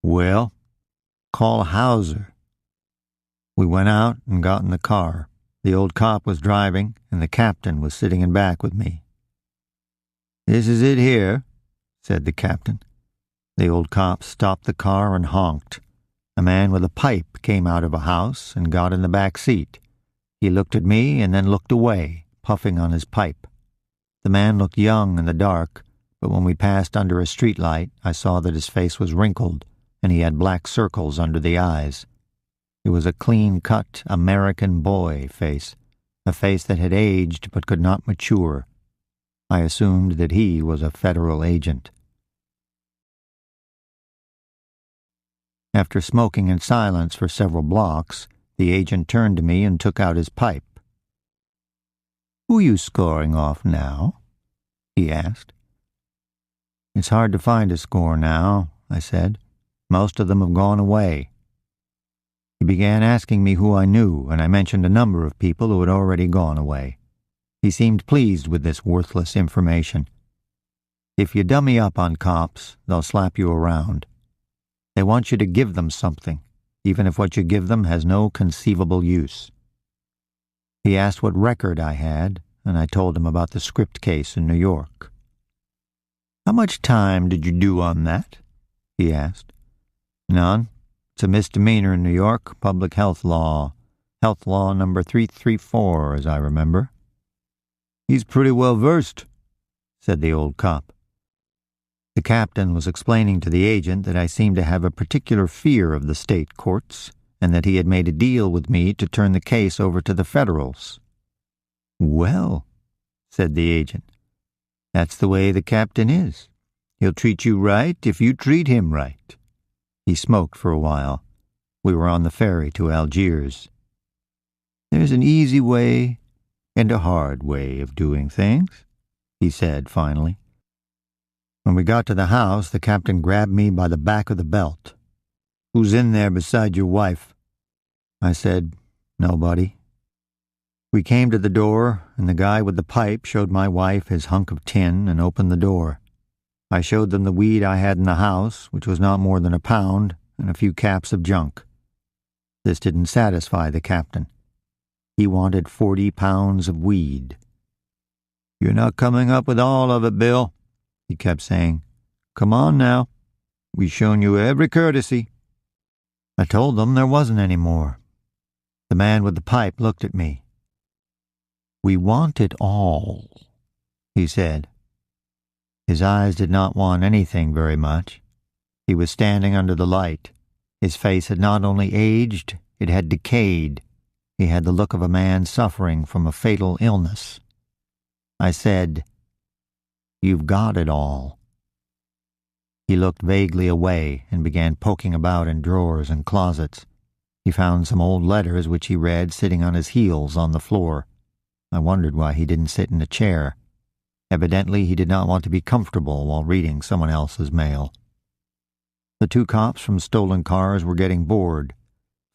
"Well, call Hauser." We went out and got in the car. The old cop was driving, and the captain was sitting in back with me. "This is it here," said the captain. The old cop stopped the car and honked. A man with a pipe came out of a house and got in the back seat. He looked at me and then looked away, puffing on his pipe. The man looked young in the dark, but when we passed under a streetlight, I saw that his face was wrinkled and he had black circles under the eyes. It was a clean-cut American boy face, a face that had aged but could not mature. I assumed that he was a federal agent. After smoking in silence for several blocks, the agent turned to me and took out his pipe. "Who you scoring off now?" he asked. "It's hard to find a score now," I said. "Most of them have gone away." He began asking me who I knew, and I mentioned a number of people who had already gone away. He seemed pleased with this worthless information. If you dummy up on cops, they'll slap you around. They want you to give them something, even if what you give them has no conceivable use. He asked what record I had, and I told him about the script case in New York. "How much time did you do on that?" he asked. "None. It's a misdemeanor in New York, public health law. Health law number 334, as I remember." "He's pretty well versed," said the old cop. The captain was explaining to the agent that I seemed to have a particular fear of the state courts, and that he had made a deal with me to turn the case over to the federals. "Well," said the agent, "that's the way the captain is. He'll treat you right if you treat him right." He smoked for a while. We were on the ferry to Algiers. "There's an easy way and a hard way of doing things," he said finally. When we got to the house, the captain grabbed me by the back of the belt. "Who's in there beside your wife?" I said, "Nobody." We came to the door, and the guy with the pipe showed my wife his hunk of tin and opened the door. I showed them the weed I had in the house, which was not more than a pound, and a few caps of junk. This didn't satisfy the captain. He wanted 40 pounds of weed. "You're not coming up with all of it, Bill," he kept saying. "Come on now. We've shown you every courtesy." I told them there wasn't any more. The man with the pipe looked at me. "We want it all," he said. His eyes did not want anything very much. He was standing under the light. His face had not only aged, it had decayed. He had the look of a man suffering from a fatal illness. I said, "You've got it all." He looked vaguely away and began poking about in drawers and closets. He found some old letters which he read sitting on his heels on the floor. I wondered why he didn't sit in a chair. Evidently, he did not want to be comfortable while reading someone else's mail. The two cops from stolen cars were getting bored.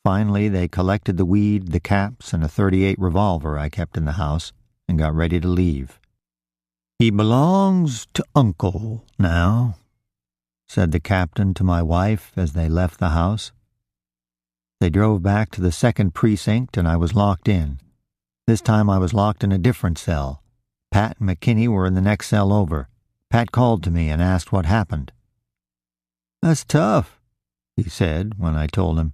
Finally, they collected the weed, the caps, and a .38 revolver I kept in the house, and got ready to leave. "He belongs to Uncle now," said the captain to my wife as they left the house. They drove back to the second precinct, and I was locked in. This time I was locked in a different cell. Pat and McKinney were in the next cell over. Pat called to me and asked what happened. "That's tough," he said when I told him.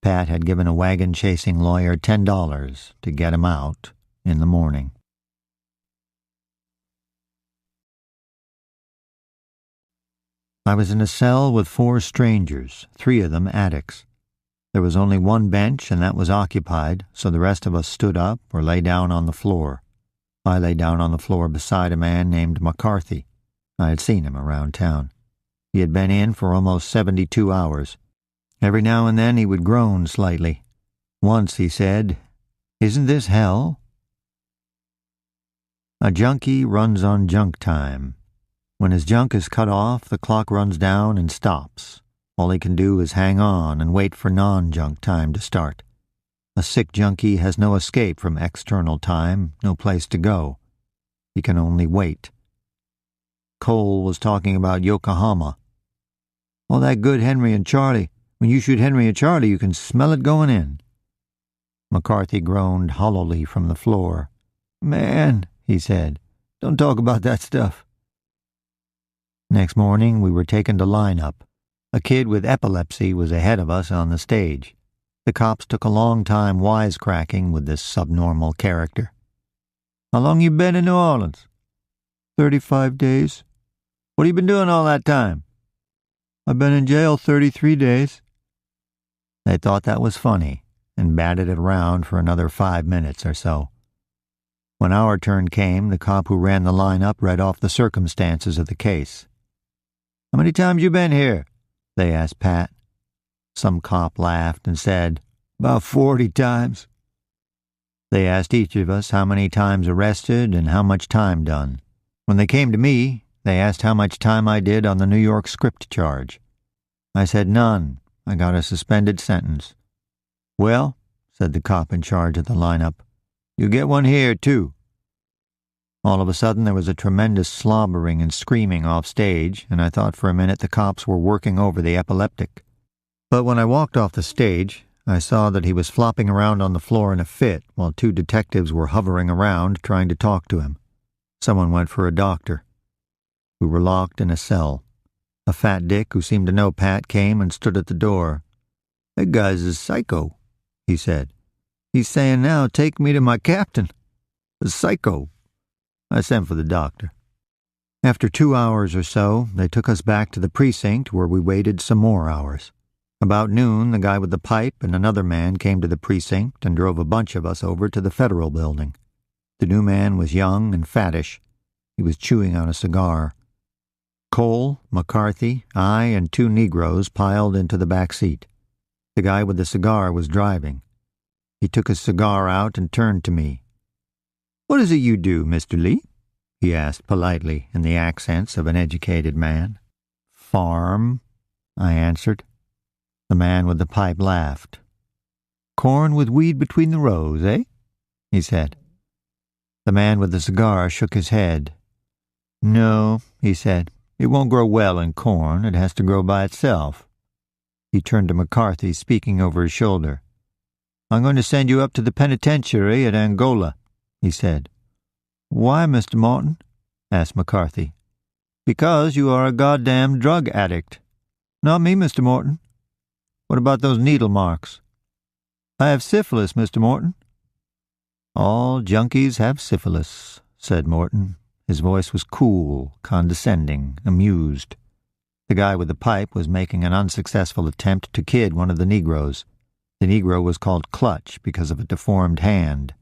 Pat had given a wagon-chasing lawyer $10 to get him out in the morning. I was in a cell with 4 strangers, 3 of them addicts. There was only one bench, and that was occupied, so the rest of us stood up or lay down on the floor. I lay down on the floor beside a man named McCarthy. I had seen him around town. He had been in for almost 72 hours. Every now and then he would groan slightly. Once he said, "Isn't this hell?" A junkie runs on junk time. When his junk is cut off, the clock runs down and stops. All he can do is hang on and wait for non-junk time to start. A sick junkie has no escape from external time, no place to go. He can only wait. Cole was talking about Yokohama. "All that good Henry and Charlie. When you shoot Henry and Charlie, you can smell it going in." McCarthy groaned hollowly from the floor. "Man," he said, "don't talk about that stuff." Next morning, we were taken to line up. A kid with epilepsy was ahead of us on the stage. The cops took a long time wisecracking with this subnormal character. "How long you been in New Orleans?" 35 days. "What have you been doing all that time?" "I've been in jail 33 days. They thought that was funny and batted it around for another 5 minutes or so. When our turn came, the cop who ran the lineup read off the circumstances of the case. "How many times you been here?" they asked Pat. Some cop laughed and said, "About 40 times. They asked each of us how many times arrested and how much time done. When they came to me, they asked how much time I did on the New York script charge. I said none. I got a suspended sentence. "Well," said the cop in charge of the lineup, "you get one here, too." All of a sudden there was a tremendous slobbering and screaming off stage, and I thought for a minute the cops were working over the epileptic. But when I walked off the stage, I saw that he was flopping around on the floor in a fit while 2 detectives were hovering around trying to talk to him. Someone went for a doctor. We were locked in a cell. A fat dick who seemed to know Pat came and stood at the door. "That guy's a psycho," he said. "He's saying now, 'Take me to my captain.' A psycho." I sent for the doctor. After 2 hours or so, they took us back to the precinct where we waited some more hours. About noon, the guy with the pipe and another man came to the precinct and drove a bunch of us over to the Federal Building. The new man was young and fattish. He was chewing on a cigar. Cole, McCarthy, I, and 2 Negroes piled into the back seat. The guy with the cigar was driving. He took his cigar out and turned to me. "What is it you do, Mr. Lee?" he asked politely in the accents of an educated man. "Farm," I answered. The man with the pipe laughed. "Corn with weed between the rows, eh?" he said. The man with the cigar shook his head. "No," he said. "It won't grow well in corn. It has to grow by itself." He turned to McCarthy, speaking over his shoulder. "I'm going to send you up to the penitentiary at Angola," he said. "Why, Mr. Martin?" asked McCarthy. "Because you are a goddamn drug addict." "Not me, Mr. Morton." "What about those needle marks?" "I have syphilis, Mr. Morton." "All junkies have syphilis," said Morton. His voice was cool, condescending, amused. The guy with the pipe was making an unsuccessful attempt to kid one of the Negroes. The Negro was called Clutch because of a deformed hand.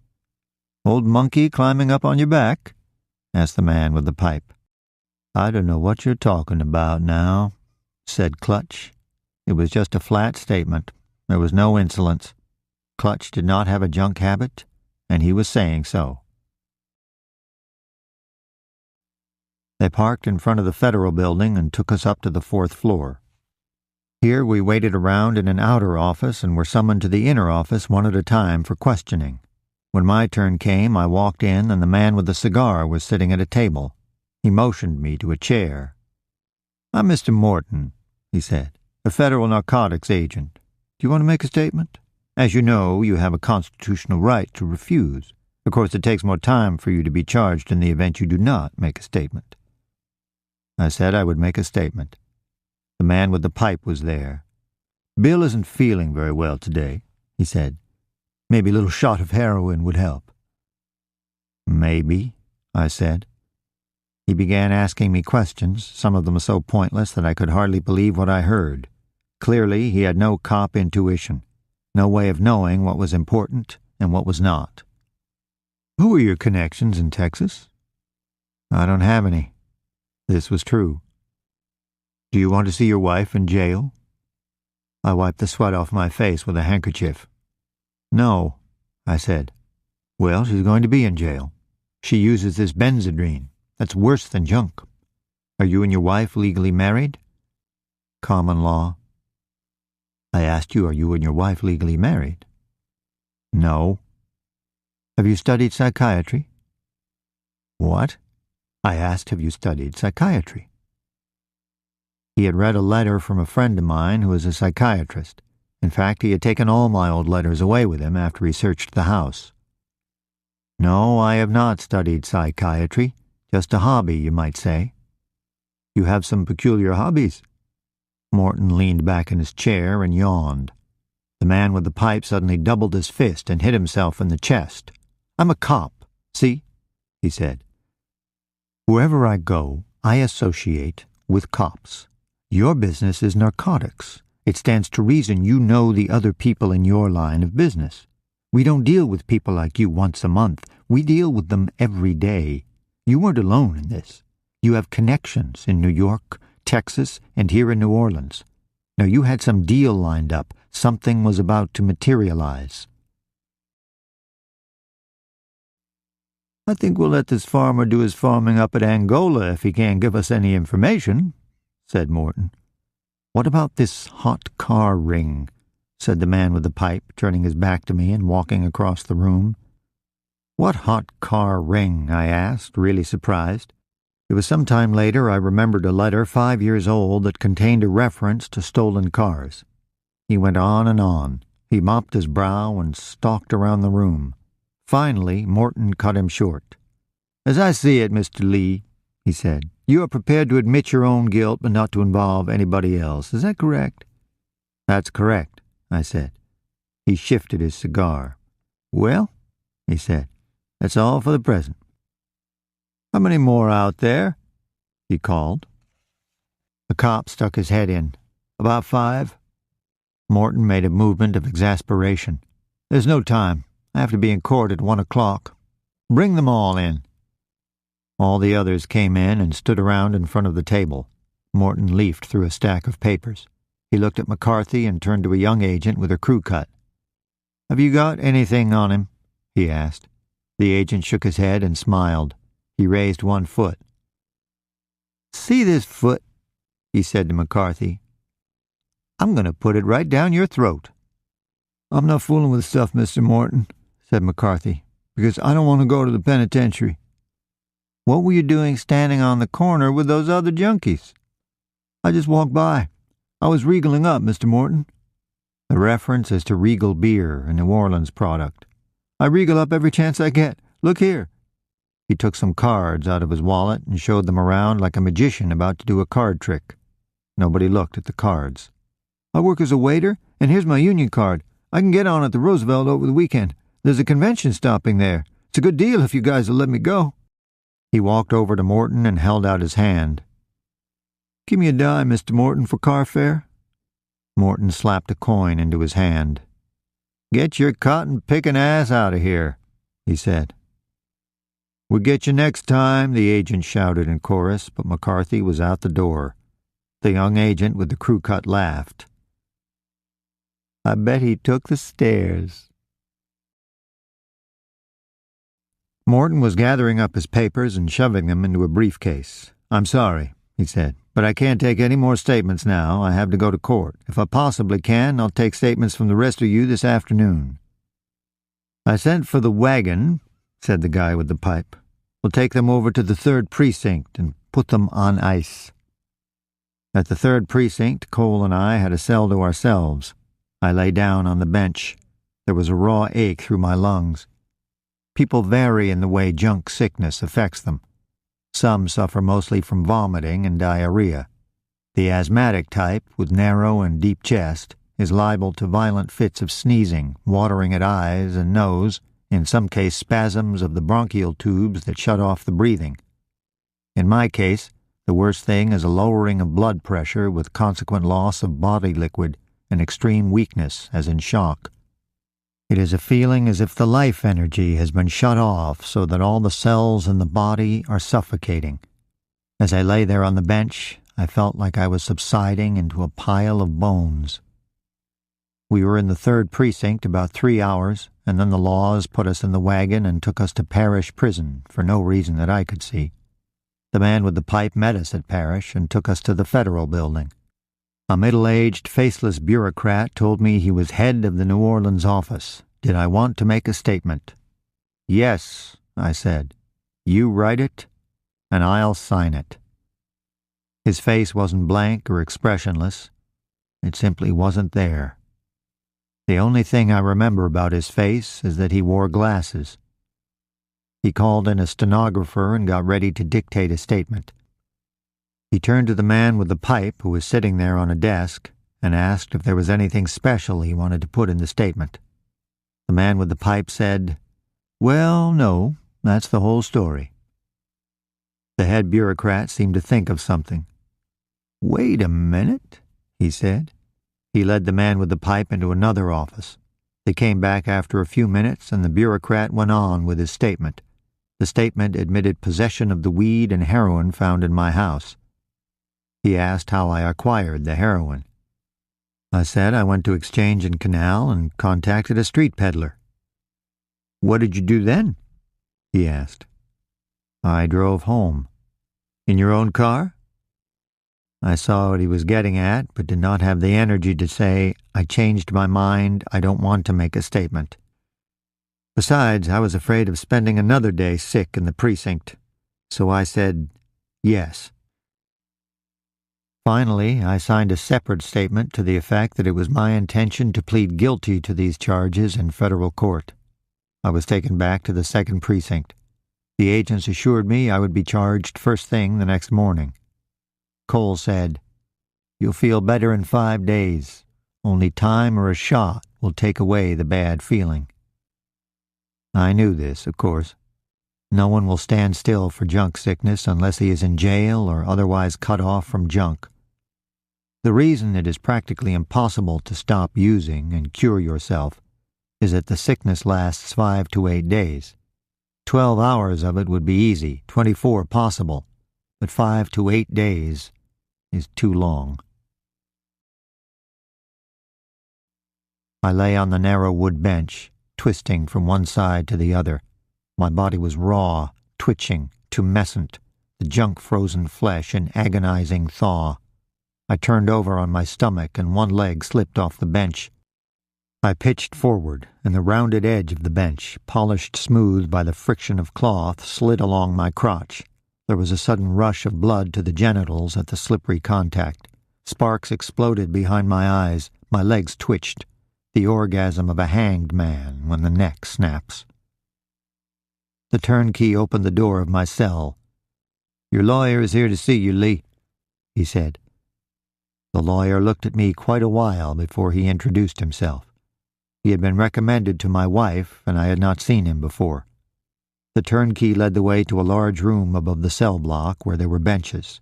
"Old monkey climbing up on your back?" asked the man with the pipe. "I don't know what you're talking about now," said Clutch. It was just a flat statement. There was no insolence. Clutch did not have a junk habit, and he was saying so. They parked in front of the Federal Building and took us up to the 4th floor. Here we waited around in an outer office and were summoned to the inner office one at a time for questioning. When my turn came, I walked in and the man with the cigar was sitting at a table. He motioned me to a chair. "I'm Mr. Morton," he said, "a federal narcotics agent. Do you want to make a statement? As you know, you have a constitutional right to refuse. Of course, it takes more time for you to be charged in the event you do not make a statement." I said I would make a statement. The man with the pipe was there. "Bill isn't feeling very well today," he said. "Maybe a little shot of heroin would help." "Maybe," I said. He began asking me questions, some of them so pointless that I could hardly believe what I heard. Clearly, he had no cop intuition, no way of knowing what was important and what was not. "Who are your connections in Texas?" "I don't have any." This was true. "Do you want to see your wife in jail?" I wiped the sweat off my face with a handkerchief. "No," I said. "Well, she's going to be in jail. She uses this benzodrine. That's worse than junk. Are you and your wife legally married?" "Common law." "I asked you, are you and your wife legally married?" "No." "Have you studied psychiatry?" "What?" I asked, "Have you studied psychiatry?" He had read a letter from a friend of mine who is a psychiatrist. In fact, he had taken all my old letters away with him after he searched the house. "No, I have not studied psychiatry. Just a hobby, you might say." "You have some peculiar hobbies." Morton leaned back in his chair and yawned. The man with the pipe suddenly doubled his fist and hit himself in the chest. "I'm a cop, see?" he said. "Wherever I go, I associate with cops. Your business is narcotics. It stands to reason you know the other people in your line of business. We don't deal with people like you once a month. We deal with them every day. You weren't alone in this. You have connections in New York, Texas, and here in New Orleans. Now you had some deal lined up. Something was about to materialize." "I think we'll let this farmer do his farming up at Angola if he can't give us any information," said Morton. "What about this hot car ring?" said the man with the pipe, turning his back to me and walking across the room. "What hot car ring?" I asked, really surprised. It was some time later I remembered a letter 5 years old that contained a reference to stolen cars. He went on and on. He mopped his brow and stalked around the room. Finally, Morton cut him short. "As I see it, Mr. Lee," he said. "You are prepared to admit your own guilt, but not to involve anybody else. Is that correct?" "That's correct," I said. He shifted his cigar. "Well," he said, "that's all for the present." "How many more out there?" he called. The cop stuck his head in. "About 5. Morton made a movement of exasperation. "There's no time. I have to be in court at 1 o'clock. Bring them all in." All the others came in and stood around in front of the table. Morton leafed through a stack of papers. He looked at McCarthy and turned to a young agent with a crew cut. "Have you got anything on him?" he asked. The agent shook his head and smiled. He raised one foot. "See this foot?" he said to McCarthy. "I'm going to put it right down your throat." "I'm not fooling with stuff, Mr. Morton," said McCarthy, "because I don't want to go to the penitentiary." "What were you doing standing on the corner with those other junkies?" "I just walked by. I was regaling up, Mr. Morton." The reference is to Regal beer, a New Orleans product. "I regal up every chance I get. Look here." He took some cards out of his wallet and showed them around like a magician about to do a card trick. Nobody looked at the cards. "I work as a waiter, and here's my union card. I can get on at the Roosevelt over the weekend. There's a convention stopping there. It's a good deal if you guys will let me go." He walked over to Morton and held out his hand. "Give me a dime, Mr. Morton, for car fare." Morton slapped a coin into his hand. "Get your cotton-picking ass out of here," he said. "We'll get you next time," the agent shouted in chorus, but McCarthy was out the door. The young agent with the crew cut laughed. "I bet he took the stairs." Morton was gathering up his papers and shoving them into a briefcase. "I'm sorry," he said, "but I can't take any more statements now. I have to go to court. If I possibly can, I'll take statements from the rest of you this afternoon." "I sent for the wagon," said the guy with the pipe. "We'll take them over to the 3rd Precinct and put them on ice." At the 3rd Precinct, Cole and I had a cell to ourselves. I lay down on the bench. There was a raw ache through my lungs. People vary in the way junk sickness affects them. Some suffer mostly from vomiting and diarrhea. The asthmatic type, with narrow and deep chest, is liable to violent fits of sneezing, watering at eyes and nose, in some case spasms of the bronchial tubes that shut off the breathing. In my case, the worst thing is a lowering of blood pressure with consequent loss of body liquid and extreme weakness, as in shock. It is a feeling as if the life energy has been shut off so that all the cells in the body are suffocating. As I lay there on the bench, I felt like I was subsiding into a pile of bones. We were in the 3rd Precinct about 3 hours, and then the laws put us in the wagon and took us to Parish Prison for no reason that I could see. The man with the pipe met us at Parish and took us to the Federal Building. A middle-aged, faceless bureaucrat told me he was head of the New Orleans office. Did I want to make a statement? "Yes," I said. "You write it, and I'll sign it." His face wasn't blank or expressionless. It simply wasn't there. The only thing I remember about his face is that he wore glasses. He called in a stenographer and got ready to dictate a statement. He turned to the man with the pipe who was sitting there on a desk and asked if there was anything special he wanted to put in the statement. The man with the pipe said, "Well, no, that's the whole story." The head bureaucrat seemed to think of something. "Wait a minute," he said. He led the man with the pipe into another office. They came back after a few minutes, and the bureaucrat went on with his statement. The statement admitted possession of the weed and heroin found in my house. He asked how I acquired the heroin. I said I went to Exchange and Canal and contacted a street peddler. "What did you do then?" he asked. "I drove home." "In your own car?" I saw what he was getting at, but did not have the energy to say, "I changed my mind, I don't want to make a statement." Besides, I was afraid of spending another day sick in the precinct, so I said, "Yes." Finally, I signed a separate statement to the effect that it was my intention to plead guilty to these charges in federal court. I was taken back to the 2nd Precinct. The agents assured me I would be charged first thing the next morning. Cole said, "You'll feel better in 5 days. Only time or a shot will take away the bad feeling." I knew this, of course. No one will stand still for junk sickness unless he is in jail or otherwise cut off from junk. The reason it is practically impossible to stop using and cure yourself is that the sickness lasts 5 to 8 days. 12 hours of it would be easy, 24 possible, but 5 to 8 days is too long. I lay on the narrow wood bench, twisting from one side to the other. My body was raw, twitching, tumescent, the junk frozen flesh in agonizing thaw. I turned over on my stomach and one leg slipped off the bench. I pitched forward, and the rounded edge of the bench, polished smooth by the friction of cloth, slid along my crotch. There was a sudden rush of blood to the genitals at the slippery contact. Sparks exploded behind my eyes. My legs twitched. The orgasm of a hanged man when the neck snaps. The turnkey opened the door of my cell. "Your lawyer is here to see you, Lee," he said. The lawyer looked at me quite a while before he introduced himself. He had been recommended to my wife, and I had not seen him before. The turnkey led the way to a large room above the cell block where there were benches.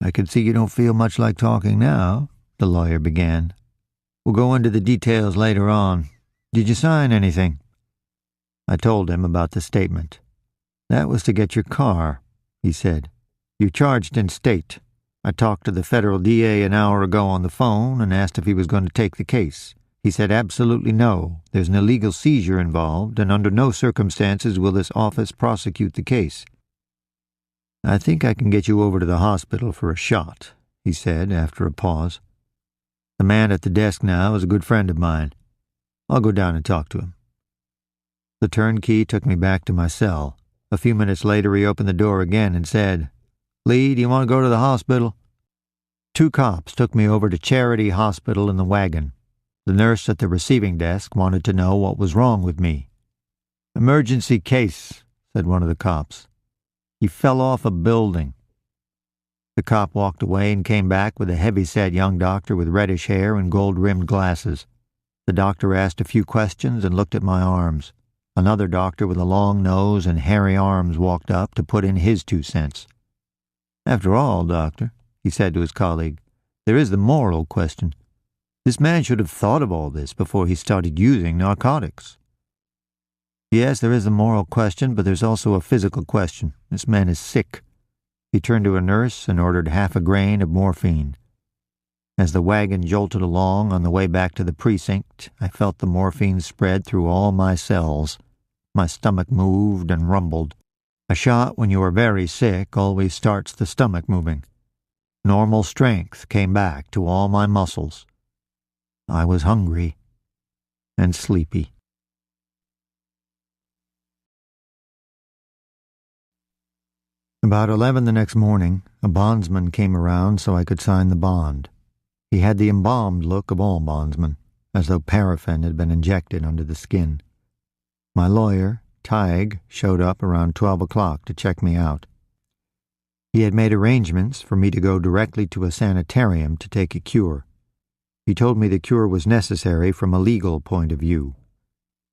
"I can see you don't feel much like talking now," the lawyer began. "We'll go into the details later on. Did you sign anything?" I told him about the statement. "That was to get your car," he said. "You're charged in state. I talked to the federal DA an hour ago on the phone and asked if he was going to take the case. He said absolutely no. There's an illegal seizure involved, and under no circumstances will this office prosecute the case." "I think I can get you over to the hospital for a shot," he said after a pause. "The man at the desk now is a good friend of mine. I'll go down and talk to him." The turnkey took me back to my cell. A few minutes later he opened the door again and said, "Lee, do you want to go to the hospital?" 2 cops took me over to Charity Hospital in the wagon. The nurse at the receiving desk wanted to know what was wrong with me. "Emergency case," said one of the cops. "He fell off a building." The cop walked away and came back with a heavy-set young doctor with reddish hair and gold-rimmed glasses. The doctor asked a few questions and looked at my arms. Another doctor with a long nose and hairy arms walked up to put in his 2 cents. "After all, doctor," he said to his colleague, "there is the moral question. This man should have thought of all this before he started using narcotics." "Yes, there is a moral question, but there's also a physical question. This man is sick." He turned to a nurse and ordered half a grain of morphine. As the wagon jolted along on the way back to the precinct, I felt the morphine spread through all my cells. My stomach moved and rumbled. A shot when you are very sick always starts the stomach moving. Normal strength came back to all my muscles. I was hungry and sleepy. About 11 the next morning, a bondsman came around so I could sign the bond. He had the embalmed look of all bondsmen, as though paraffin had been injected under the skin. My lawyer, Tig, showed up around 12 o'clock to check me out. He had made arrangements for me to go directly to a sanitarium to take a cure. He told me the cure was necessary from a legal point of view.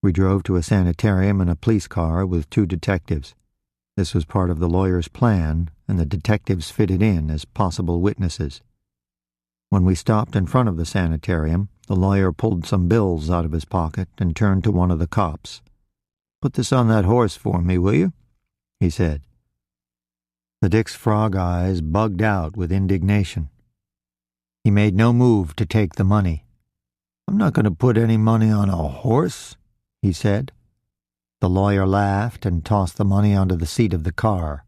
We drove to a sanitarium in a police car with 2 detectives. This was part of the lawyer's plan, and the detectives fitted in as possible witnesses. When we stopped in front of the sanitarium, the lawyer pulled some bills out of his pocket and turned to one of the cops. "Put this on that horse for me, will you?" he said. The Dick's frog eyes bugged out with indignation. He made no move to take the money. "I'm not going to put any money on a horse," he said. The lawyer laughed and tossed the money onto the seat of the car.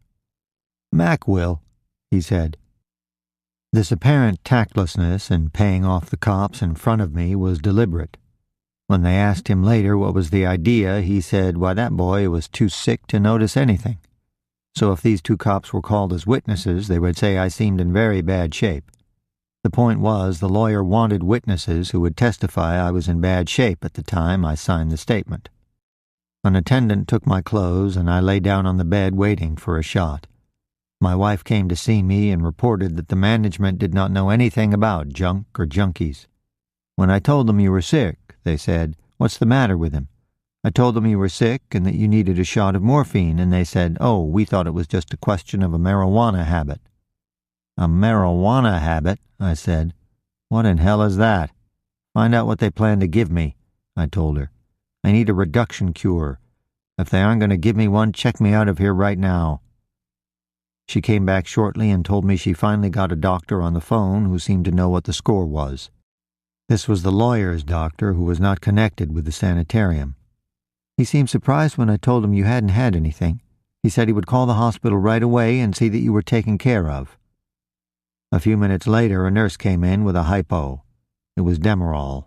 "Mac will," he said. This apparent tactlessness in paying off the cops in front of me was deliberate. When they asked him later what was the idea, he said, "Why, that boy was too sick to notice anything." So if these 2 cops were called as witnesses, they would say I seemed in very bad shape. The point was, the lawyer wanted witnesses who would testify I was in bad shape at the time I signed the statement. An attendant took my clothes, and I lay down on the bed waiting for a shot. My wife came to see me and reported that the management did not know anything about junk or junkies. When I told them you were sick, they said, "What's the matter with him?" I told them you were sick and that you needed a shot of morphine, and they said, "Oh, we thought it was just a question of a marijuana habit." "A marijuana habit?" I said. "What in hell is that?" "Find out what they plan to give me," I told her. "I need a reduction cure. If they aren't going to give me one, check me out of here right now." She came back shortly and told me she finally got a doctor on the phone who seemed to know what the score was. This was the lawyer's doctor who was not connected with the sanitarium. He seemed surprised when I told him you hadn't had anything. He said he would call the hospital right away and see that you were taken care of. A few minutes later, a nurse came in with a hypo. It was Demerol.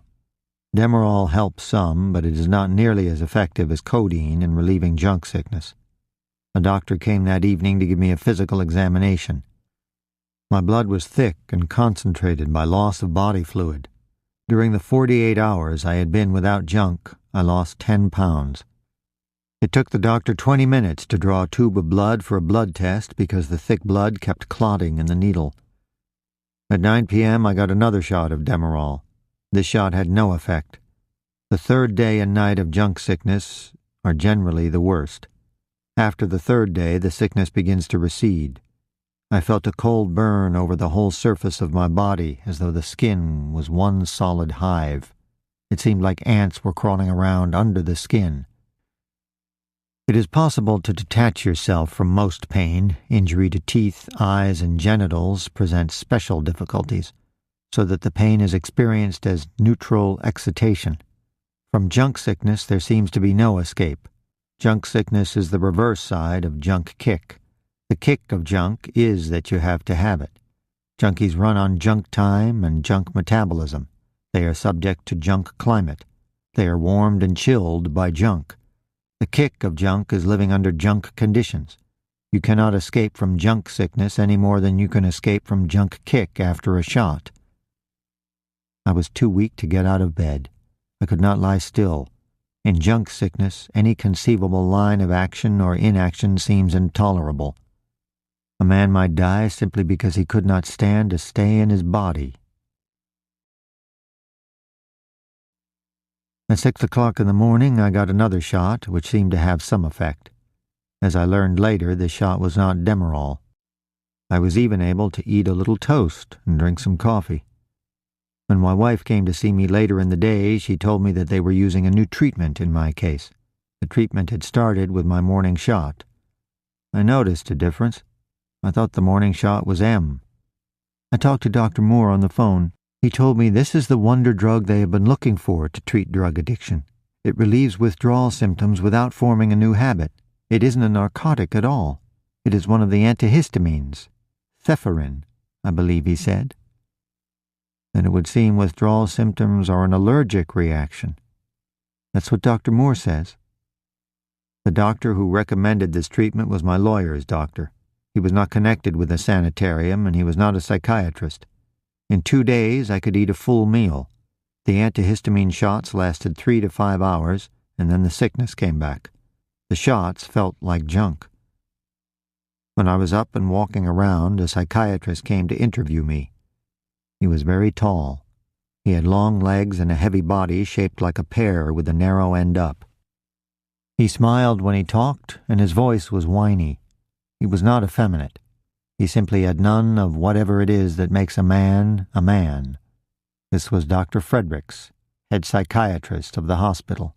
Demerol helps some, but it is not nearly as effective as codeine in relieving junk sickness. A doctor came that evening to give me a physical examination. My blood was thick and concentrated by loss of body fluid. During the 48 hours I had been without junk, I lost 10 pounds. It took the doctor 20 minutes to draw a tube of blood for a blood test because the thick blood kept clotting in the needle. At 9 p.m. I got another shot of Demerol. This shot had no effect. The third day and night of junk sickness are generally the worst. After the third day, the sickness begins to recede. I felt a cold burn over the whole surface of my body, as though the skin was one solid hive. It seemed like ants were crawling around under the skin. It is possible to detach yourself from most pain. Injury to teeth, eyes, and genitals presents special difficulties, so that the pain is experienced as neutral excitation. From junk sickness there seems to be no escape. Junk sickness is the reverse side of junk kick. The kick of junk is that you have to have it. Junkies run on junk time and junk metabolism. They are subject to junk climate. They are warmed and chilled by junk. The kick of junk is living under junk conditions. You cannot escape from junk sickness any more than you can escape from junk kick after a shot. I was too weak to get out of bed. I could not lie still. In junk sickness, any conceivable line of action or inaction seems intolerable. A man might die simply because he could not stand to stay in his body. At 6 o'clock in the morning, I got another shot, which seemed to have some effect. As I learned later, the shot was not Demerol. I was even able to eat a little toast and drink some coffee. When my wife came to see me later in the day, she told me that they were using a new treatment in my case. The treatment had started with my morning shot. I noticed a difference. I thought the morning shot was M. I talked to Dr. Moore on the phone. He told me this is the wonder drug they have been looking for to treat drug addiction. It relieves withdrawal symptoms without forming a new habit. It isn't a narcotic at all. It is one of the antihistamines. Thepherin, I believe he said. Then it would seem withdrawal symptoms are an allergic reaction. That's what Dr. Moore says. The doctor who recommended this treatment was my lawyer's doctor. He was not connected with a sanitarium, and he was not a psychiatrist. In 2 days, I could eat a full meal. The antihistamine shots lasted 3 to 5 hours, and then the sickness came back. The shots felt like junk. When I was up and walking around, a psychiatrist came to interview me. He was very tall. He had long legs and a heavy body shaped like a pear with the narrow end up. He smiled when he talked, and his voice was whiny. He was not effeminate. He simply had none of whatever it is that makes a man a man. This was Dr. Fredericks, head psychiatrist of the hospital.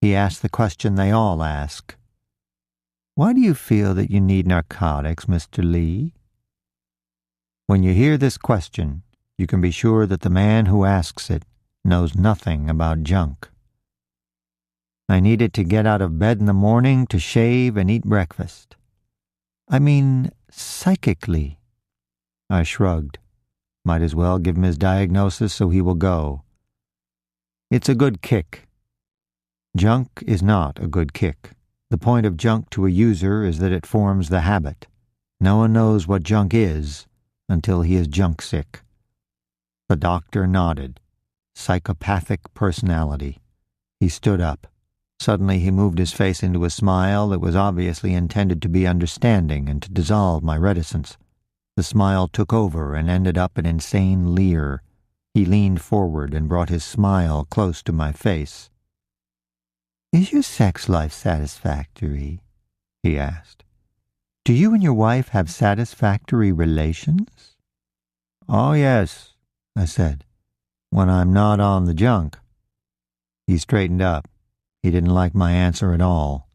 He asked the question they all ask. "Why do you feel that you need narcotics, Mr. Lee?" When you hear this question, you can be sure that the man who asks it knows nothing about junk. "I needed to get out of bed in the morning to shave and eat breakfast." "I mean, psychically." I shrugged. Might as well give him his diagnosis so he will go. "It's a good kick." Junk is not a good kick. The point of junk to a user is that it forms the habit. No one knows what junk is until he is junk sick. The doctor nodded. Psychopathic personality. He stood up. Suddenly he moved his face into a smile that was obviously intended to be understanding and to dissolve my reticence. The smile took over and ended up an insane leer. He leaned forward and brought his smile close to my face. "Is your sex life satisfactory?" he asked. "Do you and your wife have satisfactory relations?" "Oh, yes," I said, "when I'm not on the junk." He straightened up. He didn't like my answer at all.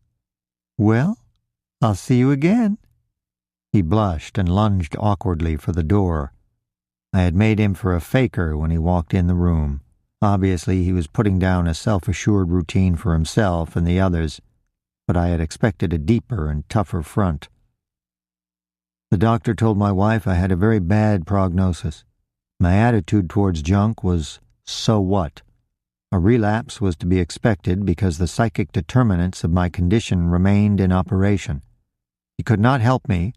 "Well, I'll see you again." He blushed and lunged awkwardly for the door. I had made him for a faker when he walked in the room. Obviously, he was putting down a self-assured routine for himself and the others, but I had expected a deeper and tougher front. The doctor told my wife I had a very bad prognosis. My attitude towards junk was, so what? A relapse was to be expected because the psychic determinants of my condition remained in operation. He could not help me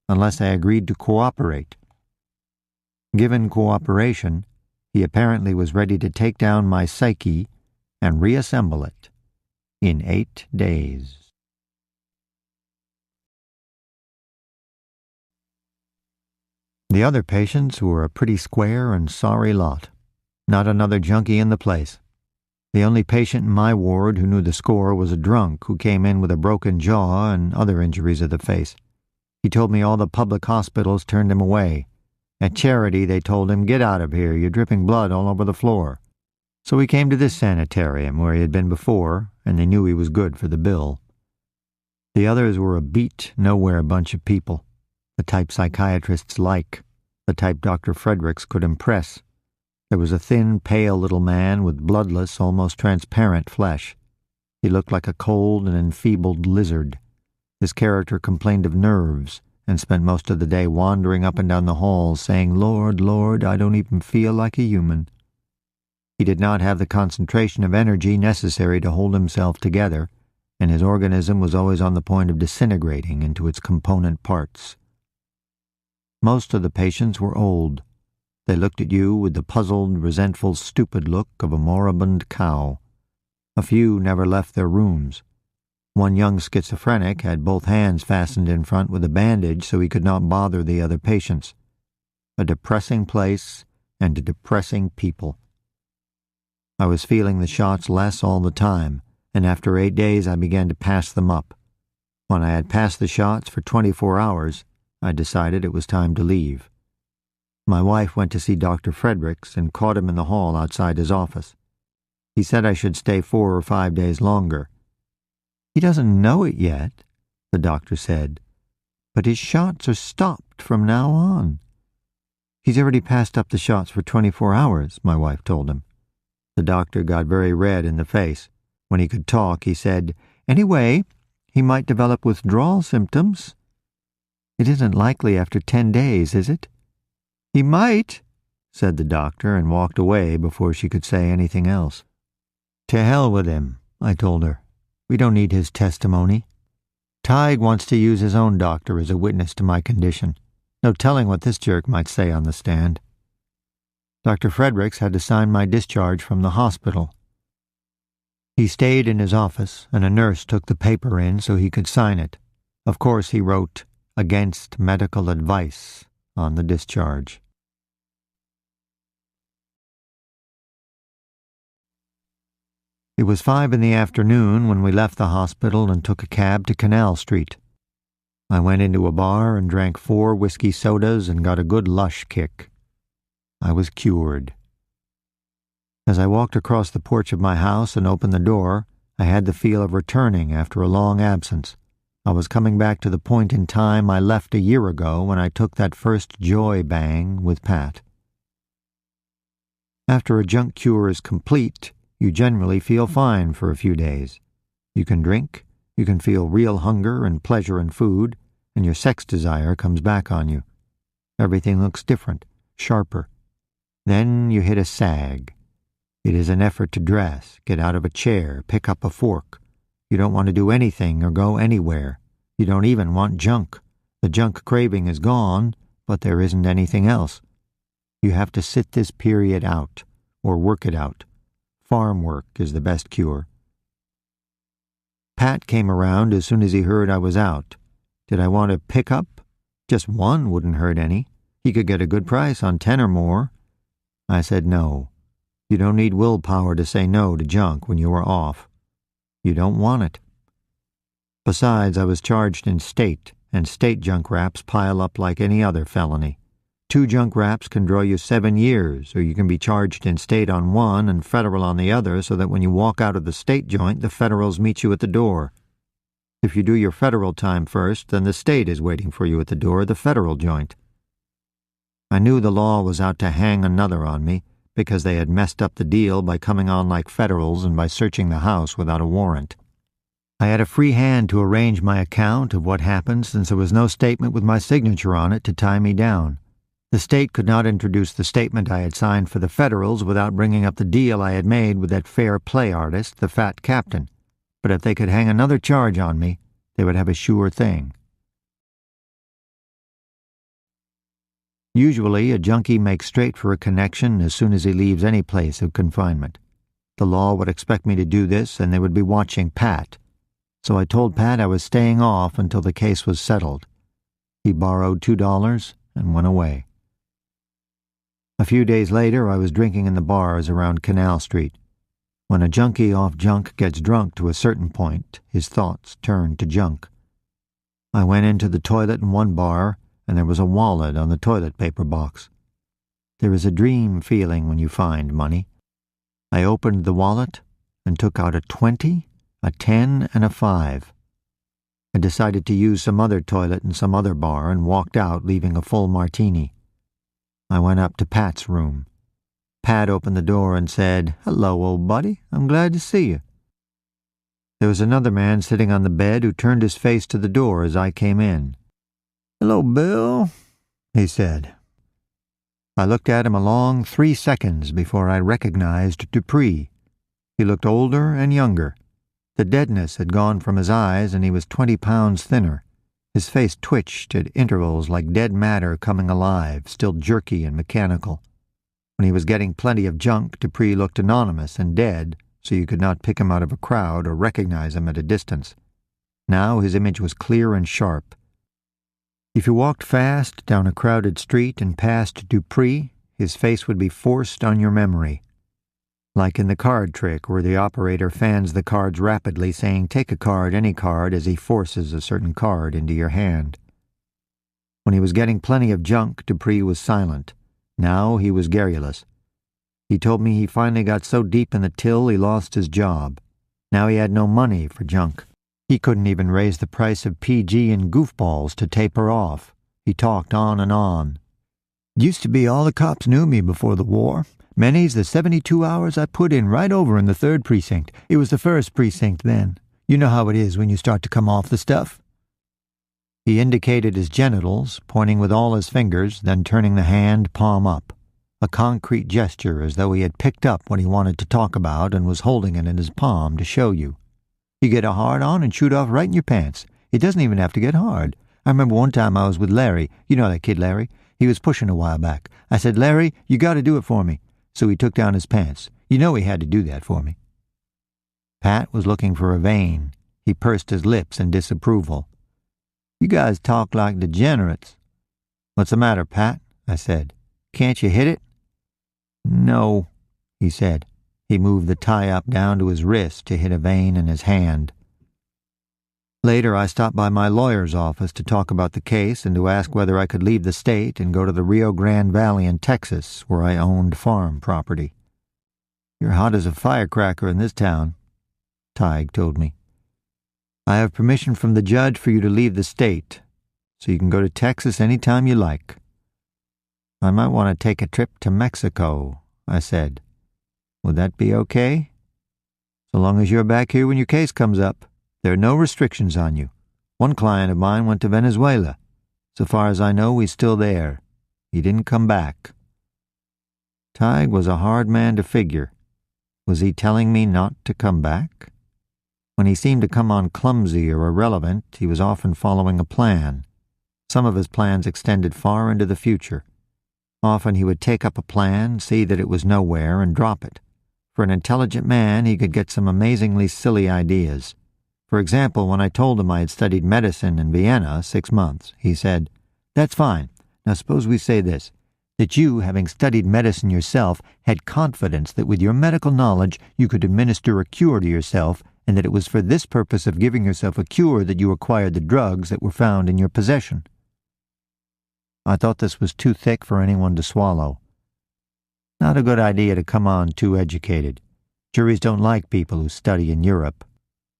unless I agreed to cooperate. Given cooperation, he apparently was ready to take down my psyche and reassemble it in 8 days. The other patients were a pretty square and sorry lot. Not another junkie in the place. The only patient in my ward who knew the score was a drunk who came in with a broken jaw and other injuries of the face. He told me all the public hospitals turned him away. At Charity, they told him, "Get out of here, you're dripping blood all over the floor." So he came to this sanitarium where he had been before, and they knew he was good for the bill. The others were a beat-nowhere bunch of people, the type psychiatrists like, the type Dr. Fredericks could impress. There was a thin, pale little man with bloodless, almost transparent flesh. He looked like a cold and enfeebled lizard. His character complained of nerves and spent most of the day wandering up and down the halls saying, "Lord, Lord, I don't even feel like a human." He did not have the concentration of energy necessary to hold himself together, and his organism was always on the point of disintegrating into its component parts. Most of the patients were old. They looked at you with the puzzled, resentful, stupid look of a moribund cow. A few never left their rooms. One young schizophrenic had both hands fastened in front with a bandage so he could not bother the other patients. A depressing place and a depressing people. I was feeling the shots less all the time, and after 8 days I began to pass them up. When I had passed the shots for 24 hours, I decided it was time to leave. My wife went to see Dr. Fredericks and caught him in the hall outside his office. He said I should stay 4 or 5 days longer. "He doesn't know it yet," the doctor said, "but his shots are stopped from now on." "He's already passed up the shots for 24 hours, my wife told him. The doctor got very red in the face. When he could talk, he said, "Anyway, he might develop withdrawal symptoms." "It isn't likely after 10 days, is it?" "He might," said the doctor, and walked away before she could say anything else. "To hell with him," I told her. "We don't need his testimony. Tige wants to use his own doctor as a witness to my condition. No telling what this jerk might say on the stand." Dr. Fredericks had to sign my discharge from the hospital. He stayed in his office, and a nurse took the paper in so he could sign it. Of course, he wrote, "Against medical advice," on the discharge. It was 5 in the afternoon when we left the hospital and took a cab to Canal Street. I went into a bar and drank 4 whiskey sodas and got a good lush kick. I was cured. As I walked across the porch of my house and opened the door, I had the feel of returning after a long absence. I was coming back to the point in time I left a year ago when I took that first joy bang with Pat. After a junk cure is complete, you generally feel fine for a few days. You can drink, you can feel real hunger and pleasure in food, and your sex desire comes back on you. Everything looks different, sharper. Then you hit a sag. It is an effort to dress, get out of a chair, pick up a fork. You don't want to do anything or go anywhere. You don't even want junk. The junk craving is gone, but there isn't anything else. You have to sit this period out, or work it out. Farm work is the best cure. Pat came around as soon as he heard I was out. Did I want to pick up? Just one wouldn't hurt any. He could get a good price on 10 or more. I said no. You don't need willpower to say no to junk when you are off. You don't want it. Besides, I was charged in state, and state junk raps pile up like any other felony. 2 junk raps can draw you 7 years, or you can be charged in state on one and federal on the other, so that when you walk out of the state joint, the federals meet you at the door. If you do your federal time first, then the state is waiting for you at the door of the federal joint. I knew the law was out to hang another on me, because they had messed up the deal by coming on like federals and by searching the house without a warrant. I had a free hand to arrange my account of what happened, since there was no statement with my signature on it to tie me down. The state could not introduce the statement I had signed for the federals without bringing up the deal I had made with that fair play artist, the fat captain. But if they could hang another charge on me, they would have a sure thing. Usually, a junkie makes straight for a connection as soon as he leaves any place of confinement. The law would expect me to do this, and they would be watching Pat. So I told Pat I was staying off until the case was settled. He borrowed $2 and went away. A few days later, I was drinking in the bars around Canal Street. When a junkie off junk gets drunk to a certain point, his thoughts turn to junk. I went into the toilet in one bar, and there was a wallet on the toilet paper box. There is a dream feeling when you find money. I opened the wallet and took out a 20, a 10, and a 5. I decided to use some other toilet in some other bar and walked out, leaving a full martini. I went up to Pat's room. Pat opened the door and said, "Hello, old buddy. I'm glad to see you." There was another man sitting on the bed who turned his face to the door as I came in. "Hello, Bill," he said. I looked at him a long 3 seconds before I recognized Dupree. He looked older and younger. The deadness had gone from his eyes, and he was 20 pounds thinner. His face twitched at intervals like dead matter coming alive, still jerky and mechanical. When he was getting plenty of junk, Dupree looked anonymous and dead, so you could not pick him out of a crowd or recognize him at a distance. Now his image was clear and sharp. If you walked fast down a crowded street and passed Dupree, his face would be forced on your memory. Like in the card trick where the operator fans the cards rapidly, saying, "Take a card, any card," as he forces a certain card into your hand. When he was getting plenty of junk, Dupree was silent. Now he was garrulous. He told me he finally got so deep in the till he lost his job. Now he had no money for junk. He couldn't even raise the price of PG and goofballs to taper off. He talked on and on. "Used to be all the cops knew me before the war. Many's the 72 hours I put in right over in the 3rd precinct. It was the 1st precinct then. You know how it is when you start to come off the stuff." He indicated his genitals, pointing with all his fingers, then turning the hand palm up. A concrete gesture as though he had picked up what he wanted to talk about and was holding it in his palm to show you. You get a hard-on and shoot off right in your pants. It doesn't even have to get hard. I remember one time I was with Larry. You know that kid Larry? He was pushing a while back. I said, "Larry, you got to do it for me." So he took down his pants. You know he had to do that for me. Pat was looking for a vein. He pursed his lips in disapproval. "You guys talk like degenerates." "What's the matter, Pat?" I said. "Can't you hit it?" "No," he said. He moved the tie-up down to his wrist to hit a vein in his hand. Later, I stopped by my lawyer's office to talk about the case and to ask whether I could leave the state and go to the Rio Grande Valley in Texas, where I owned farm property. "You're hot as a firecracker in this town," Tige told me. "I have permission from the judge for you to leave the state, so you can go to Texas any time you like." "I might want to take a trip to Mexico," I said. "Would that be okay?" "So long as you're back here when your case comes up. There are no restrictions on you. One client of mine went to Venezuela. So far as I know, he's still there. He didn't come back." Tige was a hard man to figure. Was he telling me not to come back? When he seemed to come on clumsy or irrelevant, he was often following a plan. Some of his plans extended far into the future. Often he would take up a plan, see that it was nowhere, and drop it. For an intelligent man, he could get some amazingly silly ideas. For example, when I told him I had studied medicine in Vienna 6 months, he said, "That's fine. Now suppose we say this, that you, having studied medicine yourself, had confidence that with your medical knowledge you could administer a cure to yourself, and that it was for this purpose of giving yourself a cure that you acquired the drugs that were found in your possession." I thought this was too thick for anyone to swallow. Not a good idea to come on too educated. Juries don't like people who study in Europe.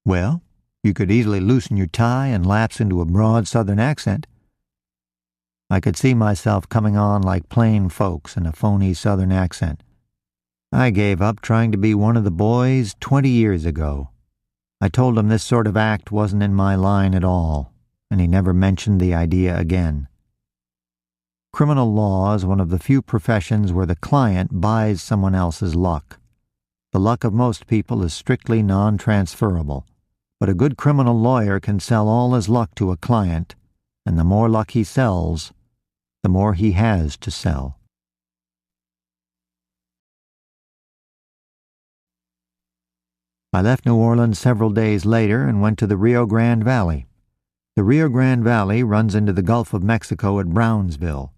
Well, you could easily loosen your tie and lapse into a broad Southern accent. I could see myself coming on like plain folks in a phony Southern accent. I gave up trying to be one of the boys 20 years ago. I told him this sort of act wasn't in my line at all, and he never mentioned the idea again. Criminal law is one of the few professions where the client buys someone else's luck. The luck of most people is strictly non-transferable, but a good criminal lawyer can sell all his luck to a client, and the more luck he sells, the more he has to sell. I left New Orleans several days later and went to the Rio Grande Valley. The Rio Grande Valley runs into the Gulf of Mexico at Brownsville.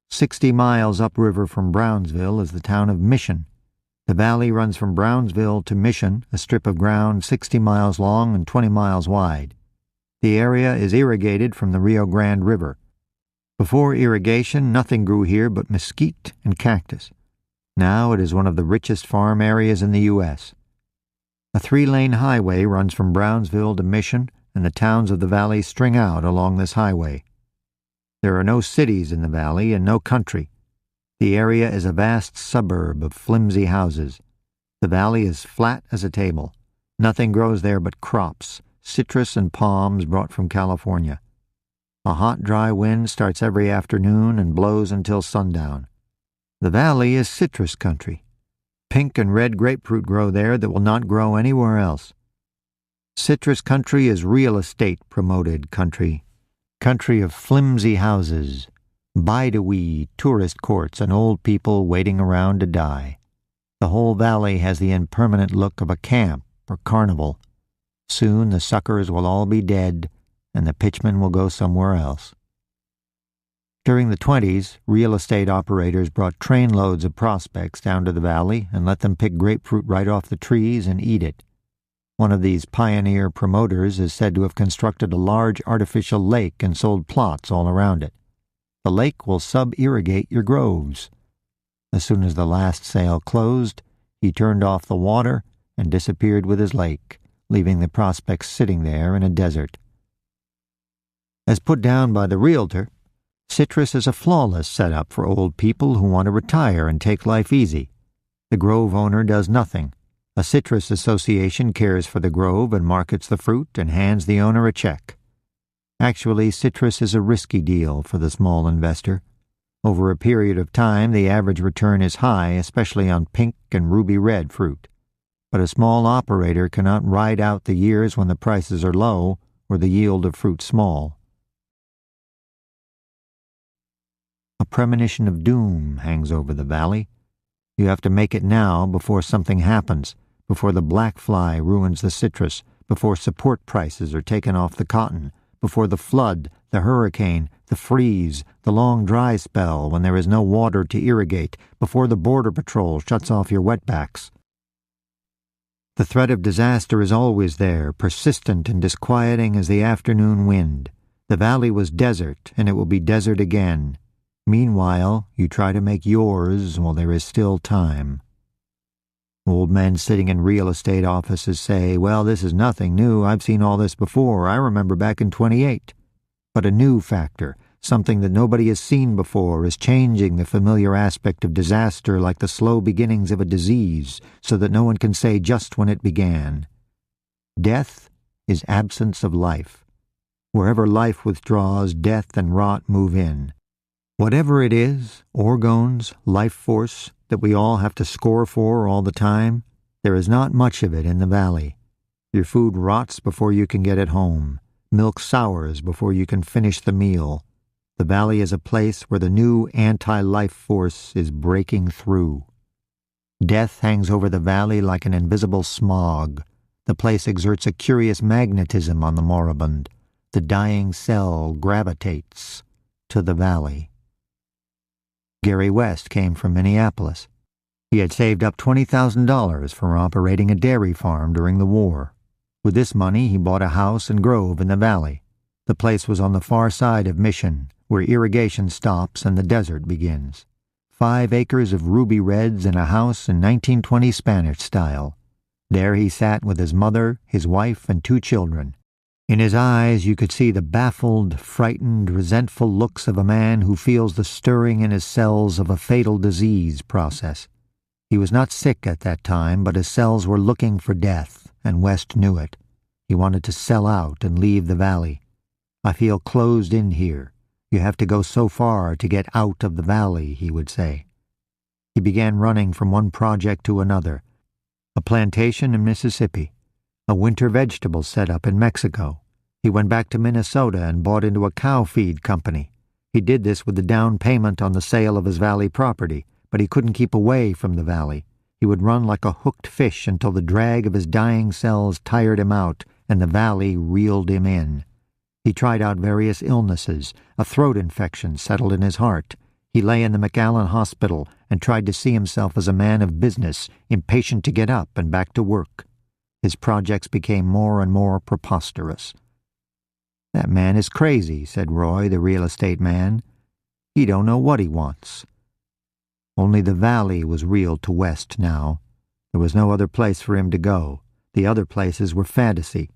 60 miles upriver from Brownsville is the town of Mission. The valley runs from Brownsville to Mission, a strip of ground 60 miles long and 20 miles wide. The area is irrigated from the Rio Grande River. Before irrigation, nothing grew here but mesquite and cactus. Now it is one of the richest farm areas in the U.S. A 3-lane highway runs from Brownsville to Mission, and the towns of the valley string out along this highway. There are no cities in the valley and no country. The area is a vast suburb of flimsy houses. The valley is flat as a table. Nothing grows there but crops, citrus and palms brought from California. A hot, dry wind starts every afternoon and blows until sundown. The valley is citrus country. Pink and red grapefruit grow there that will not grow anywhere else. Citrus country is real estate promoted country. Country of flimsy houses, bide-a-wee tourist courts, and old people waiting around to die. The whole valley has the impermanent look of a camp or carnival. Soon the suckers will all be dead, and the pitchmen will go somewhere else. During the 1920s, real estate operators brought trainloads of prospects down to the valley and let them pick grapefruit right off the trees and eat it. One of these pioneer promoters is said to have constructed a large artificial lake and sold plots all around it. The lake will sub-irrigate your groves. As soon as the last sale closed, he turned off the water and disappeared with his lake, leaving the prospects sitting there in a desert. As put down by the realtor, citrus is a flawless setup for old people who want to retire and take life easy. The grove owner does nothing. A citrus association cares for the grove and markets the fruit and hands the owner a check. Actually, citrus is a risky deal for the small investor. Over a period of time, the average return is high, especially on pink and ruby red fruit. But a small operator cannot ride out the years when the prices are low or the yield of fruit small. A premonition of doom hangs over the valley. You have to make it now before something happens, before the black fly ruins the citrus, before support prices are taken off the cotton, before the flood, the hurricane, the freeze, the long dry spell when there is no water to irrigate, before the border patrol shuts off your wetbacks. The threat of disaster is always there, persistent and disquieting as the afternoon wind. The valley was desert, and it will be desert again. Meanwhile, you try to make yours while there is still time. Old men sitting in real estate offices say, "Well, this is nothing new. I've seen all this before. I remember back in 28. But a new factor, something that nobody has seen before, is changing the familiar aspect of disaster like the slow beginnings of a disease, so that no one can say just when it began. Death is absence of life. Wherever life withdraws, death and rot move in. Whatever it is, orgone, life force, that we all have to score for all the time, there is not much of it in the valley. Your food rots before you can get it home. Milk sours before you can finish the meal. The valley is a place where the new anti-life force is breaking through. Death hangs over the valley like an invisible smog. The place exerts a curious magnetism on the moribund. The dying cell gravitates to the valley. Gary West came from Minneapolis. He had saved up $20,000 for operating a dairy farm during the war. With this money, he bought a house and grove in the valley. The place was on the far side of Mission, where irrigation stops and the desert begins. 5 acres of ruby reds and a house in 1920 Spanish style. There he sat with his mother, his wife, and 2 children. In his eyes you could see the baffled, frightened, resentful looks of a man who feels the stirring in his cells of a fatal disease process. He was not sick at that time, but his cells were looking for death, and West knew it. He wanted to sell out and leave the valley. "I feel closed in here. You have to go so far to get out of the valley," he would say. He began running from one project to another. A plantation in Mississippi, a winter vegetable setup in Mexico. He went back to Minnesota and bought into a cow feed company. He did this with the down payment on the sale of his valley property, but he couldn't keep away from the valley. He would run like a hooked fish until the drag of his dying cells tired him out and the valley reeled him in. He tried out various illnesses. A throat infection settled in his heart. He lay in the McAllen Hospital and tried to see himself as a man of business, impatient to get up and back to work. His projects became more and more preposterous. "That man is crazy," said Roy, the real estate man. "He don't know what he wants." Only the valley was real to West now. There was no other place for him to go. The other places were fantasy.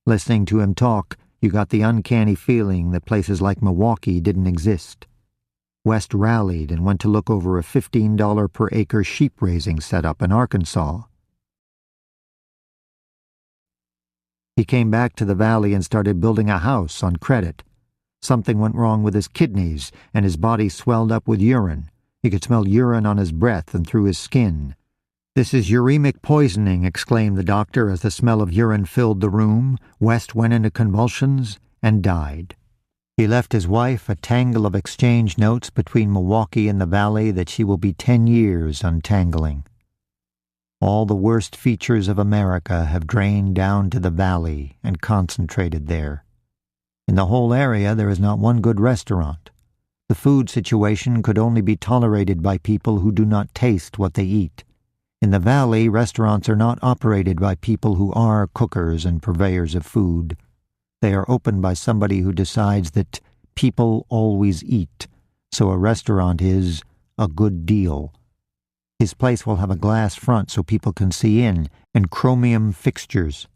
Listening to him talk, you got the uncanny feeling that places like Milwaukee didn't exist. West rallied and went to look over a $15 per acre sheep raising setup in Arkansas. He came back to the valley and started building a house on credit. Something went wrong with his kidneys, and his body swelled up with urine. He could smell urine on his breath and through his skin. "This is uremic poisoning," exclaimed the doctor as the smell of urine filled the room. West went into convulsions and died. He left his wife a tangle of exchange notes between Milwaukee and the valley that she will be 10 years untangling. All the worst features of America have drained down to the valley and concentrated there. In the whole area there is not one good restaurant. The food situation could only be tolerated by people who do not taste what they eat. In the valley, restaurants are not operated by people who are cookers and purveyors of food. They are opened by somebody who decides that people always eat, so a restaurant is a good deal. His place will have a glass front so people can see in, and chromium fixtures.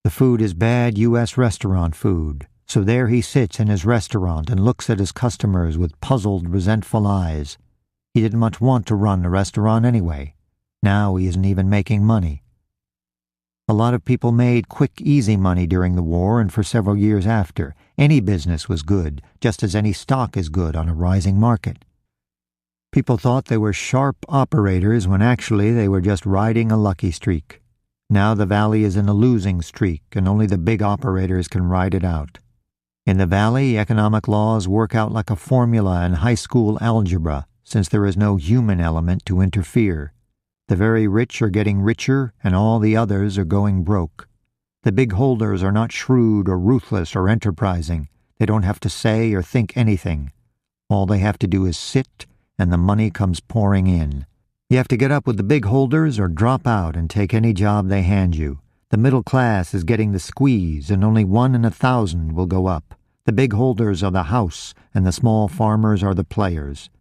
The food is bad U.S. restaurant food, so there he sits in his restaurant and looks at his customers with puzzled, resentful eyes. He didn't much want to run a restaurant anyway. Now he isn't even making money. A lot of people made quick, easy money during the war and for several years after. Any business was good, just as any stock is good on a rising market. People thought they were sharp operators when actually they were just riding a lucky streak. Now the valley is in a losing streak, and only the big operators can ride it out. In the valley, economic laws work out like a formula in high school algebra, since there is no human element to interfere. The very rich are getting richer, and all the others are going broke. The big holders are not shrewd or ruthless or enterprising. They don't have to say or think anything. All they have to do is sit, and the money comes pouring in. You have to get up with the big holders or drop out and take any job they hand you. The middle class is getting the squeeze, and only 1 in 1,000 will go up. The big holders are the house, and the small farmers are the players.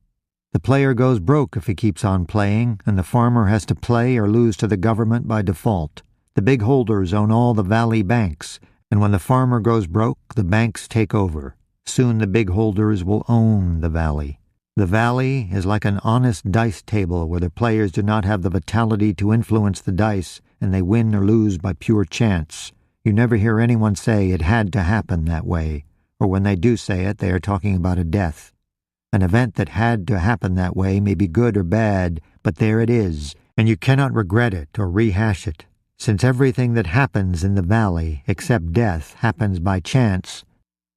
The player goes broke if he keeps on playing, and the farmer has to play or lose to the government by default. The big holders own all the valley banks, and when the farmer goes broke, the banks take over. Soon the big holders will own the valley. The valley is like an honest dice table where the players do not have the vitality to influence the dice, and they win or lose by pure chance. You never hear anyone say it had to happen that way, or when they do say it, they are talking about a death. An event that had to happen that way may be good or bad, but there it is, and you cannot regret it or rehash it. Since everything that happens in the valley, except death, happens by chance,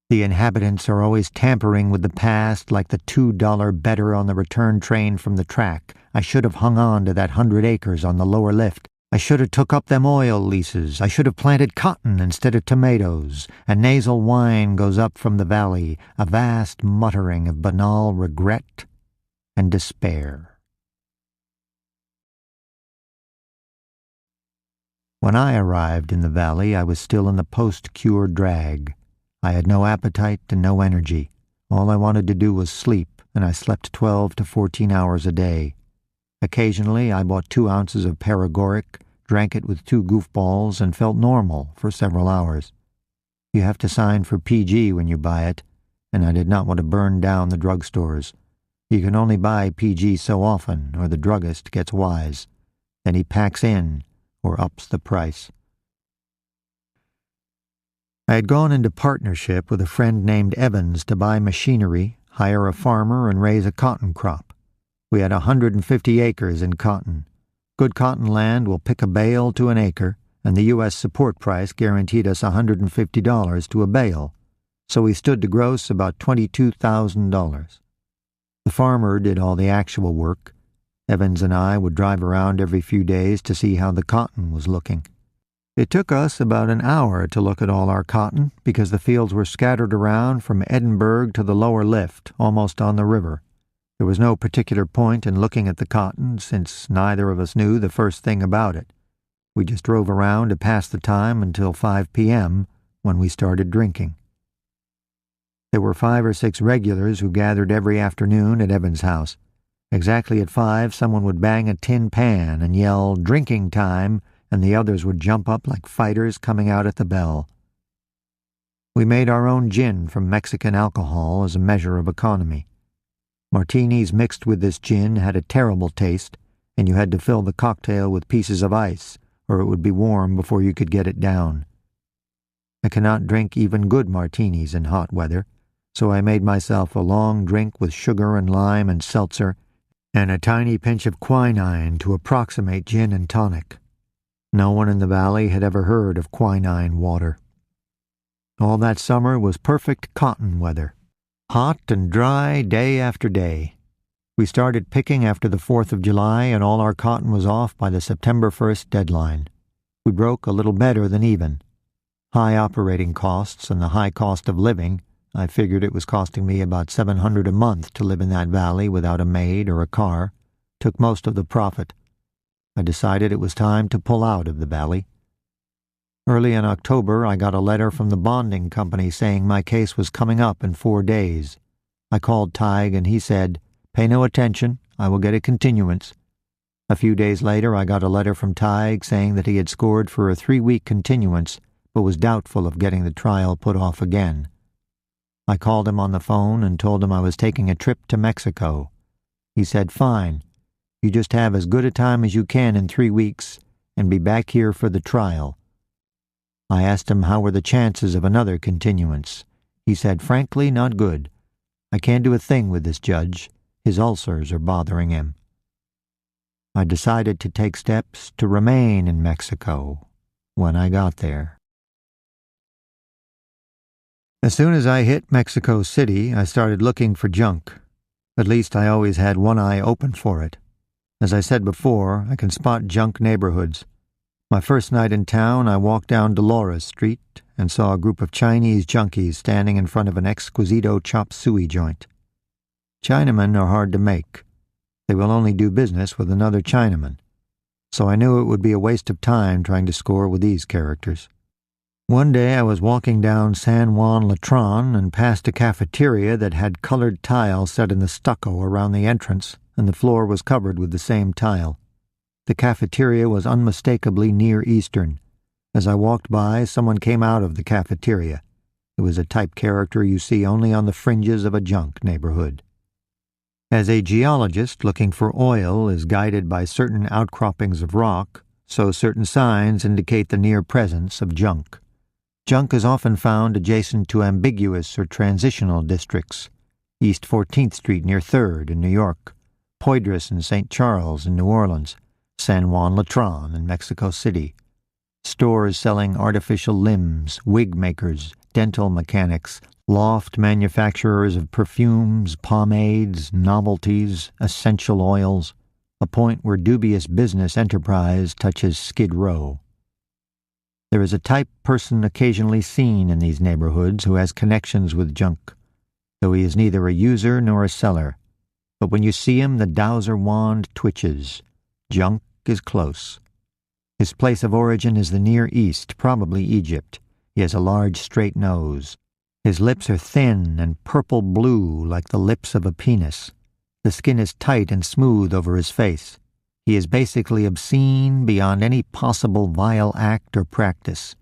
the inhabitants are always tampering with the past like the $2 better on the return train from the track. I should have hung on to that 100 acres on the lower lift. I should have took up them oil leases. I should have planted cotton instead of tomatoes. A nasal whine goes up from the valley, a vast muttering of banal regret and despair. When I arrived in the valley, I was still in the post-cure drag. I had no appetite and no energy. All I wanted to do was sleep, and I slept 12 to 14 hours a day. Occasionally, I bought 2 ounces of paregoric, drank it with 2 goofballs, and felt normal for several hours. You have to sign for PG when you buy it, and I did not want to burn down the drugstores. You can only buy PG so often, or the druggist gets wise. Then he packs in, or ups the price. I had gone into partnership with a friend named Evans to buy machinery, hire a farmer, and raise a cotton crop. We had 150 acres in cotton. Good cotton land will pick a bale to an acre, and the U.S. support price guaranteed us $150 to a bale, so we stood to gross about $22,000. The farmer did all the actual work. Evans and I would drive around every few days to see how the cotton was looking. It took us about an hour to look at all our cotton, because the fields were scattered around from Edinburgh to the lower lift, almost on the river. There was no particular point in looking at the cotton, since neither of us knew the first thing about it. We just drove around to pass the time until 5 p.m., when we started drinking. There were 5 or 6 regulars who gathered every afternoon at Evans' house. Exactly at 5, someone would bang a tin pan and yell, "Drinking time," and the others would jump up like fighters coming out at the bell. We made our own gin from Mexican alcohol as a measure of economy. Martinis mixed with this gin had a terrible taste, and you had to fill the cocktail with pieces of ice, or it would be warm before you could get it down. I cannot drink even good martinis in hot weather, so I made myself a long drink with sugar and lime and seltzer, and a tiny pinch of quinine to approximate gin and tonic. No one in the valley had ever heard of quinine water. All that summer was perfect cotton weather. Hot and dry day after day. We started picking after the 4th of July, and all our cotton was off by the September 1st deadline. We broke a little better than even. High operating costs and the high cost of living, I figured it was costing me about $700 a month to live in that valley without a maid or a car, took most of the profit. I decided it was time to pull out of the valley. Early in October, I got a letter from the bonding company saying my case was coming up in 4 days. I called Tige, and he said, "Pay no attention, I will get a continuance." A few days later, I got a letter from Tige saying that he had scored for a 3-week continuance, but was doubtful of getting the trial put off again. I called him on the phone and told him I was taking a trip to Mexico. He said, "Fine, you just have as good a time as you can in 3 weeks, and be back here for the trial." I asked him how were the chances of another continuance. He said, "Frankly, not good. I can't do a thing with this judge. His ulcers are bothering him." I decided to take steps to remain in Mexico when I got there. As soon as I hit Mexico City, I started looking for junk. At least I always had one eye open for it. As I said before, I can spot junk neighborhoods. My first night in town, I walked down Dolores Street and saw a group of Chinese junkies standing in front of an Exquisito chop suey joint. Chinamen are hard to make. They will only do business with another Chinaman, so I knew it would be a waste of time trying to score with these characters. One day I was walking down San Juan Latron and passed a cafeteria that had colored tile set in the stucco around the entrance, and the floor was covered with the same tile. The cafeteria was unmistakably Near Eastern. As I walked by, someone came out of the cafeteria. It was a type character you see only on the fringes of a junk neighborhood. As a geologist looking for oil is guided by certain outcroppings of rock, so certain signs indicate the near presence of junk. Junk is often found adjacent to ambiguous or transitional districts. East 14th Street near 3rd in New York, Poydras and St. Charles in New Orleans, San Juan Latron in Mexico City. Stores selling artificial limbs, wig makers, dental mechanics, loft manufacturers of perfumes, pomades, novelties, essential oils, a point where dubious business enterprise touches Skid Row. There is a type person occasionally seen in these neighborhoods who has connections with junk, though he is neither a user nor a seller. But when you see him, the dowser wand twitches. Junk is close. His place of origin is the Near East, probably Egypt. He has a large straight nose. His lips are thin and purple-blue like the lips of a penis. The skin is tight and smooth over his face. He is basically obscene beyond any possible vile act or practice.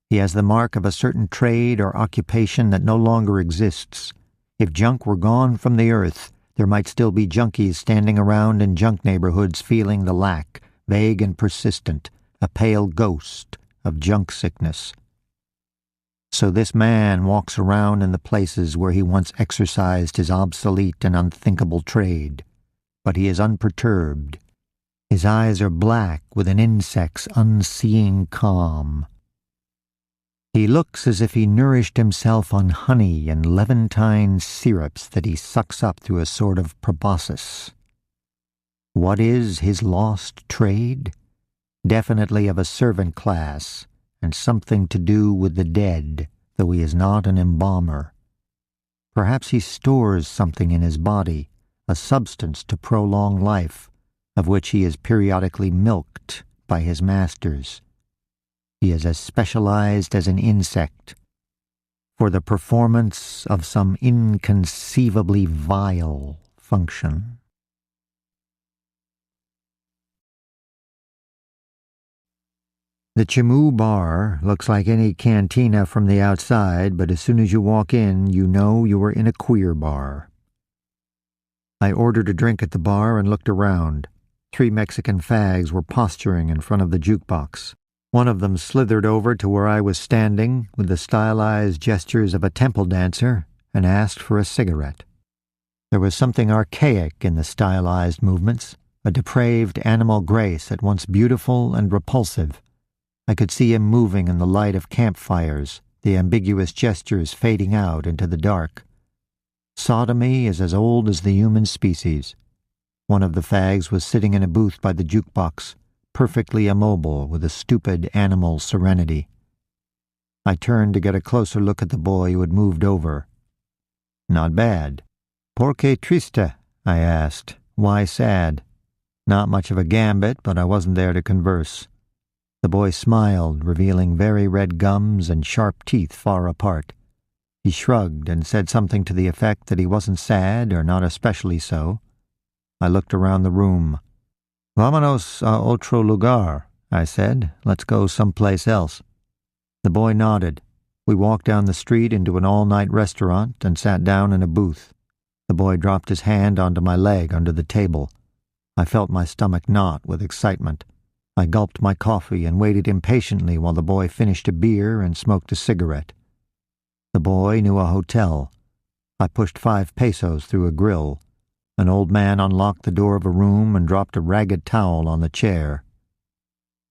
He has the mark of a certain trade or occupation that no longer exists. If junk were gone from the earth, there might still be junkies standing around in junk neighborhoods feeling the lack, vague and persistent, a pale ghost of junk sickness. So this man walks around in the places where he once exercised his obsolete and unthinkable trade, but he is unperturbed. His eyes are black with an insect's unseeing calm. He looks as if he nourished himself on honey and Levantine syrups that he sucks up through a sort of proboscis. What is his lost trade? Definitely of a servant class, and something to do with the dead, though he is not an embalmer. Perhaps he stores something in his body, a substance to prolong life, of which he is periodically milked by his masters. He is as specialized as an insect, for the performance of some inconceivably vile function. The Chimu Bar looks like any cantina from the outside, but as soon as you walk in, you know you are in a queer bar. I ordered a drink at the bar and looked around. 3 Mexican fags were posturing in front of the jukebox. One of them slithered over to where I was standing with the stylized gestures of a temple dancer and asked for a cigarette. There was something archaic in the stylized movements, a depraved animal grace at once beautiful and repulsive. I could see him moving in the light of campfires, the ambiguous gestures fading out into the dark. Sodomy is as old as the human species. One of the fags was sitting in a booth by the jukebox, perfectly immobile with a stupid animal serenity. I turned to get a closer look at the boy who had moved over. Not bad. ¿Por qué triste? I asked. Why sad? Not much of a gambit, but I wasn't there to converse. The boy smiled, revealing very red gums and sharp teeth far apart. He shrugged and said something to the effect that he wasn't sad or not especially so. I looked around the room. Vámonos a otro lugar, I said. Let's go someplace else. The boy nodded. We walked down the street into an all-night restaurant and sat down in a booth. The boy dropped his hand onto my leg under the table. I felt my stomach knot with excitement. I gulped my coffee and waited impatiently while the boy finished a beer and smoked a cigarette. The boy knew a hotel. I pushed 5 pesos through a grill. An old man unlocked the door of a room and dropped a ragged towel on the chair.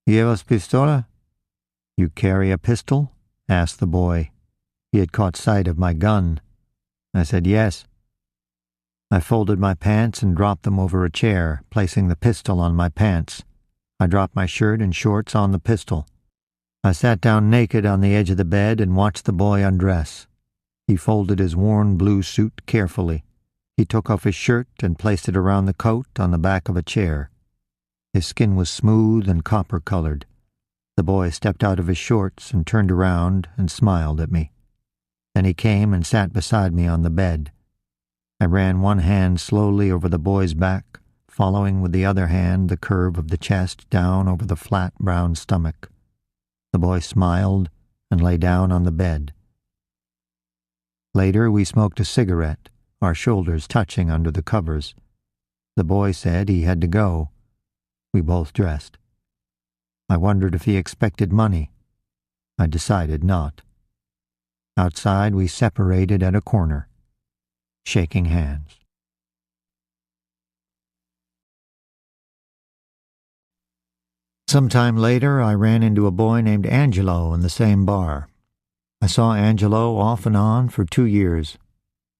¿Llevas pistola? You carry a pistol? Asked the boy. He had caught sight of my gun. I said yes. I folded my pants and dropped them over a chair, placing the pistol on my pants. I dropped my shirt and shorts on the pistol. I sat down naked on the edge of the bed and watched the boy undress. He folded his worn blue suit carefully. He took off his shirt and placed it around the coat on the back of a chair. His skin was smooth and copper-colored. The boy stepped out of his shorts and turned around and smiled at me. Then he came and sat beside me on the bed. I ran one hand slowly over the boy's back, following with the other hand the curve of the chest down over the flat brown stomach. The boy smiled and lay down on the bed. Later we smoked a cigarette, our shoulders touching under the covers. The boy said he had to go. We both dressed. I wondered if he expected money. I decided not. Outside we separated at a corner, shaking hands. Sometime later, I ran into a boy named Angelo in the same bar. I saw Angelo off and on for 2 years.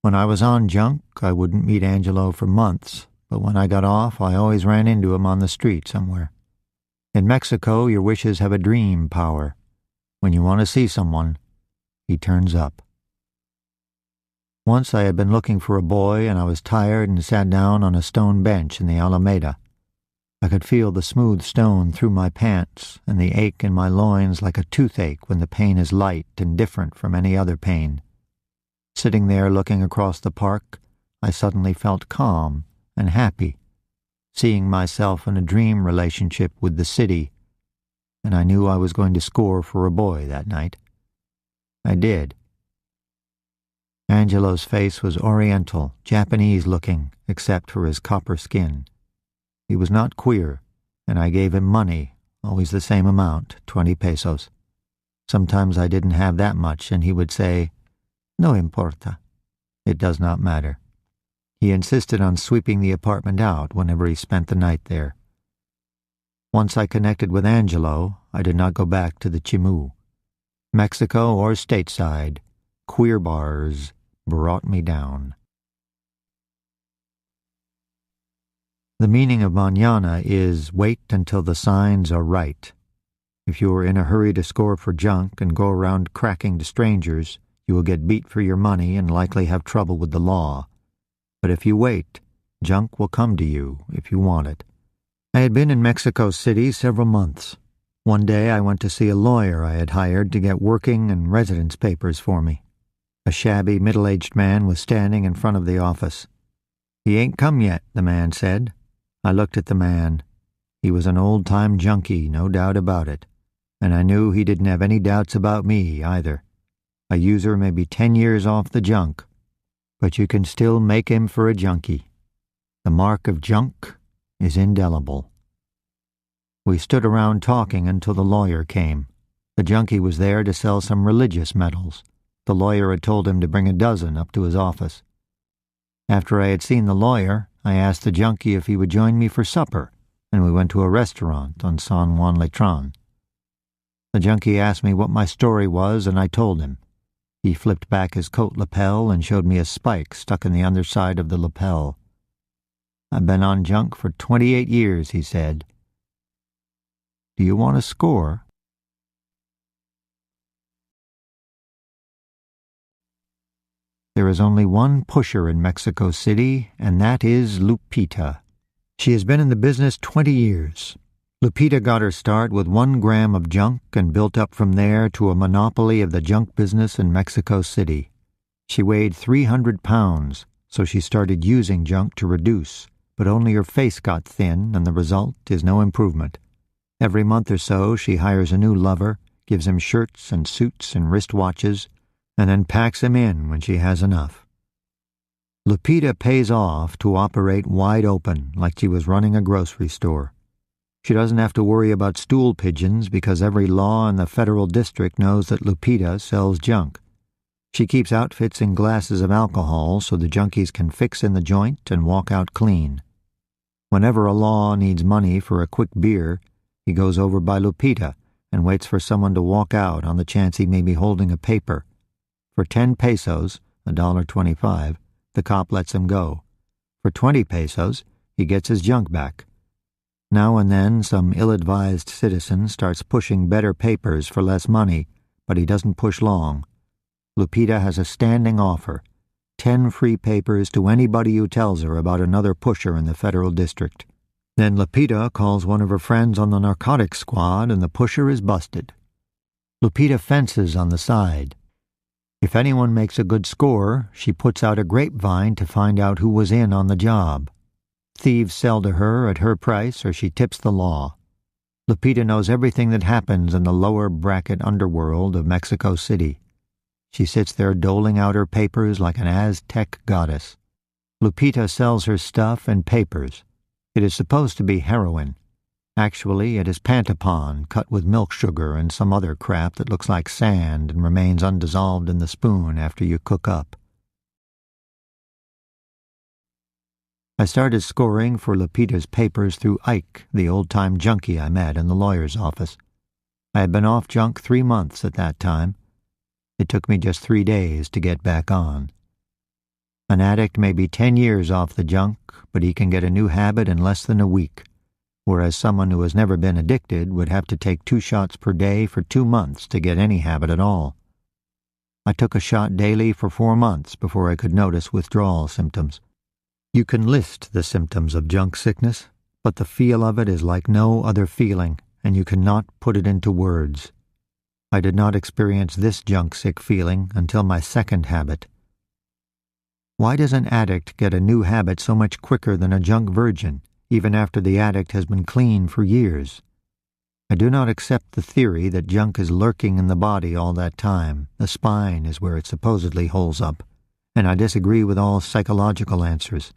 When I was on junk, I wouldn't meet Angelo for months, but when I got off, I always ran into him on the street somewhere. In Mexico, your wishes have a dream power. When you want to see someone, he turns up. Once I had been looking for a boy, and I was tired and sat down on a stone bench in the Alameda. I could feel the smooth stone through my pants and the ache in my loins like a toothache when the pain is light and different from any other pain. Sitting there looking across the park, I suddenly felt calm and happy, seeing myself in a dream relationship with the city, and I knew I was going to score for a boy that night. I did. Angelo's face was oriental, Japanese-looking, except for his copper skin. He was not queer, and I gave him money, always the same amount, 20 pesos. Sometimes I didn't have that much, and he would say, "No importa. It does not matter." He insisted on sweeping the apartment out whenever he spent the night there. Once I connected with Angelo, I did not go back to the Chimu. Mexico or stateside, queer bars brought me down. The meaning of mañana is wait until the signs are right. If you are in a hurry to score for junk and go around cracking to strangers, you will get beat for your money and likely have trouble with the law. But if you wait, junk will come to you if you want it. I had been in Mexico City several months. One day I went to see a lawyer I had hired to get working and residence papers for me. A shabby, middle-aged man was standing in front of the office. "He ain't come yet," the man said. I looked at the man. He was an old-time junkie, no doubt about it, and I knew he didn't have any doubts about me either. A user may be 10 years off the junk, but you can still make him for a junkie. The mark of junk is indelible. We stood around talking until the lawyer came. The junkie was there to sell some religious medals. The lawyer had told him to bring a dozen up to his office. After I had seen the lawyer, I asked the junkie if he would join me for supper, and we went to a restaurant on San Juan Letran. The junkie asked me what my story was, and I told him. He flipped back his coat lapel and showed me a spike stuck in the underside of the lapel. "I've been on junk for 28 years, he said. "Do you want to score?" There is only one pusher in Mexico City, and that is Lupita. She has been in the business 20 years. Lupita got her start with 1 gram of junk and built up from there to a monopoly of the junk business in Mexico City. She weighed 300 pounds, so she started using junk to reduce, but only her face got thin, and the result is no improvement. Every month or so she hires a new lover, gives him shirts and suits and wristwatches, and then packs him in when she has enough. Lupita pays off to operate wide open, like she was running a grocery store. She doesn't have to worry about stool pigeons because every law in the federal district knows that Lupita sells junk. She keeps outfits in glasses of alcohol so the junkies can fix in the joint and walk out clean. Whenever a law needs money for a quick beer, he goes over by Lupita and waits for someone to walk out on the chance he may be holding a paper. For 10 pesos, $1.25, the cop lets him go. For 20 pesos, he gets his junk back. Now and then, some ill-advised citizen starts pushing better papers for less money, but he doesn't push long. Lupita has a standing offer, 10 free papers to anybody who tells her about another pusher in the federal district. Then Lupita calls one of her friends on the narcotics squad and the pusher is busted. Lupita fences on the side. If anyone makes a good score, she puts out a grapevine to find out who was in on the job. Thieves sell to her at her price or she tips the law. Lupita knows everything that happens in the lower bracket underworld of Mexico City. She sits there doling out her papers like an Aztec goddess. Lupita sells her stuff in papers. It is supposed to be heroin. Actually, it is pantapon cut with milk sugar and some other crap that looks like sand and remains undissolved in the spoon after you cook up. I started scoring for Lupita's papers through Ike, the old-time junkie I met in the lawyer's office. I had been off junk 3 months at that time. It took me just 3 days to get back on. An addict may be 10 years off the junk, but he can get a new habit in less than a week, whereas someone who has never been addicted would have to take 2 shots per day for 2 months to get any habit at all. I took a shot daily for 4 months before I could notice withdrawal symptoms. You can list the symptoms of junk sickness, but the feel of it is like no other feeling, and you cannot put it into words. I did not experience this junk-sick feeling until my second habit. Why does an addict get a new habit so much quicker than a junk virgin, even after the addict has been clean for years? I do not accept the theory that junk is lurking in the body all that time. The spine is where it supposedly holes up, and I disagree with all psychological answers.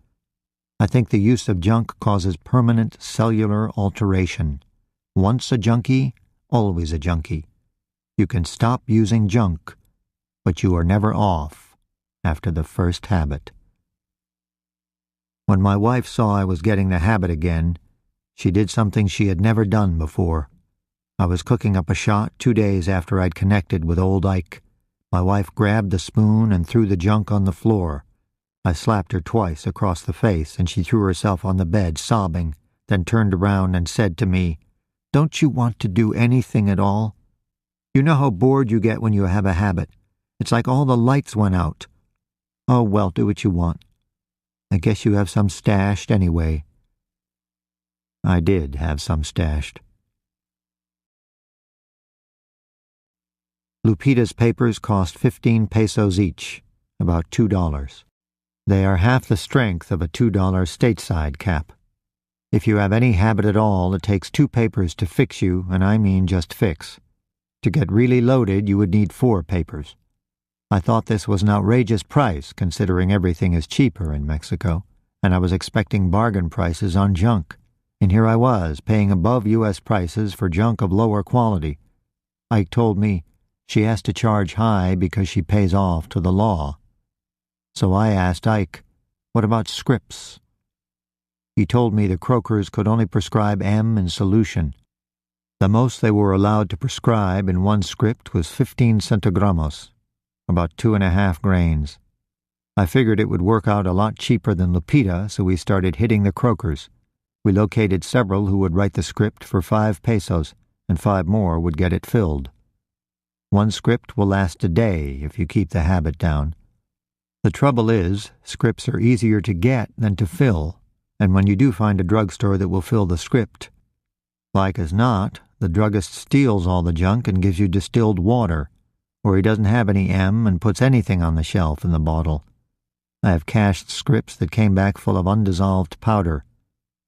I think the use of junk causes permanent cellular alteration. Once a junkie, always a junkie. You can stop using junk, but you are never off after the first habit. When my wife saw I was getting the habit again, she did something she had never done before. I was cooking up a shot 2 days after I'd connected with old Ike. My wife grabbed the spoon and threw the junk on the floor. I slapped her twice across the face, and she threw herself on the bed, sobbing, then turned around and said to me, "Don't you want to do anything at all? You know how bored you get when you have a habit. It's like all the lights went out." "Oh, well, do what you want. I guess you have some stashed anyway." I did have some stashed. Lupita's papers cost 15 pesos each, about $2. They are half the strength of a $2 stateside cap. If you have any habit at all, it takes 2 papers to fix you, and I mean just fix. To get really loaded, you would need 4 papers. I thought this was an outrageous price, considering everything is cheaper in Mexico, and I was expecting bargain prices on junk. And here I was, paying above U.S. prices for junk of lower quality. Ike told me she has to charge high because she pays off to the law. So I asked Ike, "What about scripts?" He told me the Krokers could only prescribe M in solution. The most they were allowed to prescribe in one script was 15 centigramos, about 2.5 grains. I figured it would work out a lot cheaper than Lupita, so we started hitting the Krokers. We located several who would write the script for 5 pesos, and 5 more would get it filled. One script will last a day if you keep the habit down. The trouble is, scripts are easier to get than to fill, and when you do find a drugstore that will fill the script, like as not, the druggist steals all the junk and gives you distilled water, or he doesn't have any M and puts anything on the shelf in the bottle. I have cashed scripts that came back full of undissolved powder.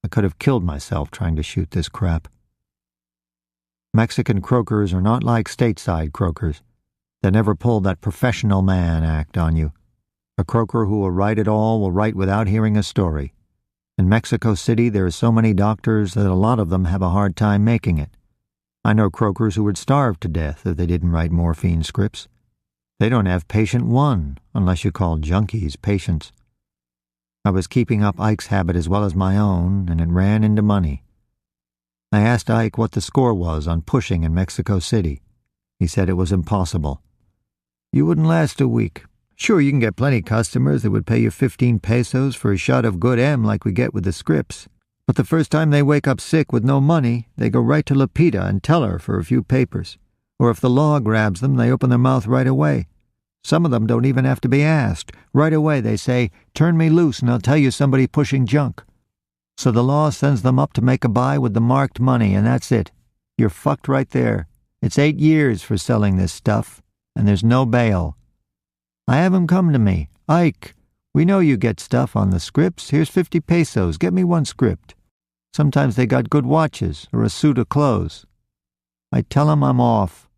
I could have killed myself trying to shoot this crap. Mexican Krokers are not like stateside Krokers. They never pull that professional man act on you. A Kroker who will write it all will write without hearing a story. In Mexico City, there are so many doctors that a lot of them have a hard time making it. I know Krokers who would starve to death if they didn't write morphine scripts. They don't have patient 1, unless you call junkies patients. I was keeping up Ike's habit as well as my own, and it ran into money. I asked Ike what the score was on pushing in Mexico City. He said it was impossible. "You wouldn't last a week. Sure, you can get plenty customers that would pay you 15 pesos for a shot of good M like we get with the scripts. But the first time they wake up sick with no money, they go right to Lupita and tell her for a few papers. Or if the law grabs them, they open their mouth right away. Some of them don't even have to be asked. Right away they say, 'Turn me loose and I'll tell you somebody pushing junk.' So the law sends them up to make a buy with the marked money, and that's it. You're fucked right there. It's 8 years for selling this stuff, and there's no bail. I have 'em come to me. 'Ike, we know you get stuff on the scripts. Here's 50 pesos. Get me 1 script.' Sometimes they got good watches or a suit of clothes. I tell 'em I'm off.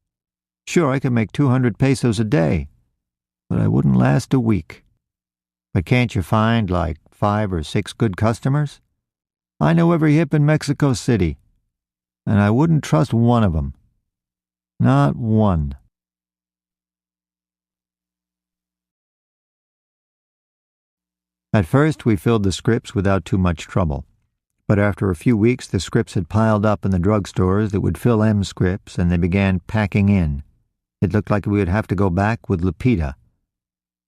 Sure, I can make 200 pesos a day, but I wouldn't last a week. But can't you find, like, 5 or 6 good customers? I know every hip in Mexico City, and I wouldn't trust one of 'em. Not one." At first, we filled the scripts without too much trouble. But after a few weeks, the scripts had piled up in the drugstores that would fill M scripts, and they began packing in. It looked like we would have to go back with Lupita.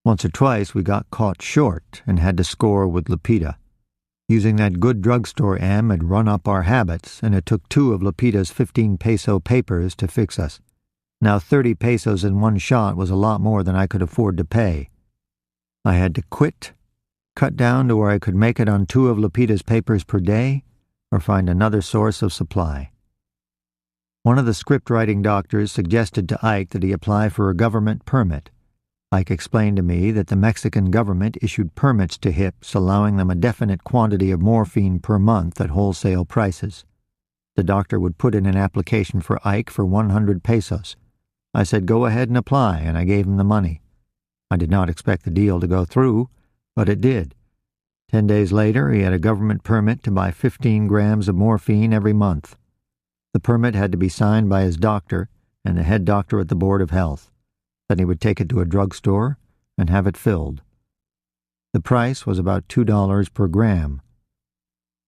Once or twice we got caught short and had to score with Lupita. Using that good drugstore M had run up our habits, and it took 2 of Lupita's 15-peso papers to fix us. Now 30 pesos in one shot was a lot more than I could afford to pay. I had to quit, cut down to where I could make it on 2 of Lupita's papers per day, or find another source of supply. One of the script-writing doctors suggested to Ike that he apply for a government permit. Ike explained to me that the Mexican government issued permits to hips allowing them a definite quantity of morphine per month at wholesale prices. The doctor would put in an application for Ike for 100 pesos. I said go ahead and apply, and I gave him the money. I did not expect the deal to go through, but it did. 10 days later, he had a government permit to buy 15 grams of morphine every month. The permit had to be signed by his doctor and the head doctor at the Board of Health. Then he would take it to a drugstore and have it filled. The price was about $2 per gram.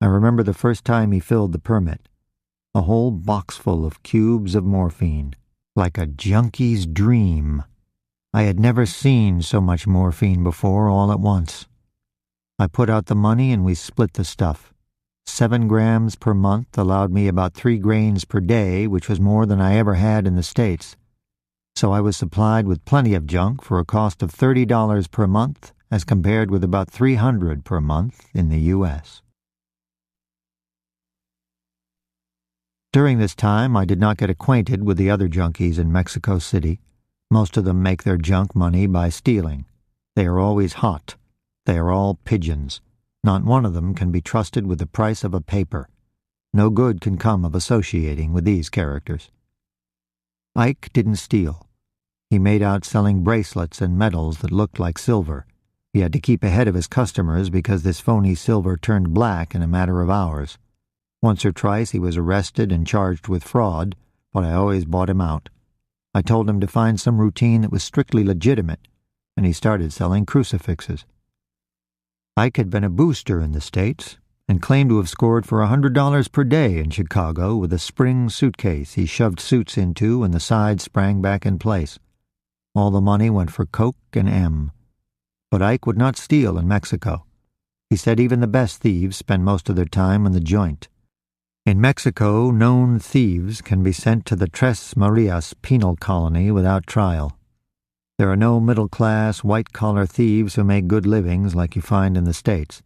I remember the first time he filled the permit. A whole box full of cubes of morphine, like a junky's dream. I had never seen so much morphine before all at once. I put out the money and we split the stuff. 7 grams per month allowed me about 3 grains per day, which was more than I ever had in the States. So I was supplied with plenty of junk for a cost of $30 per month as compared with about $300 per month in the U.S. During this time, I did not get acquainted with the other junkies in Mexico City. Most of them make their junk money by stealing. They are always hot. They are all pigeons. Not one of them can be trusted with the price of a paper. No good can come of associating with these characters. Ike didn't steal. He made out selling bracelets and medals that looked like silver. He had to keep ahead of his customers because this phony silver turned black in a matter of hours. Once or twice he was arrested and charged with fraud, but I always bought him out. I told him to find some routine that was strictly legitimate, and he started selling crucifixes. Ike had been a booster in the States and claimed to have scored for $100 per day in Chicago with a spring suitcase he shoved suits into and the sides sprang back in place. All the money went for coke and M. But Ike would not steal in Mexico. He said even the best thieves spend most of their time in the joint. In Mexico, known thieves can be sent to the Tres Marias penal colony without trial. There are no middle-class, white-collar thieves who make good livings like you find in the States.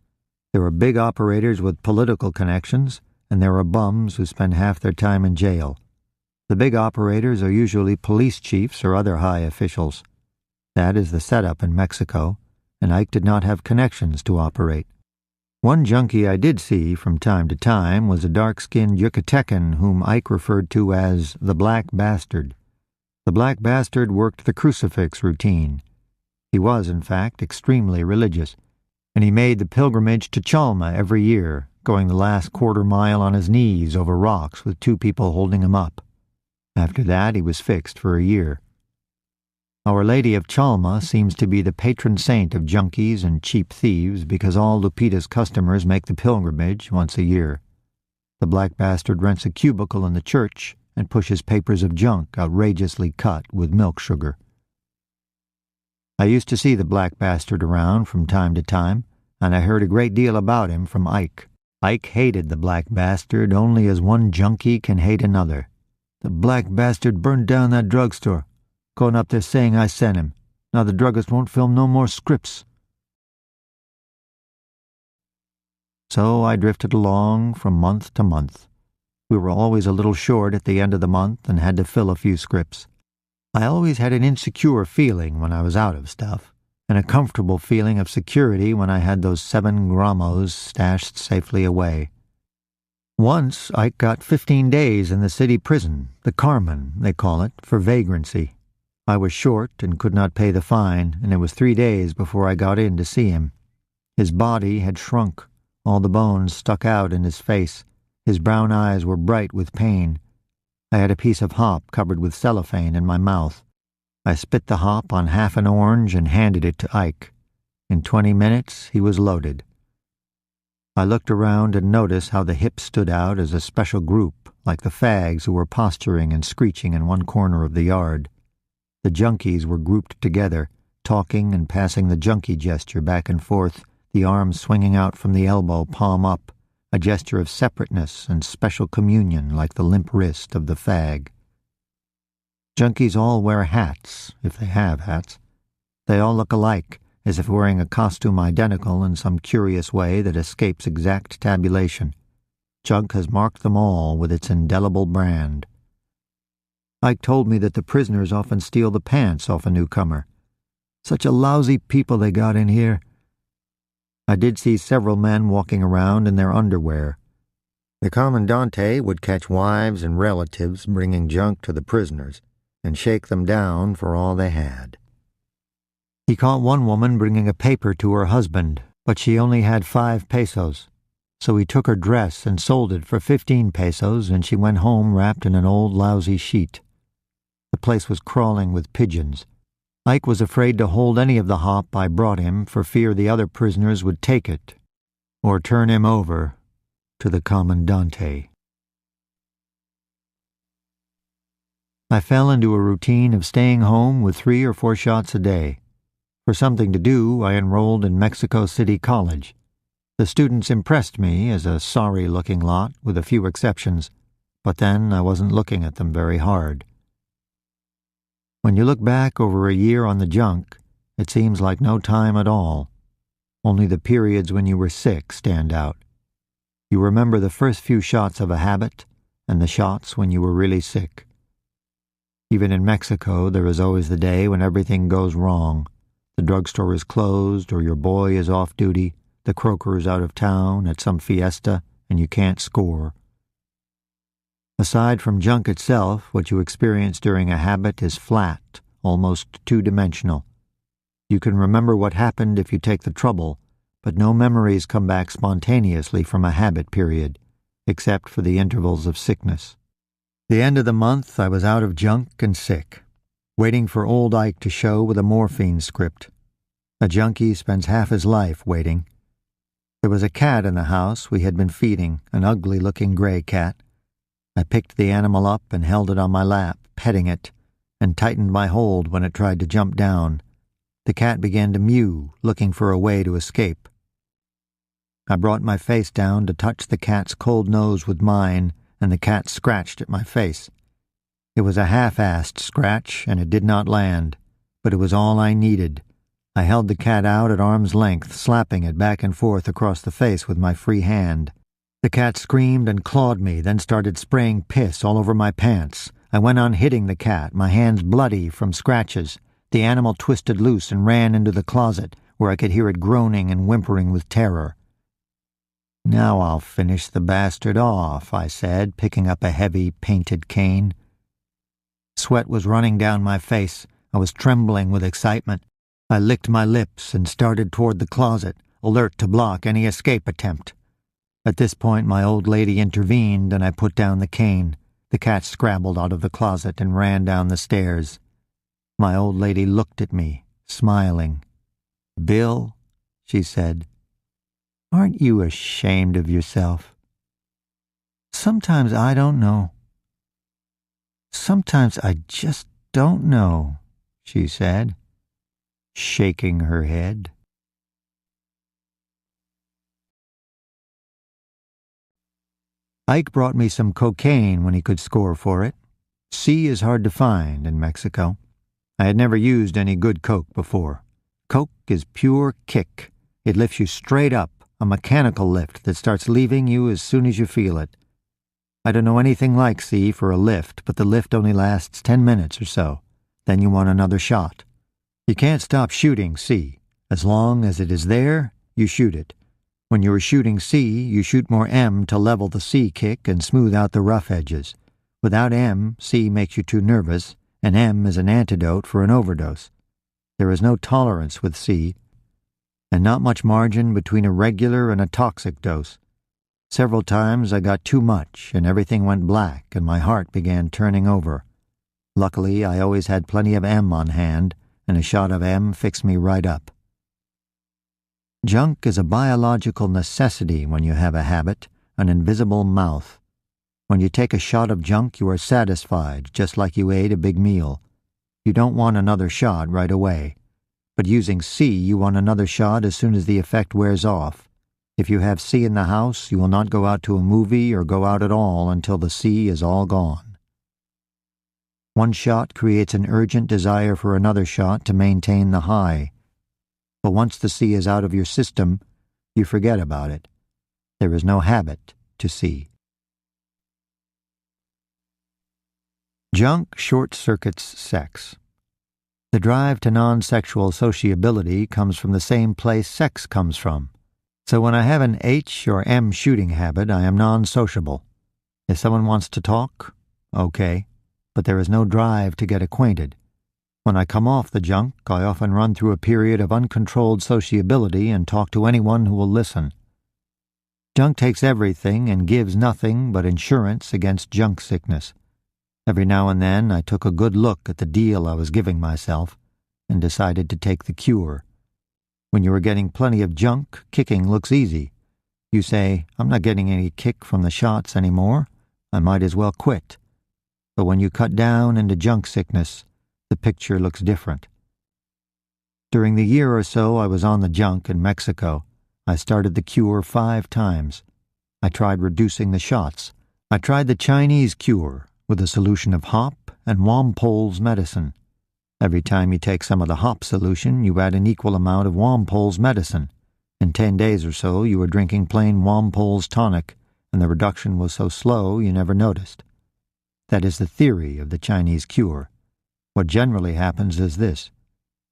There are big operators with political connections, and there are bums who spend half their time in jail. The big operators are usually police chiefs or other high officials. That is the setup in Mexico, and Ike did not have connections to operate. One junkie I did see from time to time was a dark-skinned Yucatecan whom Ike referred to as the Black Bastard. The Black Bastard worked the crucifix routine. He was, in fact, extremely religious, and he made the pilgrimage to Chalma every year, going the last quarter mile on his knees over rocks with 2 people holding him up. After that, he was fixed for a year. Our Lady of Chalma seems to be the patron saint of junkies and cheap thieves because all Lupita's customers make the pilgrimage once a year. The Black Bastard rents a cubicle in the church and pushes papers of junk outrageously cut with milk sugar. I used to see the Black Bastard around from time to time, and I heard a great deal about him from Ike. Ike hated the Black Bastard only as one junkie can hate another. The Black Bastard burned down that drugstore. Going up there saying I sent him. Now the druggist won't film no more scripts. So I drifted along from month to month. We were always a little short at the end of the month and had to fill a few scripts. I always had an insecure feeling when I was out of stuff, and a comfortable feeling of security when I had those 7 gramos stashed safely away. Once Ike got 15 days in the city prison, the Carmen, they call it, for vagrancy. I was short and could not pay the fine, and it was 3 days before I got in to see him. His body had shrunk. All the bones stuck out in his face. His brown eyes were bright with pain. I had a piece of hop covered with cellophane in my mouth. I spit the hop on half an orange and handed it to Ike. In 20 minutes, he was loaded. I looked around and noticed how the hips stood out as a special group, like the fags who were posturing and screeching in one corner of the yard. The junkies were grouped together, talking and passing the junky gesture back and forth, the arms swinging out from the elbow, palm up, a gesture of separateness and special communion like the limp wrist of the fag. Junkies all wear hats, if they have hats. They all look alike, as if wearing a costume identical in some curious way that escapes exact tabulation. Junk has marked them all with its indelible brand. Ike told me that the prisoners often steal the pants off a newcomer. Such a lousy people they got in here. I did see several men walking around in their underwear. The commandante would catch wives and relatives bringing junk to the prisoners and shake them down for all they had. He caught one woman bringing a paper to her husband, but she only had 5 pesos. So he took her dress and sold it for 15 pesos, and she went home wrapped in an old lousy sheet. The place was crawling with pigeons. Ike was afraid to hold any of the hop I brought him for fear the other prisoners would take it, or turn him over to the commandante. I fell into a routine of staying home with 3 or 4 shots a day. For something to do, I enrolled in Mexico City College. The students impressed me as a sorry-looking lot, with a few exceptions, but then I wasn't looking at them very hard. When you look back over a year on the junk, it seems like no time at all. Only the periods when you were sick stand out. You remember the first few shots of a habit, and the shots when you were really sick. Even in Mexico, there is always the day when everything goes wrong. The drugstore is closed, or your boy is off duty, the croaker is out of town at some fiesta, and you can't score. Aside from junk itself, what you experience during a habit is flat, almost two-dimensional. You can remember what happened if you take the trouble, but no memories come back spontaneously from a habit period, except for the intervals of sickness. The end of the month, I was out of junk and sick, waiting for old Ike to show with a morphine script. A junkie spends half his life waiting. There was a cat in the house we had been feeding, an ugly-looking gray cat. I picked the animal up and held it on my lap, petting it, and tightened my hold when it tried to jump down. The cat began to mew, looking for a way to escape. I brought my face down to touch the cat's cold nose with mine, and the cat scratched at my face. It was a half-assed scratch, and it did not land, but it was all I needed. I held the cat out at arm's length, slapping it back and forth across the face with my free hand. The cat screamed and clawed me, then started spraying piss all over my pants. I went on hitting the cat, my hands bloody from scratches. The animal twisted loose and ran into the closet, where I could hear it groaning and whimpering with terror. "Now I'll finish the bastard off," I said, picking up a heavy, painted cane. Sweat was running down my face. I was trembling with excitement. I licked my lips and started toward the closet, alert to block any escape attempt. At this point, my old lady intervened, and I put down the cane. The cat scrabbled out of the closet and ran down the stairs. My old lady looked at me, smiling. "Bill," she said, "aren't you ashamed of yourself?" "Sometimes I don't know. Sometimes I just don't know," she said, shaking her head. Ike brought me some cocaine when he could score for it. C is hard to find in Mexico. I had never used any good coke before. Coke is pure kick. It lifts you straight up, a mechanical lift that starts leaving you as soon as you feel it. I don't know anything like C for a lift, but the lift only lasts 10 minutes or so. Then you want another shot. You can't stop shooting C. As long as it is there, you shoot it. When you are shooting C, you shoot more M to level the C kick and smooth out the rough edges. Without M, C makes you too nervous, and M is an antidote for an overdose. There is no tolerance with C, and not much margin between a regular and a toxic dose. Several times I got too much, and everything went black, and my heart began turning over. Luckily, I always had plenty of M on hand, and a shot of M fixed me right up. Junk is a biological necessity when you have a habit, an invisible mouth. When you take a shot of junk, you are satisfied, just like you ate a big meal. You don't want another shot right away. But using C, you want another shot as soon as the effect wears off. If you have C in the house, you will not go out to a movie or go out at all until the C is all gone. One shot creates an urgent desire for another shot to maintain the high. But once the C is out of your system, you forget about it. There is no habit to C. Junk short-circuits sex. The drive to non-sexual sociability comes from the same place sex comes from. So when I have an H or M shooting habit, I am non-sociable. If someone wants to talk, okay, but there is no drive to get acquainted. When I come off the junk, I often run through a period of uncontrolled sociability and talk to anyone who will listen. Junk takes everything and gives nothing but insurance against junk sickness. Every now and then I took a good look at the deal I was giving myself and decided to take the cure. When you are getting plenty of junk, kicking looks easy. You say, I'm not getting any kick from the shots anymore. I might as well quit. But when you cut down into junk sickness, the picture looks different. During the year or so I was on the junk in Mexico, I started the cure 5 times. I tried reducing the shots. I tried the Chinese cure with a solution of hop and Walpole's medicine. Every time you take some of the hop solution, you add an equal amount of Walpole's medicine. In 10 days or so, you were drinking plain Walpole's tonic, and the reduction was so slow you never noticed. That is the theory of the Chinese cure. What generally happens is this.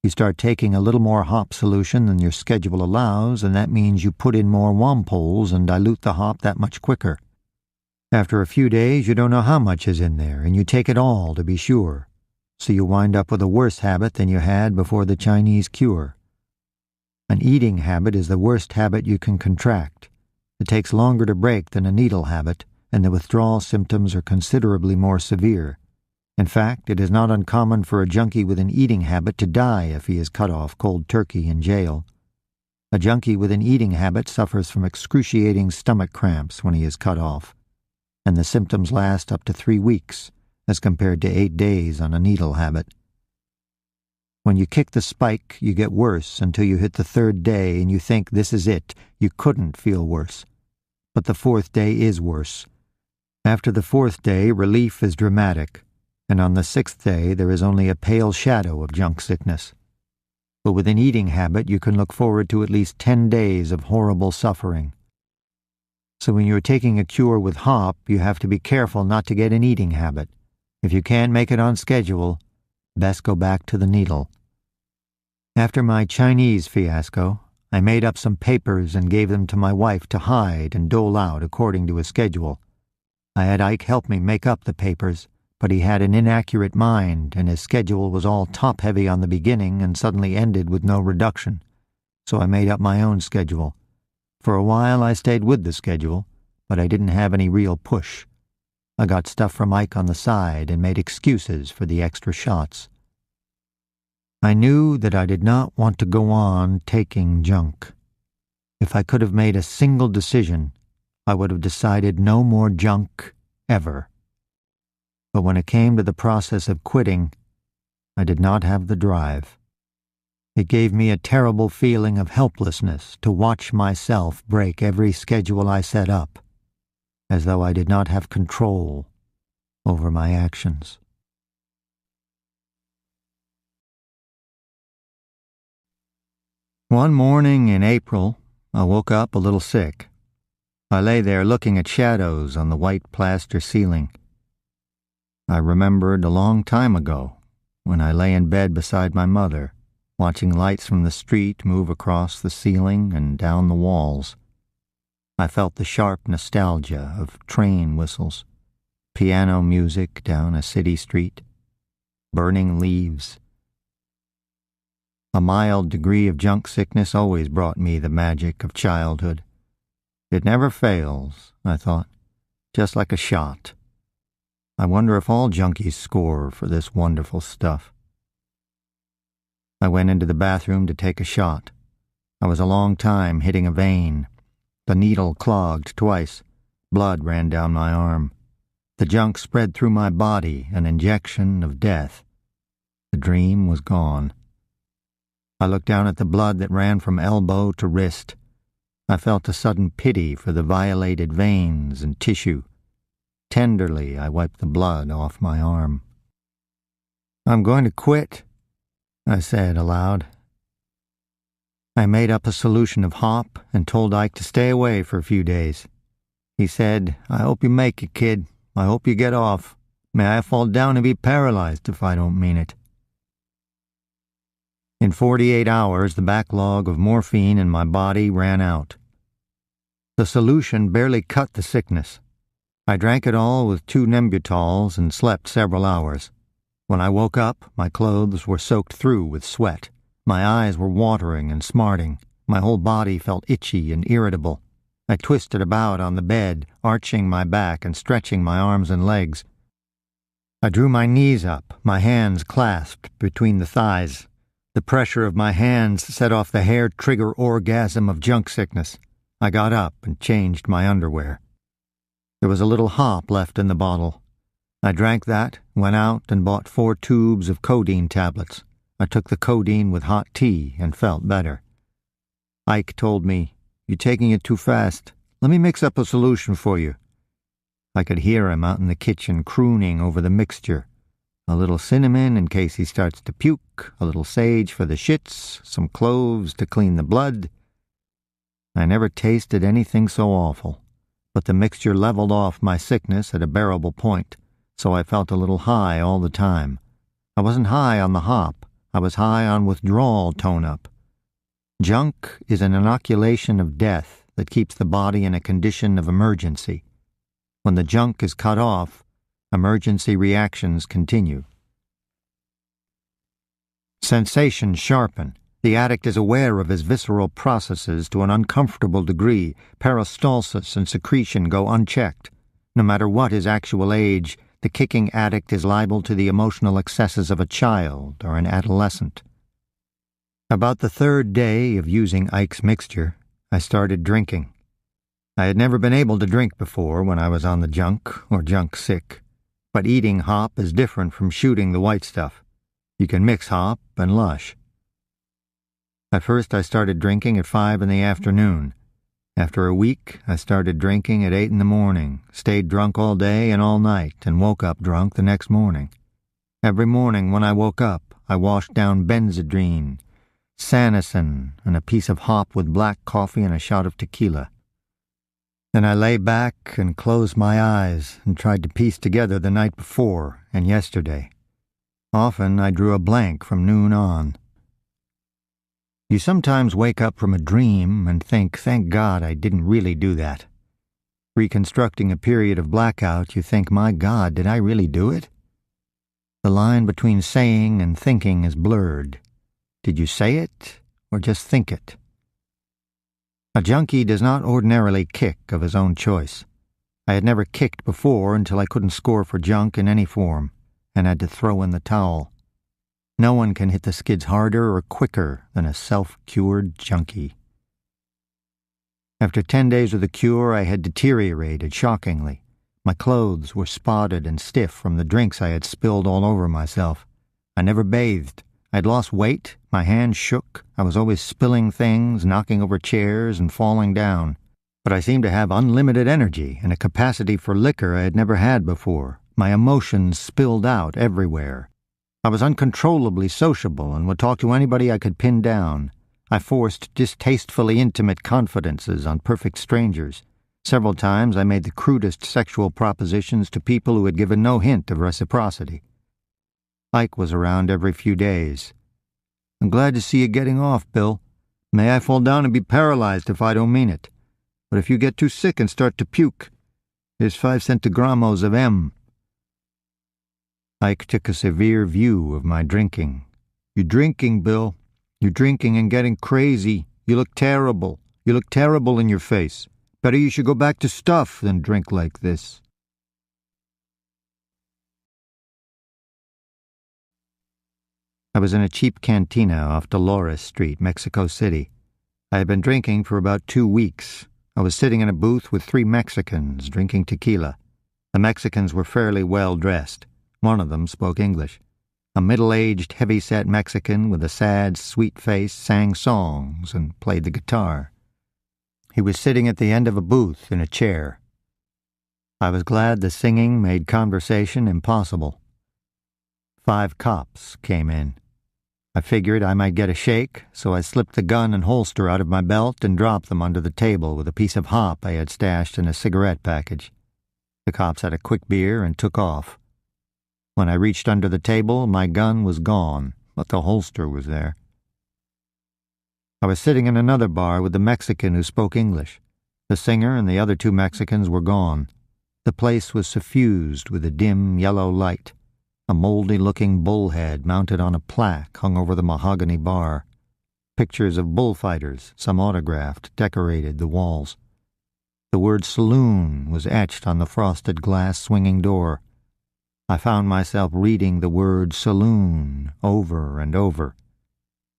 You start taking a little more hop solution than your schedule allows, and that means you put in more Walpole's and dilute the hop that much quicker. After a few days, you don't know how much is in there, and you take it all to be sure. So you wind up with a worse habit than you had before the Chinese cure. An eating habit is the worst habit you can contract. It takes longer to break than a needle habit, and the withdrawal symptoms are considerably more severe. In fact, it is not uncommon for a junkie with an eating habit to die if he is cut off cold turkey in jail. A junkie with an eating habit suffers from excruciating stomach cramps when he is cut off, and the symptoms last up to 3 weeks, as compared to 8 days on a needle habit. When you kick the spike, you get worse until you hit the 3rd day and you think this is it. You couldn't feel worse. But the 4th day is worse. After the 4th day, relief is dramatic, and on the 6th day there is only a pale shadow of junk sickness. But with an eating habit, you can look forward to at least 10 days of horrible suffering. So when you are taking a cure with hop, you have to be careful not to get an eating habit. If you can't make it on schedule, best go back to the needle. After my Chinese fiasco, I made up some papers and gave them to my wife to hide and dole out according to a schedule. I had Ike help me make up the papers, but he had an inaccurate mind and his schedule was all top-heavy on the beginning and suddenly ended with no reduction. So I made up my own schedule. For a while I stayed with the schedule, but I didn't have any real push. I got stuff from Ike on the side and made excuses for the extra shots. I knew that I did not want to go on taking junk. If I could have made a single decision, I would have decided no more junk ever. But when it came to the process of quitting, I did not have the drive. It gave me a terrible feeling of helplessness to watch myself break every schedule I set up, as though I did not have control over my actions. One morning in April, I woke up a little sick. I lay there looking at shadows on the white plaster ceiling. I remembered a long time ago when I lay in bed beside my mother, watching lights from the street move across the ceiling and down the walls. I felt the sharp nostalgia of train whistles, piano music down a city street, burning leaves. A mild degree of junk sickness always brought me the magic of childhood. It never fails, I thought, just like a shot. I wonder if all junkies score for this wonderful stuff. I went into the bathroom to take a shot. I was a long time hitting a vein. The needle clogged twice. Blood ran down my arm. The junk spread through my body, an injection of death. The dream was gone. I looked down at the blood that ran from elbow to wrist. I felt a sudden pity for the violated veins and tissue. Tenderly, I wiped the blood off my arm. "I'm going to quit," I said aloud. I made up a solution of hop and told Ike to stay away for a few days. He said, "I hope you make it, kid. I hope you get off. May I fall down and be paralyzed if I don't mean it." In 48 hours, the backlog of morphine in my body ran out. The solution barely cut the sickness. I drank it all with 2 Nembutols and slept several hours. When I woke up, my clothes were soaked through with sweat. My eyes were watering and smarting. My whole body felt itchy and irritable. I twisted about on the bed, arching my back and stretching my arms and legs. I drew my knees up, my hands clasped between the thighs. The pressure of my hands set off the hair-trigger orgasm of junk sickness. I got up and changed my underwear. There was a little hop left in the bottle. I drank that, went out and bought 4 tubes of codeine tablets. I took the codeine with hot tea and felt better. Ike told me, "You're taking it too fast. Let me mix up a solution for you." I could hear him out in the kitchen crooning over the mixture. A little cinnamon in case he starts to puke, a little sage for the shits, some cloves to clean the blood. I never tasted anything so awful, but the mixture leveled off my sickness at a bearable point, so I felt a little high all the time. I wasn't high on the hop. I was high on withdrawal tone-up. Junk is an inoculation of death that keeps the body in a condition of emergency. When the junk is cut off, emergency reactions continue. Sensations sharpen. The addict is aware of his visceral processes to an uncomfortable degree. Peristalsis and secretion go unchecked. No matter what his actual age, the kicking addict is liable to the emotional excesses of a child or an adolescent. About the 3rd day of using Ike's mixture, I started drinking. I had never been able to drink before when I was on the junk or junk sick, but eating hop is different from shooting the white stuff. You can mix hop and lush. At first I started drinking at 5 in the afternoon. After a week, I started drinking at 8 in the morning, stayed drunk all day and all night, and woke up drunk the next morning. Every morning when I woke up, I washed down Benzedrine, Sanison, and a piece of hop with black coffee and a shot of tequila. Then I lay back and closed my eyes and tried to piece together the night before and yesterday. Often I drew a blank from noon on. You sometimes wake up from a dream and think, "Thank God I didn't really do that." Reconstructing a period of blackout, you think, "My God, did I really do it?" The line between saying and thinking is blurred. Did you say it or just think it? A junkie does not ordinarily kick of his own choice. I had never kicked before until I couldn't score for junk in any form and had to throw in the towel. No one can hit the skids harder or quicker than a self-cured junkie. After 10 days of the cure, I had deteriorated shockingly. My clothes were spotted and stiff from the drinks I had spilled all over myself. I never bathed. I'd lost weight, my hands shook, I was always spilling things, knocking over chairs and falling down. But I seemed to have unlimited energy and a capacity for liquor I had never had before. My emotions spilled out everywhere. I was uncontrollably sociable and would talk to anybody I could pin down. I forced distastefully intimate confidences on perfect strangers. Several times I made the crudest sexual propositions to people who had given no hint of reciprocity. Ike was around every few days. "I'm glad to see you getting off, Bill. May I fall down and be paralyzed if I don't mean it. But if you get too sick and start to puke, here's 5 centigramos of M." Ike took a severe view of my drinking. "You're drinking, Bill. You're drinking and getting crazy. You look terrible. You look terrible in your face. Better you should go back to stuff than drink like this." I was in a cheap cantina off Dolores Street, Mexico City. I had been drinking for about 2 weeks. I was sitting in a booth with 3 Mexicans drinking tequila. The Mexicans were fairly well dressed. One of them spoke English. A middle-aged, heavy-set Mexican with a sad, sweet face sang songs and played the guitar. He was sitting at the end of a booth in a chair. I was glad the singing made conversation impossible. 5 cops came in. I figured I might get a shake, so I slipped the gun and holster out of my belt and dropped them under the table with a piece of hop I had stashed in a cigarette package. The cops had a quick beer and took off. When I reached under the table, my gun was gone, but the holster was there. I was sitting in another bar with the Mexican who spoke English. The singer and the other 2 Mexicans were gone. The place was suffused with a dim yellow light. A moldy-looking bullhead mounted on a plaque hung over the mahogany bar. Pictures of bullfighters, some autographed, decorated the walls. The word saloon was etched on the frosted glass swinging door. I found myself reading the word saloon over and over.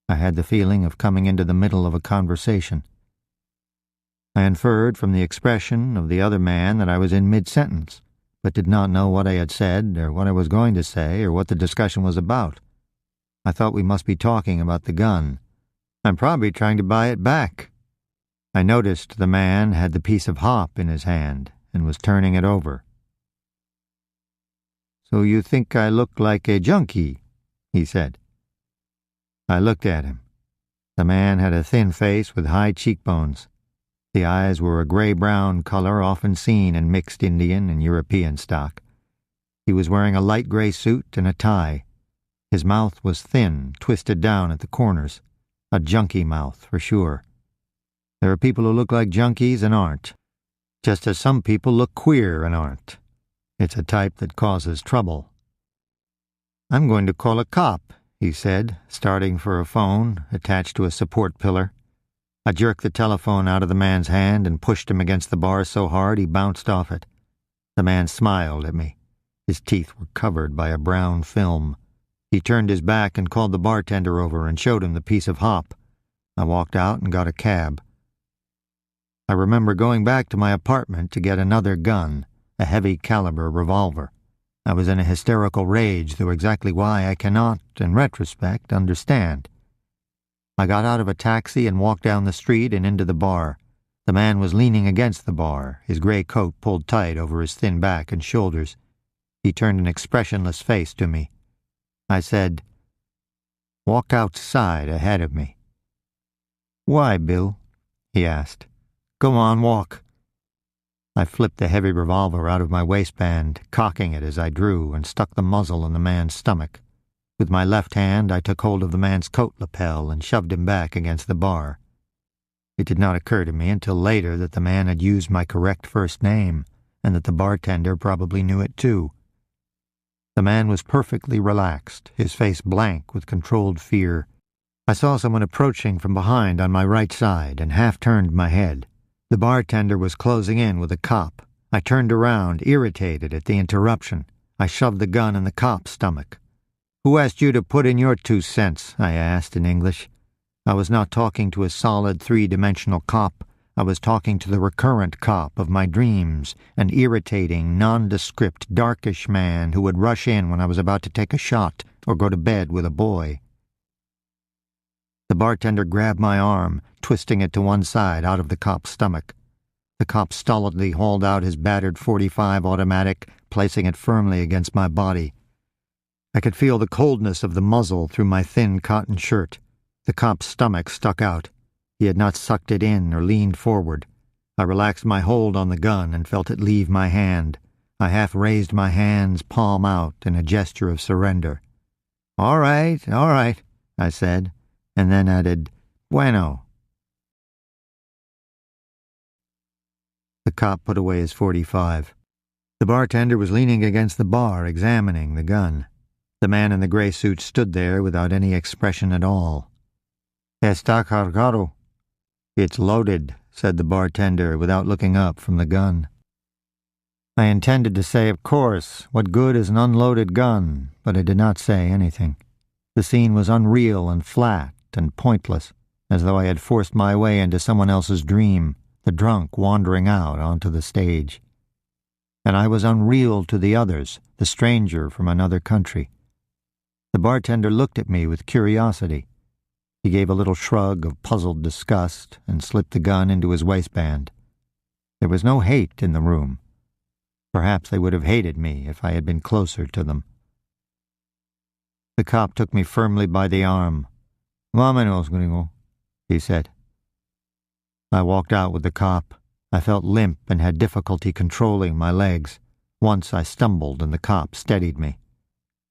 I had the feeling of coming into the middle of a conversation. I inferred from the expression of the other man that I was in mid-sentence, but did not know what I had said or what I was going to say or what the discussion was about. I thought we must be talking about the gun. I'm probably trying to buy it back. I noticed the man had the piece of hop in his hand and was turning it over. "So you think I look like a junkie?" he said. I looked at him. The man had a thin face with high cheekbones. The eyes were a gray-brown color often seen in mixed Indian and European stock. He was wearing a light gray suit and a tie. His mouth was thin, twisted down at the corners. A junkie mouth, for sure. There are people who look like junkies and aren't, just as some people look queer and aren't. It's a type that causes trouble. "I'm going to call a cop," he said, starting for a phone attached to a support pillar. I jerked the telephone out of the man's hand and pushed him against the bar so hard he bounced off it. The man smiled at me. His teeth were covered by a brown film. He turned his back and called the bartender over and showed him the piece of hop. I walked out and got a cab. I remember going back to my apartment to get another gun, a heavy-caliber revolver. I was in a hysterical rage, though exactly why I cannot, in retrospect, understand. I got out of a taxi and walked down the street and into the bar. The man was leaning against the bar, his gray coat pulled tight over his thin back and shoulders. He turned an expressionless face to me. I said, "Walk outside ahead of me." "Why, Bill?" he asked. "Go on, walk." I flipped the heavy revolver out of my waistband, cocking it as I drew, and stuck the muzzle in the man's stomach. With my left hand, I took hold of the man's coat lapel and shoved him back against the bar. It did not occur to me until later that the man had used my correct first name, and that the bartender probably knew it too. The man was perfectly relaxed, his face blank with controlled fear. I saw someone approaching from behind on my right side and half-turned my head. The bartender was closing in with a cop. I turned around, irritated at the interruption. I shoved the gun in the cop's stomach. "Who asked you to put in your 2 cents?" I asked in English. I was not talking to a solid 3-dimensional cop. I was talking to the recurrent cop of my dreams, an irritating, nondescript, darkish man who would rush in when I was about to take a shot or go to bed with a boy. The bartender grabbed my arm, twisting it to one side out of the cop's stomach. The cop stolidly hauled out his battered .45 automatic, placing it firmly against my body. I could feel the coldness of the muzzle through my thin cotton shirt. The cop's stomach stuck out. He had not sucked it in or leaned forward. I relaxed my hold on the gun and felt it leave my hand. I half raised my hands, palm out, in a gesture of surrender. All right, I said, and then added, "Bueno." The cop put away his .45. The bartender was leaning against the bar, examining the gun. The man in the gray suit stood there without any expression at all. "Está cargado." "It's loaded," said the bartender without looking up from the gun. I intended to say, of course, what good is an unloaded gun, but I did not say anything. The scene was unreal and flat and pointless, as though I had forced my way into someone else's dream, the drunk wandering out onto the stage. And I was unreal to the others, the stranger from another country. The bartender looked at me with curiosity. He gave a little shrug of puzzled disgust and slipped the gun into his waistband. There was no hate in the room. Perhaps they would have hated me if I had been closer to them. The cop took me firmly by the arm. "Vámonos, gringo," he said. I walked out with the cop. I felt limp and had difficulty controlling my legs. Once I stumbled and the cop steadied me.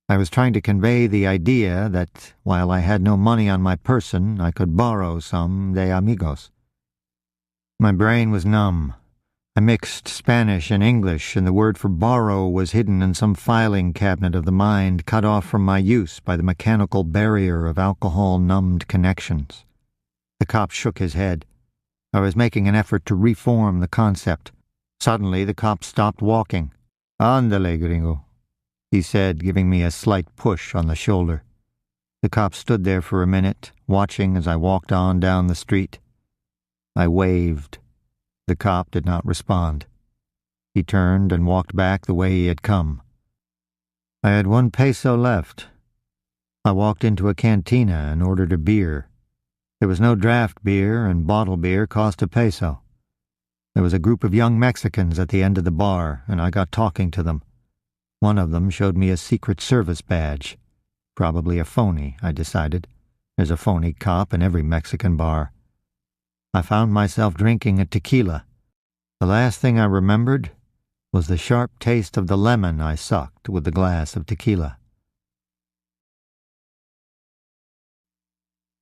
I was trying to convey the idea that, while I had no money on my person, I could borrow some de amigos. My brain was numb. I mixed Spanish and English, and the word for borrow was hidden in some filing cabinet of the mind, cut off from my use by the mechanical barrier of alcohol-numbed connections. The cop shook his head. I was making an effort to reform the concept. Suddenly, the cop stopped walking. "Ándale, gringo," he said, giving me a slight push on the shoulder. The cop stood there for a minute, watching as I walked on down the street. I waved. The cop did not respond. He turned and walked back the way he had come. I had 1 peso left. I walked into a cantina and ordered a beer. There was no draft beer, and bottle beer cost a peso. There was a group of young Mexicans at the end of the bar, and I got talking to them. One of them showed me a Secret Service badge. Probably a phony, I decided. There's a phony cop in every Mexican bar. I found myself drinking a tequila. The last thing I remembered was the sharp taste of the lemon I sucked with the glass of tequila.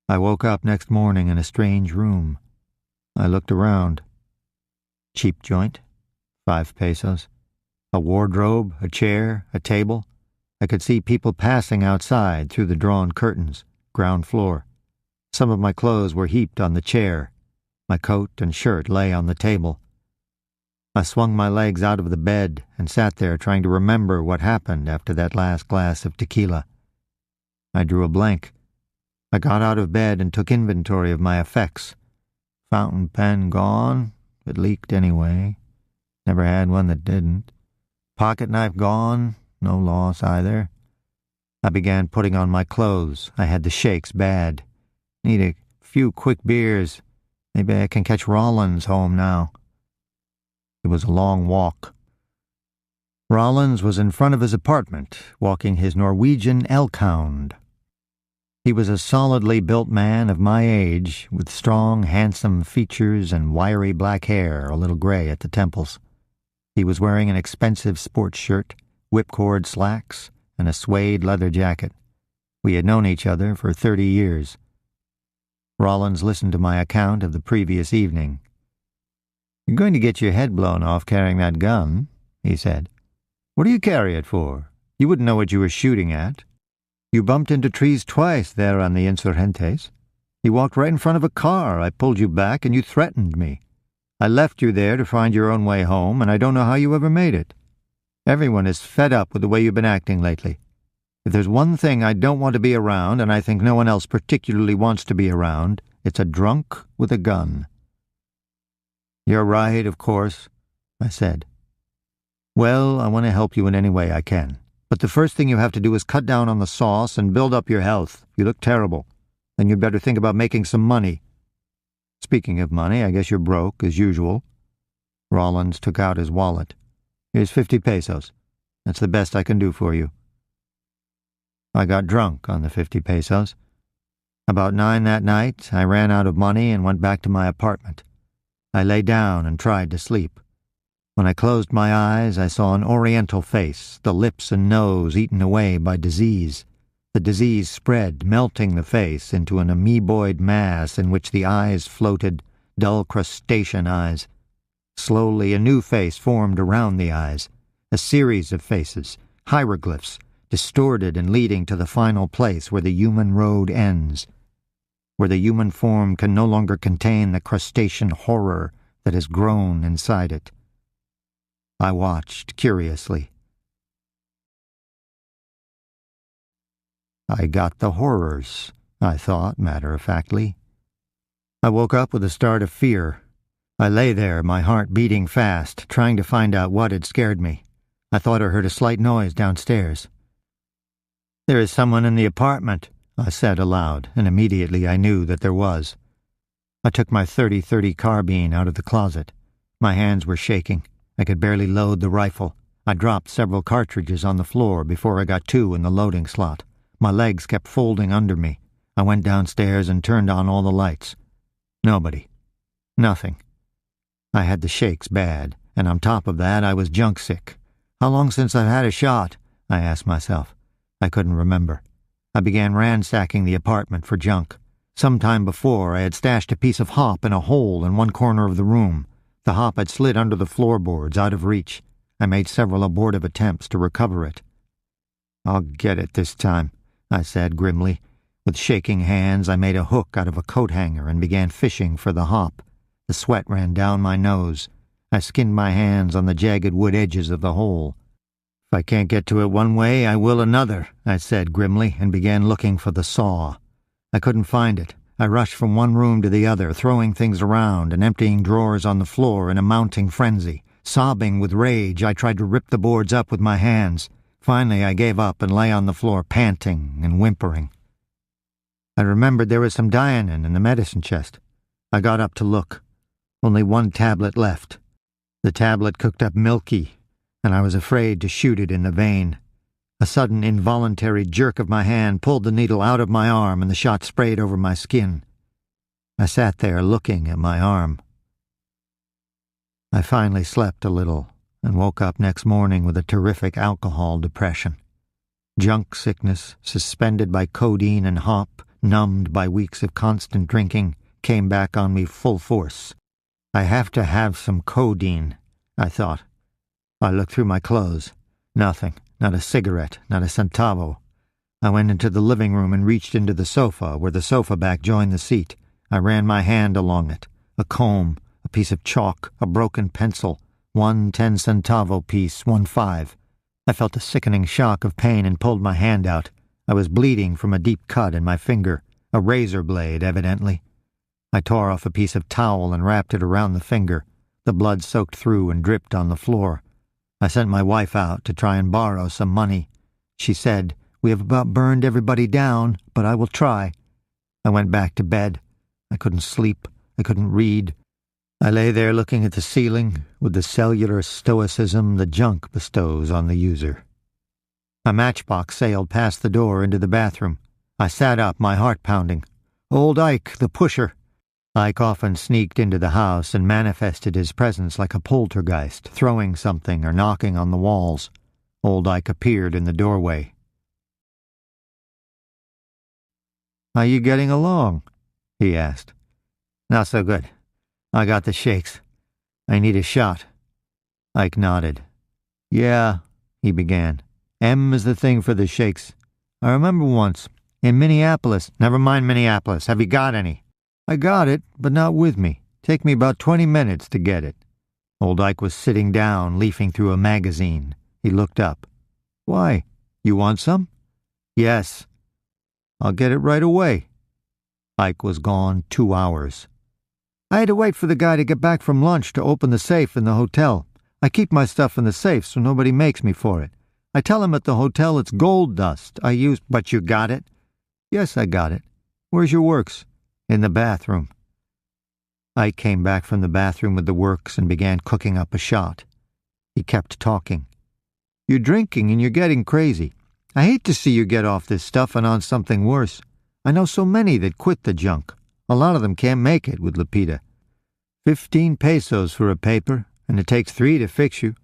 I woke up next morning in a strange room. I looked around. Cheap joint, 5 pesos. A wardrobe, a chair, a table. I could see people passing outside through the drawn curtains, ground floor. Some of my clothes were heaped on the chair. My coat and shirt lay on the table. I swung my legs out of the bed and sat there trying to remember what happened after that last glass of tequila. I drew a blank. I got out of bed and took inventory of my effects. Fountain pen gone. It leaked anyway. Never had one that didn't. Pocket knife gone. No loss either. I began putting on my clothes. I had the shakes bad. Need a few quick beers. Maybe I can catch Rollins home now. It was a long walk. Rollins was in front of his apartment, walking his Norwegian elk-hound. He was a solidly built man of my age, with strong, handsome features and wiry black hair, a little gray at the temples. He was wearing an expensive sports shirt, whipcord slacks, and a suede leather jacket. We had known each other for 30 years. Rollins listened to my account of the previous evening. "You're going to get your head blown off carrying that gun," he said. "What do you carry it for? You wouldn't know what you were shooting at. You bumped into trees twice there on the Insurgentes. You walked right in front of a car. I pulled you back and you threatened me. I left you there to find your own way home, and I don't know how you ever made it. Everyone is fed up with the way you've been acting lately. If there's one thing I don't want to be around, and I think no one else particularly wants to be around, it's a drunk with a gun." "You're right, of course," I said. "Well, I want to help you in any way I can. But the first thing you have to do is cut down on the sauce and build up your health. You look terrible. Then you'd better think about making some money. Speaking of money, I guess you're broke, as usual." Rollins took out his wallet. "Here's 50 pesos. That's the best I can do for you." I got drunk on the 50 pesos. About 9 that night, I ran out of money and went back to my apartment. I lay down and tried to sleep. When I closed my eyes, I saw an oriental face, the lips and nose eaten away by disease. The disease spread, melting the face into an amoeboid mass in which the eyes floated, dull crustacean eyes. Slowly, a new face formed around the eyes, a series of faces, hieroglyphs, distorted and leading to the final place where the human road ends, where the human form can no longer contain the crustacean horror that has grown inside it. I watched curiously. I got the horrors, I thought matter-of-factly. I woke up with a start of fear. I lay there, my heart beating fast, trying to find out what had scared me. I thought I heard a slight noise downstairs. "There is someone in the apartment," I said aloud, and immediately I knew that there was. I took my .30-30 carbine out of the closet. My hands were shaking. I could barely load the rifle. I dropped several cartridges on the floor before I got two in the loading slot. My legs kept folding under me. I went downstairs and turned on all the lights. Nobody. Nothing. I had the shakes bad, and on top of that I was junk sick. How long since I've had a shot? I asked myself. I couldn't remember. I began ransacking the apartment for junk. Some time before, I had stashed a piece of hop in a hole in one corner of the room. The hop had slid under the floorboards, out of reach. I made several abortive attempts to recover it. "I'll get it this time," I said grimly. With shaking hands, I made a hook out of a coat hanger and began fishing for the hop. The sweat ran down my nose. I skinned my hands on the jagged wood edges of the hole. "If I can't get to it one way, I will another," I said grimly, and began looking for the saw. I couldn't find it. I rushed from one room to the other, throwing things around and emptying drawers on the floor in a mounting frenzy. Sobbing with rage, I tried to rip the boards up with my hands. Finally, I gave up and lay on the floor, panting and whimpering. I remembered there was some Dianin in the medicine chest. I got up to look. Only one tablet left. The tablet cooked up milky, and I was afraid to shoot it in the vein. A sudden involuntary jerk of my hand pulled the needle out of my arm, and the shot sprayed over my skin. I sat there looking at my arm. I finally slept a little and woke up next morning with a terrific alcohol depression. Junk sickness, suspended by codeine and hop, numbed by weeks of constant drinking, came back on me full force. I have to have some codeine, I thought. I looked through my clothes. Nothing. Not a cigarette, not a centavo. I went into the living room and reached into the sofa, where the sofa back joined the seat. I ran my hand along it. A comb, a piece of chalk, a broken pencil, one 10-centavo piece, 1 5. I felt a sickening shock of pain and pulled my hand out. I was bleeding from a deep cut in my finger, a razor blade, evidently. I tore off a piece of towel and wrapped it around the finger. The blood soaked through and dripped on the floor. I sent my wife out to try and borrow some money. She said, "We have about burned everybody down, but I will try." I went back to bed. I couldn't sleep. I couldn't read. I lay there looking at the ceiling with the cellular stoicism the junk bestows on the user. A matchbox sailed past the door into the bathroom. I sat up, my heart pounding. Old Ike, the pusher. Ike often sneaked into the house and manifested his presence like a poltergeist, throwing something or knocking on the walls. Old Ike appeared in the doorway. "How you getting along?" he asked. "Not so good. I got the shakes. I need a shot." Ike nodded. "Yeah," he began. "M is the thing for the shakes. I remember once, in Minneapolis." "Never mind Minneapolis. Have you got any?" "I got it, but not with me. Take me about 20 minutes to get it." Old Ike was sitting down, leafing through a magazine. He looked up. "Why? You want some?" "Yes." "I'll get it right away." Ike was gone 2 hours. I had to wait for the guy to get back from lunch to open the safe in the hotel. I keep my stuff in the safe so nobody makes me for it. I tell him at the hotel it's gold dust. I use... "But you got it?" "Yes, I got it. Where's your works?" "In the bathroom." Ike came back from the bathroom with the works and began cooking up a shot. He kept talking. "You're drinking and you're getting crazy. I hate to see you get off this stuff and on something worse. I know so many that quit the junk. A lot of them can't make it with Lupita. 15 pesos for a paper, and it takes 3 to fix you.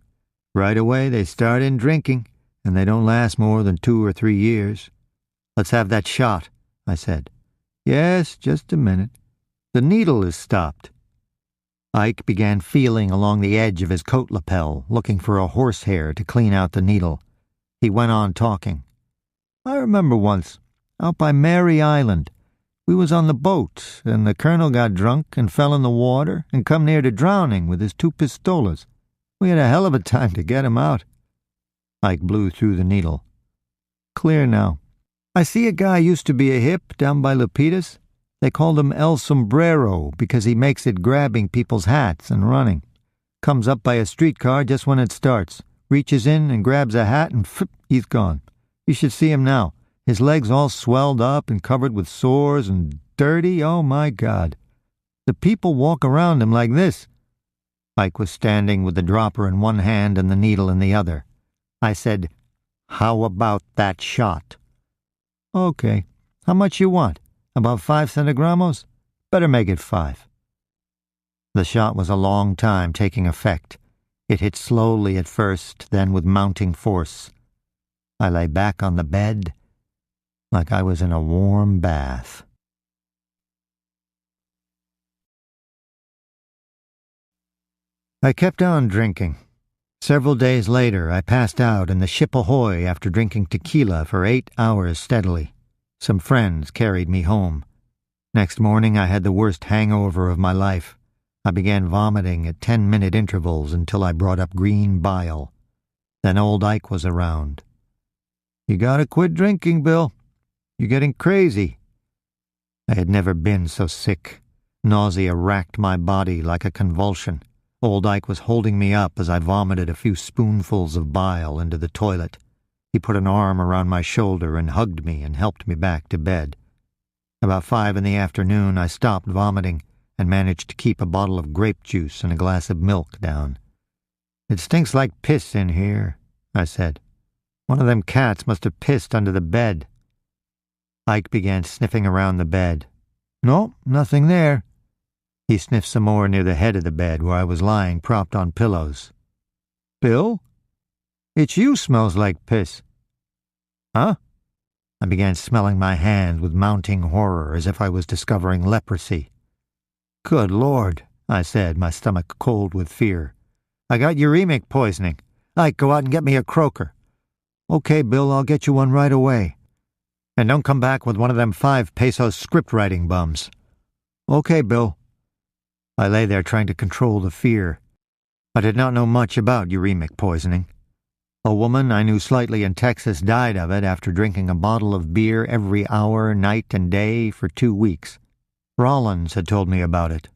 Right away they start in drinking, and they don't last more than 2 or 3 years. Let's have that shot," I said. "Yes, just a minute. The needle is stopped." Ike began feeling along the edge of his coat lapel, looking for a horsehair to clean out the needle. He went on talking. "I remember once, out by Mary Island. We was on the boat, and the colonel got drunk and fell in the water and come near to drowning with his 2 pistolas. We had a hell of a time to get him out." Ike blew through the needle. "Clear now. I see a guy used to be a hip down by Lupita's. They called him El Sombrero because he makes it grabbing people's hats and running. Comes up by a streetcar just when it starts, reaches in and grabs a hat and he's gone. You should see him now. His legs all swelled up and covered with sores and dirty. Oh, my God. The people walk around him like this. Ike was standing with the dropper in one hand and the needle in the other. I said, "How about that shot?" "Okay. How much you want? About 5 centigramos? Better make it 5. The shot was a long time taking effect. It hit slowly at first, then with mounting force. I lay back on the bed like I was in a warm bath. I kept on drinking. Several days later, I passed out in the ship ahoy after drinking tequila for 8 hours steadily. Some friends carried me home. Next morning, I had the worst hangover of my life. I began vomiting at 10-minute intervals until I brought up green bile. Then old Ike was around. "You gotta quit drinking, Bill. You're getting crazy." I had never been so sick. Nausea racked my body like a convulsion. Old Ike was holding me up as I vomited a few spoonfuls of bile into the toilet. He put an arm around my shoulder and hugged me and helped me back to bed. About 5 in the afternoon, I stopped vomiting and managed to keep a bottle of grape juice and a glass of milk down. "It stinks like piss in here," I said. "One of them cats must have pissed under the bed." Ike began sniffing around the bed. "No, nothing there." He sniffed some more near the head of the bed where I was lying propped on pillows. "Bill? It's you smells like piss." "Huh?" I began smelling my hands with mounting horror as if I was discovering leprosy. "Good Lord," I said, my stomach cold with fear. "I got uremic poisoning. Ike, go out and get me a croaker." "Okay, Bill, I'll get you one right away. And don't come back with one of them 5-peso script writing bums." "Okay, Bill." I lay there trying to control the fear. I did not know much about uremic poisoning. A woman I knew slightly in Texas died of it after drinking a bottle of beer every hour, night and day, for 2 weeks. Rollins had told me about it.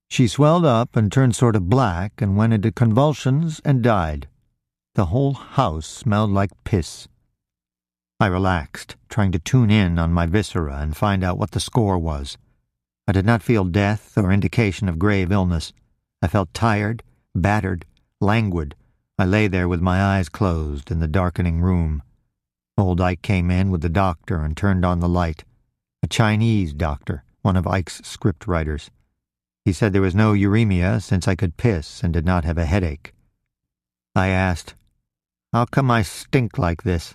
She swelled up and turned sort of black and went into convulsions and died. The whole house smelled like piss. I relaxed, trying to tune in on my viscera and find out what the score was. I did not feel death or indication of grave illness. I felt tired, battered, languid. I lay there with my eyes closed in the darkening room. Old Ike came in with the doctor and turned on the light. A Chinese doctor, one of Ike's script writers. He said there was no uremia since I could piss and did not have a headache. I asked, "How come I stink like this?"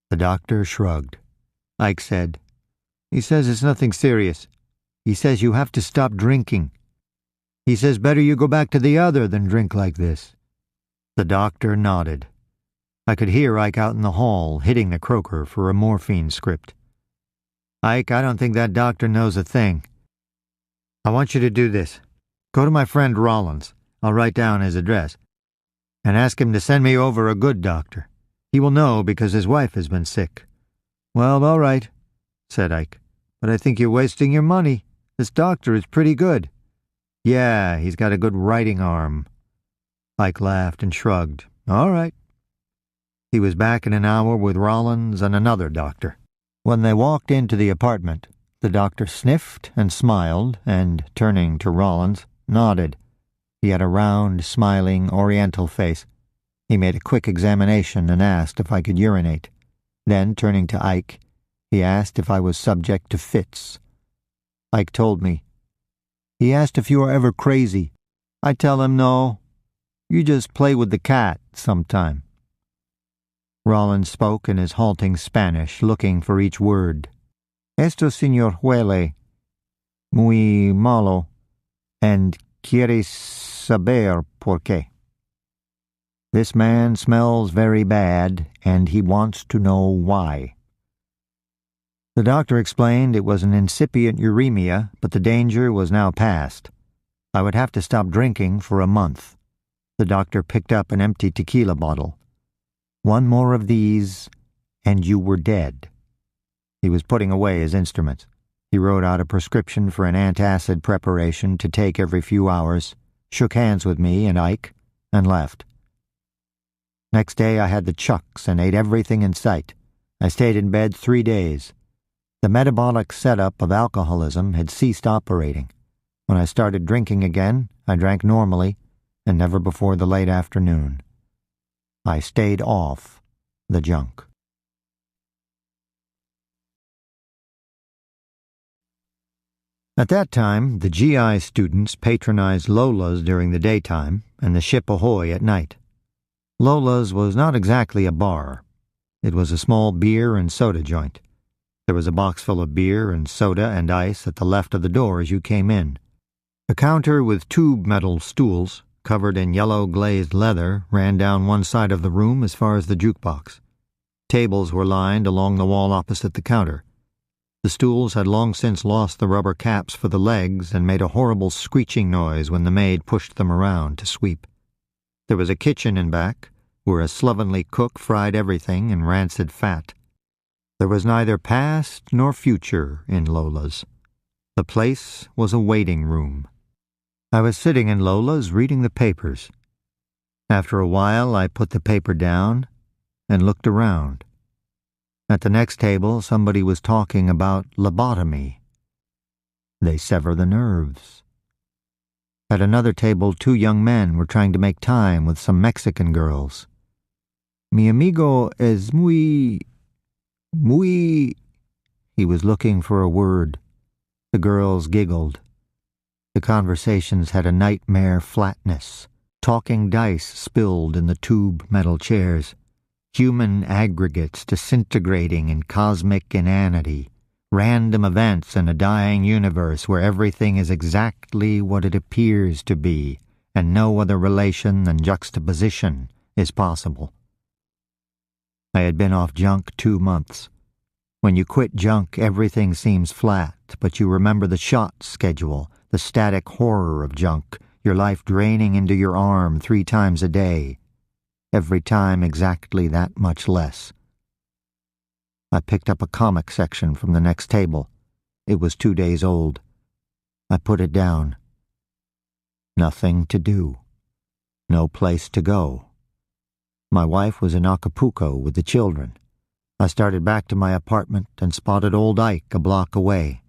The doctor shrugged. Ike said, "He says it's nothing serious. He says you have to stop drinking. He says better you go back to the other than drink like this." The doctor nodded. I could hear Ike out in the hall hitting the croaker for a morphine script. "Ike, I don't think that doctor knows a thing. I want you to do this. Go to my friend Rollins. I'll write down his address. And ask him to send me over a good doctor. He will know because his wife has been sick." "Well, all right," said Ike. "But I think you're wasting your money. This doctor is pretty good." "Yeah, he's got a good writing arm." Ike laughed and shrugged. "All right." He was back in an hour with Rollins and another doctor. When they walked into the apartment, the doctor sniffed and smiled and, turning to Rollins, nodded. He had a round, smiling, oriental face. He made a quick examination and asked if I could urinate. Then, turning to Ike, he asked if I was subject to fits. Ike told me. He asked if you were ever crazy. I tell him no. You just play with the cat sometime. Rollins spoke in his halting Spanish, looking for each word. Esto señor huele muy malo and quiere saber por qué. This man smells very bad, and he wants to know why. The doctor explained it was an incipient uremia, but the danger was now past. I would have to stop drinking for a month. The doctor picked up an empty tequila bottle. "One more of these, and you were dead." He was putting away his instruments. He wrote out a prescription for an antacid preparation to take every few hours, shook hands with me and Ike, and left. Next day I had the chucks and ate everything in sight. I stayed in bed 3 days. The metabolic setup of alcoholism had ceased operating. When I started drinking again, I drank normally, and never before the late afternoon. I stayed off the junk. At that time, the GI students patronized Lola's during the daytime and the Ship Ahoy at night. Lola's was not exactly a bar. It was a small beer and soda joint. There was a box full of beer and soda and ice at the left of the door as you came in. A counter with tube metal stools, covered in yellow glazed leather, ran down one side of the room as far as the jukebox. Tables were lined along the wall opposite the counter. The stools had long since lost the rubber caps for the legs and made a horrible screeching noise when the maid pushed them around to sweep. There was a kitchen in back, where a slovenly cook fried everything in rancid fat. There was neither past nor future in Lola's. The place was a waiting room. I was sitting in Lola's reading the papers. After a while, I put the paper down and looked around. At the next table, somebody was talking about lobotomy. They sever the nerves. At another table, 2 young men were trying to make time with some Mexican girls. Mi amigo es muy... He was looking for a word. The girls giggled. The conversations had a nightmare flatness. Talking dice spilled in the tube metal chairs. Human aggregates disintegrating in cosmic inanity. Random events in a dying universe where everything is exactly what it appears to be, and no other relation than juxtaposition is possible. I had been off junk 2 months. When you quit junk, everything seems flat, but you remember the shot schedule, the static horror of junk, your life draining into your arm 3 times a day. Every time exactly that much less. I picked up a comic section from the next table. It was 2 days old. I put it down. Nothing to do. No place to go. My wife was in Acapulco with the children. I started back to my apartment and spotted old Ike a block away.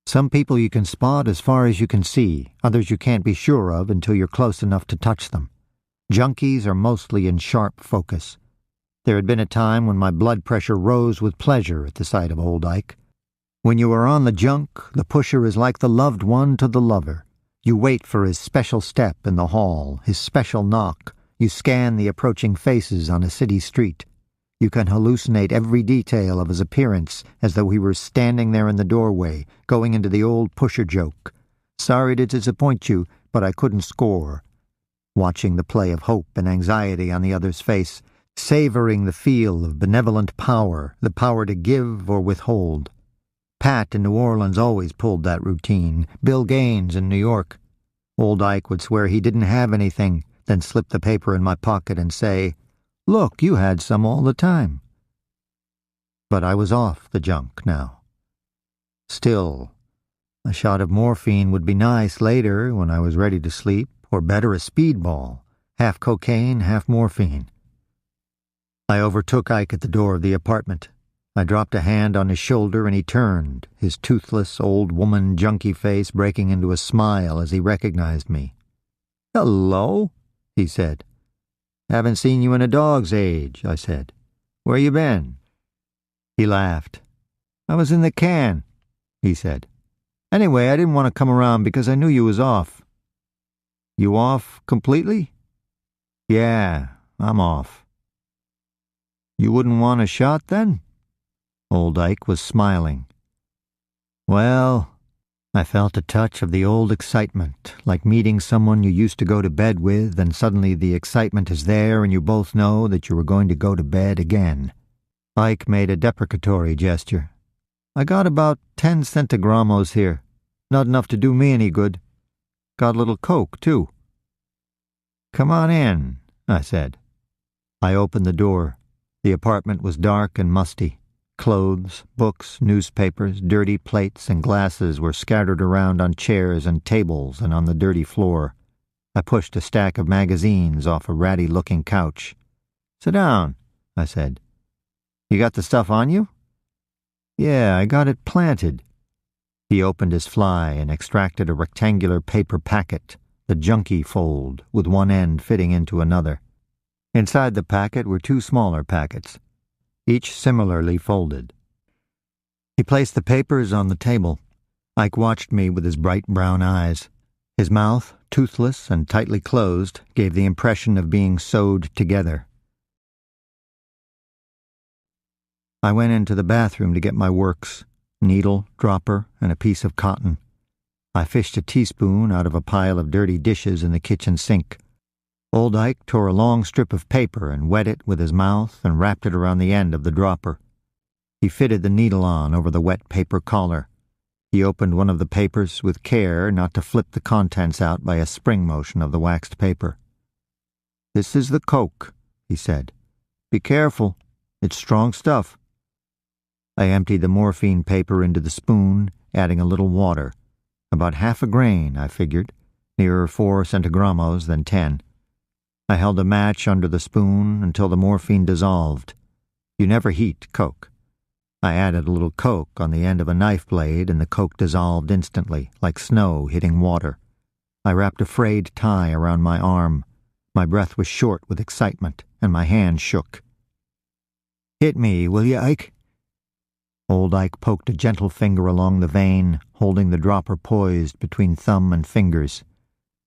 Some people you can spot as far as you can see, others you can't be sure of until you're close enough to touch them. Junkies are mostly in sharp focus. There had been a time when my blood pressure rose with pleasure at the sight of old Ike. When you are on the junk, the pusher is like the loved one to the lover. You wait for his special step in the hall, his special knock. You scan the approaching faces on a city street. You can hallucinate every detail of his appearance as though he were standing there in the doorway, going into the old pusher joke. Sorry to disappoint you, but I couldn't score. Watching the play of hope and anxiety on the other's face, savoring the feel of benevolent power, the power to give or withhold. Pat in New Orleans always pulled that routine. Bill Gaines in New York. Old Ike would swear he didn't have anything, then slip the paper in my pocket and say, "Look, you had some all the time." But I was off the junk now. Still, a shot of morphine would be nice later when I was ready to sleep, or better a speedball, half cocaine, half morphine. I overtook Ike at the door of the apartment. I dropped a hand on his shoulder and he turned, his toothless old woman junkie face breaking into a smile as he recognized me. "Hello," he said. "Haven't seen you in a dog's age," I said. "Where you been?" He laughed. "I was in the can," he said. "Anyway, I didn't want to come around because I knew you was off." "You off completely?" "Yeah, I'm off." "You wouldn't want a shot then?" Old Ike was smiling. "Well," I felt a touch of the old excitement, like meeting someone you used to go to bed with, and suddenly the excitement is there and you both know that you are going to go to bed again. Ike made a deprecatory gesture. "I got about 10 centigramos here. Not enough to do me any good. Got a little coke, too." "Come on in," I said. I opened the door. The apartment was dark and musty. Clothes, books, newspapers, dirty plates, and glasses were scattered around on chairs and tables and on the dirty floor. I pushed a stack of magazines off a ratty-looking couch. "Sit down," I said. "You got the stuff on you?" "Yeah, I got it planted." He opened his fly and extracted a rectangular paper packet, the Junky fold, with one end fitting into another. Inside the packet were two smaller packets, each similarly folded. He placed the papers on the table. Ike watched me with his bright brown eyes. His mouth, toothless and tightly closed, gave the impression of being sewed together. I went into the bathroom to get my works, needle, dropper, and a piece of cotton. I fished a teaspoon out of a pile of dirty dishes in the kitchen sink. Old Ike tore a long strip of paper and wet it with his mouth and wrapped it around the end of the dropper. He fitted the needle on over the wet paper collar. He opened one of the papers with care not to flip the contents out by a spring motion of the waxed paper. "This is the coke," he said. "Be careful. It's strong stuff." I emptied the morphine paper into the spoon, adding a little water. About half a grain, I figured, nearer 4 centigramos than 10. I held a match under the spoon until the morphine dissolved. You never heat coke. I added a little coke on the end of a knife blade, and the coke dissolved instantly, like snow hitting water. I wrapped a frayed tie around my arm. My breath was short with excitement, and my hand shook. "Hit me, will you, Ike?" Old Ike poked a gentle finger along the vein, holding the dropper poised between thumb and fingers.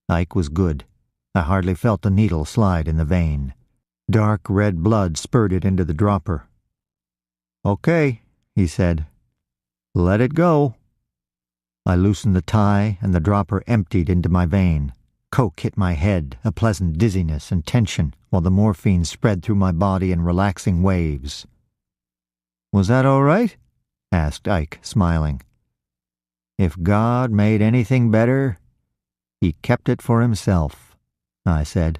Ike was good. I hardly felt the needle slide in the vein. Dark red blood spurted into the dropper. "Okay," he said. "Let it go." I loosened the tie, and the dropper emptied into my vein. Coke hit my head, a pleasant dizziness and tension, while the morphine spread through my body in relaxing waves. "Was that all right?" asked Ike, smiling. "If God made anything better, he kept it for himself," I said.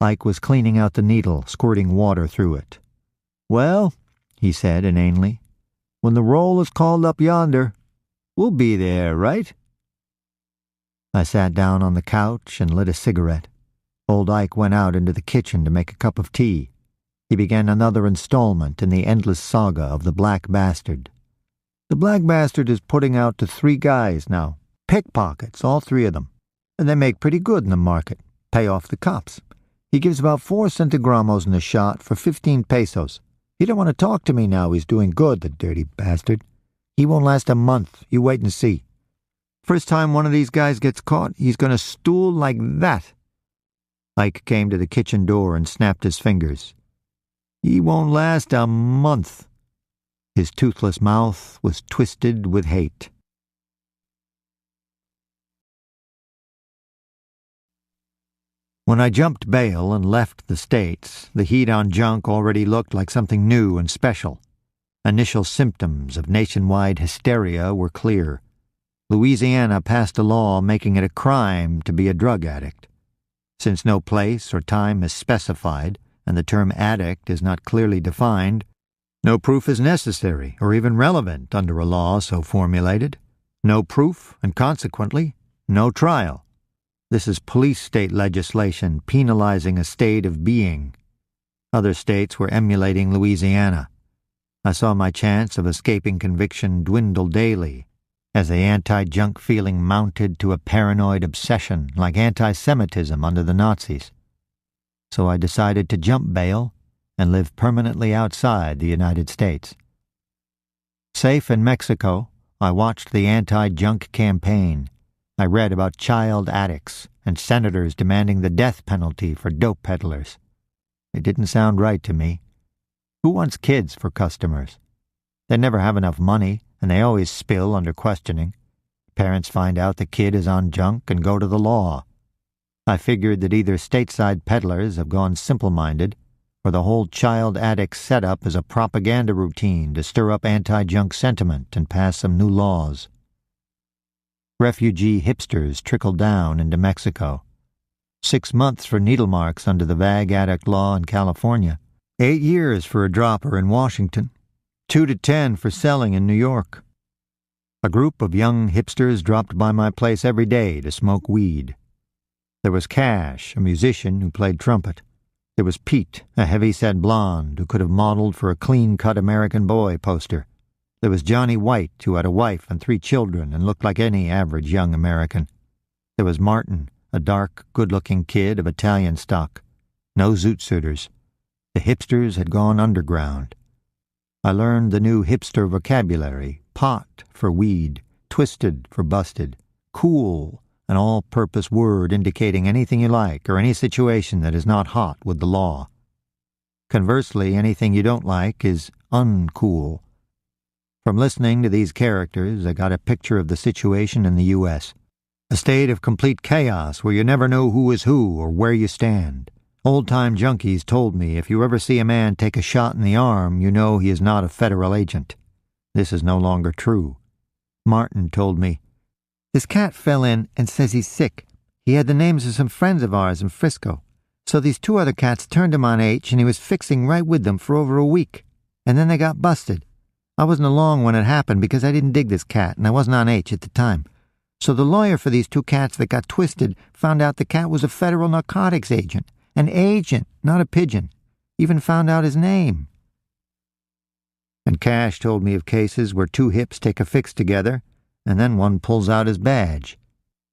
Ike was cleaning out the needle, squirting water through it. "Well," he said inanely, "when the roll is called up yonder, we'll be there, right?" I sat down on the couch and lit a cigarette. Old Ike went out into the kitchen to make a cup of tea. He began another installment in the endless saga of the Black Bastard. "The Black Bastard is putting out to 3 guys now. Pickpockets, all 3 of them. And they make pretty good in the market. Pay off the cops. He gives about 4 centigramos in a shot for 15 pesos. He don't want to talk to me now he's doing good, the dirty bastard. He won't last a month. You wait and see. First time one of these guys gets caught, he's going to stool like that." Ike came to the kitchen door and snapped his fingers. "He won't last a month." His toothless mouth was twisted with hate. When I jumped bail and left the States, the heat on junk already looked like something new and special. Initial symptoms of nationwide hysteria were clear. Louisiana passed a law making it a crime to be a drug addict. Since no place or time is specified, and the term addict is not clearly defined, no proof is necessary or even relevant under a law so formulated. No proof, and consequently, no trial. This is police state legislation penalizing a state of being. Other states were emulating Louisiana. I saw my chance of escaping conviction dwindle daily as the anti-junk feeling mounted to a paranoid obsession like anti-Semitism under the Nazis. So I decided to jump bail and live permanently outside the United States. Safe in Mexico, I watched the anti-junk campaign. I read about child addicts and senators demanding the death penalty for dope peddlers. It didn't sound right to me. Who wants kids for customers? They never have enough money, and they always spill under questioning. Parents find out the kid is on junk and go to the law. I figured that either stateside peddlers have gone simple-minded, or the whole child addict setup is a propaganda routine to stir up anti-junk sentiment and pass some new laws. Refugee hipsters trickled down into Mexico. 6 months for needle marks under the vague addict law in California. 8 years for a dropper in Washington. 2 to 10 for selling in New York. A group of young hipsters dropped by my place every day to smoke weed. There was Cash, a musician who played trumpet. There was Pete, a heavy-set blonde who could have modeled for a clean-cut American Boy poster. There was Johnny White, who had a wife and 3 children and looked like any average young American. There was Martin, a dark, good-looking kid of Italian stock. No zoot-suiters. The hipsters had gone underground. I learned the new hipster vocabulary: pot for weed, twisted for busted, cool, an all-purpose word indicating anything you like or any situation that is not hot with the law. Conversely, anything you don't like is uncool. From listening to these characters, I got a picture of the situation in the U.S. A state of complete chaos where you never know who is who or where you stand. Old-time junkies told me if you ever see a man take a shot in the arm, you know he is not a federal agent. This is no longer true. Martin told me, "This cat fell in and says he's sick. He had the names of some friends of ours in Frisco. So these 2 other cats turned him on H and he was fixing right with them for over a week. And then they got busted. I wasn't along when it happened because I didn't dig this cat and I wasn't on H at the time. So the lawyer for these 2 cats that got twisted found out the cat was a federal narcotics agent. An agent, not a pigeon. Even found out his name." And Cash told me of cases where 2 hips take a fix together and then one pulls out his badge.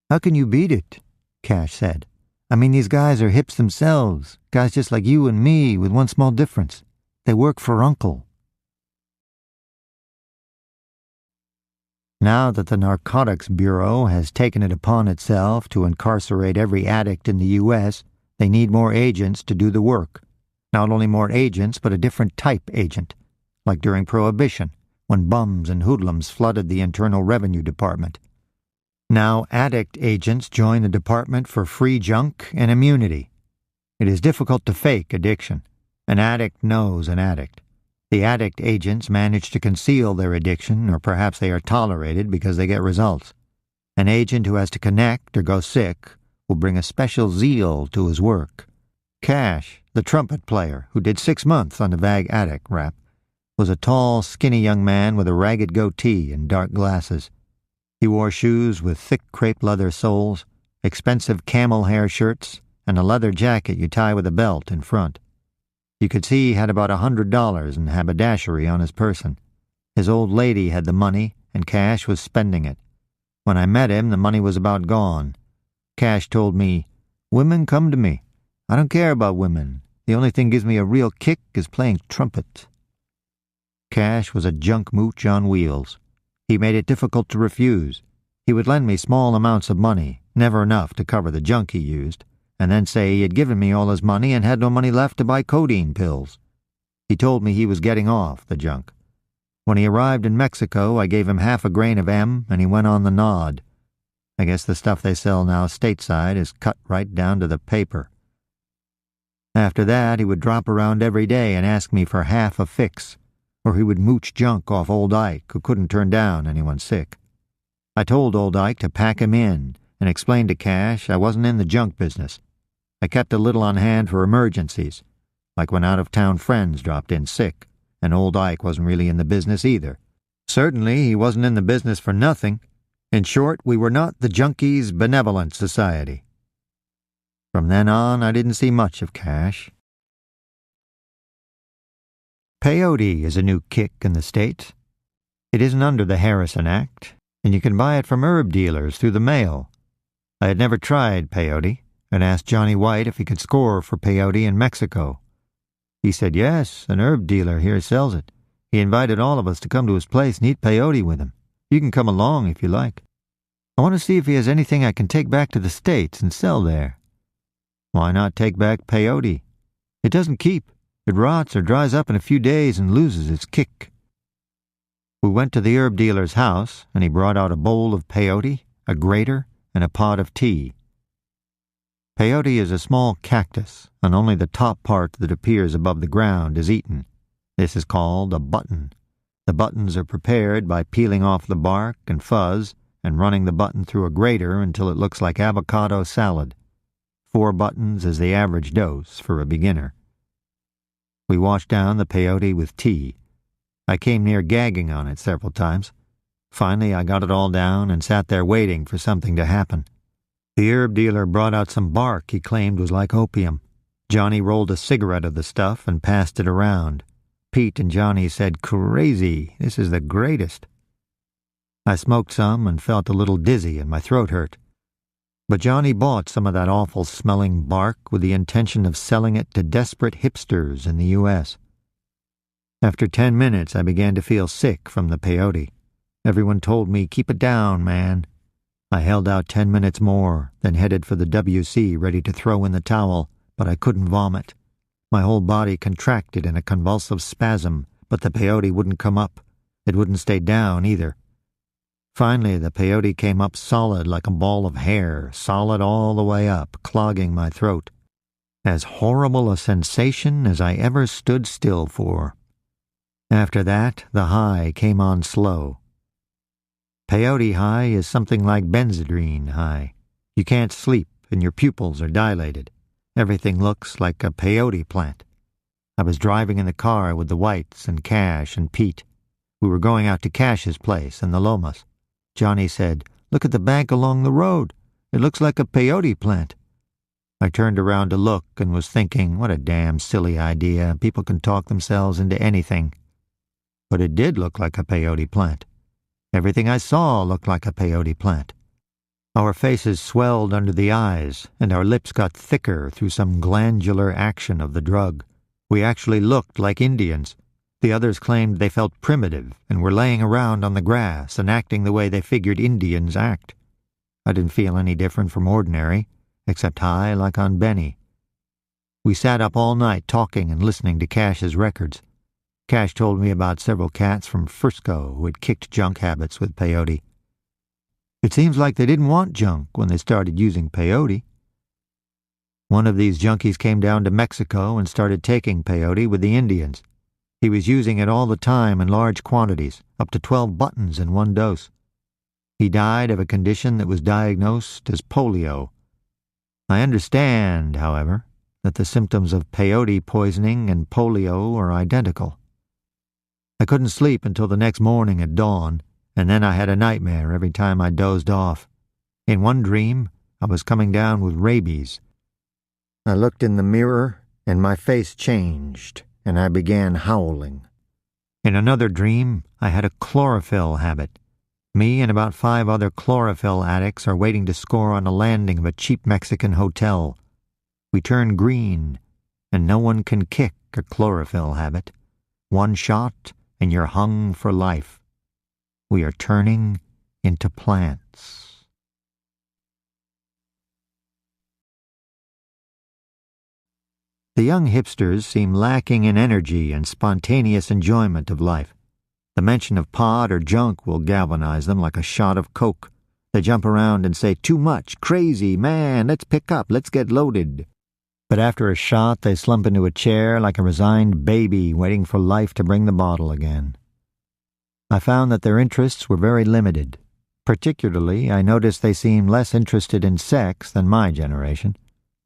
"How can you beat it?" Cash said. "I mean, these guys are hips themselves, guys just like you and me with one small difference. They work for Uncle." Now that the Narcotics Bureau has taken it upon itself to incarcerate every addict in the U.S., they need more agents to do the work. Not only more agents, but a different type agent, like during Prohibition, when bums and hoodlums flooded the Internal Revenue Department. Now addict agents join the Department for free junk and immunity. It is difficult to fake addiction. An addict knows an addict. The addict agents manage to conceal their addiction, or perhaps they are tolerated because they get results. An agent who has to connect or go sick will bring a special zeal to his work. Cash, the trumpet player who did 6 months on the Vag Addict rap, was a tall, skinny young man with a ragged goatee and dark glasses. He wore shoes with thick crepe leather soles, expensive camel hair shirts, and a leather jacket you tie with a belt in front. You could see he had about $100 in haberdashery on his person. His old lady had the money, and Cash was spending it. When I met him, the money was about gone. Cash told me, "Women come to me. I don't care about women. The only thing gives me a real kick is playing trumpet." Cash was a junk mooch on wheels. He made it difficult to refuse. He would lend me small amounts of money, never enough to cover the junk he used, and then say he had given me all his money and had no money left to buy codeine pills. He told me he was getting off the junk. When he arrived in Mexico, I gave him half a grain of M, and he went on the nod. I guess the stuff they sell now stateside is cut right down to the paper. After that, he would drop around every day and ask me for half a fix, or he would mooch junk off old Ike, who couldn't turn down anyone sick. I told old Ike to pack him in and explained to Cash I wasn't in the junk business. I kept a little on hand for emergencies, like when out-of-town friends dropped in sick, and old Ike wasn't really in the business either. Certainly, he wasn't in the business for nothing. In short, we were not the Junkies' Benevolent Society. From then on, I didn't see much of Cash. Peyote is a new kick in the States. It isn't under the Harrison Act, and you can buy it from herb dealers through the mail. I had never tried peyote, and asked Johnny White if he could score for peyote in Mexico. He said yes, an herb dealer here sells it. He invited all of us to come to his place and eat peyote with him. You can come along if you like. I want to see if he has anything I can take back to the States and sell there. Why not take back peyote? It doesn't keep. It rots or dries up in a few days and loses its kick. We went to the herb dealer's house, and he brought out a bowl of peyote, a grater, and a pot of tea. Peyote is a small cactus, and only the top part that appears above the ground is eaten. This is called a button. The buttons are prepared by peeling off the bark and fuzz and running the button through a grater until it looks like avocado salad. 4 buttons is the average dose for a beginner. We washed down the peyote with tea. I came near gagging on it several times. Finally, I got it all down and sat there waiting for something to happen. The herb dealer brought out some bark he claimed was like opium. Johnny rolled a cigarette of the stuff and passed it around. Pete and Johnny said, "Crazy, this is the greatest." I smoked some and felt a little dizzy and my throat hurt. But Johnny bought some of that awful-smelling bark with the intention of selling it to desperate hipsters in the U.S. After 10 minutes, I began to feel sick from the peyote. Everyone told me, "Keep it down, man." I held out 10 minutes more, then headed for the WC ready to throw in the towel, but I couldn't vomit. My whole body contracted in a convulsive spasm, but the peyote wouldn't come up. It wouldn't stay down either. Finally, the peyote came up solid like a ball of hair, solid all the way up, clogging my throat. As horrible a sensation as I ever stood still for. After that, the high came on slow. Peyote high is something like Benzedrine high. You can't sleep, and your pupils are dilated. Everything looks like a peyote plant. I was driving in the car with the Whites and Cash and Pete. We were going out to Cash's place in the Lomas. Johnny said, "Look at the bank along the road. It looks like a peyote plant." I turned around to look and was thinking, what a damn silly idea. People can talk themselves into anything. But it did look like a peyote plant. Everything I saw looked like a peyote plant. Our faces swelled under the eyes, and our lips got thicker through some glandular action of the drug. We actually looked like Indians. The others claimed they felt primitive and were laying around on the grass and acting the way they figured Indians act. I didn't feel any different from ordinary, except high like on Benny. We sat up all night talking and listening to Cash's records. Cash told me about several cats from Frisco who had kicked junk habits with peyote. It seems like they didn't want junk when they started using peyote. One of these junkies came down to Mexico and started taking peyote with the Indians. He was using it all the time in large quantities, up to 12 buttons in one dose. He died of a condition that was diagnosed as polio. I understand, however, that the symptoms of peyote poisoning and polio are identical. I couldn't sleep until the next morning at dawn, and then I had a nightmare every time I dozed off. In one dream, I was coming down with rabies. I looked in the mirror, and my face changed, and I began howling. In another dream, I had a chlorophyll habit. Me and about 5 other chlorophyll addicts are waiting to score on a landing of a cheap Mexican hotel. We turn green, and no one can kick a chlorophyll habit. One shot, and you're hung for life. We are turning into plants. The young hipsters seem lacking in energy and spontaneous enjoyment of life. The mention of pot or junk will galvanize them like a shot of coke. They jump around and say, "Too much, crazy, man, let's pick up, let's get loaded." But after a shot, they slump into a chair like a resigned baby waiting for life to bring the bottle again. I found that their interests were very limited. Particularly, I noticed they seemed less interested in sex than my generation.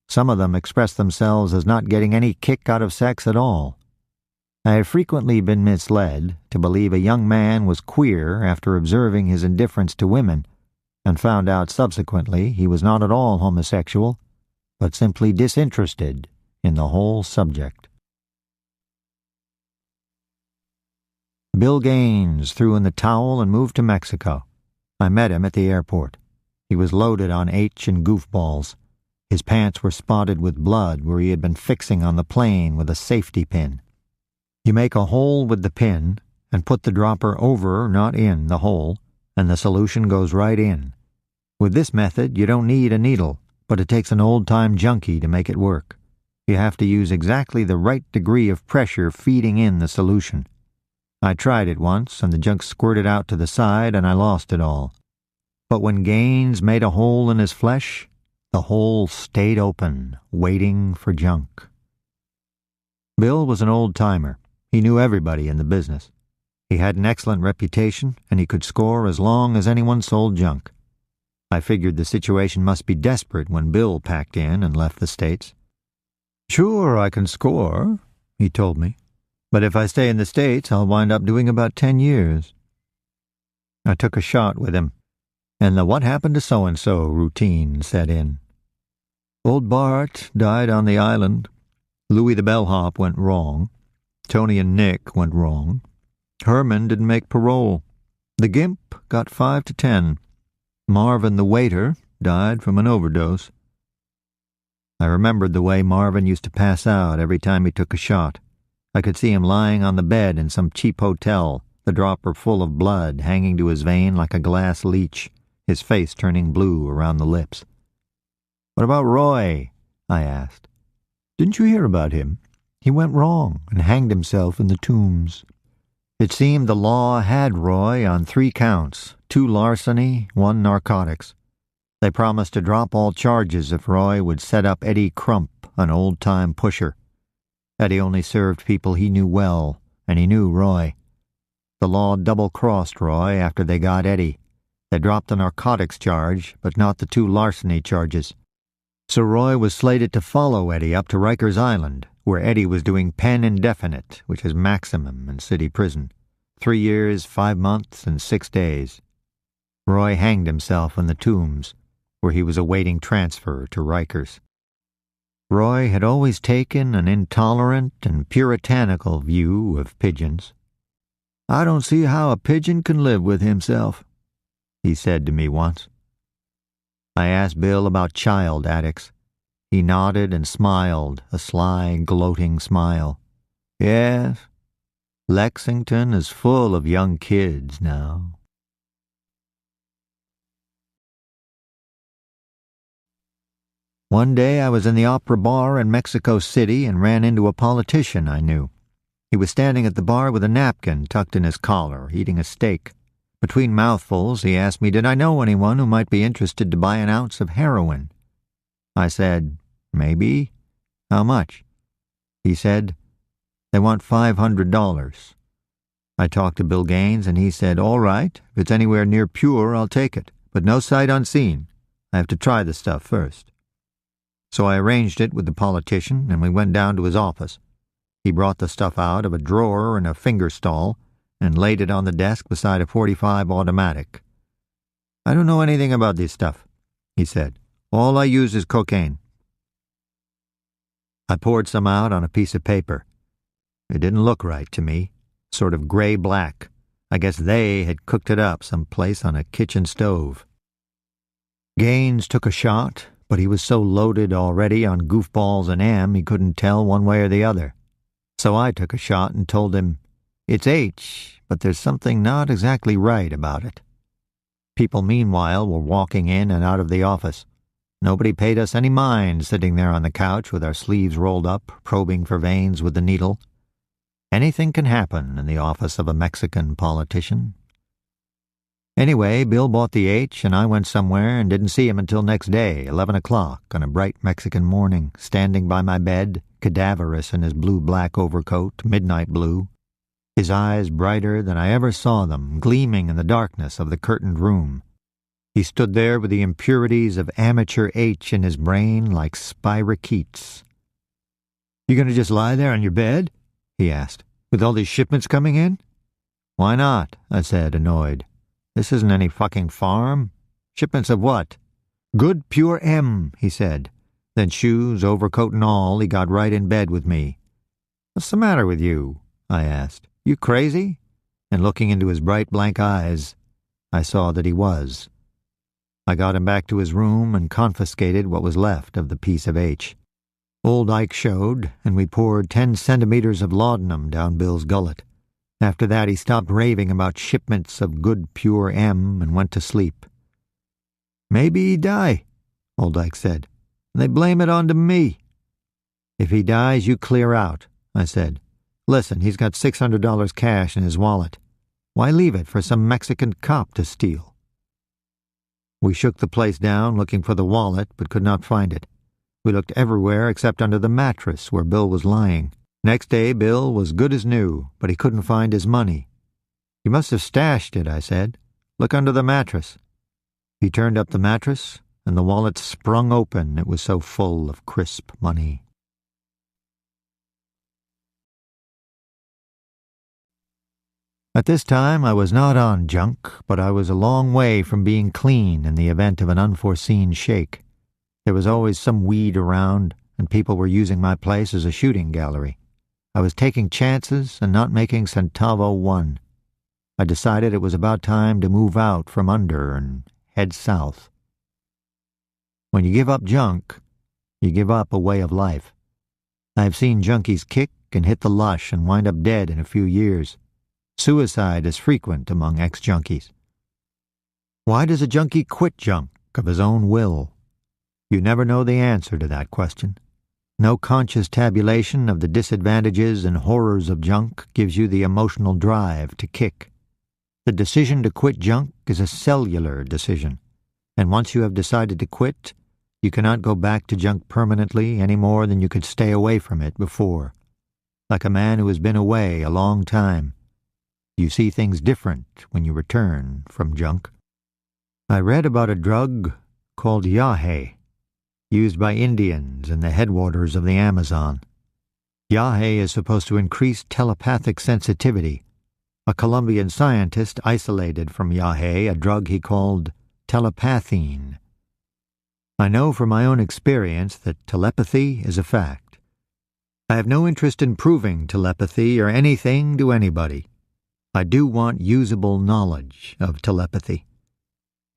Some of them expressed themselves as not getting any kick out of sex at all. I have frequently been misled to believe a young man was queer after observing his indifference to women, and found out subsequently he was not at all homosexual, but simply disinterested in the whole subject. Bill Gaines threw in the towel and moved to Mexico. I met him at the airport. He was loaded on H and goofballs. His pants were spotted with blood where he had been fixing on the plane with a safety pin. You make a hole with the pin and put the dropper over, not in, the hole, and the solution goes right in. With this method, you don't need a needle, but it takes an old-time junkie to make it work. You have to use exactly the right degree of pressure feeding in the solution. I tried it once, and the junk squirted out to the side, and I lost it all. But when Gaines made a hole in his flesh, the hole stayed open, waiting for junk. Bill was an old-timer. He knew everybody in the business. He had an excellent reputation, and he could score as long as anyone sold junk. I figured the situation must be desperate when Bill packed in and left the States. "Sure, I can score," he told me. "But if I stay in the States, I'll wind up doing about 10 years. I took a shot with him, and the "what happened to so-and-so" routine set in. Old Bart died on the island. Louis the bellhop went wrong. Tony and Nick went wrong. Herman didn't make parole. The Gimp got 5 to 10. Marvin the waiter died from an overdose. I remembered the way Marvin used to pass out every time he took a shot. I could see him lying on the bed in some cheap hotel, the dropper full of blood hanging to his vein like a glass leech, his face turning blue around the lips. "What about Roy?" I asked. "Didn't you hear about him? He went wrong and hanged himself in the Tombs." It seemed the law had Roy on 3 counts, 2 larceny, 1 narcotics. They promised to drop all charges if Roy would set up Eddie Crump, an old-time pusher. Eddie only served people he knew well, and he knew Roy. The law double-crossed Roy after they got Eddie. They dropped the narcotics charge, but not the 2 larceny charges. So Roy was slated to follow Eddie up to Rikers Island, where Eddie was doing pen indefinite, which is maximum in city prison. 3 years, 5 months, and 6 days. Roy hanged himself in the Tombs, where he was awaiting transfer to Rikers. Roy had always taken an intolerant and puritanical view of pigeons. "I don't see how a pigeon can live with himself," he said to me once. I asked Bill about child addicts. He nodded and smiled, a sly, gloating smile. "Yes, Lexington is full of young kids now." One day I was in the Opera Bar in Mexico City and ran into a politician I knew. He was standing at the bar with a napkin tucked in his collar, eating a steak. Between mouthfuls, he asked me, did I know anyone who might be interested to buy an ounce of heroin? I said, "Maybe. How much?" He said, "They want $500. I talked to Bill Gaines, and he said, "All right, if it's anywhere near pure, I'll take it, but no sight unseen. I have to try the stuff first." So I arranged it with the politician, and we went down to his office. He brought the stuff out of a drawer in a finger stall and laid it on the desk beside a .45 automatic. "I don't know anything about this stuff," he said. "All I use is cocaine." I poured some out on a piece of paper. It didn't look right to me, sort of gray-black. I guess they had cooked it up someplace on a kitchen stove. Gaines took a shot, but he was so loaded already on goofballs and am he couldn't tell one way or the other. So I took a shot and told him, "It's H, but there's something not exactly right about it." People, meanwhile, were walking in and out of the office. Nobody paid us any mind sitting there on the couch with our sleeves rolled up, probing for veins with the needle. Anything can happen in the office of a Mexican politician. Anyway, Bill bought the H, and I went somewhere and didn't see him until next day, 11 o'clock, on a bright Mexican morning, standing by my bed, cadaverous in his blue-black overcoat, midnight blue, his eyes brighter than I ever saw them, gleaming in the darkness of the curtained room. He stood there with the impurities of amateur H in his brain like spirochetes. "You going to just lie there on your bed?" he asked. "With all these shipments coming in?" "Why not?" I said, annoyed. "This isn't any fucking farm. Shipments of what?" "Good pure M," he said. Then shoes, overcoat and all, he got right in bed with me. "What's the matter with you?" I asked. "You crazy?" And looking into his bright blank eyes, I saw that he was. I got him back to his room and confiscated what was left of the piece of H. Old Ike showed, and we poured 10 centimeters of laudanum down Bill's gullet. After that he stopped raving about shipments of good pure M and went to sleep. "Maybe he die," Old Ike said. "They blame it onto me." "If he dies, you clear out," I said. "Listen, he's got $600 cash in his wallet. Why leave it for some Mexican cop to steal?" We shook the place down looking for the wallet, but could not find it. We looked everywhere except under the mattress where Bill was lying. Next day, Bill was good as new, but he couldn't find his money. "You must have stashed it," I said. "Look under the mattress." He turned up the mattress, and the wallet sprung open. It was so full of crisp money. At this time, I was not on junk, but I was a long way from being clean in the event of an unforeseen shake. There was always some weed around, and people were using my place as a shooting gallery. I was taking chances and not making centavo one. I decided it was about time to move out from under and head south. When you give up junk, you give up a way of life. I have seen junkies kick and hit the lush and wind up dead in a few years. Suicide is frequent among ex-junkies. Why does a junkie quit junk of his own will? You never know the answer to that question. No conscious tabulation of the disadvantages and horrors of junk gives you the emotional drive to kick. The decision to quit junk is a cellular decision, and once you have decided to quit, you cannot go back to junk permanently any more than you could stay away from it before. Like a man who has been away a long time, you see things different when you return from junk. I read about a drug called yahe, used by Indians in the headwaters of the Amazon. Yahe is supposed to increase telepathic sensitivity. A Colombian scientist isolated from yahe a drug he called telepathine. I know from my own experience that telepathy is a fact. I have no interest in proving telepathy or anything to anybody. I do want usable knowledge of telepathy.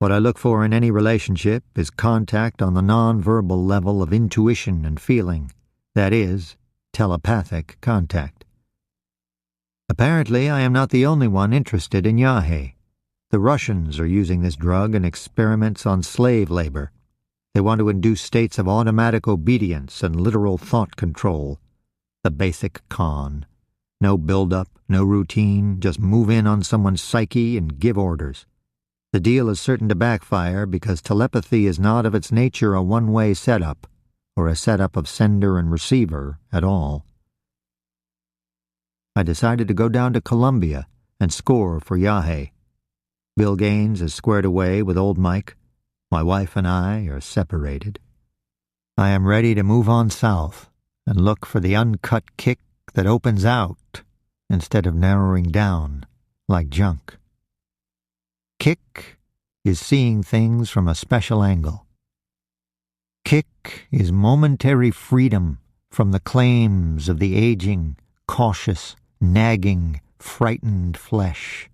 What I look for in any relationship is contact on the non-verbal level of intuition and feeling, that is, telepathic contact. Apparently, I am not the only one interested in yahe. The Russians are using this drug in experiments on slave labor. They want to induce states of automatic obedience and literal thought control. The basic con. No build-up, no routine, just move in on someone's psyche and give orders. The deal is certain to backfire because telepathy is not of its nature a one-way setup, or a setup of sender and receiver at all. I decided to go down to Colombia and score for yahe. Bill Gaines is squared away with old Mike. My wife and I are separated. I am ready to move on south and look for the uncut kick that opens out instead of narrowing down like junk. Kick is seeing things from a special angle. Kick is momentary freedom from the claims of the aging, cautious, nagging, frightened flesh.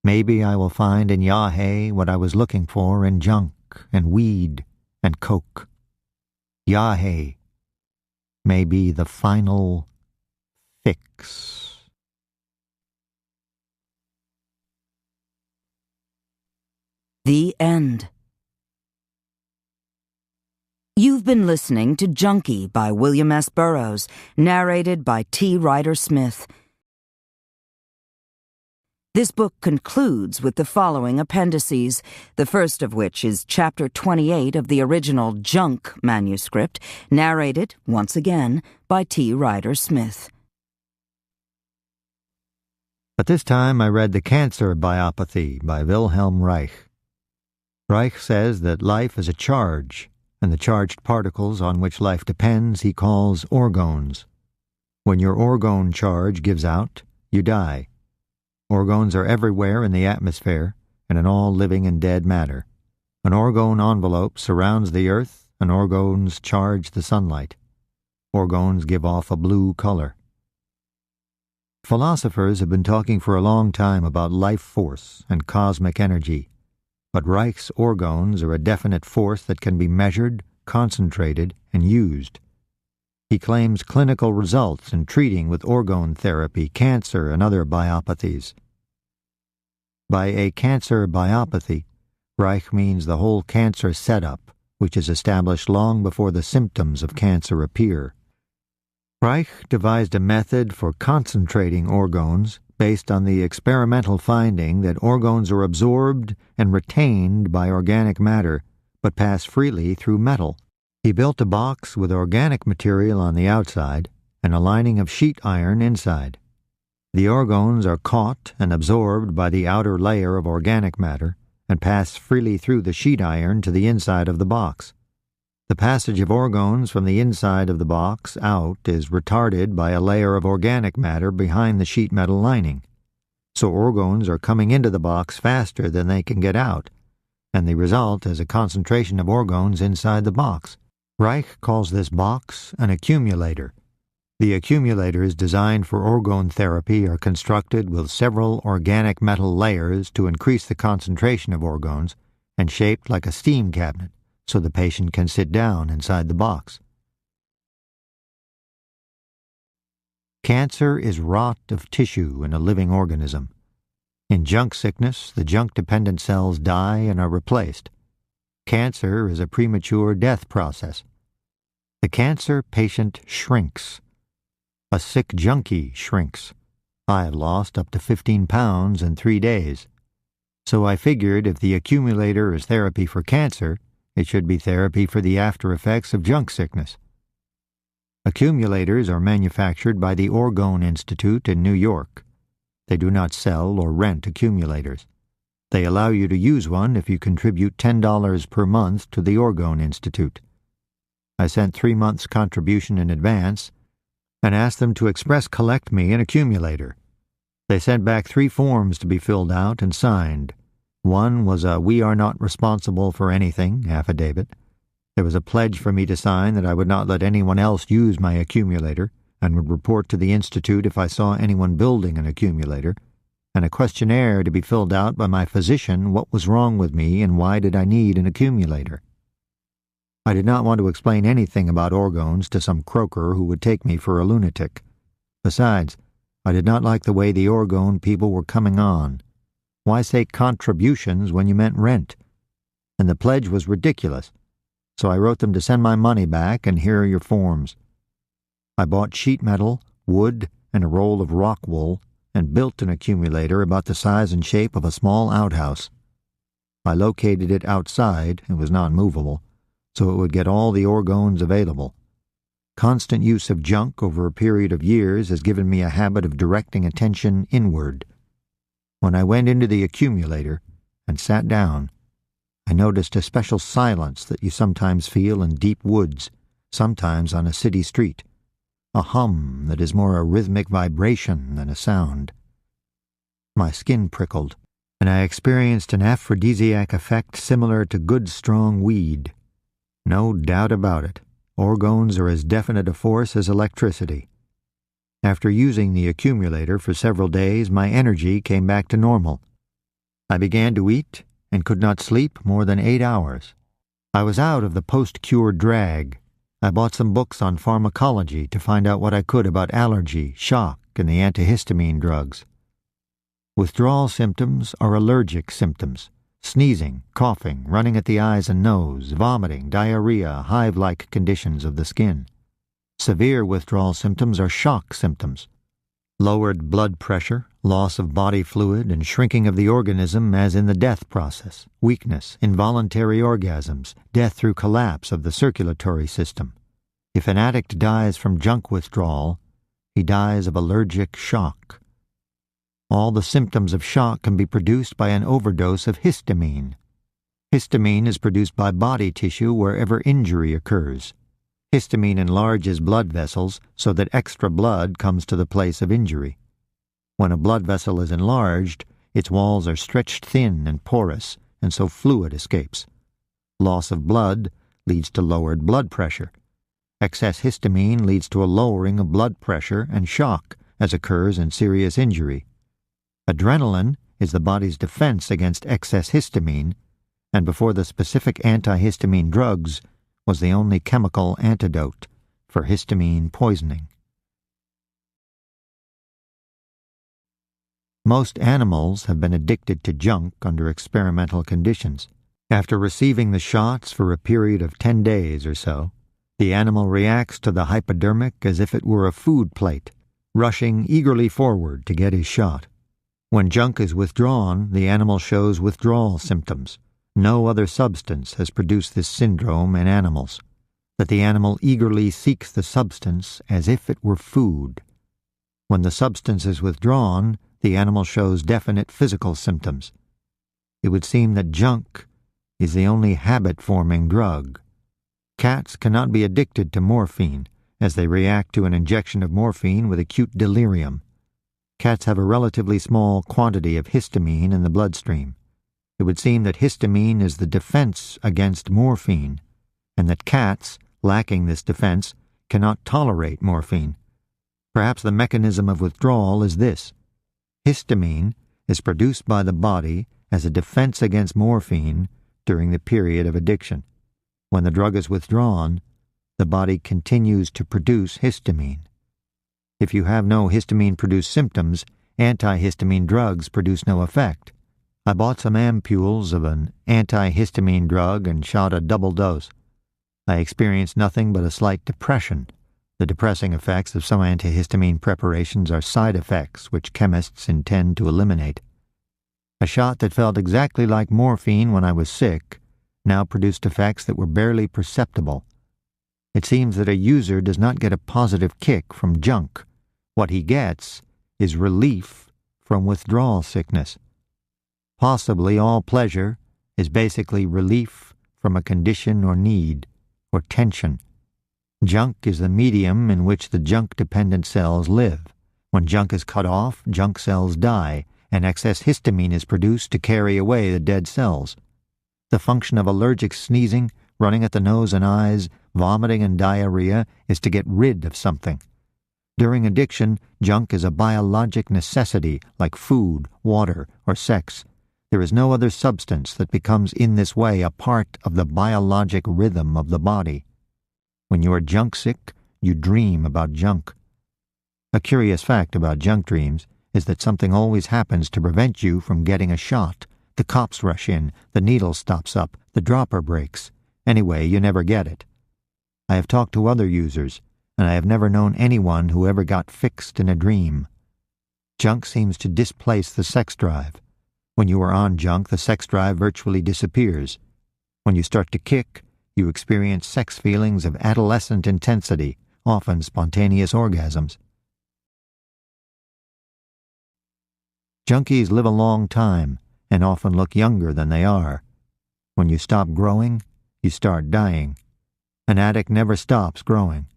Maybe I will find in yahe what I was looking for in junk and weed and coke. Yahe may be the final fix. The end. You've been listening to Junky by William S. Burroughs, narrated by Ryder Smith. This book concludes with the following appendices, the first of which is Chapter 28 of the original Junk manuscript, narrated, once again, by Ryder Smith. At this time I read The Cancer Biopathy by Wilhelm Reich. Reich says that life is a charge, and the charged particles on which life depends he calls orgones. When your orgone charge gives out, you die. Orgones are everywhere in the atmosphere and in all living and dead matter. An orgone envelope surrounds the earth, and orgones charge the sunlight. Orgones give off a blue color. Philosophers have been talking for a long time about life force and cosmic energy, but Reich's orgones are a definite force that can be measured, concentrated, and used. He claims clinical results in treating with orgone therapy, cancer, and other biopathies. By a cancer biopathy, Reich means the whole cancer setup, which is established long before the symptoms of cancer appear. Reich devised a method for concentrating orgones based on the experimental finding that orgones are absorbed and retained by organic matter, but pass freely through metal. He built a box with organic material on the outside and a lining of sheet iron inside. The orgones are caught and absorbed by the outer layer of organic matter and pass freely through the sheet iron to the inside of the box. The passage of orgones from the inside of the box out is retarded by a layer of organic matter behind the sheet metal lining. So orgones are coming into the box faster than they can get out, and the result is a concentration of orgones inside the box. Reich calls this box an accumulator. The accumulators designed for orgone therapy are constructed with several organic metal layers to increase the concentration of orgones and shaped like a steam cabinet so the patient can sit down inside the box. Cancer is rot of tissue in a living organism. In junk sickness, the junk-dependent cells die and are replaced. Cancer is a premature death process. The cancer patient shrinks. A sick junkie shrinks. I have lost up to 15 pounds in 3 days. So I figured if the accumulator is therapy for cancer, it should be therapy for the after effects of junk sickness. Accumulators are manufactured by the Orgone Institute in New York. They do not sell or rent accumulators. They allow you to use one if you contribute $10 per month to the Orgone Institute. I sent 3 months' contribution in advance and asked them to express collect me an accumulator. They sent back 3 forms to be filled out and signed. One was a "we are not responsible for anything" affidavit. There was a pledge for me to sign that I would not let anyone else use my accumulator and would report to the Institute if I saw anyone building an accumulator, and a questionnaire to be filled out by my physician what was wrong with me and why did I need an accumulator. I did not want to explain anything about orgones to some croaker who would take me for a lunatic. Besides, I did not like the way the orgone people were coming on. Why say contributions when you meant rent? And the pledge was ridiculous, so I wrote them to send my money back and here are your forms. I bought sheet metal, wood, and a roll of rock wool and built an accumulator about the size and shape of a small outhouse. I located it outside, it was not movable, so it would get all the orgones available. Constant use of junk over a period of years has given me a habit of directing attention inward. When I went into the accumulator and sat down, I noticed a special silence that you sometimes feel in deep woods, sometimes on a city street, a hum that is more a rhythmic vibration than a sound. My skin prickled, and I experienced an aphrodisiac effect similar to good strong weed. No doubt about it, orgones are as definite a force as electricity. After using the accumulator for several days, my energy came back to normal. I began to eat and could not sleep more than 8 hours. I was out of the post-cure drag. I bought some books on pharmacology to find out what I could about allergy, shock, and the antihistamine drugs. Withdrawal symptoms are allergic symptoms: sneezing, coughing, running at the eyes and nose, vomiting, diarrhea, hive-like conditions of the skin. Severe withdrawal symptoms are shock symptoms: lowered blood pressure, loss of body fluid, and shrinking of the organism as in the death process, weakness, involuntary orgasms, death through collapse of the circulatory system. If an addict dies from junk withdrawal, he dies of allergic shock. All the symptoms of shock can be produced by an overdose of histamine. Histamine is produced by body tissue wherever injury occurs. Histamine enlarges blood vessels so that extra blood comes to the place of injury. When a blood vessel is enlarged, its walls are stretched thin and porous, and so fluid escapes. Loss of blood leads to lowered blood pressure. Excess histamine leads to a lowering of blood pressure and shock, as occurs in serious injury. Adrenaline is the body's defense against excess histamine, and before the specific antihistamine drugs, was the only chemical antidote for histamine poisoning. Most animals have been addicted to junk under experimental conditions. After receiving the shots for a period of 10 days or so, the animal reacts to the hypodermic as if it were a food plate, rushing eagerly forward to get his shot. When junk is withdrawn, the animal shows withdrawal symptoms. No other substance has produced this syndrome in animals, that the animal eagerly seeks the substance as if it were food. When the substance is withdrawn, the animal shows definite physical symptoms. It would seem that junk is the only habit-forming drug. Cats cannot be addicted to morphine, as they react to an injection of morphine with acute delirium. Cats have a relatively small quantity of histamine in the bloodstream. It would seem that histamine is the defense against morphine, and that cats, lacking this defense, cannot tolerate morphine. Perhaps the mechanism of withdrawal is this. Histamine is produced by the body as a defense against morphine during the period of addiction. When the drug is withdrawn, the body continues to produce histamine. If you have no histamine-produced symptoms, antihistamine drugs produce no effect. I bought some ampules of an antihistamine drug and shot a double dose. I experienced nothing but a slight depression. The depressing effects of some antihistamine preparations are side effects which chemists intend to eliminate. A shot that felt exactly like morphine when I was sick now produced effects that were barely perceptible. It seems that a user does not get a positive kick from junk. What he gets is relief from withdrawal sickness. Possibly all pleasure is basically relief from a condition or need or tension. Junk is the medium in which the junk-dependent cells live. When junk is cut off, junk cells die, and excess histamine is produced to carry away the dead cells. The function of allergic sneezing, running at the nose and eyes, vomiting and diarrhea is to get rid of something. During addiction, junk is a biologic necessity like food, water, or sex. There is no other substance that becomes in this way a part of the biologic rhythm of the body. When you are junk sick, you dream about junk. A curious fact about junk dreams is that something always happens to prevent you from getting a shot. The cops rush in, the needle stops up, the dropper breaks. Anyway, you never get it. I have talked to other users, and I have never known anyone who ever got fixed in a dream. Junk seems to displace the sex drive. When you are on junk, the sex drive virtually disappears. When you start to kick, you experience sex feelings of adolescent intensity, often spontaneous orgasms. Junkies live a long time and often look younger than they are. When you stop growing, you start dying. An addict never stops growing.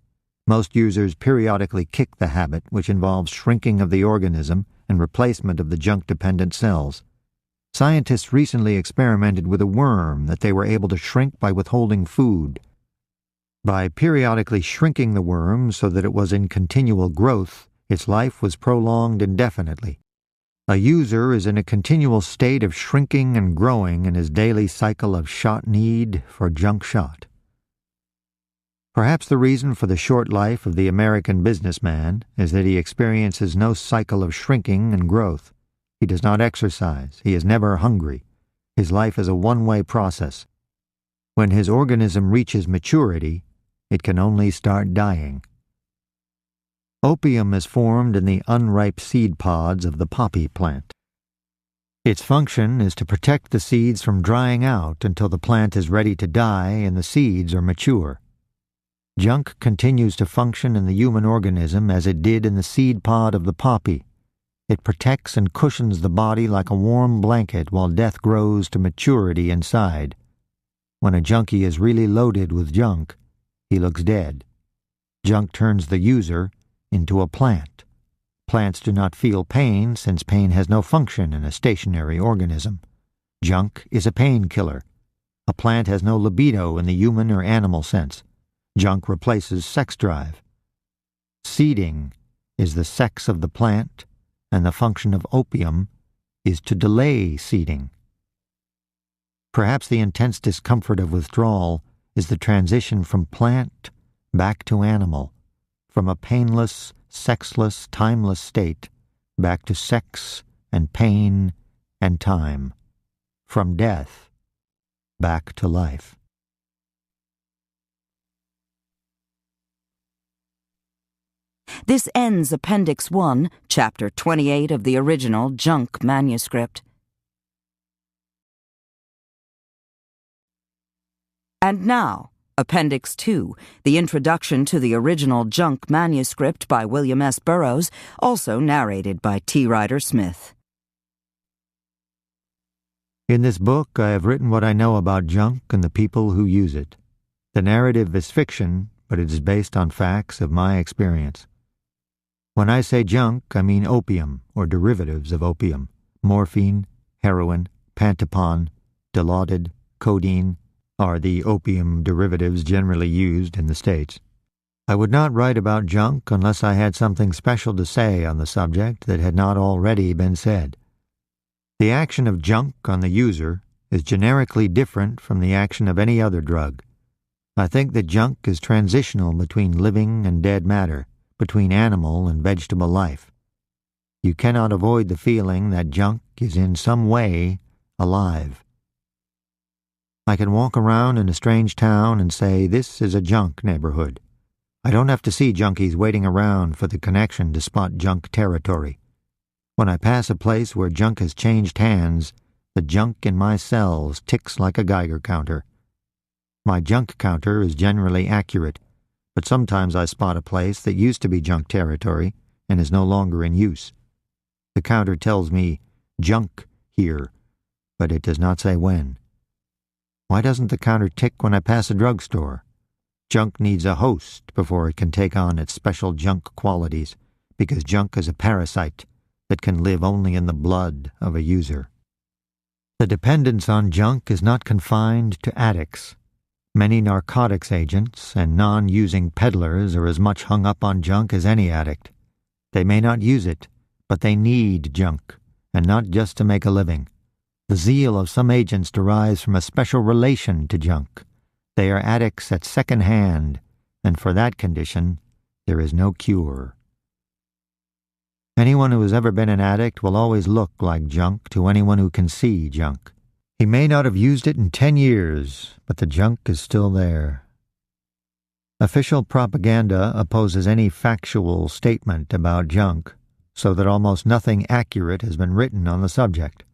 Most users periodically kick the habit, which involves shrinking of the organism and replacement of the junk-dependent cells. Scientists recently experimented with a worm that they were able to shrink by withholding food. By periodically shrinking the worm so that it was in continual growth, its life was prolonged indefinitely. A user is in a continual state of shrinking and growing in his daily cycle of shot need for junk shot. Perhaps the reason for the short life of the American businessman is that he experiences no cycle of shrinking and growth. He does not exercise. He is never hungry. His life is a one-way process. When his organism reaches maturity, it can only start dying. Opium is formed in the unripe seed pods of the poppy plant. Its function is to protect the seeds from drying out until the plant is ready to die and the seeds are mature. Junk continues to function in the human organism as it did in the seed pod of the poppy. It protects and cushions the body like a warm blanket while death grows to maturity inside. When a junkie is really loaded with junk, he looks dead. Junk turns the user into a plant. Plants do not feel pain since pain has no function in a stationary organism. Junk is a painkiller. A plant has no libido in the human or animal sense. Junk replaces sex drive. Seeding is the sex of the plant, and the function of opium is to delay seeding. Perhaps the intense discomfort of withdrawal is the transition from plant back to animal, from a painless, sexless, timeless state back to sex and pain and time, from death back to life. This ends Appendix 1, Chapter 28 of the original Junk manuscript. And now, Appendix 2, the introduction to the original Junk manuscript by William S. Burroughs, also narrated by T. Ryder Smith. In this book, I have written what I know about junk and the people who use it. The narrative is fiction, but it is based on facts of my experience. When I say junk, I mean opium or derivatives of opium, morphine, heroin, pantopon, dilaudid, codeine, are the opium derivatives generally used in the States. I would not write about junk unless I had something special to say on the subject that had not already been said. The action of junk on the user is generically different from the action of any other drug. I think that junk is transitional between living and dead matter, between animal and vegetable life. You cannot avoid the feeling that junk is in some way alive. I can walk around in a strange town and say, this is a junk neighborhood. I don't have to see junkies waiting around for the connection to spot junk territory. When I pass a place where junk has changed hands, the junk in my cells ticks like a Geiger counter. My junk counter is generally accurate, but sometimes I spot a place that used to be junk territory and is no longer in use. The counter tells me, junk here, but it does not say when. Why doesn't the counter tick when I pass a drugstore? Junk needs a host before it can take on its special junk qualities, because junk is a parasite that can live only in the blood of a user. The dependence on junk is not confined to addicts. Many narcotics agents and non-using peddlers are as much hung up on junk as any addict. They may not use it, but they need junk, and not just to make a living. The zeal of some agents derives from a special relation to junk. They are addicts at second hand, and for that condition, there is no cure. Anyone who has ever been an addict will always look like junk to anyone who can see junk. He may not have used it in 10 years, but the junk is still there. Official propaganda opposes any factual statement about junk, so that almost nothing accurate has been written on the subject.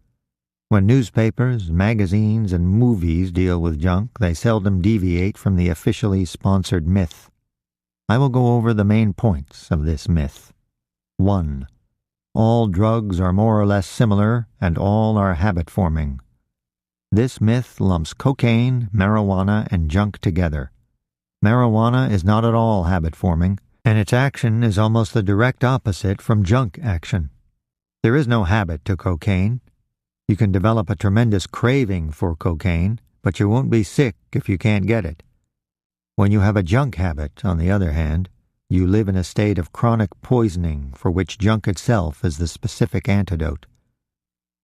When newspapers, magazines, and movies deal with junk, they seldom deviate from the officially sponsored myth. I will go over the main points of this myth. 1. All drugs are more or less similar, and all are habit-forming. This myth lumps cocaine, marijuana, and junk together. Marijuana is not at all habit-forming, and its action is almost the direct opposite from junk action. There is no habit to cocaine. You can develop a tremendous craving for cocaine, but you won't be sick if you can't get it. When you have a junk habit, on the other hand, you live in a state of chronic poisoning for which junk itself is the specific antidote.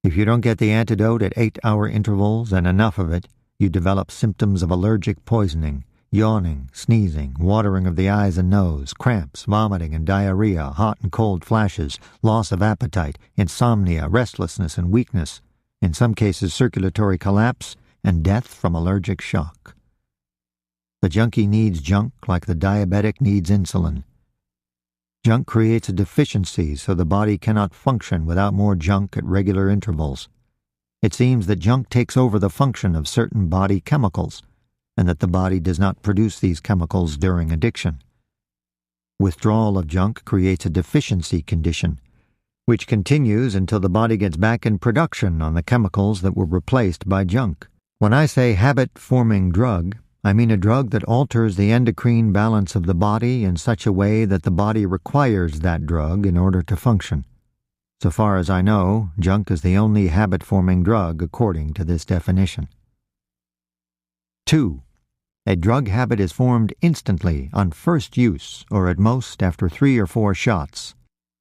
If you don't get the antidote at 8-hour intervals and enough of it, you develop symptoms of allergic poisoning, yawning, sneezing, watering of the eyes and nose, cramps, vomiting and diarrhea, hot and cold flashes, loss of appetite, insomnia, restlessness and weakness, in some cases circulatory collapse, and death from allergic shock. The junkie needs junk like the diabetic needs insulin. Junk creates a deficiency so the body cannot function without more junk at regular intervals. It seems that junk takes over the function of certain body chemicals, and that the body does not produce these chemicals during addiction. Withdrawal of junk creates a deficiency condition, which continues until the body gets back in production on the chemicals that were replaced by junk. When I say habit-forming drug, I mean a drug that alters the endocrine balance of the body in such a way that the body requires that drug in order to function. So far as I know, junk is the only habit-forming drug according to this definition. 2. A drug habit is formed instantly on first use, or at most after 3 or 4 shots.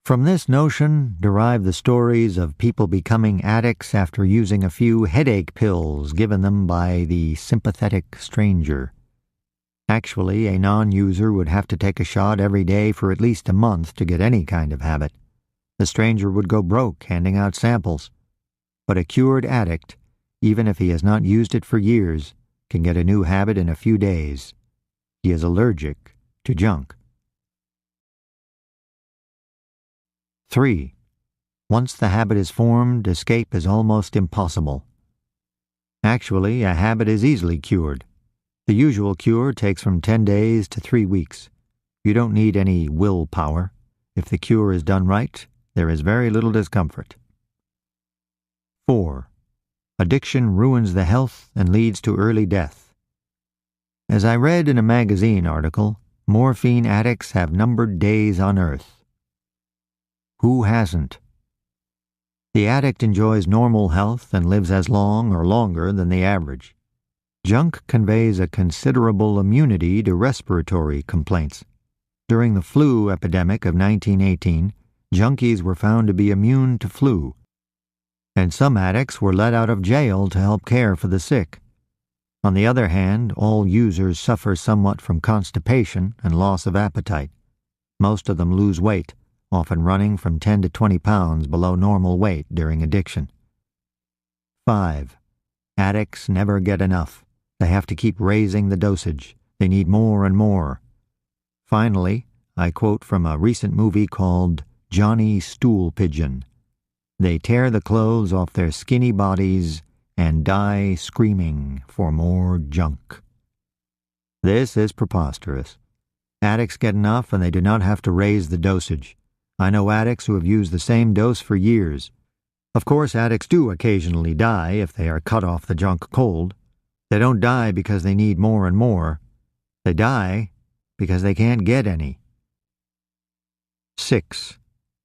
From this notion derive the stories of people becoming addicts after using a few headache pills given them by the sympathetic stranger. Actually, a non-user would have to take a shot every day for at least a month to get any kind of habit. The stranger would go broke handing out samples. But a cured addict, even if he has not used it for years, can get a new habit in a few days. He is allergic to junk. 3. Once the habit is formed, escape is almost impossible. Actually, a habit is easily cured. The usual cure takes from 10 days to 3 weeks. You don't need any willpower. If the cure is done right, there is very little discomfort. 4. Addiction ruins the health and leads to early death. As I read in a magazine article, morphine addicts have numbered days on earth. Who hasn't? The addict enjoys normal health and lives as long or longer than the average. Junk conveys a considerable immunity to respiratory complaints. During the flu epidemic of 1918, junkies were found to be immune to flu, and some addicts were let out of jail to help care for the sick. On the other hand, all users suffer somewhat from constipation and loss of appetite. Most of them lose weight, often running from 10 to 20 pounds below normal weight during addiction. 5. Addicts never get enough. They have to keep raising the dosage. They need more and more. Finally, I quote from a recent movie called Johnny Stool Pigeon. They tear the clothes off their skinny bodies and die screaming for more junk. This is preposterous. Addicts get enough and they do not have to raise the dosage. I know addicts who have used the same dose for years. Of course, addicts do occasionally die if they are cut off the junk cold. They don't die because they need more and more. They die because they can't get any. 6.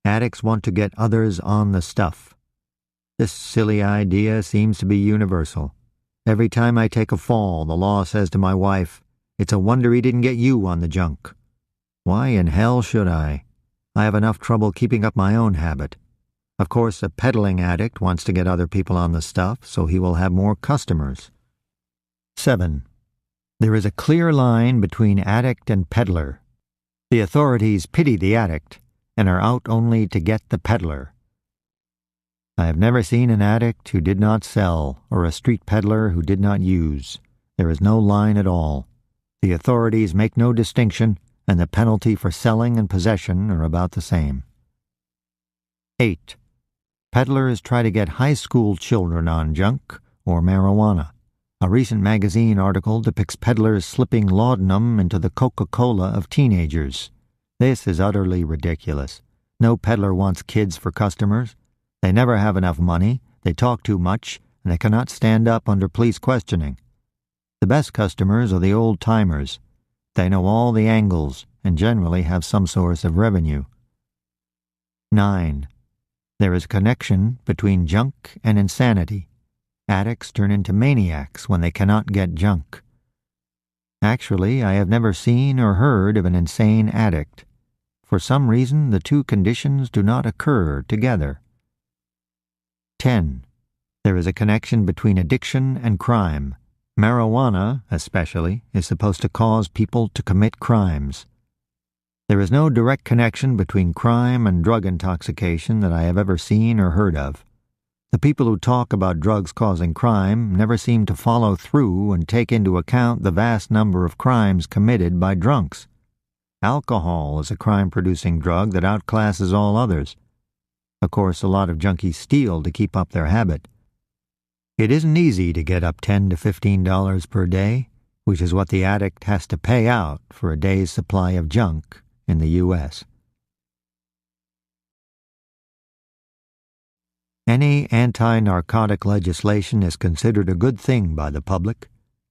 Addicts want to get others on the stuff. This silly idea seems to be universal. Every time I take a fall, the law says to my wife, "It's a wonder he didn't get you on the junk." Why in hell should I? I have enough trouble keeping up my own habit. Of course, a peddling addict wants to get other people on the stuff, so he will have more customers. 7. There is a clear line between addict and peddler. The authorities pity the addict and are out only to get the peddler. I have never seen an addict who did not sell or a street peddler who did not use. There is no line at all. The authorities make no distinction, and the penalty for selling and possession are about the same. 8. Peddlers try to get high school children on junk or marijuana. A recent magazine article depicts peddlers slipping laudanum into the Coca-Cola of teenagers. This is utterly ridiculous. No peddler wants kids for customers. They never have enough money, they talk too much, and they cannot stand up under police questioning. The best customers are the old-timers. They know all the angles and generally have some source of revenue. 9. There is a connection between junk and insanity. Addicts turn into maniacs when they cannot get junk. Actually, I have never seen or heard of an insane addict. For some reason, the two conditions do not occur together. 10. There is a connection between addiction and crime. Marijuana, especially, is supposed to cause people to commit crimes. There is no direct connection between crime and drug intoxication that I have ever seen or heard of. The people who talk about drugs causing crime never seem to follow through and take into account the vast number of crimes committed by drunks. Alcohol is a crime-producing drug that outclasses all others. Of course, a lot of junkies steal to keep up their habit. It isn't easy to get up $10 to $15 per day, which is what the addict has to pay out for a day's supply of junk in the U.S. Any anti-narcotic legislation is considered a good thing by the public.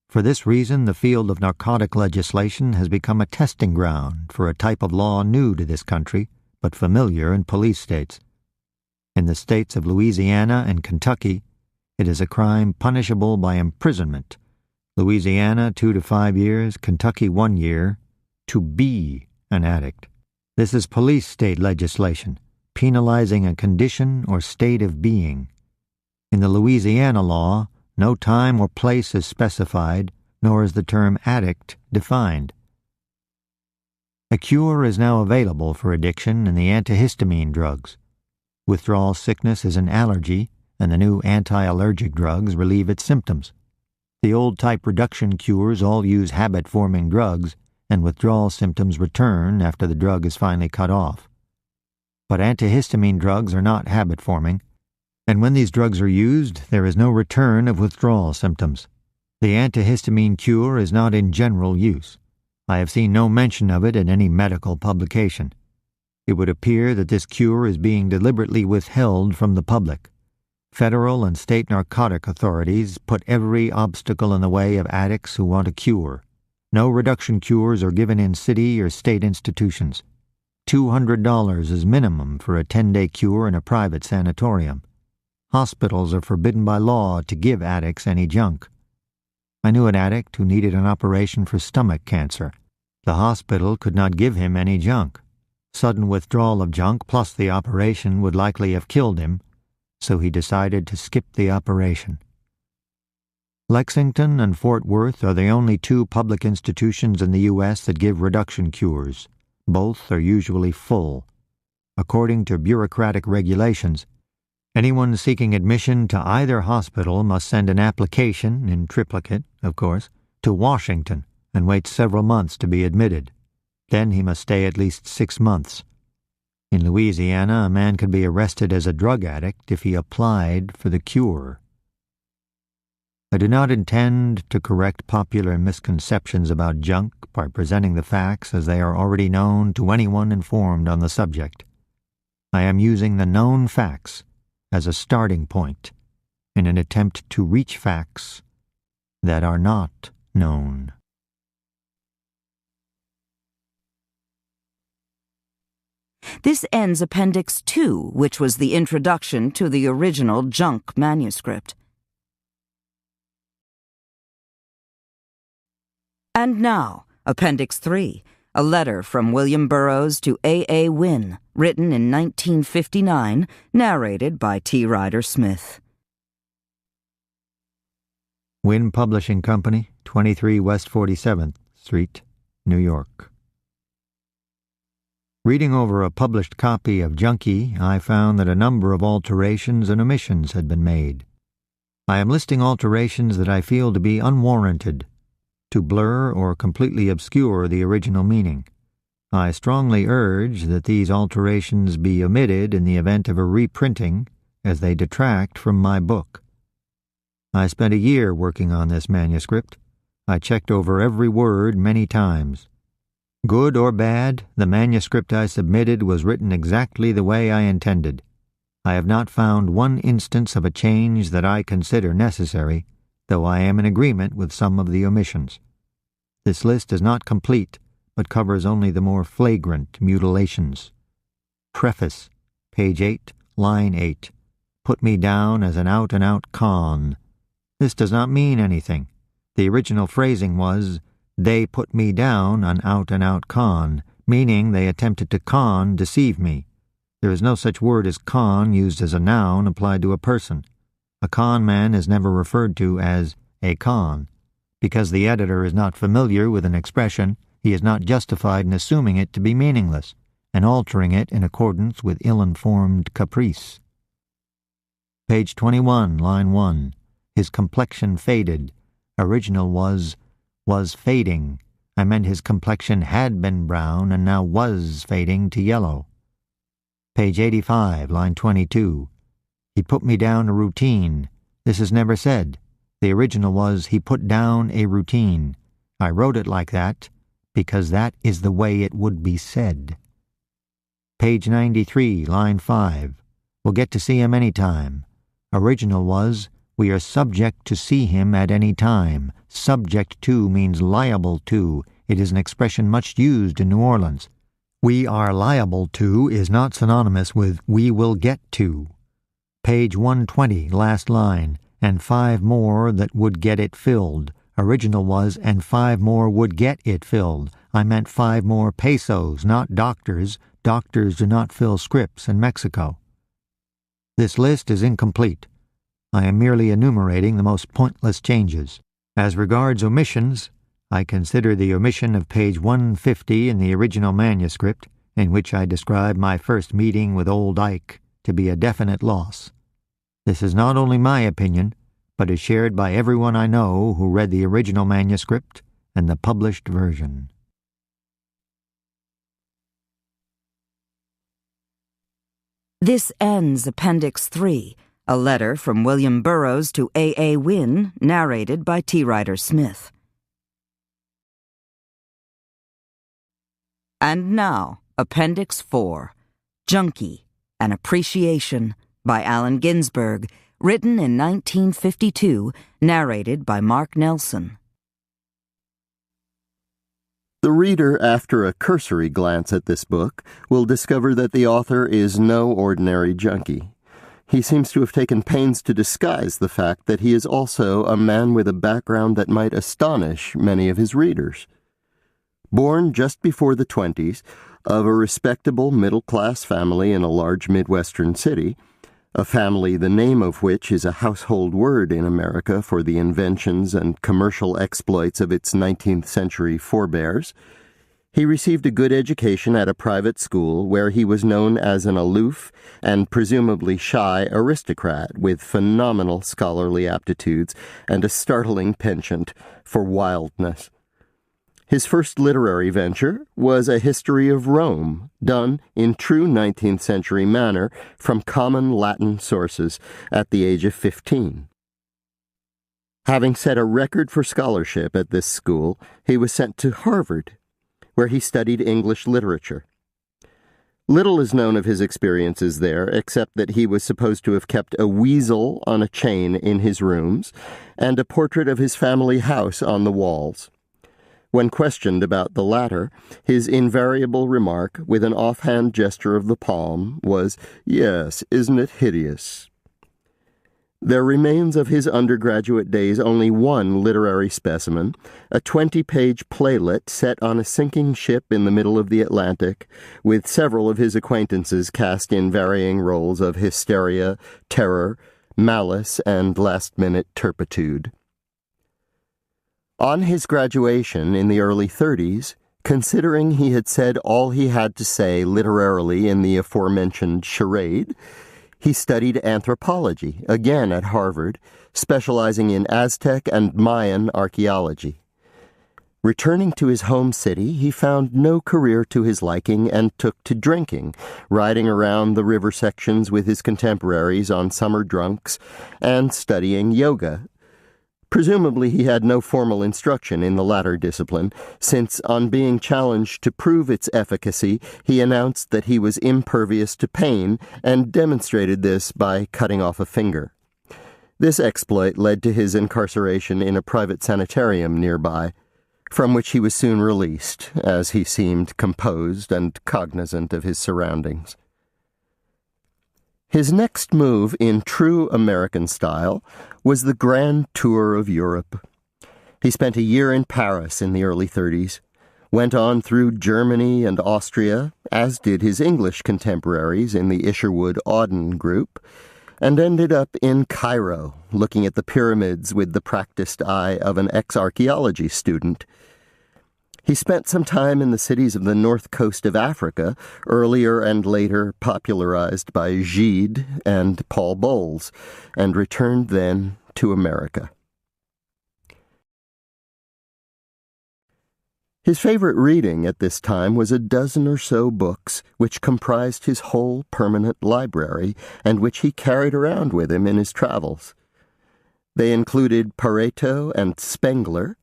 For this reason, the field of narcotic legislation has become a testing ground for a type of law new to this country, but familiar in police states. In the states of Louisiana and Kentucky, it is a crime punishable by imprisonment. Louisiana 2 to 5 years, Kentucky 1 year, to be an addict. This is police state legislation, penalizing a condition or state of being. In the Louisiana law, no time or place is specified, nor is the term addict defined. A cure is now available for addiction in the antihistamine drugs. Withdrawal sickness is an allergy, and the new anti-allergic drugs relieve its symptoms. The old-type reduction cures all use habit-forming drugs, and withdrawal symptoms return after the drug is finally cut off. But antihistamine drugs are not habit-forming, and when these drugs are used, there is no return of withdrawal symptoms. The antihistamine cure is not in general use. I have seen no mention of it in any medical publication. It would appear that this cure is being deliberately withheld from the public. Federal and state narcotic authorities put every obstacle in the way of addicts who want a cure. No reduction cures are given in city or state institutions. $200 is minimum for a 10-day cure in a private sanatorium. Hospitals are forbidden by law to give addicts any junk. I knew an addict who needed an operation for stomach cancer. The hospital could not give him any junk. Sudden withdrawal of junk plus the operation would likely have killed him, so he decided to skip the operation. Lexington and Fort Worth are the only two public institutions in the U.S. that give reduction cures. Both are usually full. According to bureaucratic regulations, anyone seeking admission to either hospital must send an application, in triplicate, of course, to Washington and wait several months to be admitted. Then he must stay at least 6 months. In Louisiana, a man could be arrested as a drug addict if he applied for the cure. I do not intend to correct popular misconceptions about junk by presenting the facts as they are already known to anyone informed on the subject. I am using the known facts as a starting point in an attempt to reach facts that are not known. This ends Appendix 2, which was the introduction to the original junk manuscript. And now, Appendix 3, a letter from William Burroughs to A. Wynne, written in 1959, narrated by T. Ryder Smith. Wynne Publishing Company, 23 West 47th Street, New York. Reading over a published copy of Junky, I found that a number of alterations and omissions had been made. I am listing alterations that I feel to be unwarranted, to blur or completely obscure the original meaning. I strongly urge that these alterations be omitted in the event of a reprinting, as they detract from my book. I spent a year working on this manuscript. I checked over every word many times. Good or bad, the manuscript I submitted was written exactly the way I intended. I have not found one instance of a change that I consider necessary, though I am in agreement with some of the omissions. This list is not complete, but covers only the more flagrant mutilations. Preface, page 8, line 8. Put me down as an out-and-out con. This does not mean anything. The original phrasing was, they put me down an out-and-out con, meaning they attempted to deceive me. There is no such word as con used as a noun applied to a person. A con man is never referred to as a con. Because the editor is not familiar with an expression, he is not justified in assuming it to be meaningless and altering it in accordance with ill-informed caprice. Page 21, line 1. His complexion faded. Original was fading. I meant his complexion had been brown and now was fading to yellow. Page 85, line 22. He put me down a routine. This is never said. The original was, he put down a routine. I wrote it like that because that is the way it would be said. Page 93, line 5. We'll get to see him any time. Original was, we are subject to see him at any time. Subject to means liable to. It is an expression much used in New Orleans. We are liable to is not synonymous with we will get to. Page 120, last line. And 5 more that would get it filled. Original was, and 5 more would get it filled. I meant 5 more pesos, not doctors. Doctors do not fill scripts in Mexico. This list is incomplete. I am merely enumerating the most pointless changes. As regards omissions, I consider the omission of page 150 in the original manuscript, in which I describe my first meeting with old Ike, to be a definite loss. This is not only my opinion, but is shared by everyone I know who read the original manuscript and the published version. This ends Appendix 3, a letter from William Burroughs to A. Wynne, narrated by T. Ryder Smith. And now, Appendix 4, Junky, An Appreciation, by Allen Ginsberg, written in 1952, narrated by Mark Nelson. The reader, after a cursory glance at this book, will discover that the author is no ordinary junkie. he seems to have taken pains to disguise the fact that he is also a man with a background that might astonish many of his readers. Born just before the 20s, of a respectable middle-class family in a large Midwestern city, a family the name of which is a household word in America for the inventions and commercial exploits of its 19th century forebears, he received a good education at a private school where he was known as an aloof and presumably shy aristocrat with phenomenal scholarly aptitudes and a startling penchant for wildness. His first literary venture was a history of Rome, done in true 19th century manner from common Latin sources at the age of 15. Having set a record for scholarship at this school, he was sent to Harvard, where he studied English literature. Little is known of his experiences there, except that he was supposed to have kept a weasel on a chain in his rooms and a portrait of his family house on the walls. When questioned about the latter, his invariable remark, with an offhand gesture of the palm, was, "Yes, isn't it hideous?" There remains of his undergraduate days only one literary specimen, a 20-page playlet set on a sinking ship in the middle of the Atlantic, with several of his acquaintances cast in varying roles of hysteria, terror, malice, and last-minute turpitude. On his graduation in the early 30s, considering he had said all he had to say literarily in the aforementioned charade, he studied anthropology, again at Harvard, specializing in Aztec and Mayan archaeology. Returning to his home city, he found no career to his liking and took to drinking, riding around the river sections with his contemporaries on summer drunks, and studying yoga. Presumably he had no formal instruction in the latter discipline, since on being challenged to prove its efficacy, he announced that he was impervious to pain and demonstrated this by cutting off a finger. This exploit led to his incarceration in a private sanitarium nearby, from which he was soon released, as he seemed composed and cognizant of his surroundings. His next move in true American style was the grand tour of Europe. He spent a year in Paris in the early 30s, went on through Germany and Austria, as did his English contemporaries in the Isherwood-Auden group, and ended up in Cairo, looking at the pyramids with the practiced eye of an ex-archaeology student. He spent some time in the cities of the north coast of Africa, earlier and later popularized by Gide and Paul Bowles, and returned then to America. His favorite reading at this time was a dozen or so books which comprised his whole permanent library and which he carried around with him in his travels. They included Pareto and Spengler,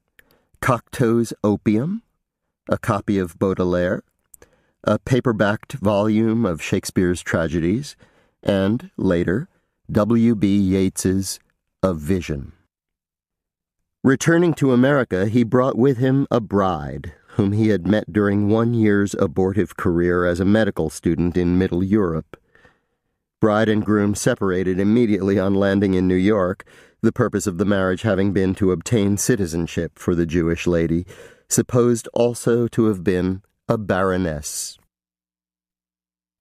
Cocteau's Opium, a copy of Baudelaire, a paperbacked volume of Shakespeare's tragedies, and, later, W.B. Yeats's A Vision. Returning to America, he brought with him a bride, whom he had met during 1 year's abortive career as a medical student in Middle Europe. Bride and groom separated immediately on landing in New York, the purpose of the marriage having been to obtain citizenship for the Jewish lady, supposed also to have been a baroness.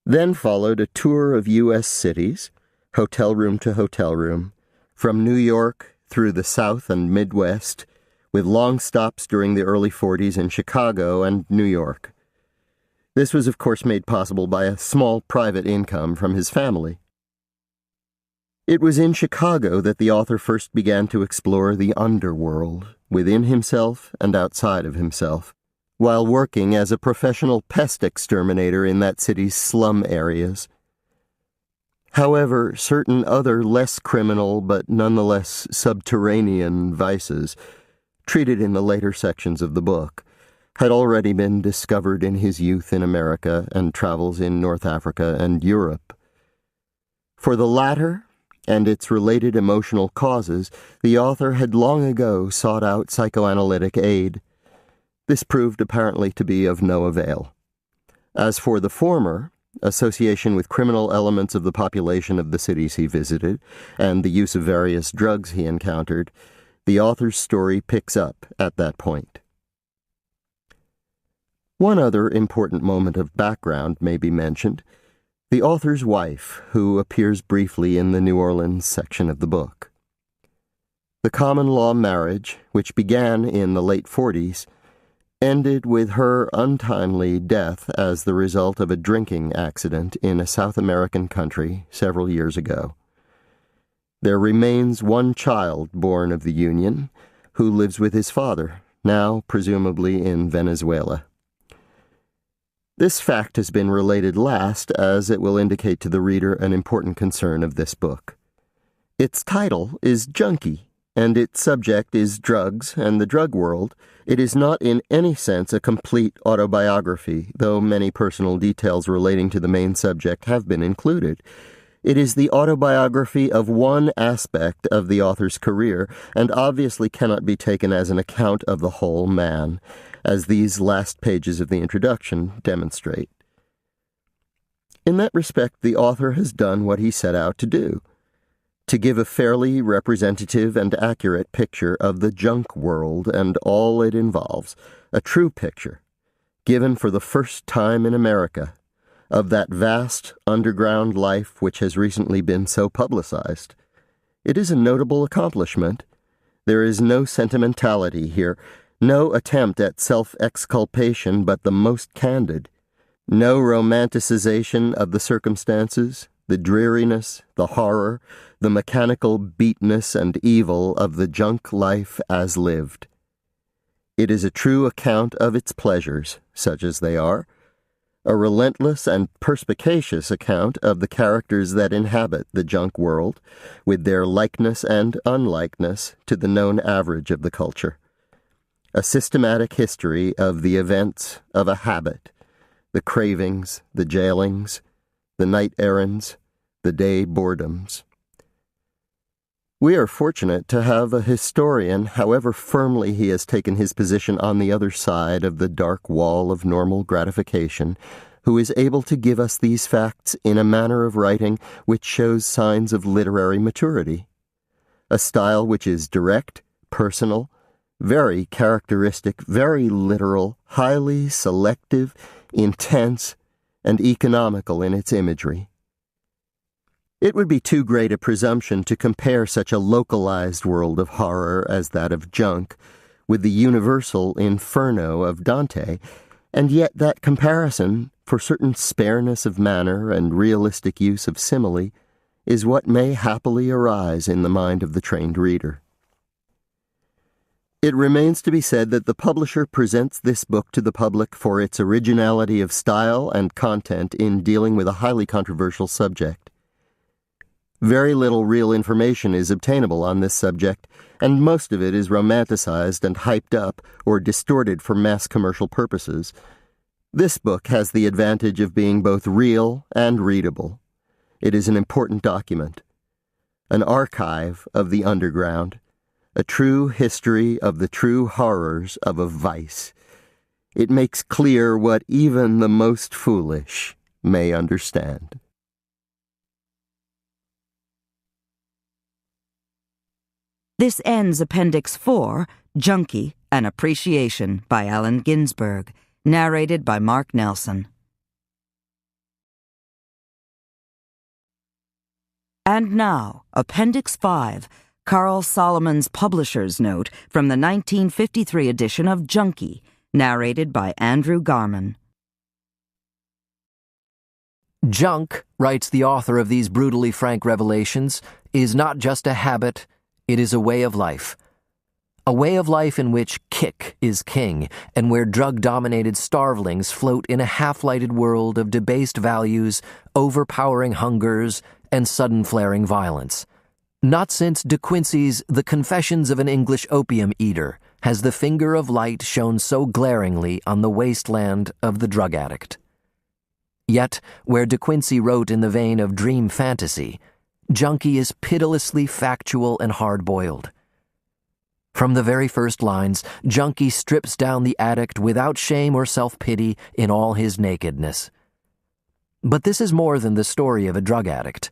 Then followed a tour of U.S. cities, hotel room to hotel room, from New York through the South and Midwest, with long stops during the early 40s in Chicago and New York. This was, of course, made possible by a small private income from his family. It was in Chicago that the author first began to explore the underworld, within himself and outside of himself, while working as a professional pest exterminator in that city's slum areas. However, certain other less criminal but nonetheless subterranean vices, treated in the later sections of the book, had already been discovered in his youth in America and travels in North Africa and Europe. For the latter, and its related emotional causes, the author had long ago sought out psychoanalytic aid. This proved apparently to be of no avail. As for the former, association with criminal elements of the population of the cities he visited, and the use of various drugs he encountered, the author's story picks up at that point. One other important moment of background may be mentioned: the author's wife, who appears briefly in the New Orleans section of the book. The common-law marriage, which began in the late 40s, ended with her untimely death as the result of a drinking accident in a South American country several years ago. There remains one child born of the union, who lives with his father, now presumably in Venezuela. This fact has been related last, as it will indicate to the reader an important concern of this book. Its title is Junky, and its subject is drugs and the drug world. It is not in any sense a complete autobiography, though many personal details relating to the main subject have been included. It is the autobiography of one aspect of the author's career, and obviously cannot be taken as an account of the whole man, as these last pages of the introduction demonstrate. In that respect, the author has done what he set out to do: to give a fairly representative and accurate picture of the junk world and all it involves, a true picture, given for the first time in America, of that vast underground life which has recently been so publicized. It is a notable accomplishment. There is no sentimentality here, no attempt at self-exculpation but the most candid, no romanticization of the circumstances, the dreariness, the horror, the mechanical beatness and evil of the junk life as lived. It is a true account of its pleasures, such as they are, a relentless and perspicacious account of the characters that inhabit the junk world, with their likeness and unlikeness to the known average of the culture. A systematic history of the events of a habit, the cravings, the jailings, the night errands, the day boredoms. We are fortunate to have a historian, however firmly he has taken his position on the other side of the dark wall of normal gratification, who is able to give us these facts in a manner of writing which shows signs of literary maturity. A style which is direct, personal, very characteristic, very literal, highly selective, intense, and economical in its imagery. It would be too great a presumption to compare such a localized world of horror as that of junk with the universal inferno of Dante, and yet that comparison, for certain spareness of manner and realistic use of simile, is what may happily arise in the mind of the trained reader. It remains to be said that the publisher presents this book to the public for its originality of style and content in dealing with a highly controversial subject. Very little real information is obtainable on this subject, and most of it is romanticized and hyped up or distorted for mass commercial purposes. This book has the advantage of being both real and readable. It is an important document, an archive of the underground, a true history of the true horrors of a vice. It makes clear what even the most foolish may understand. This ends Appendix 4, Junky, An Appreciation by Allen Ginsberg, narrated by Mark Nelson. And now, Appendix 5, Carl Solomon's Publisher's Note from the 1953 edition of Junky, narrated by Andrew Garman. Junk, writes the author of these brutally frank revelations, is not just a habit, it is a way of life. A way of life in which kick is king, and where drug-dominated starvelings float in a half-lighted world of debased values, overpowering hungers, and sudden flaring violence. Not since De Quincey's The Confessions of an English Opium Eater has the finger of light shone so glaringly on the wasteland of the drug addict. Yet, where De Quincey wrote in the vein of dream fantasy, Junky is pitilessly factual and hard-boiled. From the very first lines, Junky strips down the addict without shame or self-pity in all his nakedness. But this is more than the story of a drug addict.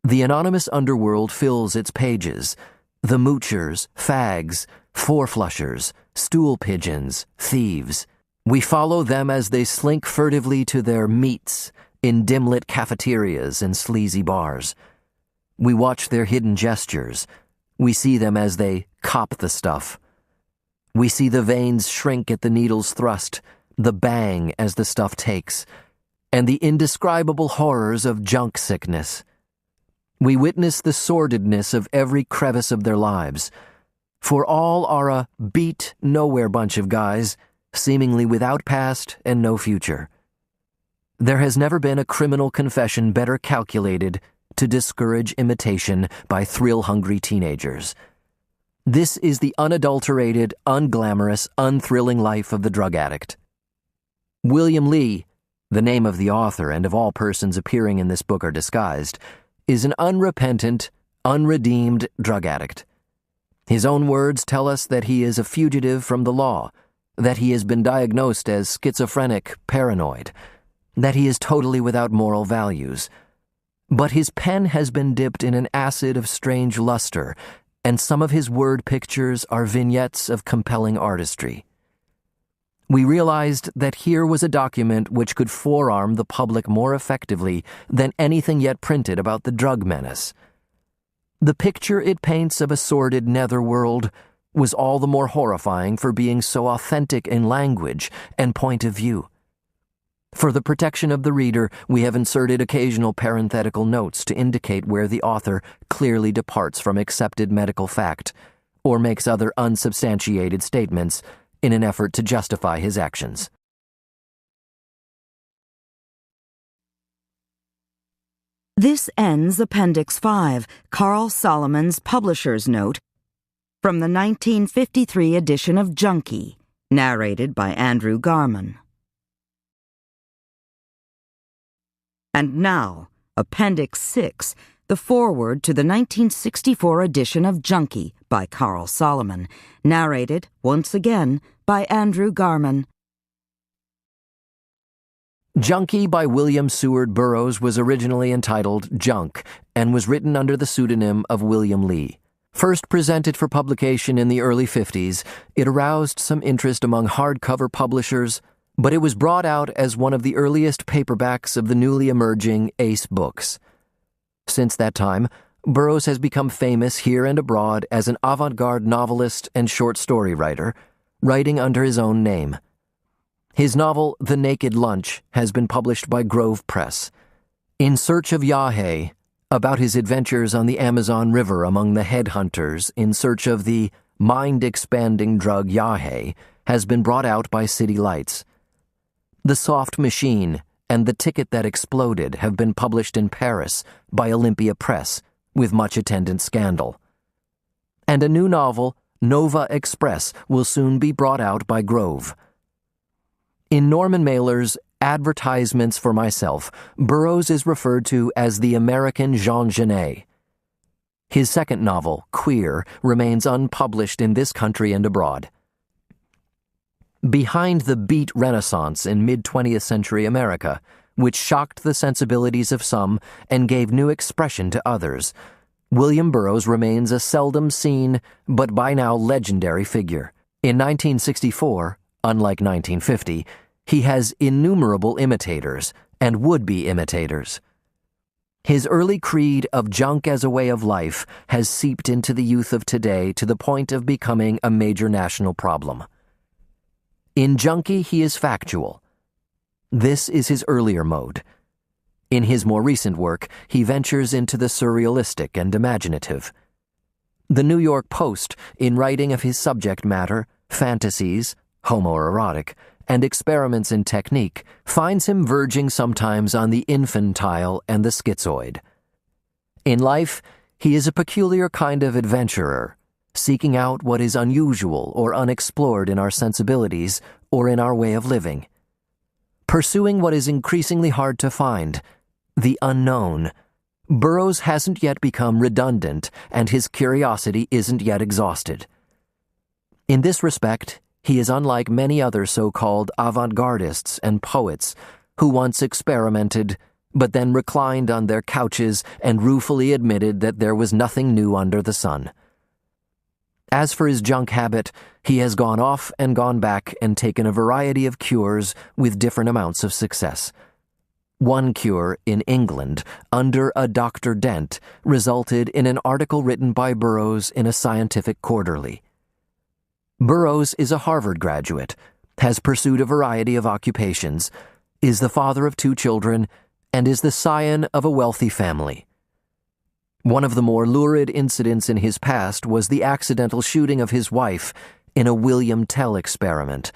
The anonymous underworld fills its pages. The moochers, fags, four-flushers, stool pigeons, thieves. We follow them as they slink furtively to their meets in dim-lit cafeterias and sleazy bars. We watch their hidden gestures. We see them as they cop the stuff. We see the veins shrink at the needle's thrust, the bang as the stuff takes, and the indescribable horrors of junk sickness. We witness the sordidness of every crevice of their lives, for all are a beat-nowhere bunch of guys, seemingly without past and no future. There has never been a criminal confession better calculated to discourage imitation by thrill-hungry teenagers. This is the unadulterated, unglamorous, unthrilling life of the drug addict. William Lee, the name of the author and of all persons appearing in this book are disguised, is an unrepentant, unredeemed drug addict. His own words tell us that he is a fugitive from the law, that he has been diagnosed as schizophrenic, paranoid, that he is totally without moral values. But his pen has been dipped in an acid of strange luster, and some of his word pictures are vignettes of compelling artistry. We realized that here was a document which could forearm the public more effectively than anything yet printed about the drug menace. The picture it paints of a sordid netherworld was all the more horrifying for being so authentic in language and point of view. For the protection of the reader, we have inserted occasional parenthetical notes to indicate where the author clearly departs from accepted medical fact or makes other unsubstantiated statements in an effort to justify his actions. This ends Appendix 5, Carl Solomon's Publisher's Note, from the 1953 edition of Junky, narrated by Andrew Garman. And now, Appendix 6, the foreword to the 1964 edition of Junky by Carl Solomon, narrated, once again, by Andrew Garman. Junky by William Seward Burroughs was originally entitled Junk and was written under the pseudonym of William Lee. First presented for publication in the early 50s, it aroused some interest among hardcover publishers, but it was brought out as one of the earliest paperbacks of the newly emerging Ace books. Since that time, Burroughs has become famous here and abroad as an avant-garde novelist and short story writer, writing under his own name. His novel, The Naked Lunch, has been published by Grove Press. In Search of Yahé, about his adventures on the Amazon River among the headhunters in search of the mind-expanding drug Yahé, has been brought out by City Lights. The Soft Machine and The Ticket That Exploded have been published in Paris by Olympia Press, with much attendant scandal. And a new novel, Nova Express, will soon be brought out by Grove. In Norman Mailer's Advertisements for Myself, Burroughs is referred to as the American Jean Genet. His second novel, Queer, remains unpublished in this country and abroad. Behind the beat renaissance in mid-20th century America, which shocked the sensibilities of some and gave new expression to others, William Burroughs remains a seldom seen but by now legendary figure. In 1964, unlike 1950, he has innumerable imitators and would-be imitators. His early creed of junk as a way of life has seeped into the youth of today to the point of becoming a major national problem. In Junky, he is factual. This is his earlier mode. In his more recent work, he ventures into the surrealistic and imaginative. The New York Post, in writing of his subject matter, fantasies, homoerotic, and experiments in technique, finds him verging sometimes on the infantile and the schizoid. In life, he is a peculiar kind of adventurer, seeking out what is unusual or unexplored in our sensibilities or in our way of living. Pursuing what is increasingly hard to find, the unknown, Burroughs hasn't yet become redundant and his curiosity isn't yet exhausted. In this respect, he is unlike many other so-called avant-gardists and poets who once experimented, but then reclined on their couches and ruefully admitted that there was nothing new under the sun. As for his junk habit, he has gone off and gone back and taken a variety of cures with different amounts of success. One cure in England, under a Dr. Dent, resulted in an article written by Burroughs in a scientific quarterly. Burroughs is a Harvard graduate, has pursued a variety of occupations, is the father of 2 children, and is the scion of a wealthy family. One of the more lurid incidents in his past was the accidental shooting of his wife in a William Tell experiment,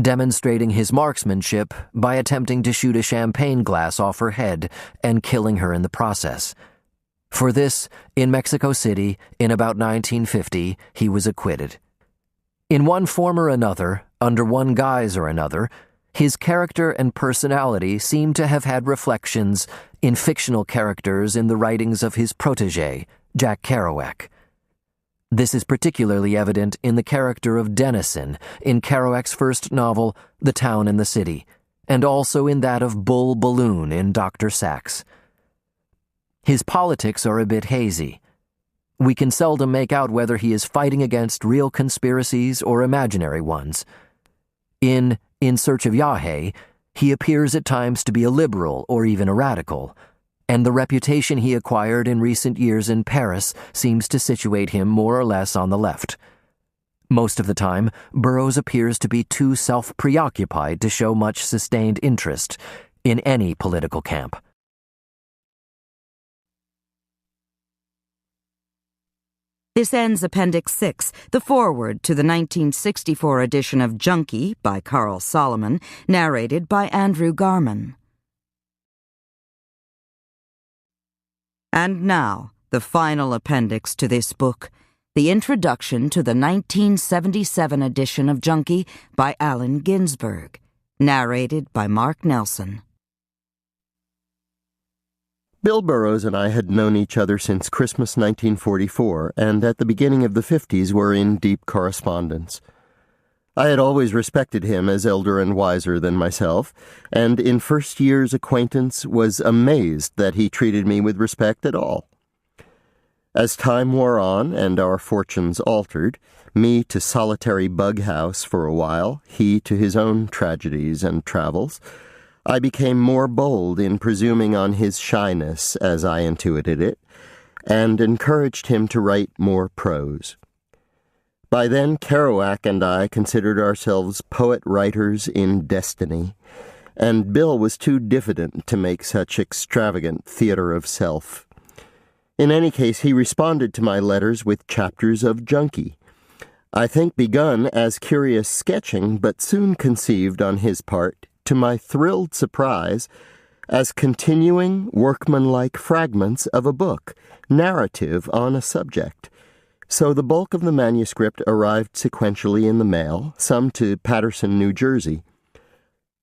demonstrating his marksmanship by attempting to shoot a champagne glass off her head and killing her in the process. For this, in Mexico City, in about 1950, he was acquitted. In one form or another, under one guise or another, his character and personality seem to have had reflections in fictional characters in the writings of his protégé, Jack Kerouac. This is particularly evident in the character of Dennison in Kerouac's first novel, The Town and the City, and also in that of Bull Balloon in Dr. Sachs. His politics are a bit hazy. We can seldom make out whether he is fighting against real conspiracies or imaginary ones. In Search of Yahweh, he appears at times to be a liberal or even a radical, and the reputation he acquired in recent years in Paris seems to situate him more or less on the left. Most of the time, Burroughs appears to be too self-preoccupied to show much sustained interest in any political camp. This ends Appendix 6, the foreword to the 1964 edition of Junky by Carl Solomon, narrated by Andrew Garman. And now, the final appendix to this book, the introduction to the 1977 edition of Junky by Allen Ginsberg, narrated by Mark Nelson. Bill Burroughs and I had known each other since Christmas 1944, and at the beginning of the 50s were in deep correspondence. I had always respected him as elder and wiser than myself, and in first year's acquaintance was amazed that he treated me with respect at all. As time wore on and our fortunes altered, me to solitary bug house for a while, he to his own tragedies and travels, I became more bold in presuming on his shyness, as I intuited it, and encouraged him to write more prose. By then, Kerouac and I considered ourselves poet-writers in destiny, and Bill was too diffident to make such extravagant theater of self. In any case, he responded to my letters with chapters of Junky, I think begun as curious sketching, but soon conceived on his part, to my thrilled surprise, as continuing, workmanlike fragments of a book, narrative on a subject. So the bulk of the manuscript arrived sequentially in the mail, some to Paterson, New Jersey.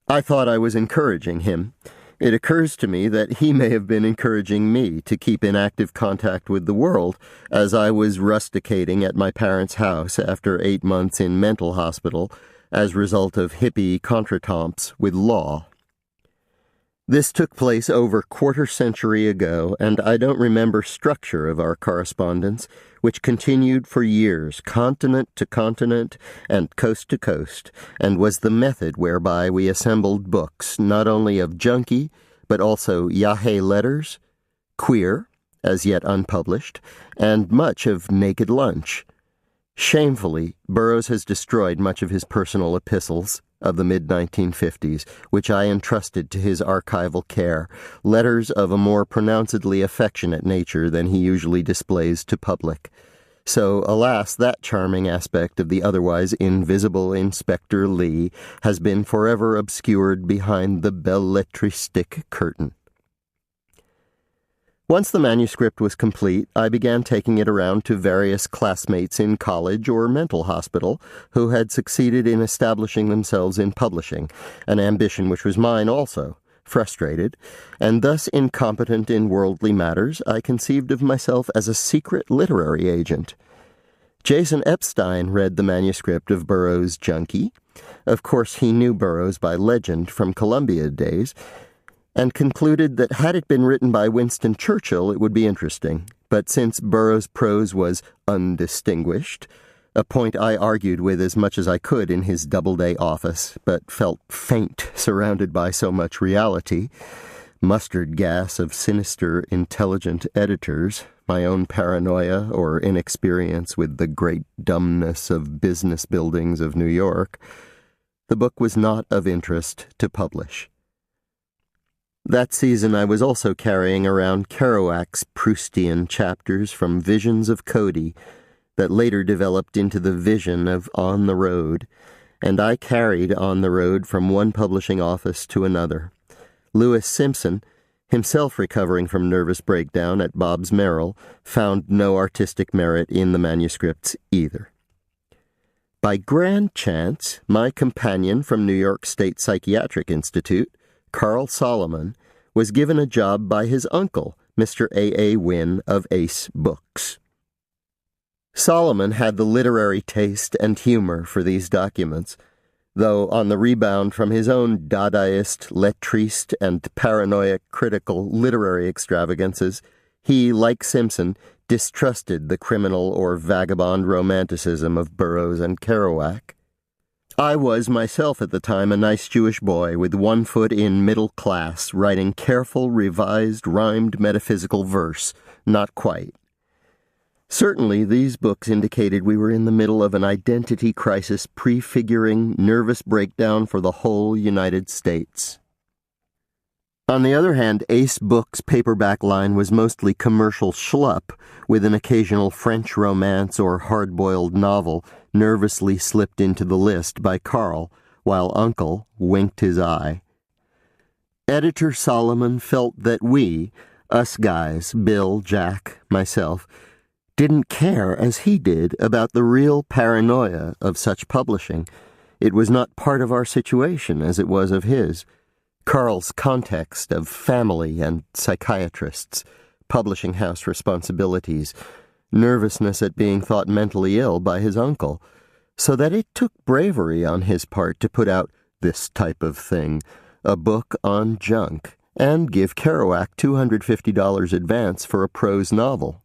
I thought I was encouraging him. It occurs to me that he may have been encouraging me to keep in active contact with the world, as I was rusticating at my parents' house after 8 months in mental hospital, as a result of hippie contretemps with law. This took place over quarter-century ago, and I don't remember structure of our correspondence, which continued for years, continent to continent and coast to coast, and was the method whereby we assembled books not only of Junky, but also Yahweh letters, Queer, as yet unpublished, and much of Naked Lunch. Shamefully, Burroughs has destroyed much of his personal epistles of the mid-1950s, which I entrusted to his archival care, letters of a more pronouncedly affectionate nature than he usually displays to public. So, alas, that charming aspect of the otherwise invisible Inspector Lee has been forever obscured behind the belletristic curtain. Once the manuscript was complete, I began taking it around to various classmates in college or mental hospital who had succeeded in establishing themselves in publishing, an ambition which was mine also. Frustrated, and thus incompetent in worldly matters, I conceived of myself as a secret literary agent. Jason Epstein read the manuscript of Burroughs' Junky. Of course, he knew Burroughs by legend from Columbia days, and concluded that had it been written by Winston Churchill, it would be interesting. But since Burroughs' prose was undistinguished, a point I argued with as much as I could in his Doubleday office, but felt faint surrounded by so much reality, mustard gas of sinister, intelligent editors, my own paranoia or inexperience with the great dumbness of business buildings of New York, the book was not of interest to publish. That season I was also carrying around Kerouac's Proustian chapters from Visions of Cody that later developed into the vision of On the Road, and I carried On the Road from one publishing office to another. Lewis Simpson, himself recovering from nervous breakdown at Bob's Merrill, found no artistic merit in the manuscripts either. By grand chance, my companion from New York State Psychiatric Institute, Carl Solomon, was given a job by his uncle, Mr. A. Wynne of Ace Books. Solomon had the literary taste and humor for these documents, though on the rebound from his own Dadaist, lettriste, and paranoiac critical literary extravagances, he, like Simpson, distrusted the criminal or vagabond romanticism of Burroughs and Kerouac. I was myself at the time a nice Jewish boy with one foot in middle class, writing careful, revised, rhymed metaphysical verse. Not quite. Certainly, these books indicated we were in the middle of an identity crisis prefiguring nervous breakdown for the whole United States. On the other hand, Ace Books' paperback line was mostly commercial schlup, with an occasional French romance or hard-boiled novel nervously slipped into the list by Carl, while Uncle winked his eye. Editor Solomon felt that we, us guys, Bill, Jack, myself, didn't care as he did about the real paranoia of such publishing. It was not part of our situation as it was of his. Carl's context of family and psychiatrists, publishing house responsibilities, nervousness at being thought mentally ill by his uncle, so that it took bravery on his part to put out this type of thing, a book on junk, and give Kerouac $250 advance for a prose novel.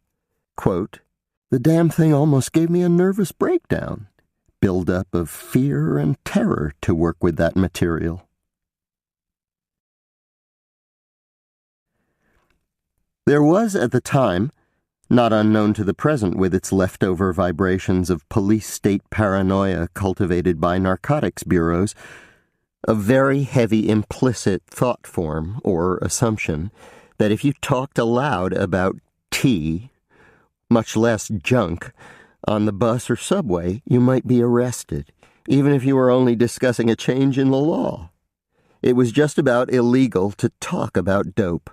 Quote, "The damn thing almost gave me a nervous breakdown. Build-up of fear and terror to work with that material." There was at the time, not unknown to the present with its leftover vibrations of police-state paranoia cultivated by narcotics bureaus, a very heavy implicit thought form or assumption that if you talked aloud about tea, much less junk, on the bus or subway, you might be arrested, even if you were only discussing a change in the law. It was just about illegal to talk about dope.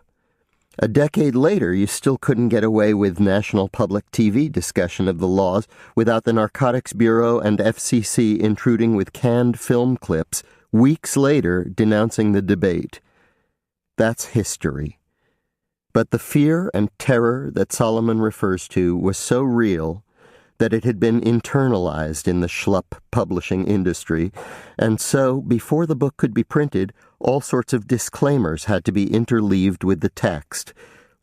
A decade later, you still couldn't get away with national public TV discussion of the laws without the Narcotics Bureau and FCC intruding with canned film clips weeks later denouncing the debate. That's history. But the fear and terror that Solomon refers to was so real that it had been internalized in the schlup publishing industry, and so, before the book could be printed, all sorts of disclaimers had to be interleaved with the text,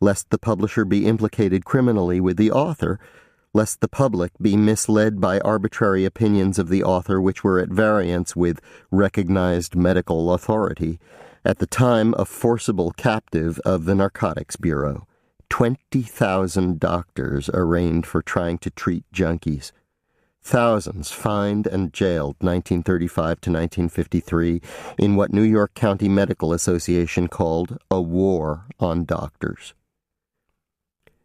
lest the publisher be implicated criminally with the author, lest the public be misled by arbitrary opinions of the author which were at variance with recognized medical authority, at the time a forcible captive of the Narcotics Bureau. 20,000 doctors arraigned for trying to treat junkies. Thousands fined and jailed 1935 to 1953 in what New York County Medical Association called a war on doctors.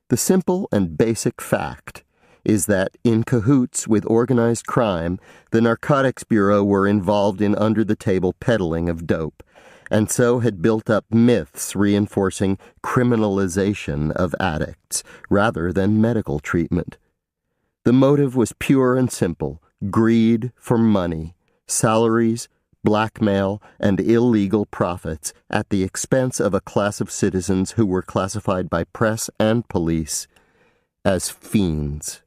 The simple and basic fact is that in cahoots with organized crime, the Narcotics Bureau were involved in under-the-table peddling of dope, and so had built up myths reinforcing criminalization of addicts rather than medical treatment. The motive was pure and simple: greed for money, salaries, blackmail, and illegal profits at the expense of a class of citizens who were classified by press and police as fiends.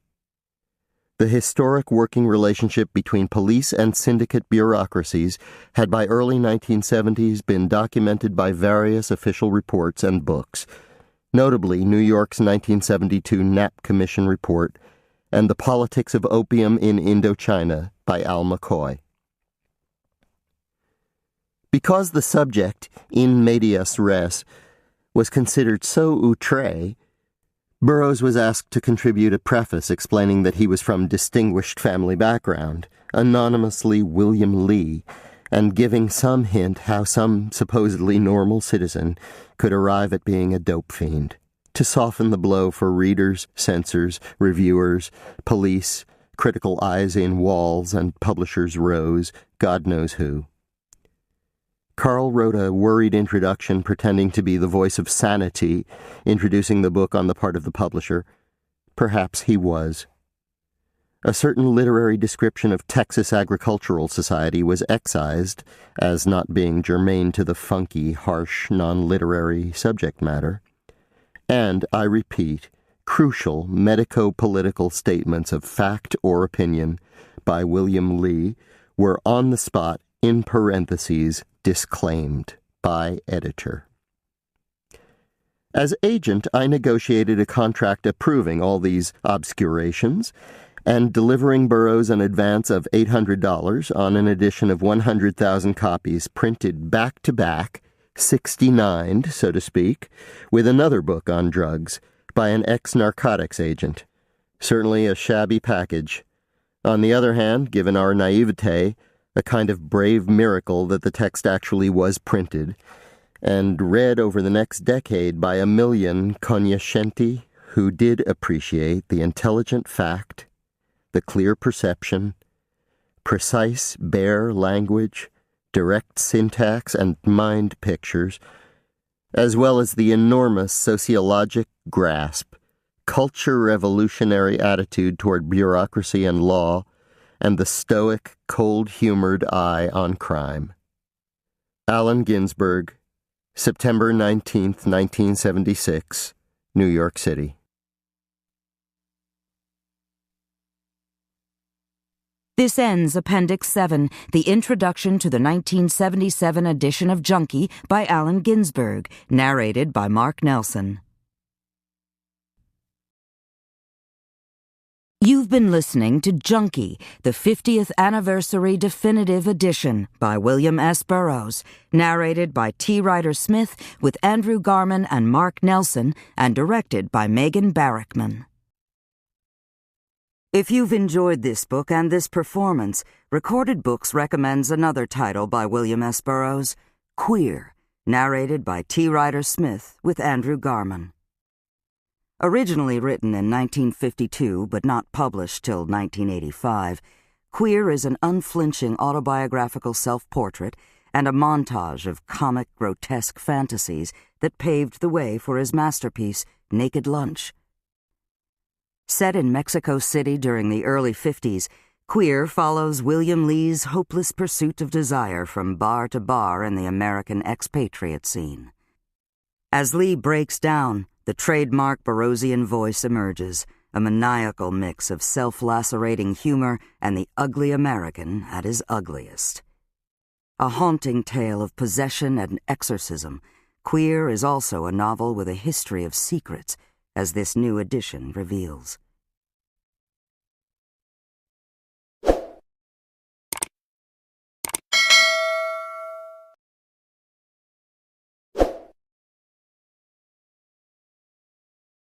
The historic working relationship between police and syndicate bureaucracies had by early 1970s been documented by various official reports and books, notably New York's 1972 Knapp Commission report and The Politics of Opium in Indochina by Al McCoy. Because the subject, in medias res, was considered so outre, Burroughs was asked to contribute a preface explaining that he was from distinguished family background, anonymously William Lee, and giving some hint how some supposedly normal citizen could arrive at being a dope fiend, to soften the blow for readers, censors, reviewers, police, critical eyes in walls, and publishers' rows, God knows who. Carl wrote a worried introduction pretending to be the voice of sanity, introducing the book on the part of the publisher. Perhaps he was. A certain literary description of Texas Agricultural Society was excised as not being germane to the funky, harsh, non-literary subject matter. And, I repeat, crucial medico-political statements of fact or opinion by William Lee were on the spot, in parentheses, disclaimed by editor. As agent, I negotiated a contract approving all these obscurations and delivering Burroughs an advance of $800 on an edition of 100,000 copies printed back-to-back, 69'd, so to speak, with another book on drugs by an ex-narcotics agent. Certainly a shabby package. On the other hand, given our naivete, a kind of brave miracle that the text actually was printed, and read over the next decade by a million cognoscenti who did appreciate the intelligent fact, the clear perception, precise, bare language, direct syntax, and mind pictures, as well as the enormous sociologic grasp, culture-revolutionary attitude toward bureaucracy and law, and the stoic, cold-humored eye on crime. Allen Ginsberg, September 19th, 1976, New York City. This ends Appendix 7, the introduction to the 1977 edition of Junky by Allen Ginsberg, narrated by Mark Nelson. You've been listening to Junky, the 50th Anniversary Definitive Edition by William S. Burroughs, narrated by T. Ryder Smith with Andrew Garman and Mark Nelson, and directed by Megan Barrickman. If you've enjoyed this book and this performance, Recorded Books recommends another title by William S. Burroughs, Queer, narrated by T. Ryder Smith with Andrew Garman. Originally written in 1952 but not published till 1985, Queer is an unflinching autobiographical self-portrait and a montage of comic, grotesque fantasies that paved the way for his masterpiece, Naked Lunch. Set in Mexico City during the early 50s, Queer follows William Lee's hopeless pursuit of desire from bar to bar in the American expatriate scene. As Lee breaks down, the trademark Burroughsian voice emerges, a maniacal mix of self-lacerating humor and the ugly American at his ugliest. A haunting tale of possession and exorcism, Queer is also a novel with a history of secrets, as this new edition reveals.